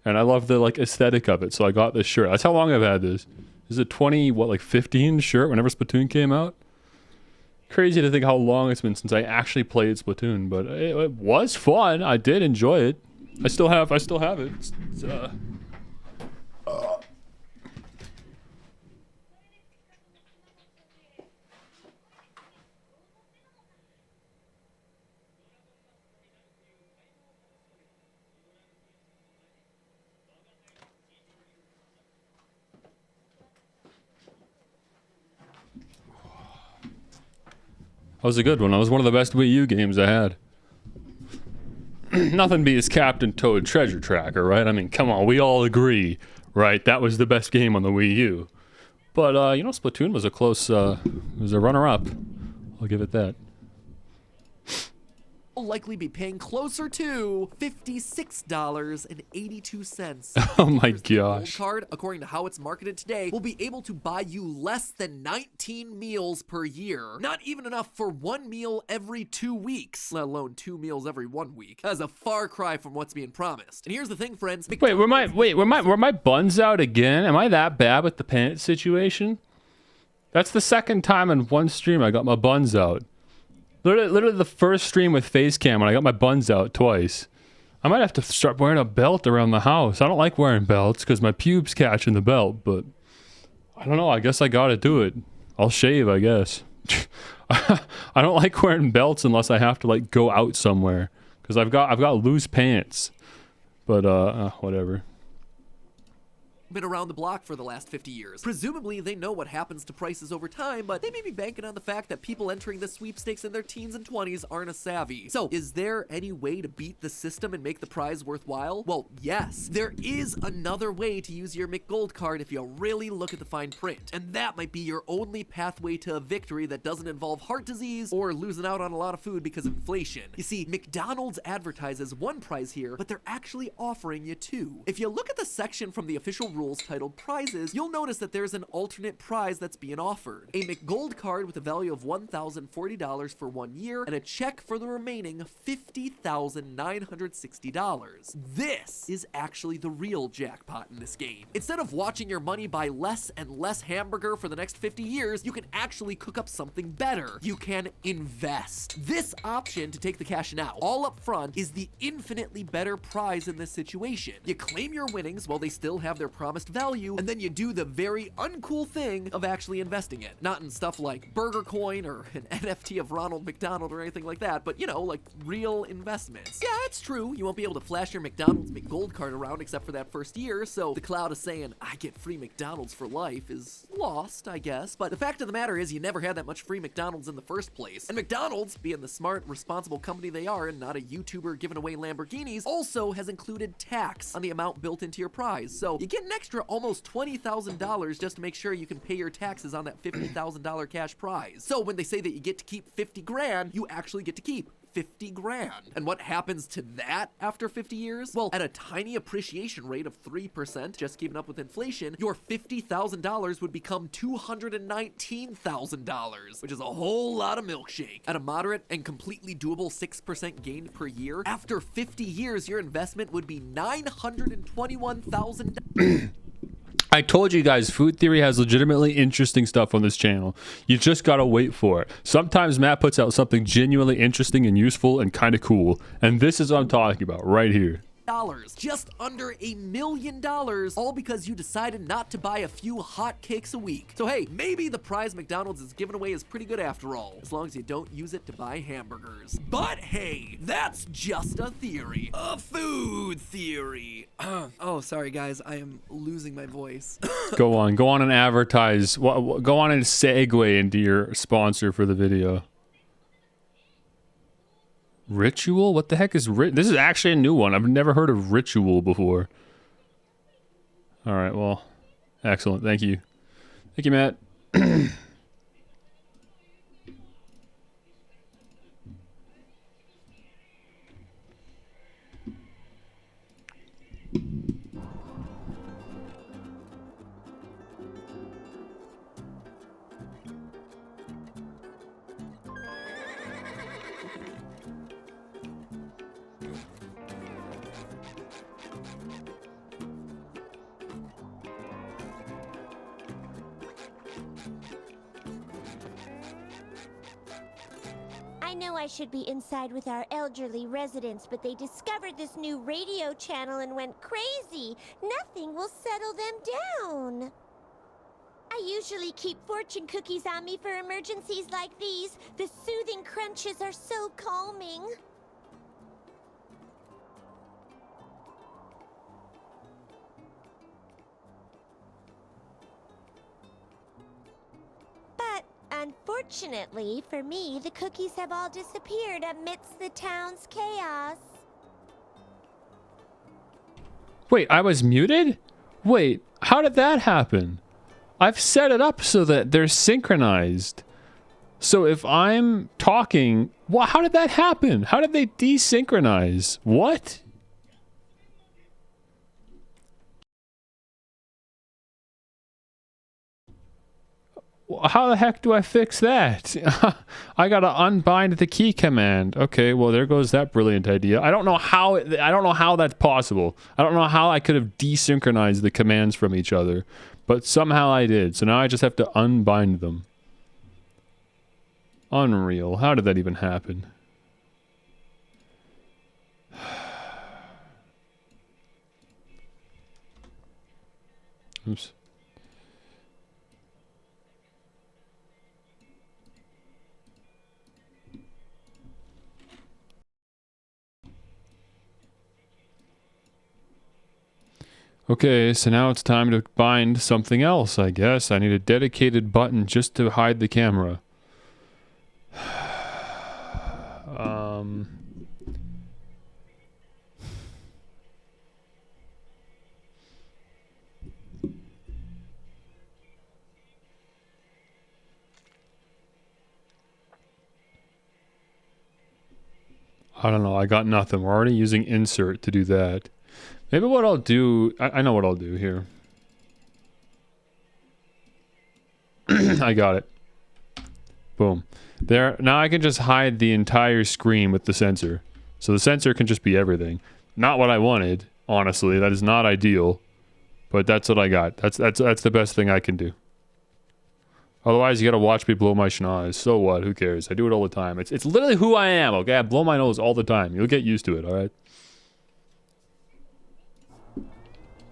And I love the like aesthetic of it. So I got this shirt. That's how long I've had this. This is a 15 shirt whenever Splatoon came out. Crazy to think how long it's been since I actually played Splatoon, but it was fun. I did enjoy it. I still have it. It's That was a good one. That was one of the best Wii U games I had. Nothing beats Captain Toad Treasure Tracker, right? I mean, come on, we all agree, right? That was the best game on the Wii U. But, you know, Splatoon was a close, was a runner-up. I'll give it that. Will likely be paying closer to $56.82. Oh my Gold gosh. card, according to how it's marketed today, will be able to buy you less than 19 meals per year. Not even enough for one meal every 2 weeks, let alone 2 meals every 1 week. That's a far cry from what's being promised. And here's the thing, friends. Wait, were my buns out again? Am I that bad with the pants situation? That's the second time in one stream I got my buns out. Literally the first stream with face cam and I got my buns out twice. I might have to start wearing a belt around the house. I don't like wearing belts because my pubes catch in the belt, but I don't know. I guess I gotta do it. I'll shave, I guess. I don't like wearing belts unless I have to like go out somewhere because I've got loose pants. But whatever. Been around the block for the last 50 years. Presumably, they know what happens to prices over time, but they may be banking on the fact that people entering the sweepstakes in their teens and 20s aren't as savvy. So, is there any way to beat the system and make the prize worthwhile? Well, yes. There is another way to use your McGold card if you really look at the fine print. And that might be your only pathway to a victory that doesn't involve heart disease or losing out on a lot of food because of inflation. You see, McDonald's advertises one prize here, but they're actually offering you two. If you look at the section from the official rules titled prizes, you'll notice that there's an alternate prize that's being offered. A McGold card with a value of $1,040 for 1 year and a check for the remaining $50,960. This is actually the real jackpot in this game. Instead of watching your money buy less and less hamburger for the next 50 years, you can actually cook up something better. You can invest. This option to take the cash now, all up front, is the infinitely better prize in this situation. You claim your winnings while they still have their promised value, and then you do the very uncool thing of actually investing it. Not in stuff like Burger Coin or an NFT of Ronald McDonald or anything like that, but you know, like real investments. Yeah, it's true, you won't be able to flash your McDonald's McGold card around except for that first year, so the cloud of saying, I get free McDonald's for life is lost, I guess. But the fact of the matter is you never had that much free McDonald's in the first place. And McDonald's, being the smart, responsible company they are and not a YouTuber giving away Lamborghinis, also has included tax on the amount built into your prize. So you get an extra almost $20,000 just to make sure you can pay your taxes on that $50,000 cash prize. So when they say that you get to keep 50 grand, you actually get to keep 50 grand. And what happens to that after 50 years? Well, at a tiny appreciation rate of 3%, just keeping up with inflation, your $50,000 would become $219,000, which is a whole lot of milkshake. At a moderate and completely doable 6% gain per year, after 50 years, your investment would be $921,000. I told you guys, Food Theory has legitimately interesting stuff on this channel. You just gotta wait for it. Sometimes Matt puts out something genuinely interesting and useful and kind of cool, and this is what I'm talking about right here. Just under $1 million, all because you decided not to buy a few hot cakes a week. So hey, maybe the prize McDonald's is giving away is pretty good after all, as long as you don't use it to buy hamburgers. But hey, that's just a theory. A food theory. Oh, sorry guys, I am losing my voice. Go on and advertise. Go on and segue into your sponsor for the video. Ritual? What the heck is this is actually a new one. I've never heard of Ritual before. Alright, well, excellent. Thank you. Thank you, Matt. I know I should be inside with our elderly residents, but they discovered this new radio channel and went crazy. Nothing will settle them down. I usually keep fortune cookies on me for emergencies like these. The soothing crunches are so calming. But Unfortunately for me, the cookies have all disappeared amidst the town's chaos. Wait, I was muted? Wait, how did that happen? I've set it up so that they're synchronized. So if I'm talking, how did that happen? How did they desynchronize? What? How the heck do I fix that? I gotta unbind the key command. Okay, well there goes that brilliant idea. I don't know how that's possible. I don't know how I could have desynchronized the commands from each other, but somehow I did. So now I just have to unbind them. Unreal. How did that even happen? Oops. Okay, so now it's time to bind something else, I guess. I need a dedicated button just to hide the camera. I don't know, I got nothing. We're already using insert to do that. Maybe what I'll do, I know what I'll do here. I got it. Boom. There, now I can just hide the entire screen with the sensor. So the sensor can just be everything. Not what I wanted, honestly. That is not ideal. But that's what I got. That's the best thing I can do. Otherwise, you gotta watch me blow my schnoz. So what? Who cares? I do it all the time. It's literally who I am, okay? I blow my nose all the time. You'll get used to it, alright?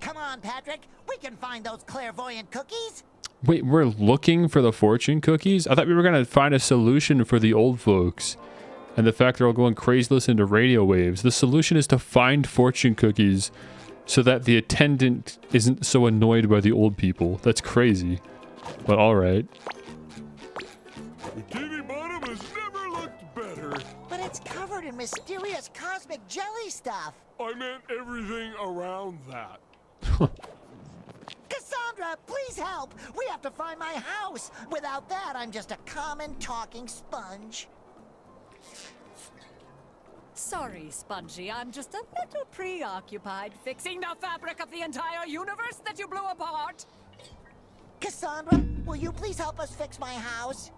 Come on, Patrick. We can find those clairvoyant cookies. Wait, we're looking for the fortune cookies? I thought we were gonna find a solution for the old folks. And the fact they're all going crazeless into radio waves. The solution is to find fortune cookies so that the attendant isn't so annoyed by the old people. That's crazy. But alright. Bikini Bottom has never looked better. But it's covered in mysterious cosmic jelly stuff. I meant everything around that. Cassandra, please help. We have to find my house. Without that, I'm just a common talking sponge. Sorry, Spongy, I'm just a little preoccupied fixing the fabric of the entire universe that you blew apart. Cassandra, will you please help us fix my house?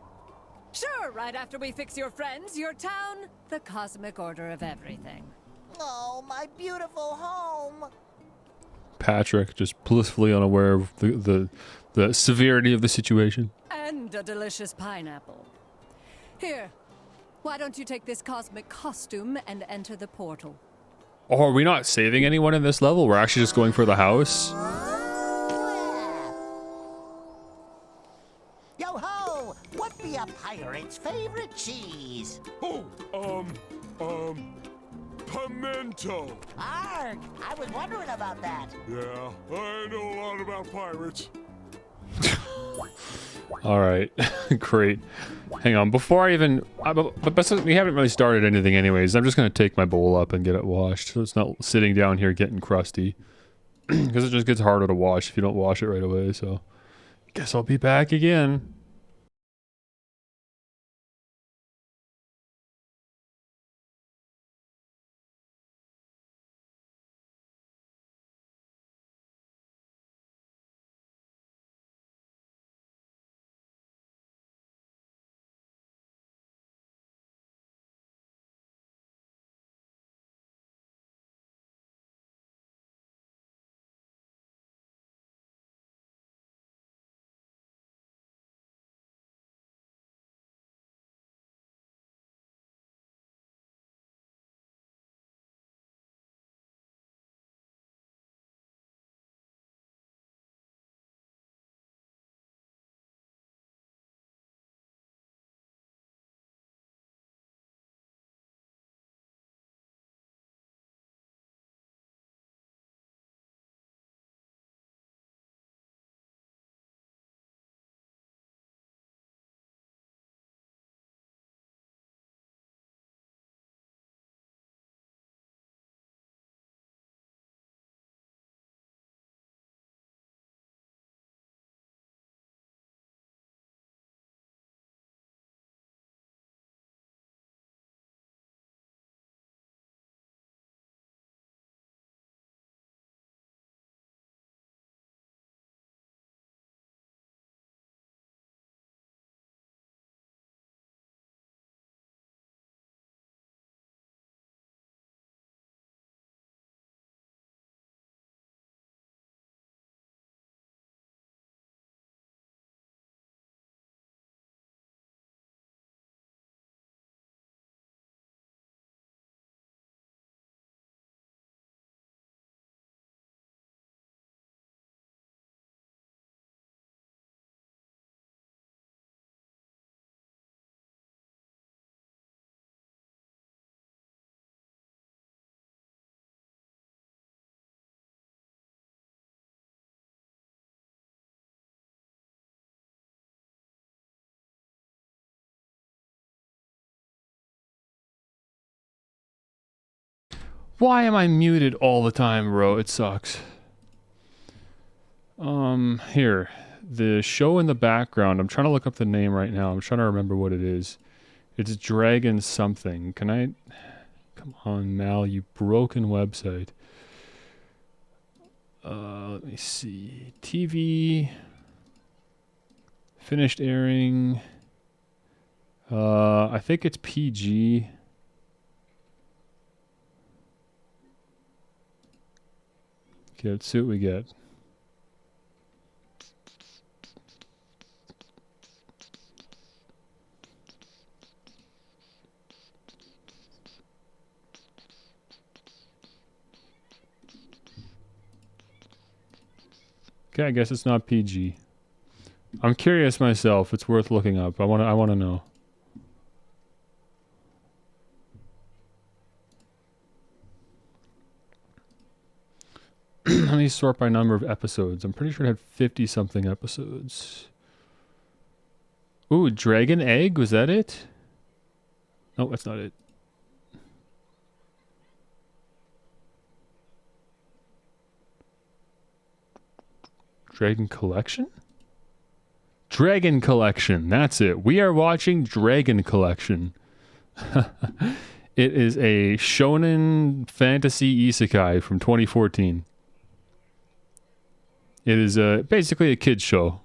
Sure, right after we fix your friends, your town, the cosmic order of everything. Oh, my beautiful home. Patrick, just blissfully unaware of the severity of the situation. And a delicious pineapple. Here, why don't you take this cosmic costume and enter the portal? Oh, are we not saving anyone in this level? We're actually just going for the house? Yo-ho! What be a pirate's favorite cheese? Oh, pimento. Arg! I was wondering about that. Yeah, I know a lot about pirates. Alright, great. Hang on, before I even... we haven't really started anything anyways. I'm just gonna take my bowl up and get it washed, so it's not sitting down here getting crusty. Because it just gets harder to wash if you don't wash it right away, so... Guess I'll be back again. Why am I muted all the time, bro? It sucks. Here. The show in the background. I'm trying to look up the name right now. I'm trying to remember what it is. It's Dragon something. Can I... Come on, Mal, you broken website. Let me see. TV... Finished airing... I think it's PG. Okay, let's see what we get. Okay, I guess it's not PG. I'm curious myself. It's worth looking up. I want to know. Let me sort by number of episodes. I'm pretty sure it had 50-something episodes. Ooh, Dragon Egg? Was that it? No, that's not it. Dragon Collection? Dragon Collection. That's it. We are watching Dragon Collection. It is a shonen fantasy isekai from 2014. It is basically a kid's show.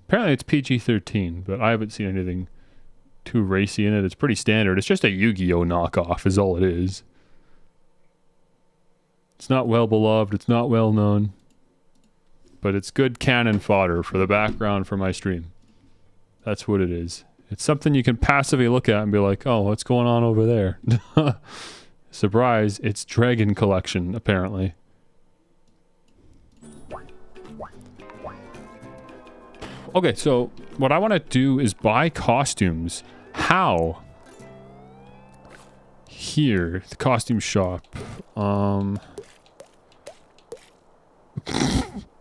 Apparently it's PG-13, but I haven't seen anything too racy in it. It's pretty standard. It's just a Yu-Gi-Oh! Knockoff is all it is. It's not well beloved. It's not well known. But it's good cannon fodder for the background for my stream. That's what it is. It's something you can passively look at and be like, oh, what's going on over there? Surprise, it's Dragon Collection, apparently. Okay, so what I want to do is buy costumes. How? Here, the costume shop.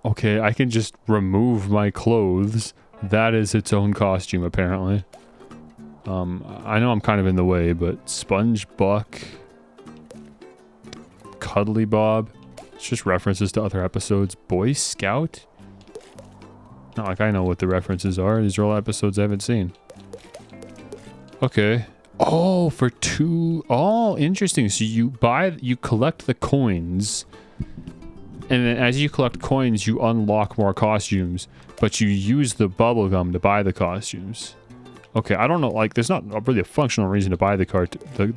Okay, I can just remove my clothes. That is its own costume, apparently. I know I'm kind of in the way, but SpongeBob, Cuddly Bob. It's just references to other episodes. Boy Scout? Not like I know what the references are. These are all episodes I haven't seen. Okay. Oh, for two... Oh, interesting. So you collect the coins. And then as you collect coins, you unlock more costumes. But you use the bubblegum to buy the costumes. Okay, I don't know. Like, there's not really a functional reason to buy the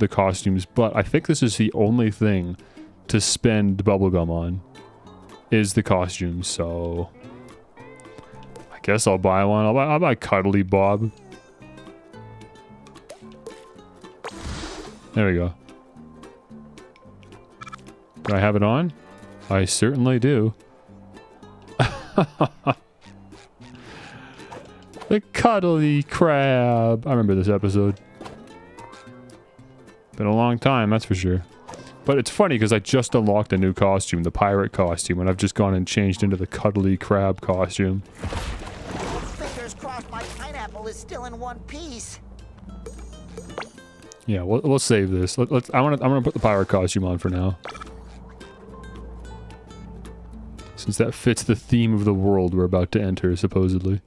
costumes. But I think this is the only thing to spend bubblegum on. Is the costumes, so... Guess I'll buy one. I'll buy Cuddly Bob. There we go. Do I have it on? I certainly do. The Cuddly Crab. I remember this episode. Been a long time, that's for sure. But it's funny because I just unlocked a new costume, the pirate costume, and I've just gone and changed into the Cuddly Crab costume. My pineapple is still in one piece. Yeah, we'll save this. I'm gonna put the pirate costume on for now, since that fits the theme of the world we're about to enter, supposedly.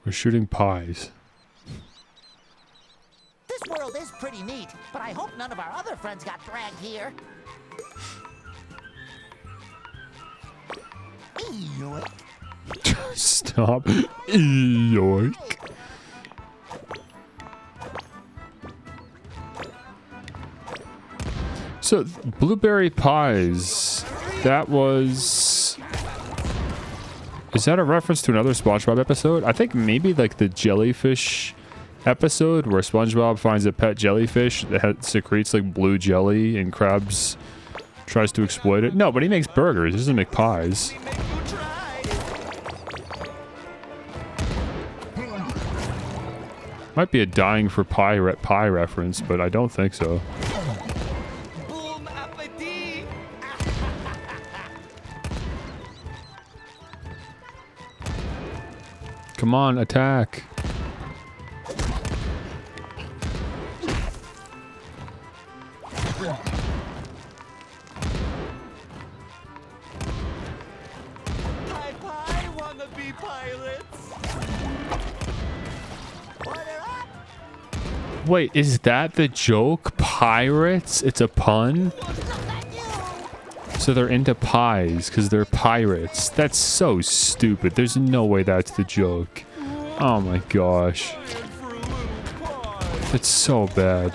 We're shooting pies. This world is pretty neat, but I hope none of our other friends got dragged here. Yoink. Stop. Yoink. So, blueberry pies. That was... Is that a reference to another SpongeBob episode? I think maybe like the jellyfish episode where SpongeBob finds a pet jellyfish that secretes like blue jelly and Krabs tries to exploit it. No, but he makes burgers. He doesn't make pies. Am Might be a dying for pie reference, but I don't think so. Boom appetit! Come on, attack. Pie, wanna be pirates? Wait, is that the joke? Pirates? It's a pun? So they're into pies because they're pirates. That's so stupid. There's no way that's the joke. Oh my gosh. That's so bad.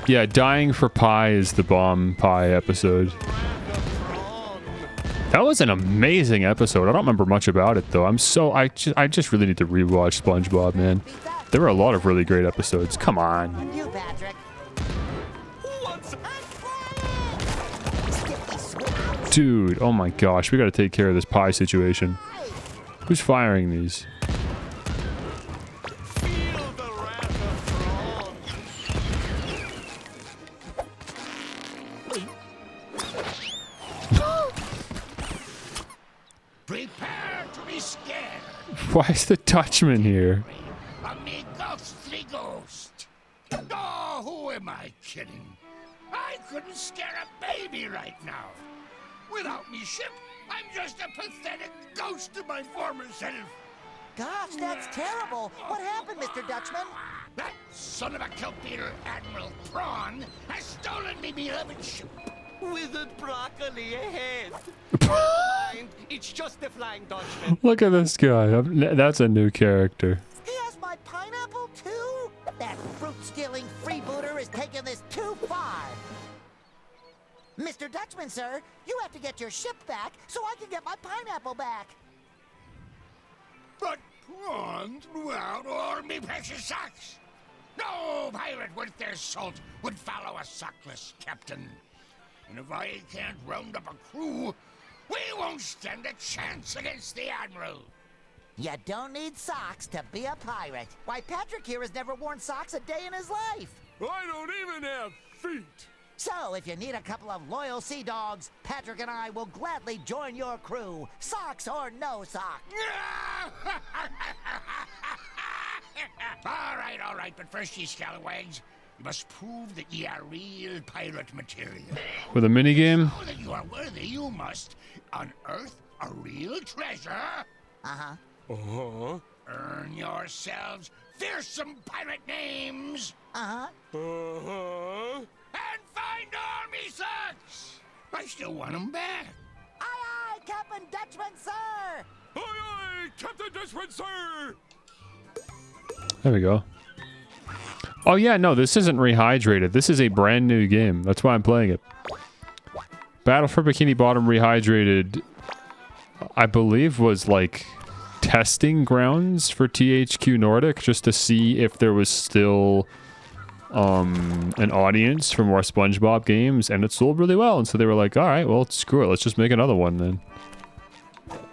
Yeah, dying for pie is the bomb pie episode. That was an amazing episode. I don't remember much about it though. I just really need to rewatch SpongeBob, man. There were a lot of really great episodes. Come on. You, Patrick. Dude, oh my gosh, we gotta take care of this pie situation. Who's firing these? Prepare to be scared. Why is the Dutchman here? A me ghostly ghost. Oh, who am I kidding? I couldn't scare a baby right now. Without me ship, I'm just a pathetic ghost of my former self. Gosh, that's terrible. What happened, Mr. Dutchman? That son of a kelp-eater, Admiral Prawn, has stolen me beloved ship. Withered broccoli ahead. Never mind, it's just the Flying Dutchman. Look at this guy. That's a new character. He has my pineapple, too? That fruit-stealing freebooter is taking this too far. Mr. Dutchman, sir, you have to get your ship back so I can get my pineapple back. But prawns blew out all me precious socks. No pirate worth their salt would follow a sockless captain. And if I can't round up a crew, we won't stand a chance against the Admiral. You don't need socks to be a pirate. Why, Patrick here has never worn socks a day in his life. I don't even have feet. So, if you need a couple of loyal sea dogs, Patrick and I will gladly join your crew. Socks or no socks. All right, but first, ye scalawags, you must prove that ye are real pirate material. With a minigame? So that you are worthy, you must unearth a real treasure. Uh-huh. Uh-huh. Earn yourselves fearsome pirate names. Uh-huh. Uh-huh. And find all me socks. I still want them back. Aye, aye, Captain Dutchman, sir. Aye, aye, Captain Dutchman, sir. There we go. Oh yeah, no, this isn't rehydrated. This is a brand new game. That's why I'm playing it. Battle for Bikini Bottom Rehydrated, I believe, was like testing grounds for THQ Nordic just to see if there was still an audience for more SpongeBob games, and it sold really well. And so they were like, all right, well, screw it. Let's just make another one then.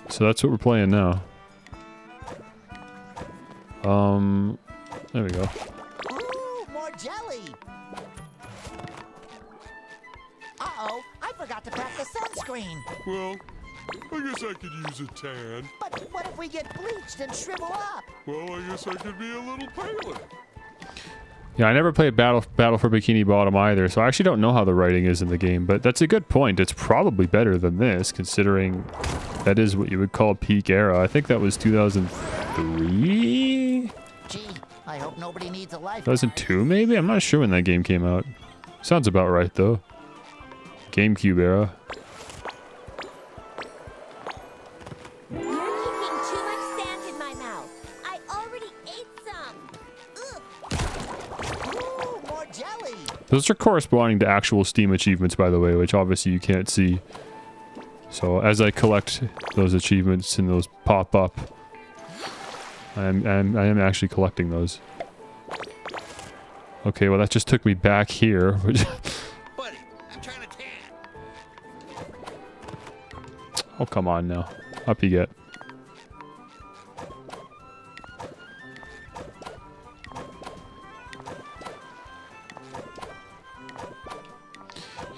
So that's what we're playing now. There we go. Ooh, more jelly. Uh-oh, I forgot to pack the sunscreen. Well, I guess I could use a tan. But what if we get bleached and shrivel up? Well, I guess I could be a little paler. Yeah, I never played Battle for Bikini Bottom either, so I actually don't know how the writing is in the game, but that's a good point. It's probably better than this, considering that is what you would call peak era. I think that was 2003? Gee, I hope nobody needs a life. 2002 maybe? I'm not sure when that game came out. Sounds about right though. GameCube era. You're keeping too much sand in my mouth. I already ate some. Ugh. Ooh, more jelly. Those are corresponding to actual Steam achievements, by the way, which obviously you can't see. So as I collect those achievements and those pop up, I am actually collecting those. Okay, well that just took me back here. Buddy, I'm trying to tan. Oh, come on now. Up you get.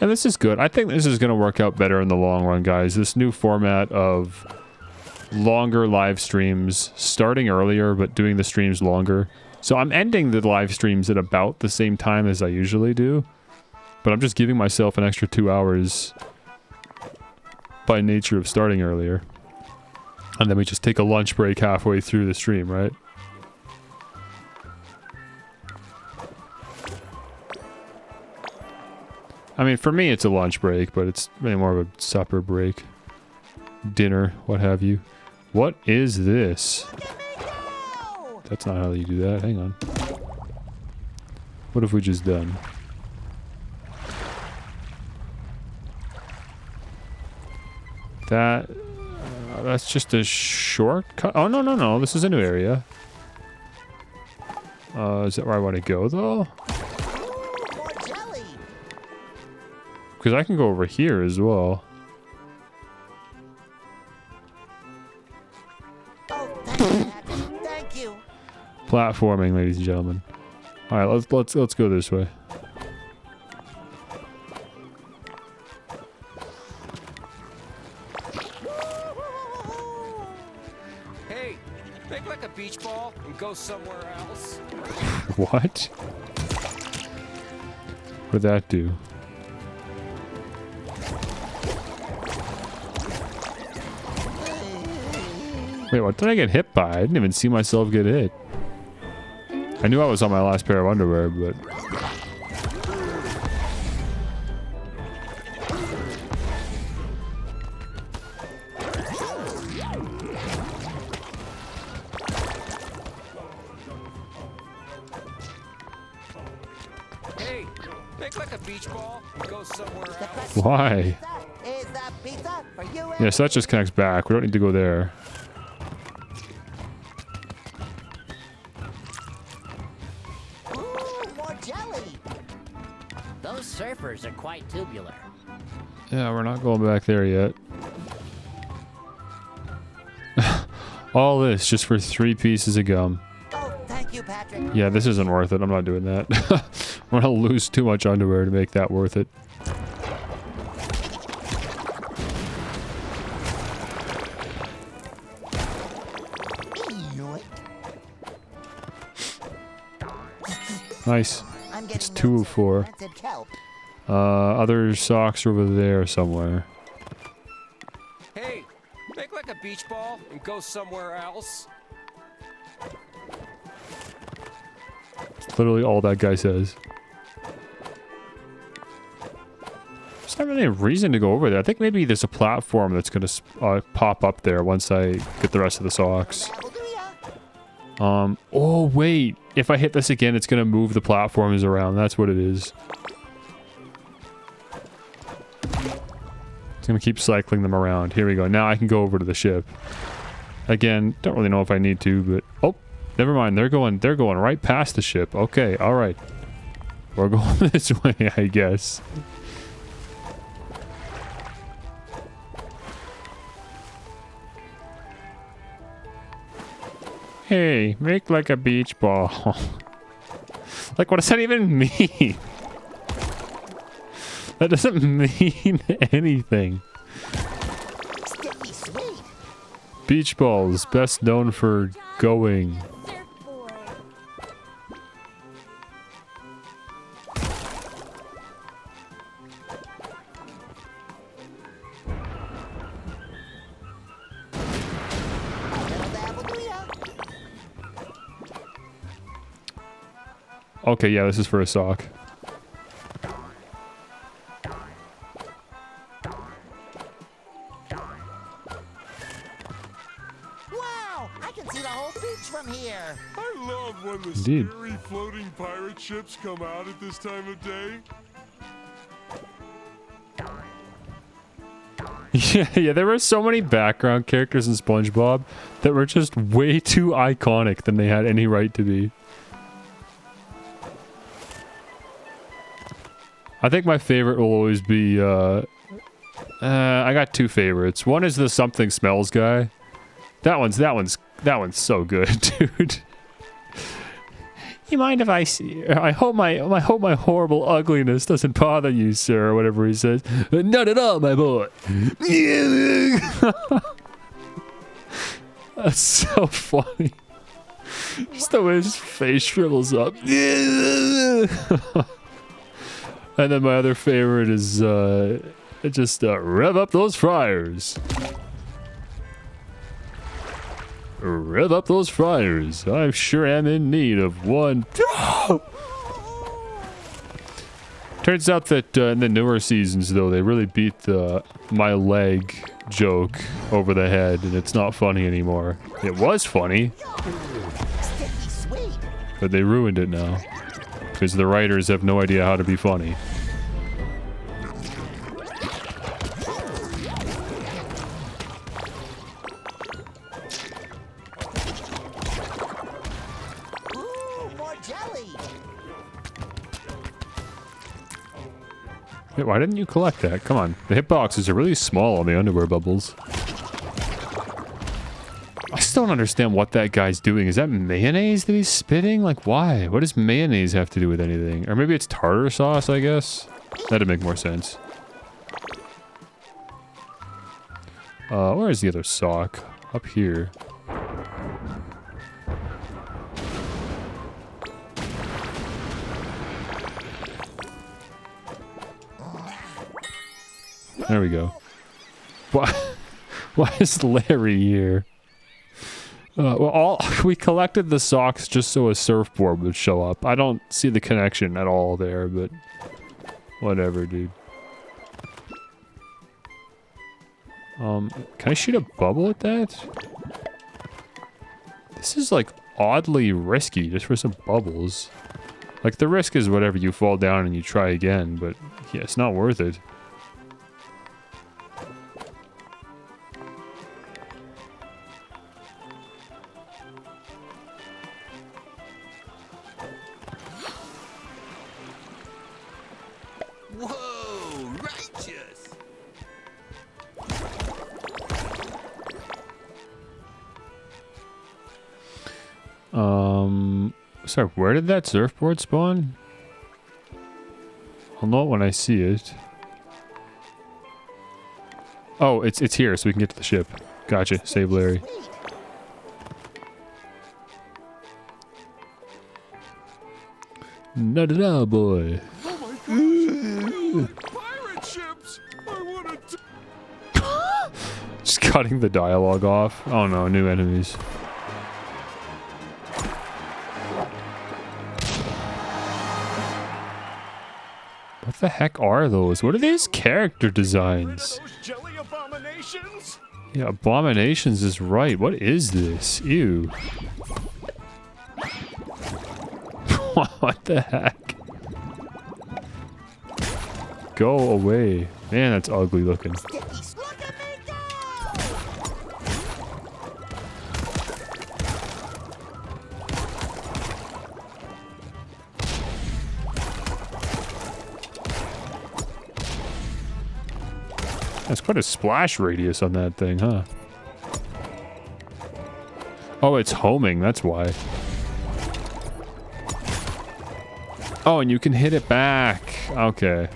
And this is good. I think this is going to work out better in the long run, guys. This new format of longer live streams, starting earlier, but doing the streams longer. So I'm ending the live streams at about the same time as I usually do. But I'm just giving myself an extra 2 hours by nature of starting earlier. And then we just take a lunch break halfway through the stream, right? I mean, for me, it's a lunch break, but it's really more of a supper break. Dinner, what have you. What is this? That's not how you do that. Hang on. What have we just done? That's just a shortcut. Oh, no, no, no. This is a new area. Is that where I want to go, though? Because I can go over here as well. Thank you. Platforming, ladies and gentlemen. All right, let's go this way. Hey, make like a beach ball and go somewhere else. What? What'd that do? Wait, what did I get hit by? I didn't even see myself get hit. I knew I was on my last pair of underwear, but... Hey, make like a beach ball and go somewhere else. Why? Is that pizza for you? Yes, that just connects back. We don't need to go there. More jelly. Those surfers are quite tubular. Yeah, we're not going back there yet. All this just for 3 pieces of gum. Oh, thank you, Patrick. Yeah, this isn't worth it. I'm not doing that. I'm gonna lose too much underwear to make that worth it. Nice. It's 2 of 4. Other socks are over there somewhere. Hey, make like a beach ball and go somewhere else. It's literally all that guy says. There's not really a reason to go over there. I think maybe there's a platform that's gonna pop up there once I get the rest of the socks. Oh wait, if I hit this again, it's gonna move the platforms around. That's what it is. It's gonna keep cycling them around. Here we go. Now I can go over to the ship. Again, don't really know if I need to, but oh, never mind. They're going right past the ship. Okay, all right. We're going this way, I guess. Hey, make like a beach ball. Like, what does that even mean? That doesn't mean anything. Beach balls, best known for going. Okay, yeah, this is for a sock. Wow, I can see the whole beach from here. I love when the Indeed. scary floating pirate ships come out at this time of day. Yeah, there were so many background characters in SpongeBob that were just way too iconic than they had any right to be. I think my favorite will always be I got two favorites. One is the something smells guy. That one's so good, dude. You mind if I see? I hope my horrible ugliness doesn't bother you, sir, or whatever he says. Not at all, my boy. That's so funny. Just the way his face shrivels up. And then my other favorite is just rev up those fryers. Rev up those fryers. I sure am in need of one. Turns out that in the newer seasons, though, they really beat the my leg joke over the head, and it's not funny anymore. It was funny, but they ruined it now because the writers have no idea how to be funny. Wait, why didn't you collect that? Come on. The hitboxes are really small on the underwear bubbles. I still don't understand what that guy's doing. Is that mayonnaise that he's spitting? Like, why? What does mayonnaise have to do with anything? Or maybe it's tartar sauce, I guess? That'd make more sense. Where is the other sock? Up here. There we go. Why is Larry here? Well, we collected the socks just so a surfboard would show up. I don't see the connection at all there, but whatever, dude. Can I shoot a bubble at that? This is like oddly risky just for some bubbles. Like the risk is whatever, you fall down and you try again, but yeah, it's not worth it. Sorry, where did that surfboard spawn? I'll know it when I see it. Oh, it's here, so we can get to the ship. Gotcha. Save Larry. No, boy. Pirate ships! I wanna Just cutting the dialogue off. Oh no, new enemies. What the heck are those? What are these character designs? Jelly abominations? Yeah, abominations is right. What is this? Ew. What the heck? Go away. Man, that's ugly looking. That's quite a splash radius on that thing, huh? Oh, it's homing, that's why. Oh, and you can hit it back. Okay.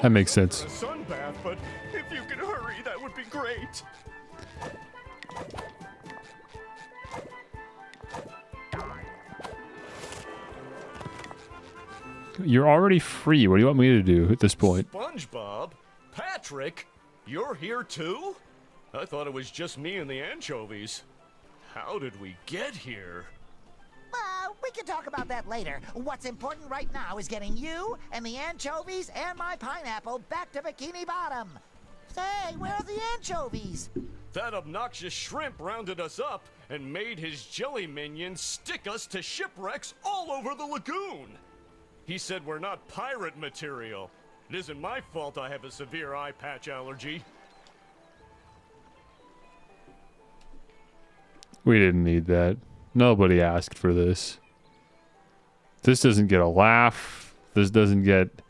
That makes sense. Sun bath, but if you could hurry, that would be great. You're already free. What do you want me to do at this point? SpongeBob? Patrick? You're here too? I thought it was just me and the anchovies. How did we get here? We can talk about that later. What's important right now is getting you and the anchovies and my pineapple back to Bikini Bottom. Say, where are the anchovies? That obnoxious shrimp rounded us up and made his jelly minions stick us to shipwrecks all over the lagoon. He said we're not pirate material. It isn't my fault I have a severe eye patch allergy. We didn't need that. Nobody asked for this. This doesn't get a laugh. This doesn't get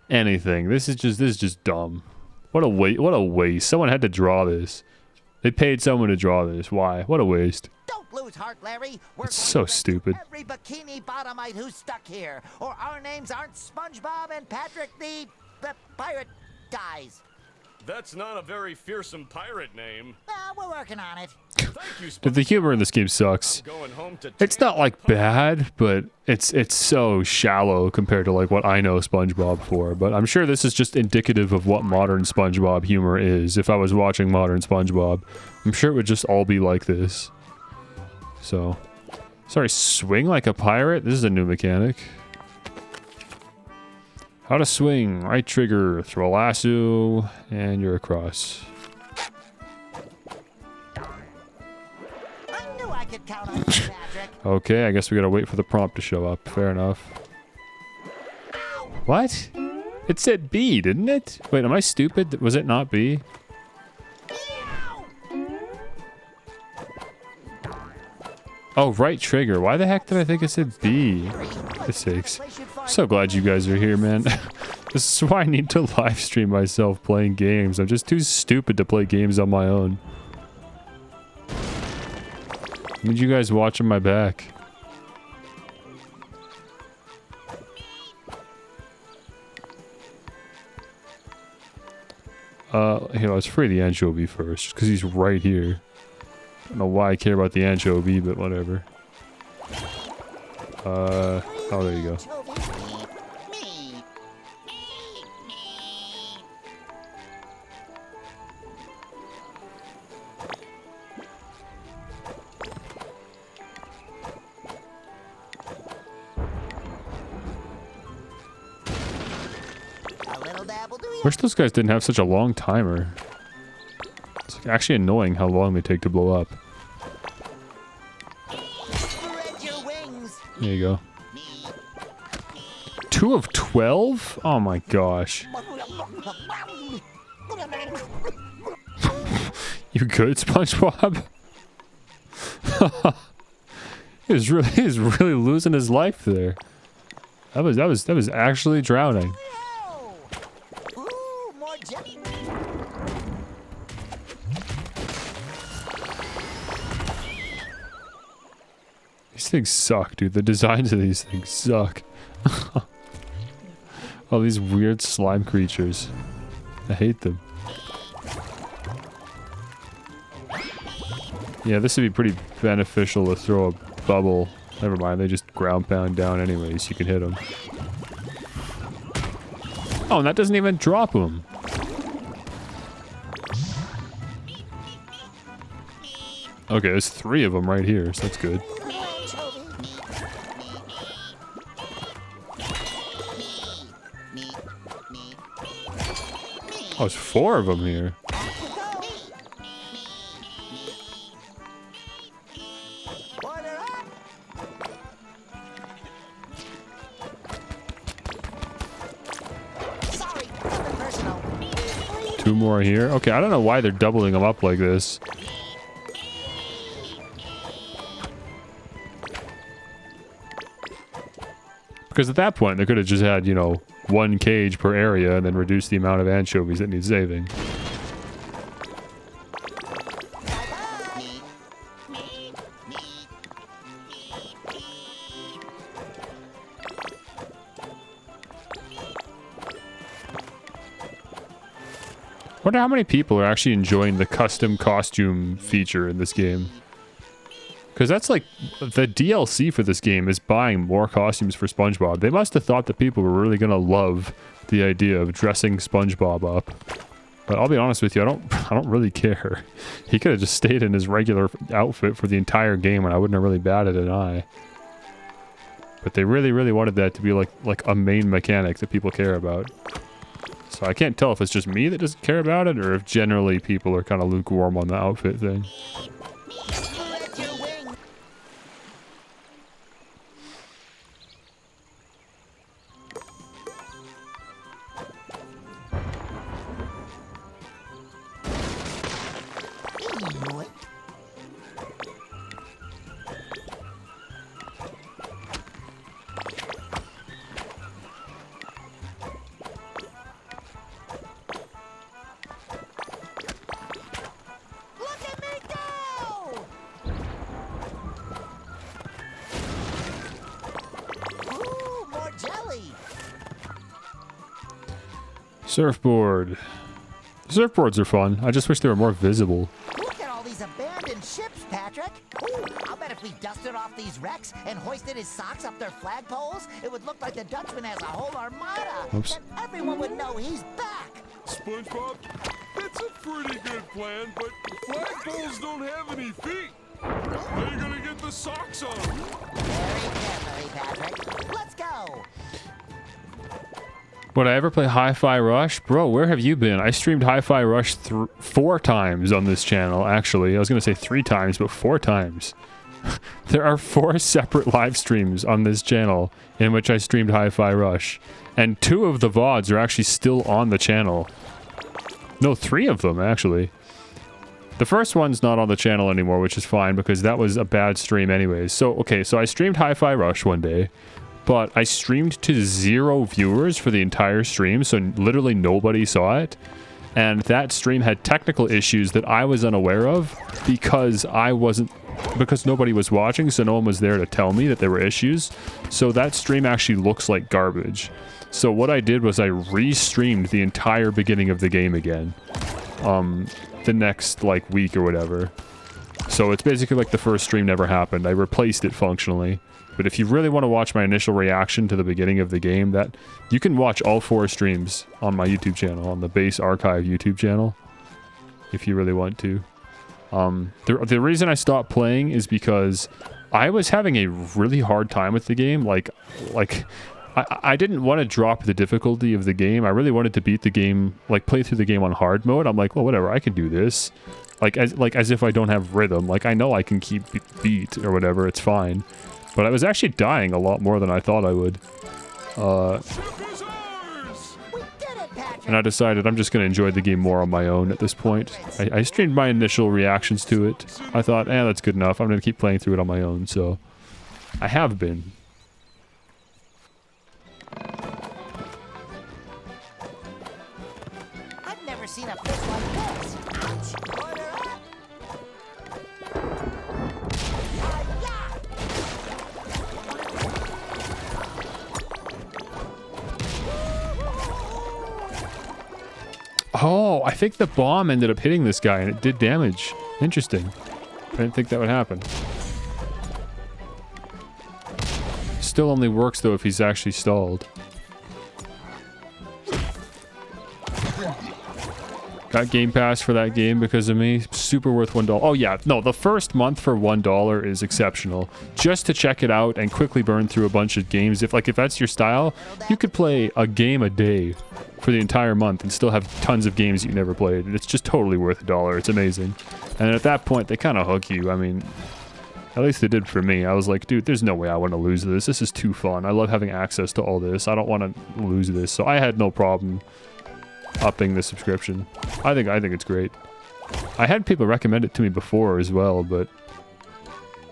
anything. This is just dumb. What a waste. What a waste. Someone had to draw this. They paid someone to draw this. Why? What a waste. Don't lose heart, Larry. We're It's so stupid. every Bikini Bottomite who's stuck here, or our names aren't SpongeBob and Patrick the pirate guys. That's not a very fearsome pirate name. We're working on it. The humor in this game sucks. It's not like bad, but it's so shallow compared to like what I know SpongeBob for. But I'm sure this is just indicative of what modern SpongeBob humor is. If I was watching modern SpongeBob, I'm sure it would just all be like this. So, sorry, swing like a pirate? This is a new mechanic. How to swing, right trigger, throw a lasso, and you're across. I knew I could count on you, Patrick. Okay, I guess we gotta wait for the prompt to show up. Fair enough. What? It said B, didn't it? Wait, am I stupid? Was it not B? Oh, right trigger. Why the heck did I think it said B? For sakes. So glad you guys are here, man. This is why I need to live stream myself playing games. I'm just too stupid to play games on my own. I need you guys watching my back. Here, let's free the anchovy first, because he's right here. I don't know why I care about the anchovy, but whatever. Oh, there you go. Wish those guys didn't have such a long timer. It's actually annoying how long they take to blow up. There you go. 2 of 12? Oh my gosh. You good, SpongeBob? he was really losing his life there. That was actually drowning. These things suck, dude. The designs of these things suck. All these weird slime creatures. I hate them. Yeah, this would be pretty beneficial to throw a bubble. Never mind, they just ground pound down anyways. You can hit them. Oh, and that doesn't even drop them. Okay, there's 3 of them right here, so that's good. Oh, there's 4 of them here. Two more here. Okay, I don't know why they're doubling them up like this. Because at that point, they could have just had, you know, 1 cage per area and then reduced the amount of anchovies that need saving. Wonder how many people are actually enjoying the custom costume feature in this game. Because that's like, the DLC for this game is buying more costumes for SpongeBob. They must have thought that people were really going to love the idea of dressing SpongeBob up. But I'll be honest with you, I don't really care. He could have just stayed in his regular outfit for the entire game and I wouldn't have really batted an eye. But they really, really wanted that to be like a main mechanic that people care about. So I can't tell if it's just me that doesn't care about it or if generally people are kind of lukewarm on the outfit thing. Surfboard. Surfboards are fun. I just wish they were more visible. Look at all these abandoned ships, Patrick. Ooh, I'll bet if we dusted off these wrecks and hoisted his socks up their flagpoles, it would look like the Dutchman has a whole armada. Oops. And everyone would know he's back. SpongeBob, that's a pretty good plan, but flagpoles don't have any feet. How are you gonna get the socks on? Very carefully, Patrick. Let's go. Would I ever play Hi-Fi Rush? Bro, where have you been? I streamed Hi-Fi Rush 4 times on this channel, actually. I was going to say 3 times, but 4 times. There are 4 separate live streams on this channel in which I streamed Hi-Fi Rush. And 2 of the VODs are actually still on the channel. No, 3 of them, actually. The first one's not on the channel anymore, which is fine, because that was a bad stream anyways. So, okay, so I streamed Hi-Fi Rush one day. But I streamed to 0 viewers for the entire stream, so literally nobody saw it. And that stream had technical issues that I was unaware of because nobody was watching, so no one was there to tell me that there were issues. So that stream actually looks like garbage. So what I did was I re-streamed the entire beginning of the game again. The next, like, week or whatever. So it's basically like the first stream never happened. I replaced it functionally. But if you really want to watch my initial reaction to the beginning of the game, that you can watch all 4 streams on my YouTube channel, on the base archive YouTube channel, if you really want to. The reason I stopped playing is because I was having a really hard time with the game. I didn't want to drop the difficulty of the game. I really wanted to beat the game, like play through the game on hard mode. I'm like, well, whatever, I can do this. As if I don't have rhythm. Like, I know I can keep beat or whatever, it's fine. But I was actually dying a lot more than I thought I would. And I decided I'm just going to enjoy the game more on my own at this point. I streamed my initial reactions to it. I thought, that's good enough. I'm going to keep playing through it on my own, so... I have been. I've never seen a fish like this. Ouch. Order up. Oh, I think the bomb ended up hitting this guy and it did damage. Interesting. I didn't think that would happen. Still only works though if he's actually stalled. Got Game Pass for that game because of me. Super worth $1. Oh yeah, no, the first month for $1 is exceptional. Just to check it out and quickly burn through a bunch of games. If that's your style, you could play a game a day for the entire month and still have tons of games you never played. It's just totally worth $1. It's amazing. And at that point, they kind of hook you. I mean, at least they did for me. I was like, dude, there's no way I want to lose this. This is too fun. I love having access to all this. I don't want to lose this. So I had no problem upping the subscription. I think it's great. I had people recommend it to me before as well, but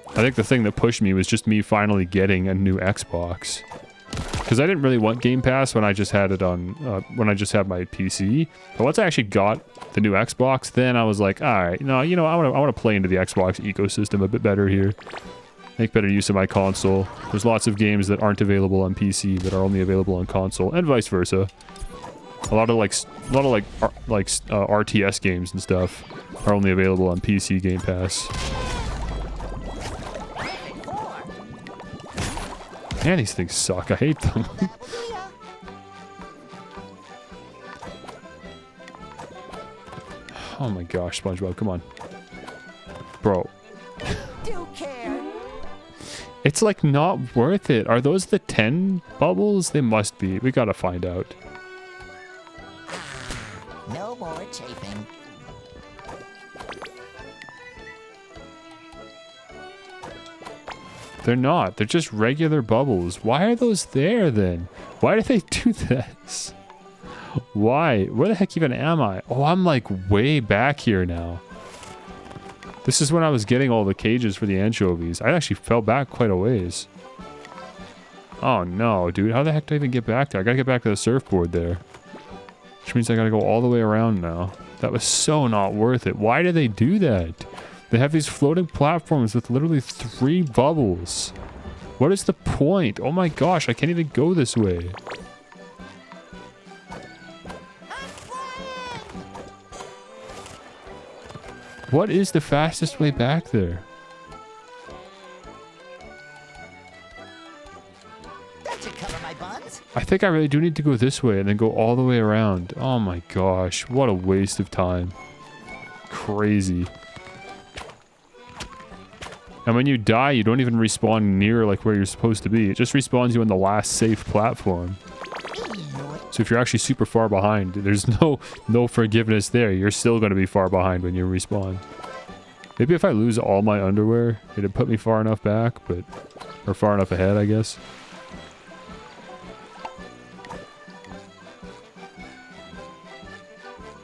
I think the thing that pushed me was just me finally getting a new Xbox. Because I didn't really want Game Pass when I just had it on, when I just had my PC. But once I actually got the new Xbox, then I was like, all right, I want to play into the Xbox ecosystem a bit better here. Make better use of my console. There's lots of games that aren't available on PC that are only available on console, and vice versa. A lot of RTS games and stuff are only available on PC Game Pass. Man, these things suck. I hate them. Oh my gosh, SpongeBob, come on. Bro. Do care. It's like not worth it. Are those the 10 bubbles? They must be. We gotta find out. No more chafing. They're not. They're just regular bubbles. Why are those there then? Why do they do this? Why? Where the heck even am I? Oh, I'm like way back here now. This is when I was getting all the cages for the anchovies. I actually fell back quite a ways. Oh no, dude. How the heck do I even get back there? I gotta get back to the surfboard there. Which means I gotta go all the way around now. That was so not worth it. Why do they do that? They have these floating platforms with literally 3 bubbles. What is the point? Oh my gosh, I can't even go this way. What is the fastest way back there? That should cover my buns. I think I really do need to go this way and then go all the way around. Oh my gosh, what a waste of time. Crazy. And when you die, you don't even respawn near like where you're supposed to be. It just respawns you on the last safe platform. So if you're actually super far behind, there's no forgiveness there. You're still going to be far behind when you respawn. Maybe if I lose all my underwear, it'd put me far enough back, but... Or far enough ahead, I guess.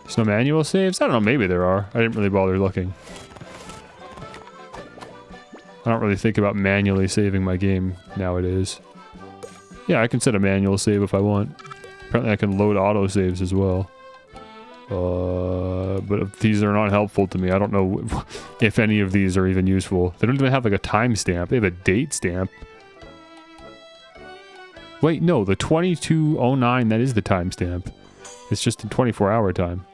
There's no manual saves? I don't know, maybe there are. I didn't really bother looking. I don't really think about manually saving my game nowadays. Yeah, I can set a manual save if I want. Apparently I can load autosaves as well. But if these are not helpful to me, I don't know if any of these are even useful. They don't even have like a timestamp. They have a date stamp. Wait, no, the 2209, that is the timestamp. It's just in 24-hour time.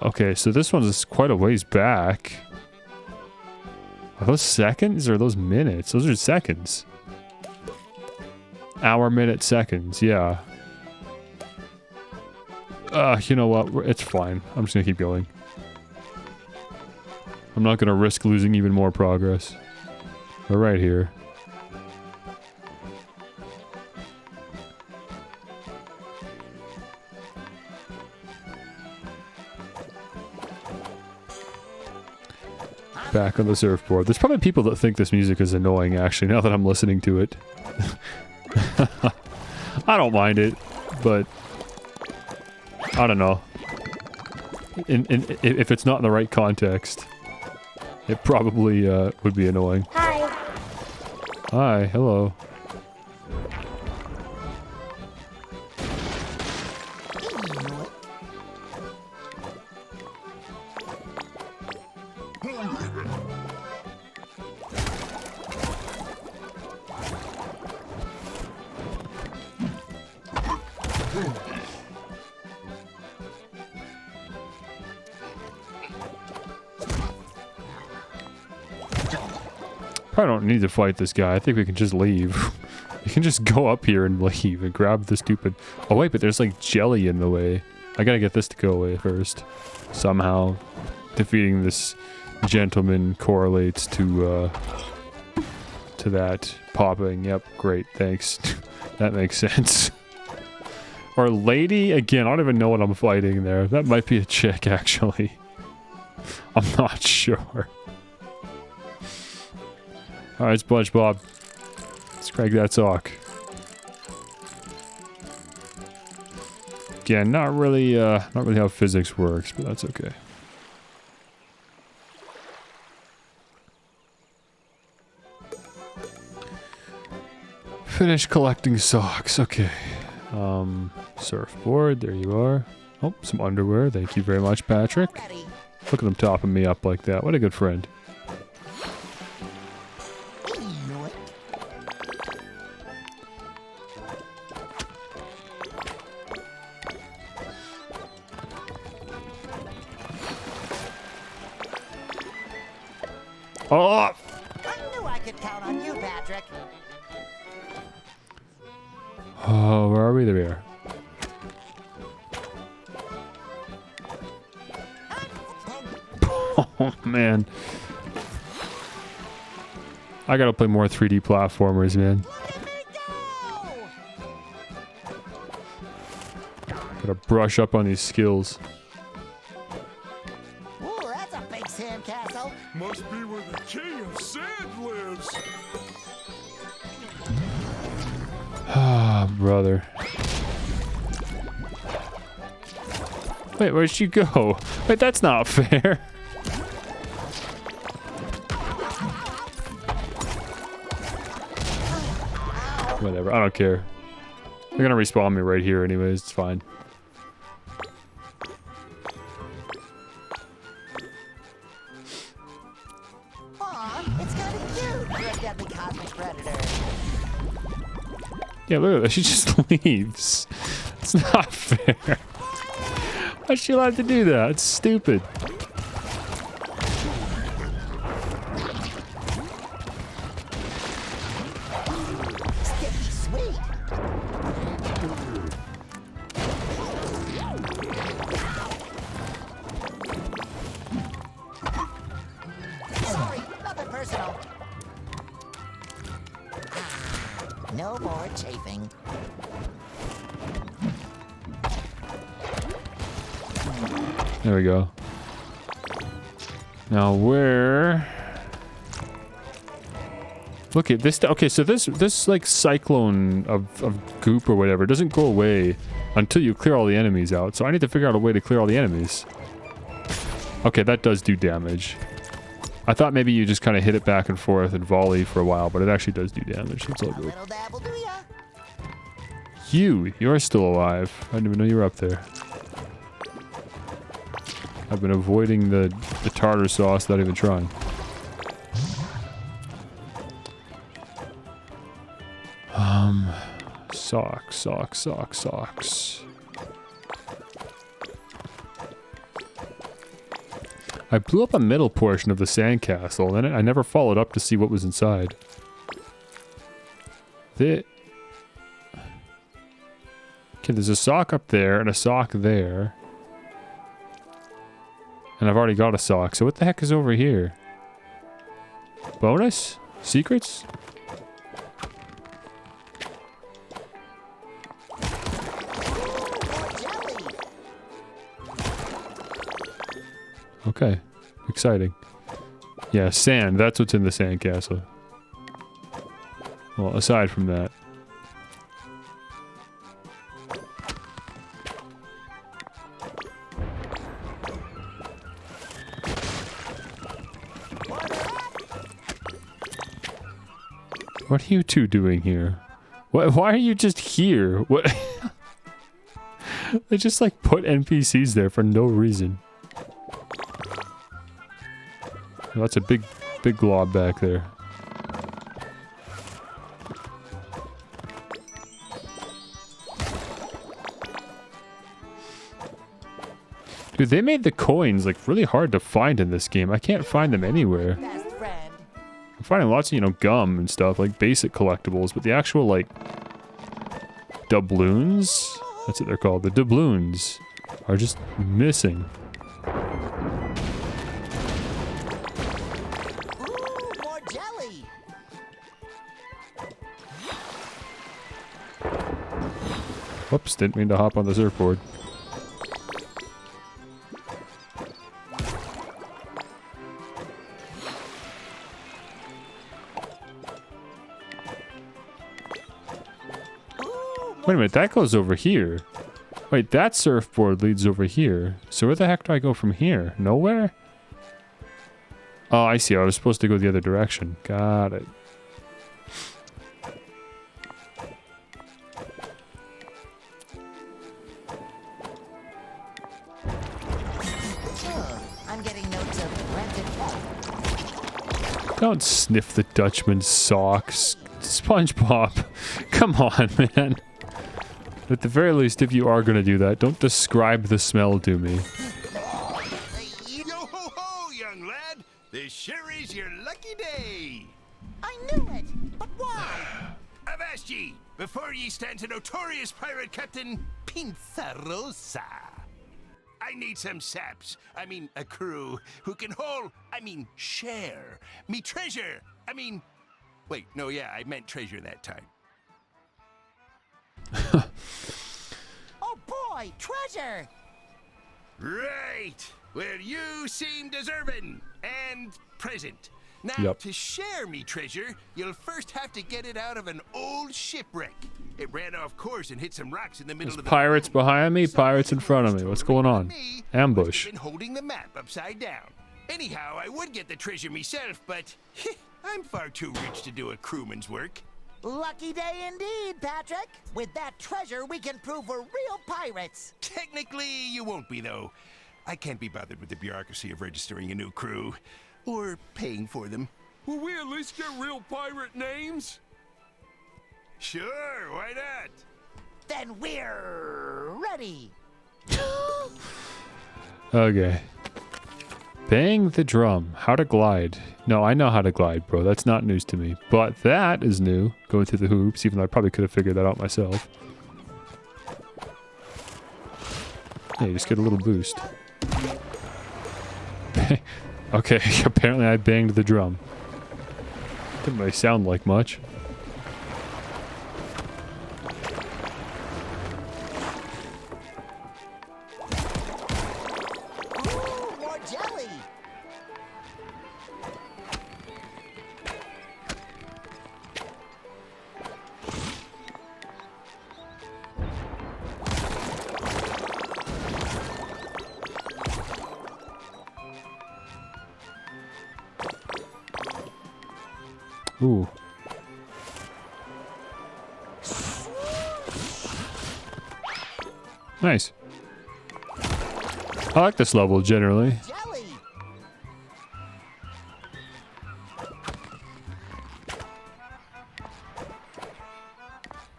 Okay, so this one's quite a ways back. Are those seconds or are those minutes? Those are seconds. Hour, minute, seconds, yeah. You know what? It's fine. I'm just gonna keep going. I'm not gonna risk losing even more progress. We're right here. Back on the surfboard. There's probably people that think this music is annoying, actually, now that I'm listening to it. I don't mind it, but... I don't know. If it's not in the right context, it probably would be annoying. Hi. Hi, hello. Probably don't need to fight this guy. I think we can just leave. You can just go up here and leave and grab the stupid... Oh wait, but there's like jelly in the way. I gotta get this to go away first. Somehow defeating this gentleman correlates to that popping. Yep, great, thanks. That makes sense. Or lady? Again, I don't even know what I'm fighting there. That might be a chick, actually. I'm not sure. Alright, SpongeBob. Let's crack that sock. Again, not really how physics works, but that's okay. Finish collecting socks, okay. Surfboard, there you are. Oh, some underwear, thank you very much, Patrick. Look at them topping me up like that, what a good friend. Oh! I knew I could count on you, Patrick. Oh, where are we? There we are. Oh, man. I gotta play more 3D platformers, man. Gotta brush up on these skills. Ooh, that's a big sandcastle. Must be where the king of sand lives. Ah, brother. Wait, where'd she go? Wait, that's not fair. Whatever, I don't care. They're gonna respawn me right here anyways, it's fine. Aw, it's kind of cute for a deadly cosmic predator. Yeah, look at that, she just leaves. It's not fair. Why's she allowed to do that? It's stupid. Sticky sweet. Sorry, nothing personal. No more chafing. There we go. Now where? Look at this. Okay, so this like cyclone of goop or whatever doesn't go away until you clear all the enemies out. So I need to figure out a way to clear all the enemies. Okay, that does do damage. I thought maybe you just kind of hit it back and forth and volley for a while, but it actually does do damage. That's all good. You're still alive. I didn't even know you were up there. I've been avoiding the tartar sauce without even trying. Socks. I blew up a middle portion of the sandcastle, and I never followed up to see what was inside. Okay, there's a sock up there and a sock there. And I've already got a sock, so what the heck is over here? Bonus? Secrets? Okay. Exciting. Yeah, sand. That's what's in the sandcastle. Well, aside from that. What are you two doing here? Why are you just here? What? They just like put NPCs there for no reason. Oh, that's a big glob back there. Dude, they made the coins like really hard to find in this game. I can't find them anywhere. I'm finding lots of, you know, gum and stuff, like basic collectibles, but the actual, like, doubloons? That's what they're called. The doubloons are just missing. More jelly. Whoops, didn't mean to hop on the surfboard. Wait a minute, that goes over here. Wait, that surfboard leads over here. So where the heck do I go from here? Nowhere? Oh, I see. I was supposed to go the other direction. Got it. I'm getting notes of rented help. Don't sniff the Dutchman's socks. SpongeBob. Come on, man. At the very least, if you are going to do that, don't describe the smell to me. Yo-ho-ho, young lad! This sure is your lucky day! I knew it, but why? Avast ye, before ye stands a notorious pirate captain, Pinzarosa. I need some saps, a crew, who can share me treasure. Wait, no, yeah, I meant treasure that time. Oh boy, treasure! Right! Well, you seem deserving and present. Now, Yep. to share me treasure, you'll first have to get it out of an old shipwreck. It ran off course and hit some rocks in the middle There's of the pirates behind me, pirates in front of me. What's going on? Ambush. been holding the map upside down. Anyhow, I would get the treasure myself, but I'm far too rich to do a crewman's work. Lucky day indeed, Patrick. With that treasure, we can prove we're real pirates. Technically, you won't be, though. I can't be bothered with the bureaucracy of registering a new crew. Or paying for them. Will we at least get real pirate names? Sure, why not? Then we're ready. Okay. Bang the drum. How to glide. No, I know how to glide, bro. That's not news to me. But that is new. Going through the hoops, even though I probably could have figured that out myself. Yeah, you just get a little boost. Okay, apparently I banged the drum. Didn't really sound like much. Ooh, more jelly. Ooh. Nice. I like this level generally. Jelly.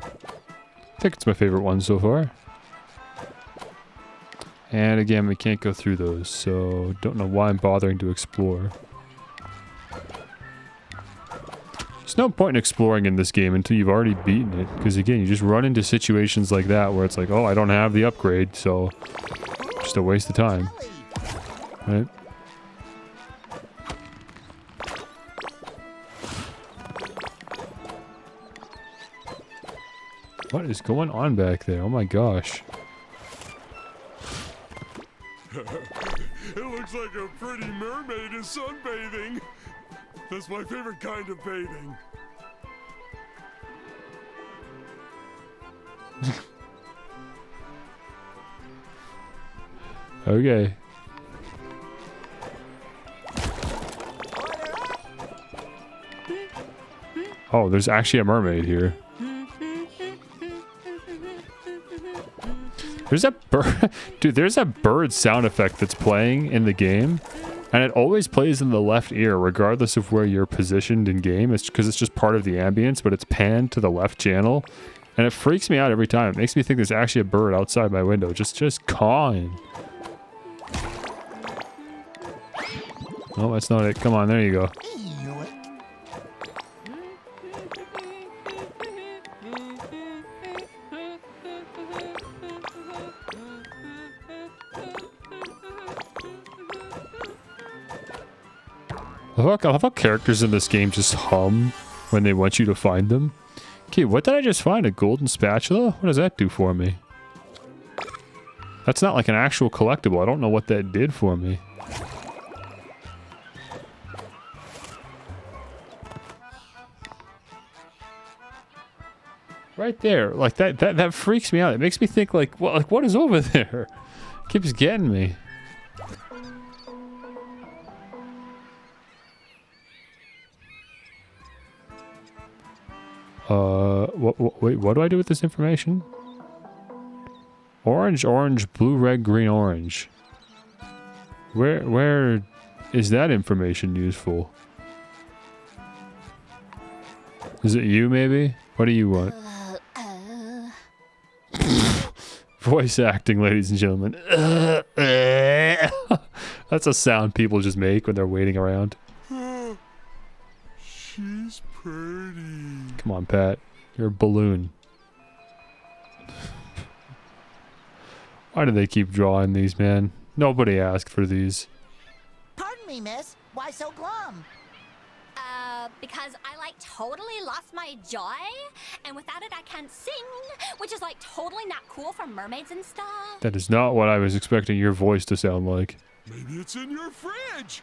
I think it's my favorite one so far. And again, we can't go through those, so don't know why I'm bothering to explore. There's no point in exploring in this game until you've already beaten it, because again, you just run into situations like that where it's like, oh, I don't have the upgrade, so just a waste of time. Right? What is going on back there? Oh my gosh. It looks like a pretty mermaid is sunbathing. That's my favorite kind of bathing. Okay. Oh, there's actually a mermaid here. There's a bird. Dude, there's a bird sound effect that's playing in the game. And it always plays in the left ear, regardless of where you're positioned in game. It's because it's just part of the ambience, but it's panned to the left channel. And it freaks me out every time. It makes me think there's actually a bird outside my window. Just cawing. Oh, that's not it. Come on, there you go. I love how characters in this game just hum when they want you to find them. Okay, what did I just find? A golden spatula? What does that do for me? That's not like an actual collectible. I don't know what that did for me. Right there. Like that freaks me out. It makes me think like what is over there? It keeps getting me. Wait, what do I do with this information? Orange, orange, blue, red, green, orange. Where is that information useful? Is it you, maybe? What do you want? Voice acting, ladies and gentlemen. That's a sound people just make when they're waiting around. She's pretty. Come on, Pat. You're a balloon. Why do they keep drawing these, man? Nobody asked for these. Pardon me, miss. Why so glum? Because I like totally lost my joy, and without it I can't sing, which is like totally not cool for mermaids and stuff. That is not what I was expecting your voice to sound like. Maybe it's in your fridge.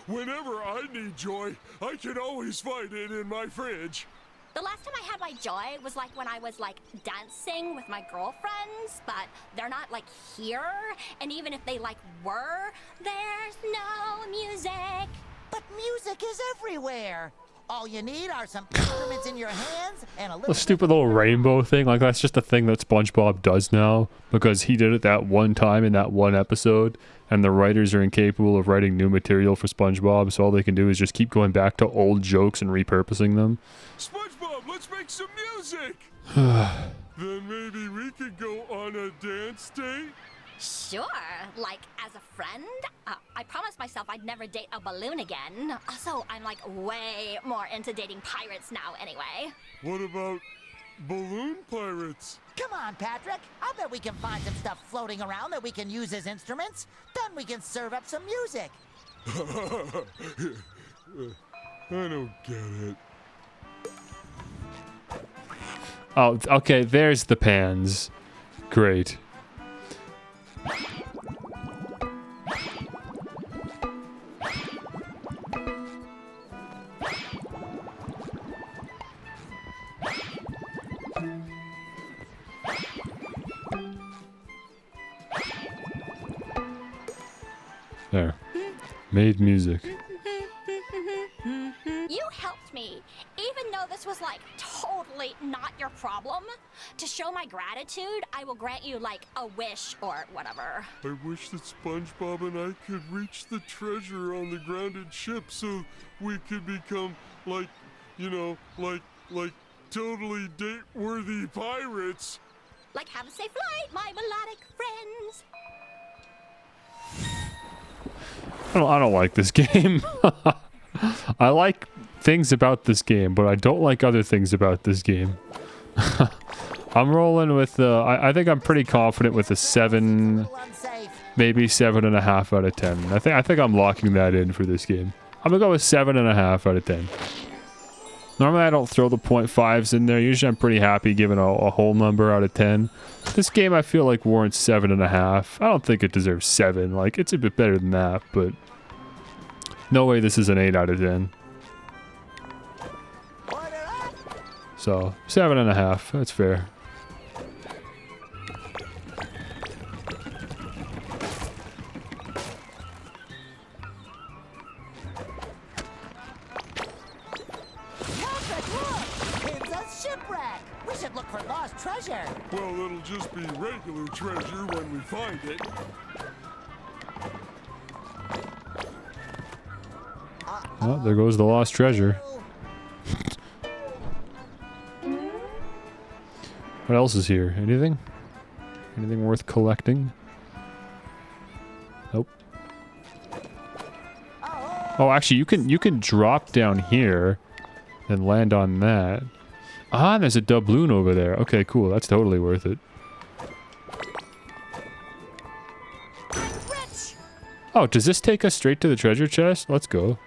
Whenever I need joy, I can always find it in my fridge. The last time I had my joy was like when I was like dancing with my girlfriends, but they're not like here, and even if they like were, there's no music. But music is everywhere. All you need are some instruments in your hands and a little... The stupid little rainbow thing, like that's just a thing that SpongeBob does now because he did it that one time in that one episode, and the writers are incapable of writing new material for SpongeBob, so all they can do is just keep going back to old jokes and repurposing them. SpongeBob, let's make some music. Then maybe we could go on a dance date. Sure, like as a friend. I promised myself I'd never date a balloon again. Also, I'm like way more into dating pirates now anyway. What about balloon pirates? Come on, Patrick. I'll bet we can find some stuff floating around that we can use as instruments. Then we can serve up some music. I don't get it. Oh, okay, there's the pans. Great. There. Made music. You helped me, even though this was like totally not your problem. To show my gratitude, I will grant you like a wish or whatever. I wish that SpongeBob and I could reach the treasure on the grounded ship so we could become like, you know, like totally date-worthy pirates. Like have a safe flight, my melodic friends. I don't like this game. I like things about this game, but I don't like other things about this game. I'm rolling with, I think I'm pretty confident with a 7, maybe 7.5 out of 10. I think I'm locking that in for this game. I'm gonna go with 7.5 out of 10. Normally I don't throw the 0.5s in there. Usually I'm pretty happy giving a whole number out of 10. This game I feel like warrants 7.5. I don't think it deserves 7. Like, it's a bit better than that, but no way this is an 8 out of 10. So, 7.5. That's fair. We should look for lost treasure. Well, it'll just be regular treasure when we find it. Oh, there goes the lost treasure. What else is here? Anything? Anything worth collecting? Nope. Oh, actually, you can drop down here and land on that. Ah, there's a doubloon over there. Okay, cool. That's totally worth it. Oh, does this take us straight to the treasure chest? Let's go.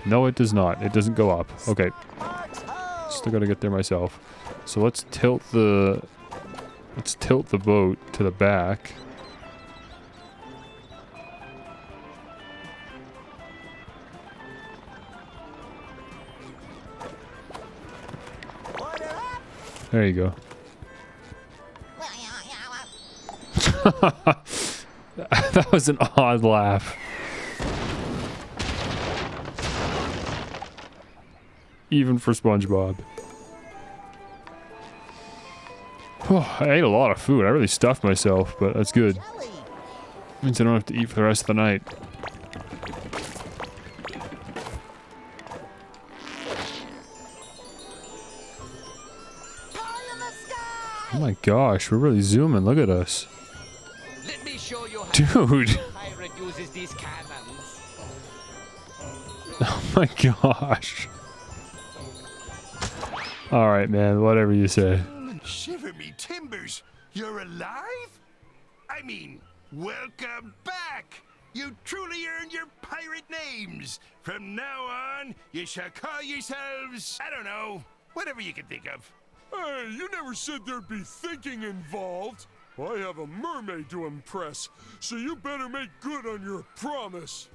No, it does not. It doesn't go up. Okay. Still gotta get there myself. So let's tilt the boat to the back. There you go. That was an odd laugh. Even for SpongeBob. Oh, I ate a lot of food. I really stuffed myself, but that's good. Means I don't have to eat for the rest of the night. Oh my gosh, we're really zooming. Look at us. Let me show you how Dude. a pirate uses these cannons. Oh my gosh. Alright, man. Whatever you say. Shiver me timbers! You're alive? I mean, welcome back! You truly earned your pirate names! From now on, you shall call yourselves, I don't know, whatever you can think of. Hey, you never said there'd be thinking involved. I have a mermaid to impress, so you better make good on your promise.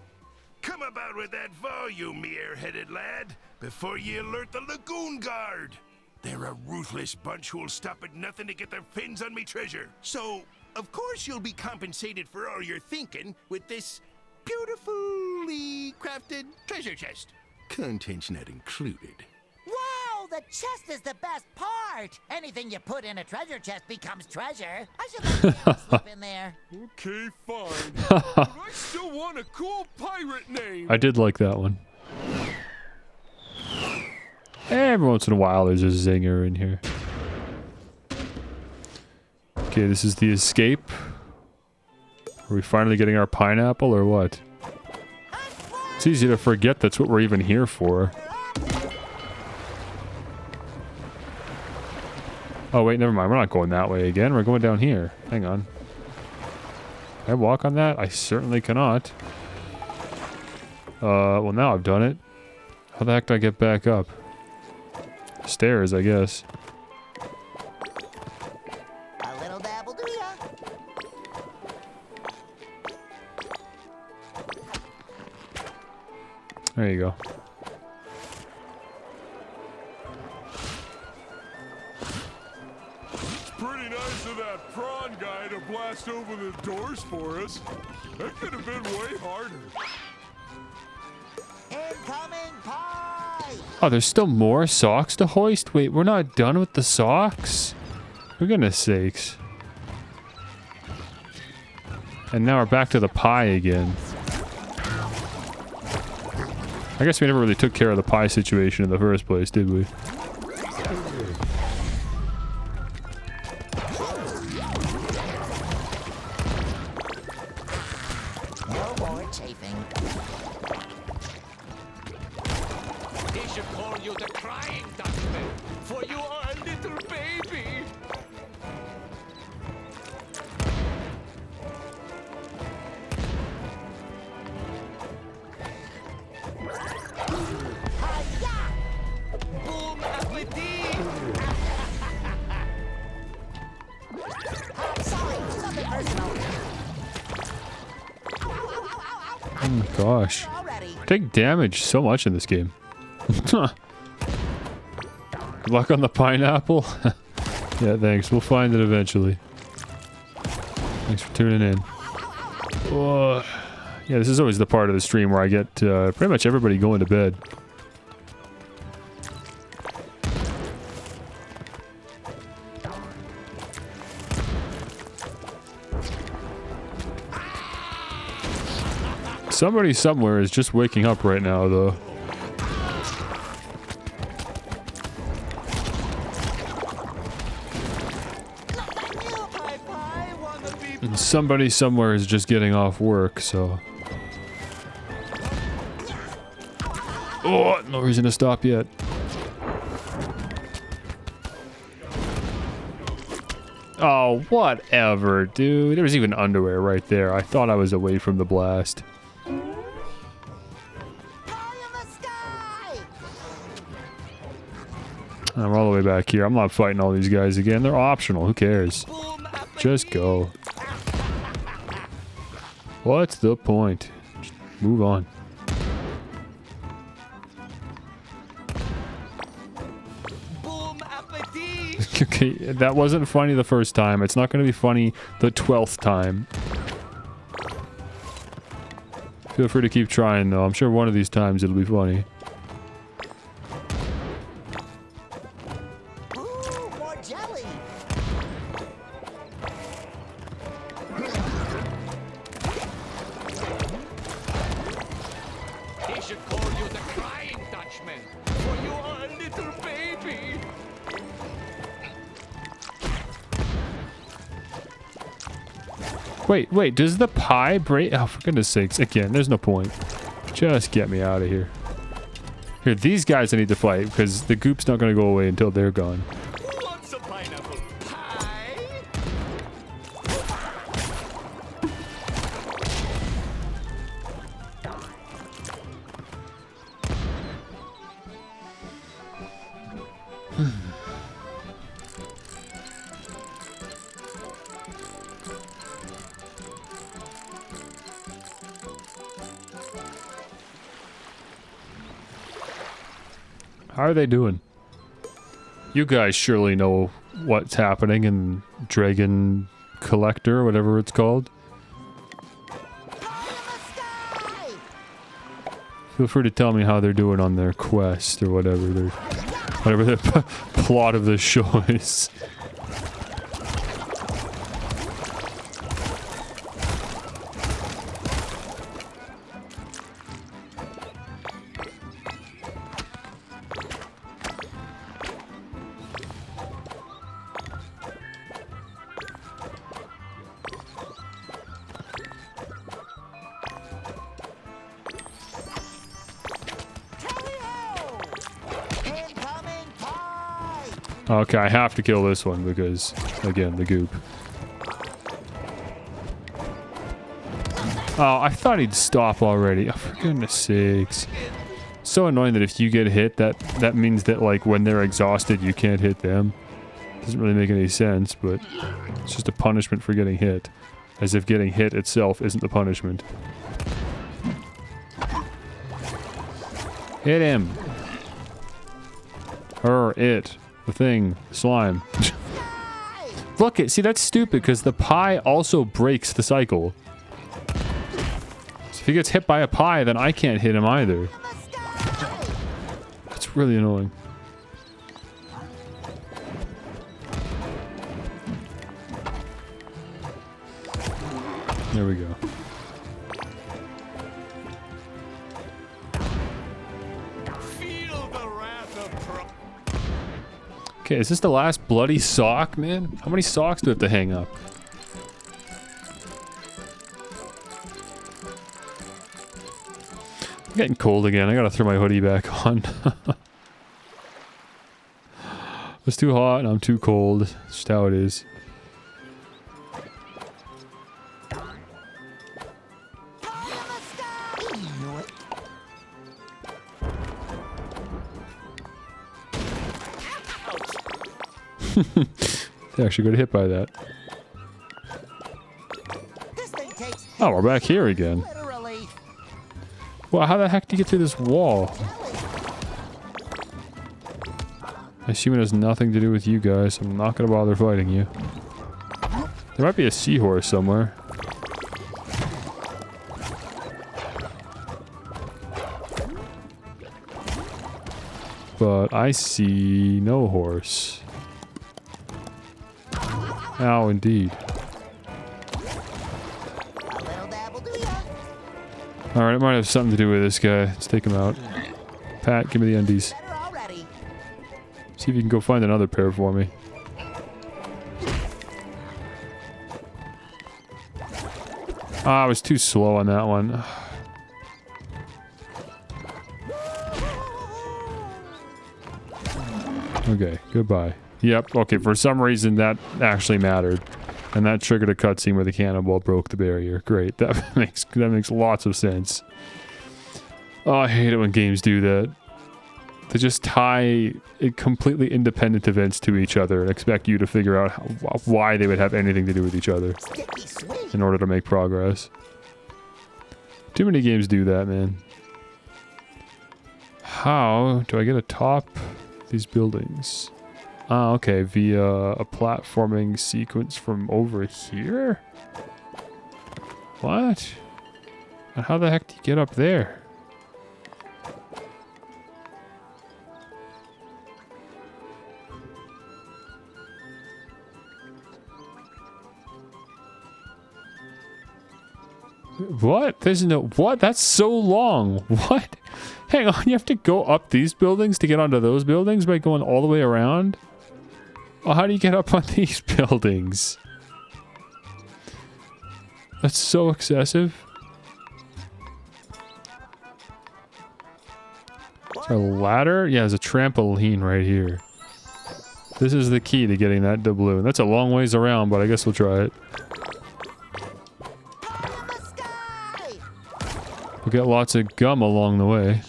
Come about with that volume, me air-headed lad, before you alert the Lagoon Guard. They're a ruthless bunch who'll stop at nothing to get their fins on me treasure. So, of course you'll be compensated for all your thinking with this beautifully crafted treasure chest. Contents not included. Wow, the chest is the best part. Anything you put in a treasure chest becomes treasure. I should let you slip in there. Okay, fine. But I still want a cool pirate name. I did like that one. Every once in a while there's a zinger in here. Okay, this is the escape. Are we finally getting our pineapple or what? It's easy to forget that's what we're even here for. Oh wait, never mind. We're not going that way again. We're going down here. Hang on. Can I walk on that? I certainly cannot. Well now I've done it. How the heck do I get back up? Stairs, I guess. A little dabble do ya? There you go. Pretty nice of that prawn guy to blast open the doors for us. That could have been way harder. Incoming pie! Oh, there's still more socks to hoist? Wait, we're not done with the socks? For goodness sakes. And now we're back to the pie again. I guess we never really took care of the pie situation in the first place, did we? No more chafing. He should call you the crying Dutchman, for you are a little baby. Boom appetit! Sorry, something personal. Oh my gosh. I take damage so much in this game. Good luck on the pineapple. Yeah, thanks. We'll find it eventually. Thanks for tuning in. Yeah, this is always the part of the stream where I get pretty much everybody going to bed. Somebody somewhere is just waking up right now, though. And somebody somewhere is just getting off work, so... Oh, no reason to stop yet. Oh, whatever, dude. There was even underwear right there. I thought I was away from the blast. I'm all the way back here. I'm not fighting all these guys again. They're optional. Who cares? Just go. What's the point? Just move on. Okay, that wasn't funny the first time. It's not going to be funny the 12th time. Feel free to keep trying, though. I'm sure one of these times it'll be funny. He should call you the crying Dutchman, for you are a little baby. Wait, does the pie break? Oh, for goodness sakes. Again, there's no point. Just get me out of here. Here, these guys I need to fight, because the goop's not going to go away until they're gone. Who wants a pineapple pie? How are they doing? You guys surely know what's happening in Dragon Collector, whatever it's called. Feel free to tell me how they're doing on their quest or whatever the plot of this show is. Okay, I have to kill this one because, again, the goop. Oh, I thought he'd stop already. Oh, for goodness sakes. So annoying that if you get hit, that means that, like, when they're exhausted, you can't hit them. Doesn't really make any sense, but it's just a punishment for getting hit. As if getting hit itself isn't the punishment. Hit him. Her, it. The thing. Slime. Look it. See, that's stupid because the pie also breaks the cycle. So if he gets hit by a pie, then I can't hit him either. That's really annoying. There we go. Okay, is this the last bloody sock, man? How many socks do I have to hang up? I'm getting cold again. I gotta throw my hoodie back on. It's too hot and I'm too cold. That's just how it is. They actually got hit by that. Oh, we're back here again. Well, how the heck do you get through this wall? I assume it has nothing to do with you guys. I'm not gonna bother fighting you. There might be a seahorse somewhere. But I see no horse. Oh, indeed. Alright, it might have something to do with this guy. Let's take him out. Pat, give me the undies. See if you can go find another pair for me. Ah, I was too slow on that one. Okay, goodbye. Yep, okay, for some reason that actually mattered. And that triggered a cutscene where the cannonball broke the barrier. Great, that makes lots of sense. Oh, I hate it when games do that. They just tie completely independent events to each other and expect you to figure out why they would have anything to do with each other in order to make progress. Too many games do that, man. How do I get atop these buildings? Ah, okay, via a platforming sequence from over here? What? And how the heck do you get up there? What? There's no... What? That's so long. What? Hang on, you have to go up these buildings to get onto those buildings by going all the way around? Oh, how do you get up on these buildings? That's so excessive. Is there a ladder? Yeah, there's a trampoline right here. This is the key to getting that doubloon. That's a long ways around, but I guess we'll try it. We'll get lots of gum along the way.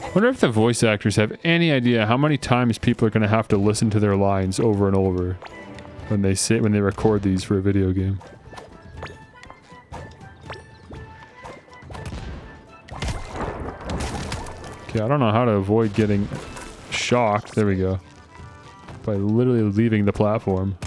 I wonder if the voice actors have any idea how many times people are going to have to listen to their lines over and over when they record these for a video game. Okay, I don't know how to avoid getting shocked. There we go. By literally leaving the platform.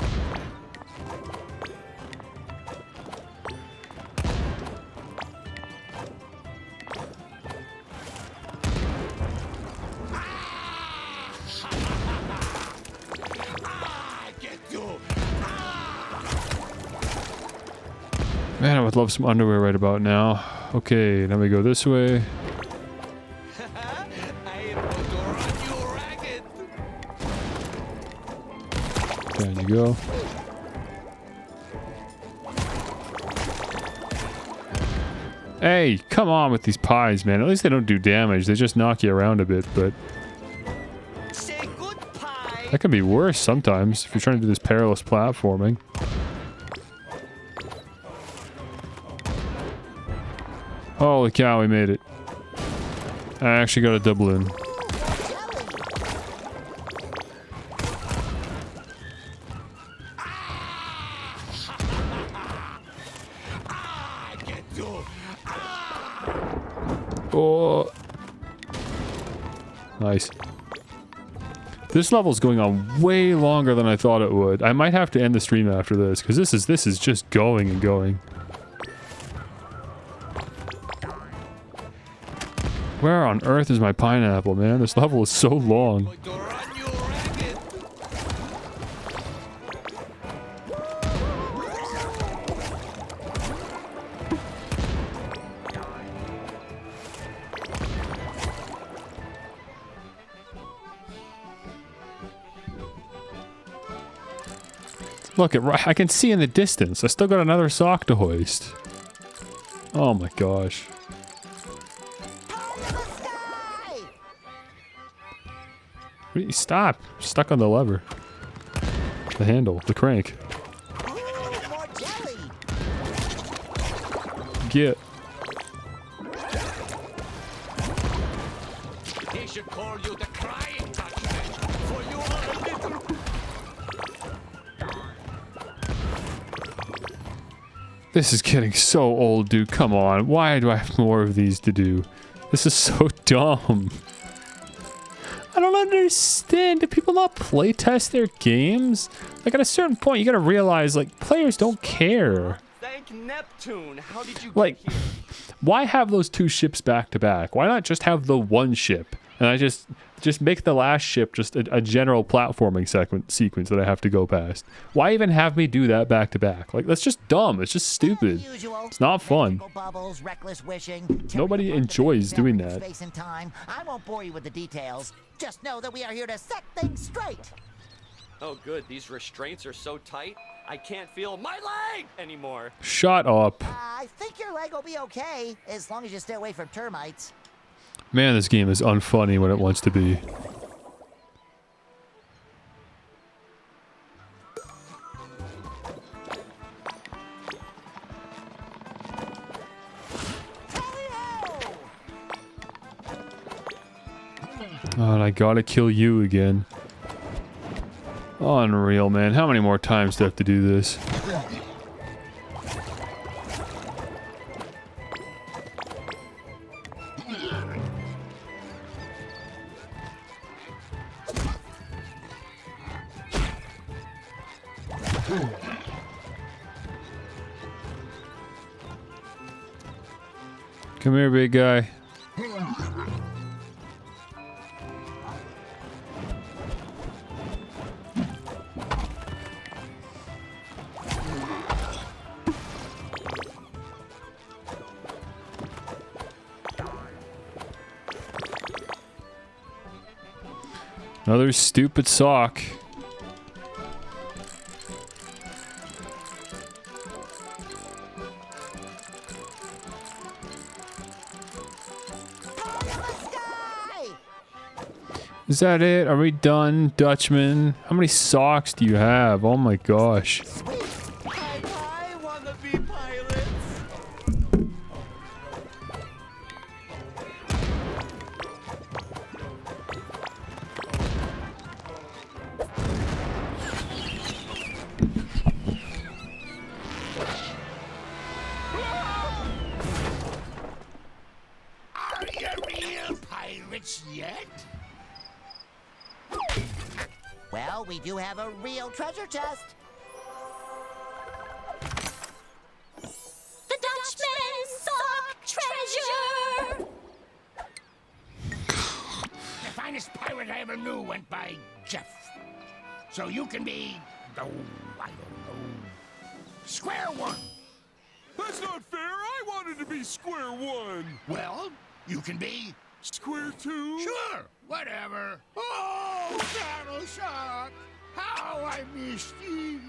Man, I would love some underwear right about now. Okay, now we go this way. Down you go. Hey, come on with these pies, man. At least they don't do damage. They just knock you around a bit, but... That can be worse sometimes if you're trying to do this perilous platforming. Holy cow, we made it. I actually got a doubloon. Oh. Nice. This level's going on way longer than I thought it would. I might have to end the stream after this, because this is just going and going. Where on earth is my pineapple, man? This level is so long. Look, I can see in the distance. I still got another sock to hoist. Oh my gosh. Stop! Stuck on the lever. The handle, the crank. Get. He should call you the crying Dutchman, for you are a little... This is getting so old, dude. Come on. Why do I have more of these to do? This is so dumb. I don't understand. Do people not play test their games? Like, at a certain point, you gotta realize, like, players don't care. Thank Neptune. How did you Like, get here? why have those two ships back to back? Why not just have the one ship? And I just make the last ship just a general platforming sequence that I have to go past. Why even have me do that back to back? Like, that's just dumb. It's just stupid. It's not fun. Bubbles, reckless wishing, Nobody enjoys doing that. space and time. I won't bore you with the details. Just know that we are here to set things straight. Oh, good. These restraints are so tight, I can't feel my leg anymore. Shut up. I think your leg will be okay, as long as you stay away from termites. Man, this game is unfunny when it wants to be. Oh, and I gotta kill you again. Unreal, man. How many more times do I have to do this? Come here, big guy. Another stupid sock. Is that it? Are we done, Dutchman? How many socks do you have? Oh my gosh. I wanna be pilots. Are you real pirates yet? Well, we do have a real treasure chest. The Dutchman's sock treasure! The finest pirate I ever knew went by Jeff. So you can be, I don't know, Square One. That's not fair. I wanted to be Square One. Well, you can be Square Two. Sure, whatever. Oh, Battle Shock! How I missed you.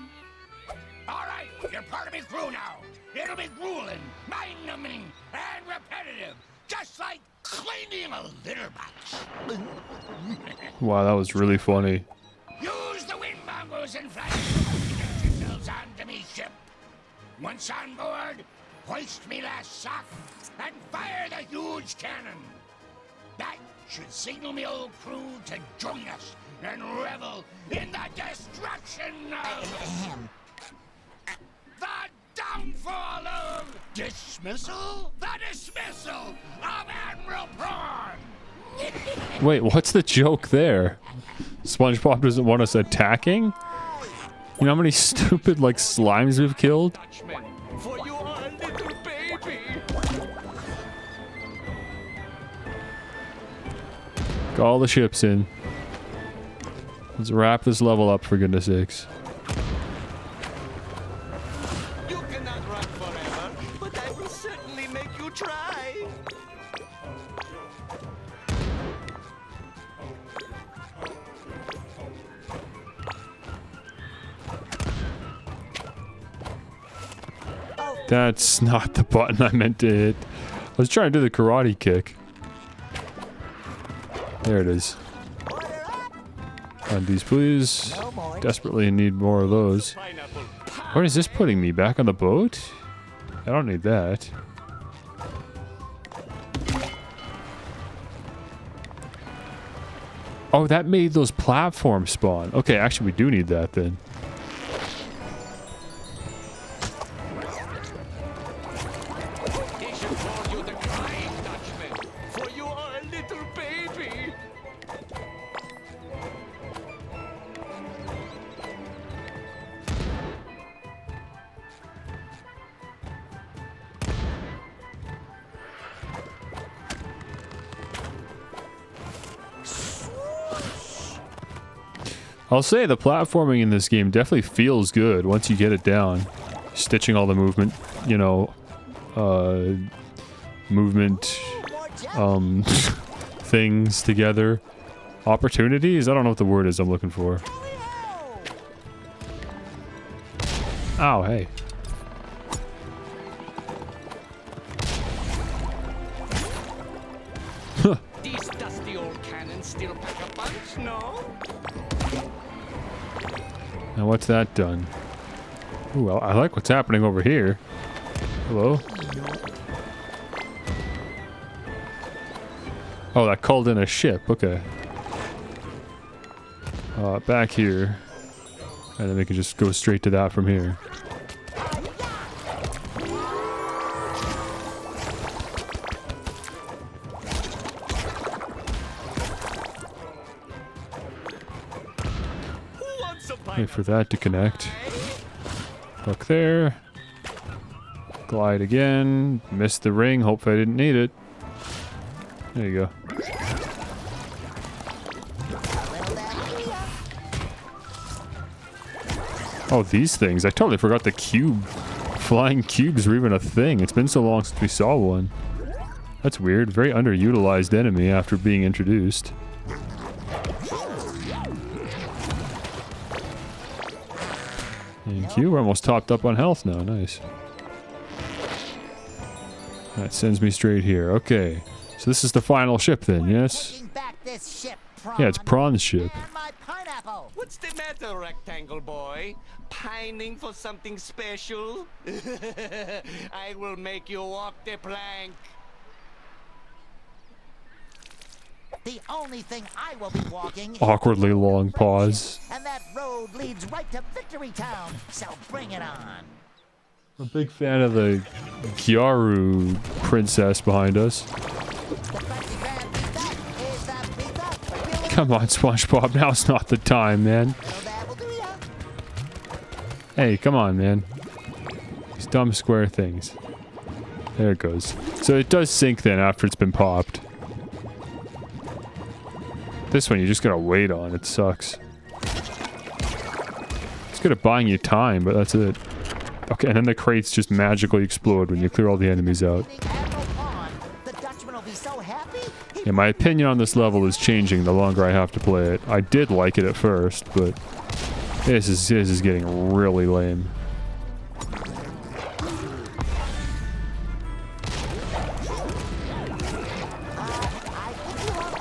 All right, you're part of my crew now. It'll be grueling, mind-numbing, and repetitive, just like cleaning a litter box. Wow, that was really funny. Use the wind bongos and flash to get yourselves onto me ship. Once on board, hoist me last sock and fire the huge cannon. That should signal me old crew to join us and revel in the destruction of... the downfall of... dismissal? The dismissal of Admiral Prawn! Wait, what's the joke there? SpongeBob doesn't want us attacking? You know how many stupid, like, slimes we've killed? For you are a little baby. Got all the ships in. Let's wrap this level up, for goodness sakes. You cannot run forever, but I will certainly make you try. That's not the button I meant to hit. I was trying to do the karate kick. There it is. Find these, please. Desperately need more of those. Where is this putting me? Back on the boat? I don't need that. Oh, that made those platforms spawn. Okay, actually we do need that then. For you are a little baby. I'll say the platforming in this game definitely feels good once you get it down. Stitching all the movement, you know, things together. Opportunities? I don't know what the word is I'm looking for. Oh, hey. These dusty old cannons still pack a punch, no? Now what's that done? Ooh, well, I like what's happening over here. Hello? Oh, that called in a ship. Okay. Back here. And then we can just go straight to that from here. Wait for that to connect. Look there. Glide again. Missed the ring. Hopefully I didn't need it. There you go. Oh, these things. I totally forgot the cube. Flying cubes were even a thing. It's been so long since we saw one. That's weird. Very underutilized enemy after being introduced. Thank you. We're almost topped up on health now. Nice. That sends me straight here. Okay. So this is the final ship then, yes? Yeah, it's Prawn's ship. What's the matter, rectangle boy? Pining for something special? I will make you walk the plank. The only thing I will be walking is Awkwardly long pause. and that road leads right to Victory Town. So bring it on. I'm a big fan of the Gyaru princess behind us. Come on, SpongeBob. Now's not the time, man. Hey, come on, man. These dumb square things. There it goes. So it does sync then after it's been popped. This one you just gotta wait on. It sucks. It's good at buying you time, but that's it. Okay, and then the crates just magically explode when you clear all the enemies out. Yeah, my opinion on this level is changing the longer I have to play it. I did like it at first, but This is getting really lame.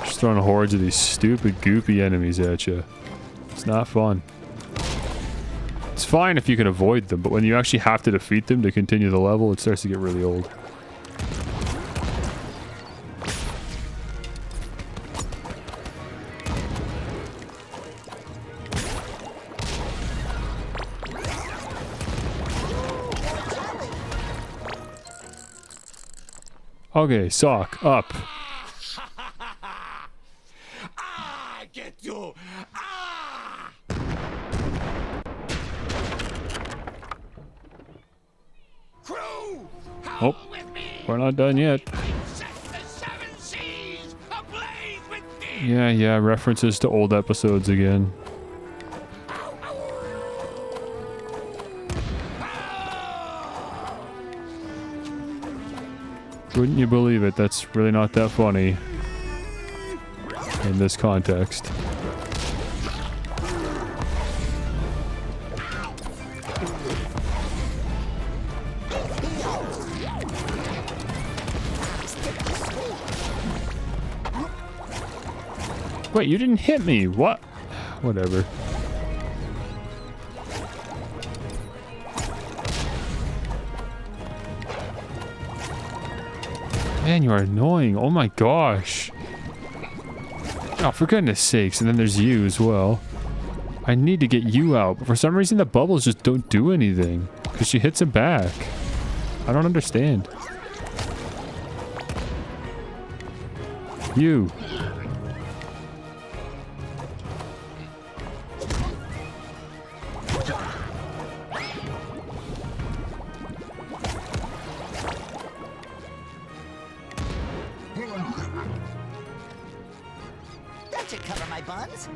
Just throwing hordes of these stupid, goopy enemies at you. It's not fun. It's fine if you can avoid them, but when you actually have to defeat them to continue the level, it starts to get really old. Okay, sock, up. Get you! Crew! Oh, we're not done yet. Yeah, references to old episodes again. Wouldn't you believe it? That's really not that funny in this context. Wait, you didn't hit me. What? Whatever. Man, you are annoying. Oh my gosh. Oh, for goodness sakes. And then there's you as well. I need to get you out. But for some reason, the bubbles just don't do anything. Because she hits him back. I don't understand. You. That should cover my buns.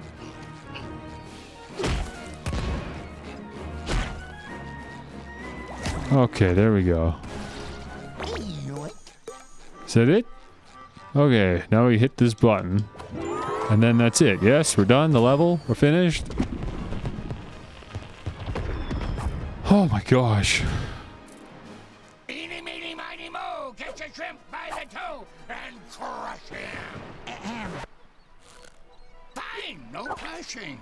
Okay, there we go. Is that it? Okay, now we hit this button. And then that's it. Yes, we're done. The level. We're finished. Oh my gosh. Eeny, meeny, miny, moe! Catch a shrimp by the toe and crush him! Fine, no clashing.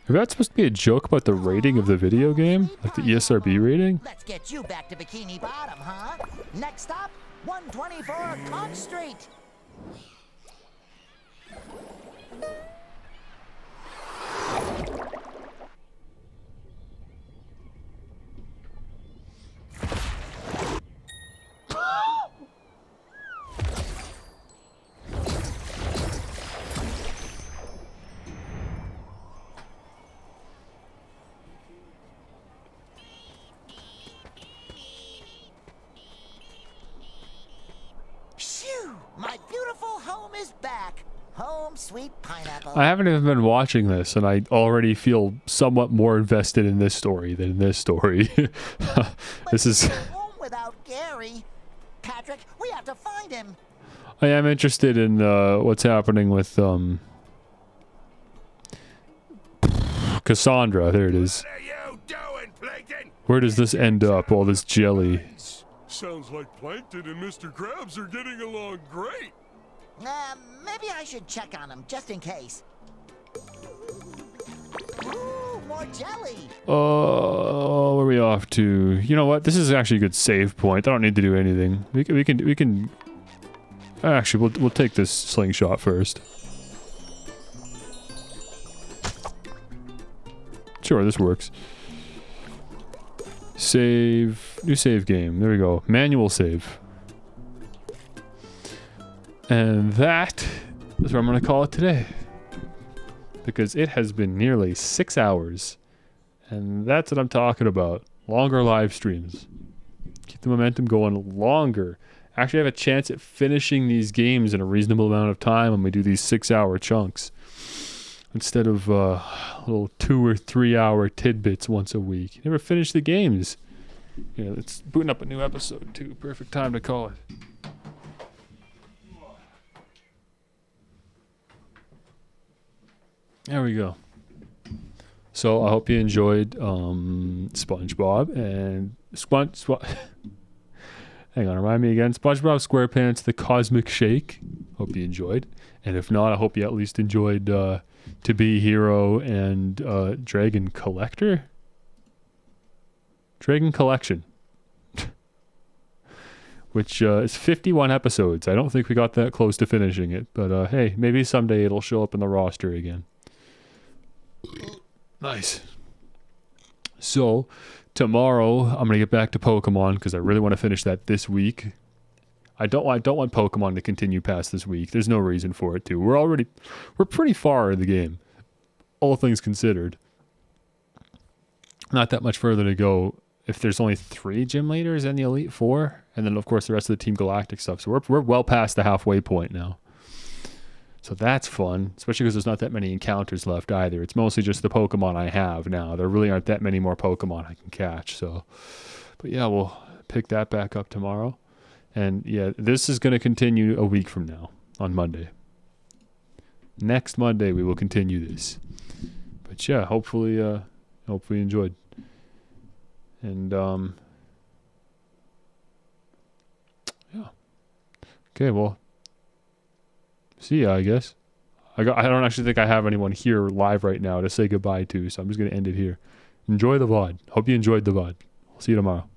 Is that supposed to be a joke about the rating of the video game? Like the ESRB rating? Let's get you back to Bikini Bottom, huh? Next stop, 124 Conch Street. Phew! My beautiful home is back. Home sweet pineapple. I haven't even been watching this, and I already feel somewhat more invested in this story than in this story. This is... Home without Gary. Patrick, we have to find him. I am interested in what's happening with Cassandra. There it is. Where does this end up? All this jelly. Sounds like Plankton and Mr. Krabs are getting along great. Maybe I should check on him, just in case. Ooh, more jelly! Oh, where are we off to? You know what? This is actually a good save point. I don't need to do anything. We can... Actually, we'll take this slingshot first. Sure, this works. Save. New save game. There we go. Manual save. And that is what I'm going to call it today. Because it has been nearly 6 hours. And that's what I'm talking about. Longer live streams. Keep the momentum going longer. Actually have a chance at finishing these games in a reasonable amount of time when we do these 6-hour chunks. Instead of little 2 or 3 hour tidbits once a week. Never finish the games. You know, it's booting up a new episode too. Perfect time to call it. There we go. So I hope you enjoyed SpongeBob and hang on, remind me again. SpongeBob SquarePants, the Cosmic Shake. Hope you enjoyed. And if not, I hope you at least enjoyed To Be Hero and Dragon Collector? Dragon Collection. Which is 51 episodes. I don't think we got that close to finishing it. But hey, maybe someday it'll show up in the roster again. Nice. So, tomorrow I'm gonna get back to Pokemon because I really want to finish that this week. I don't want Pokemon to continue past this week. There's no reason for it to. We're pretty far in the game, all things considered. Not that much further to go. If there's only 3 gym leaders and the Elite Four, and then of course the rest of the Team Galactic stuff. So we're well past the halfway point now. So that's fun, especially because there's not that many encounters left either. It's mostly just the Pokemon I have now. There really aren't that many more Pokemon I can catch. So, but yeah, we'll pick that back up tomorrow. And yeah, this is going to continue a week from now on Monday. Next Monday we will continue this. But yeah, hopefully you enjoyed. And yeah. Okay, well, see ya, I guess. I don't actually think I have anyone here live right now to say goodbye to, so I'm just going to end it here. Enjoy the VOD. Hope you enjoyed the VOD. I'll see you tomorrow.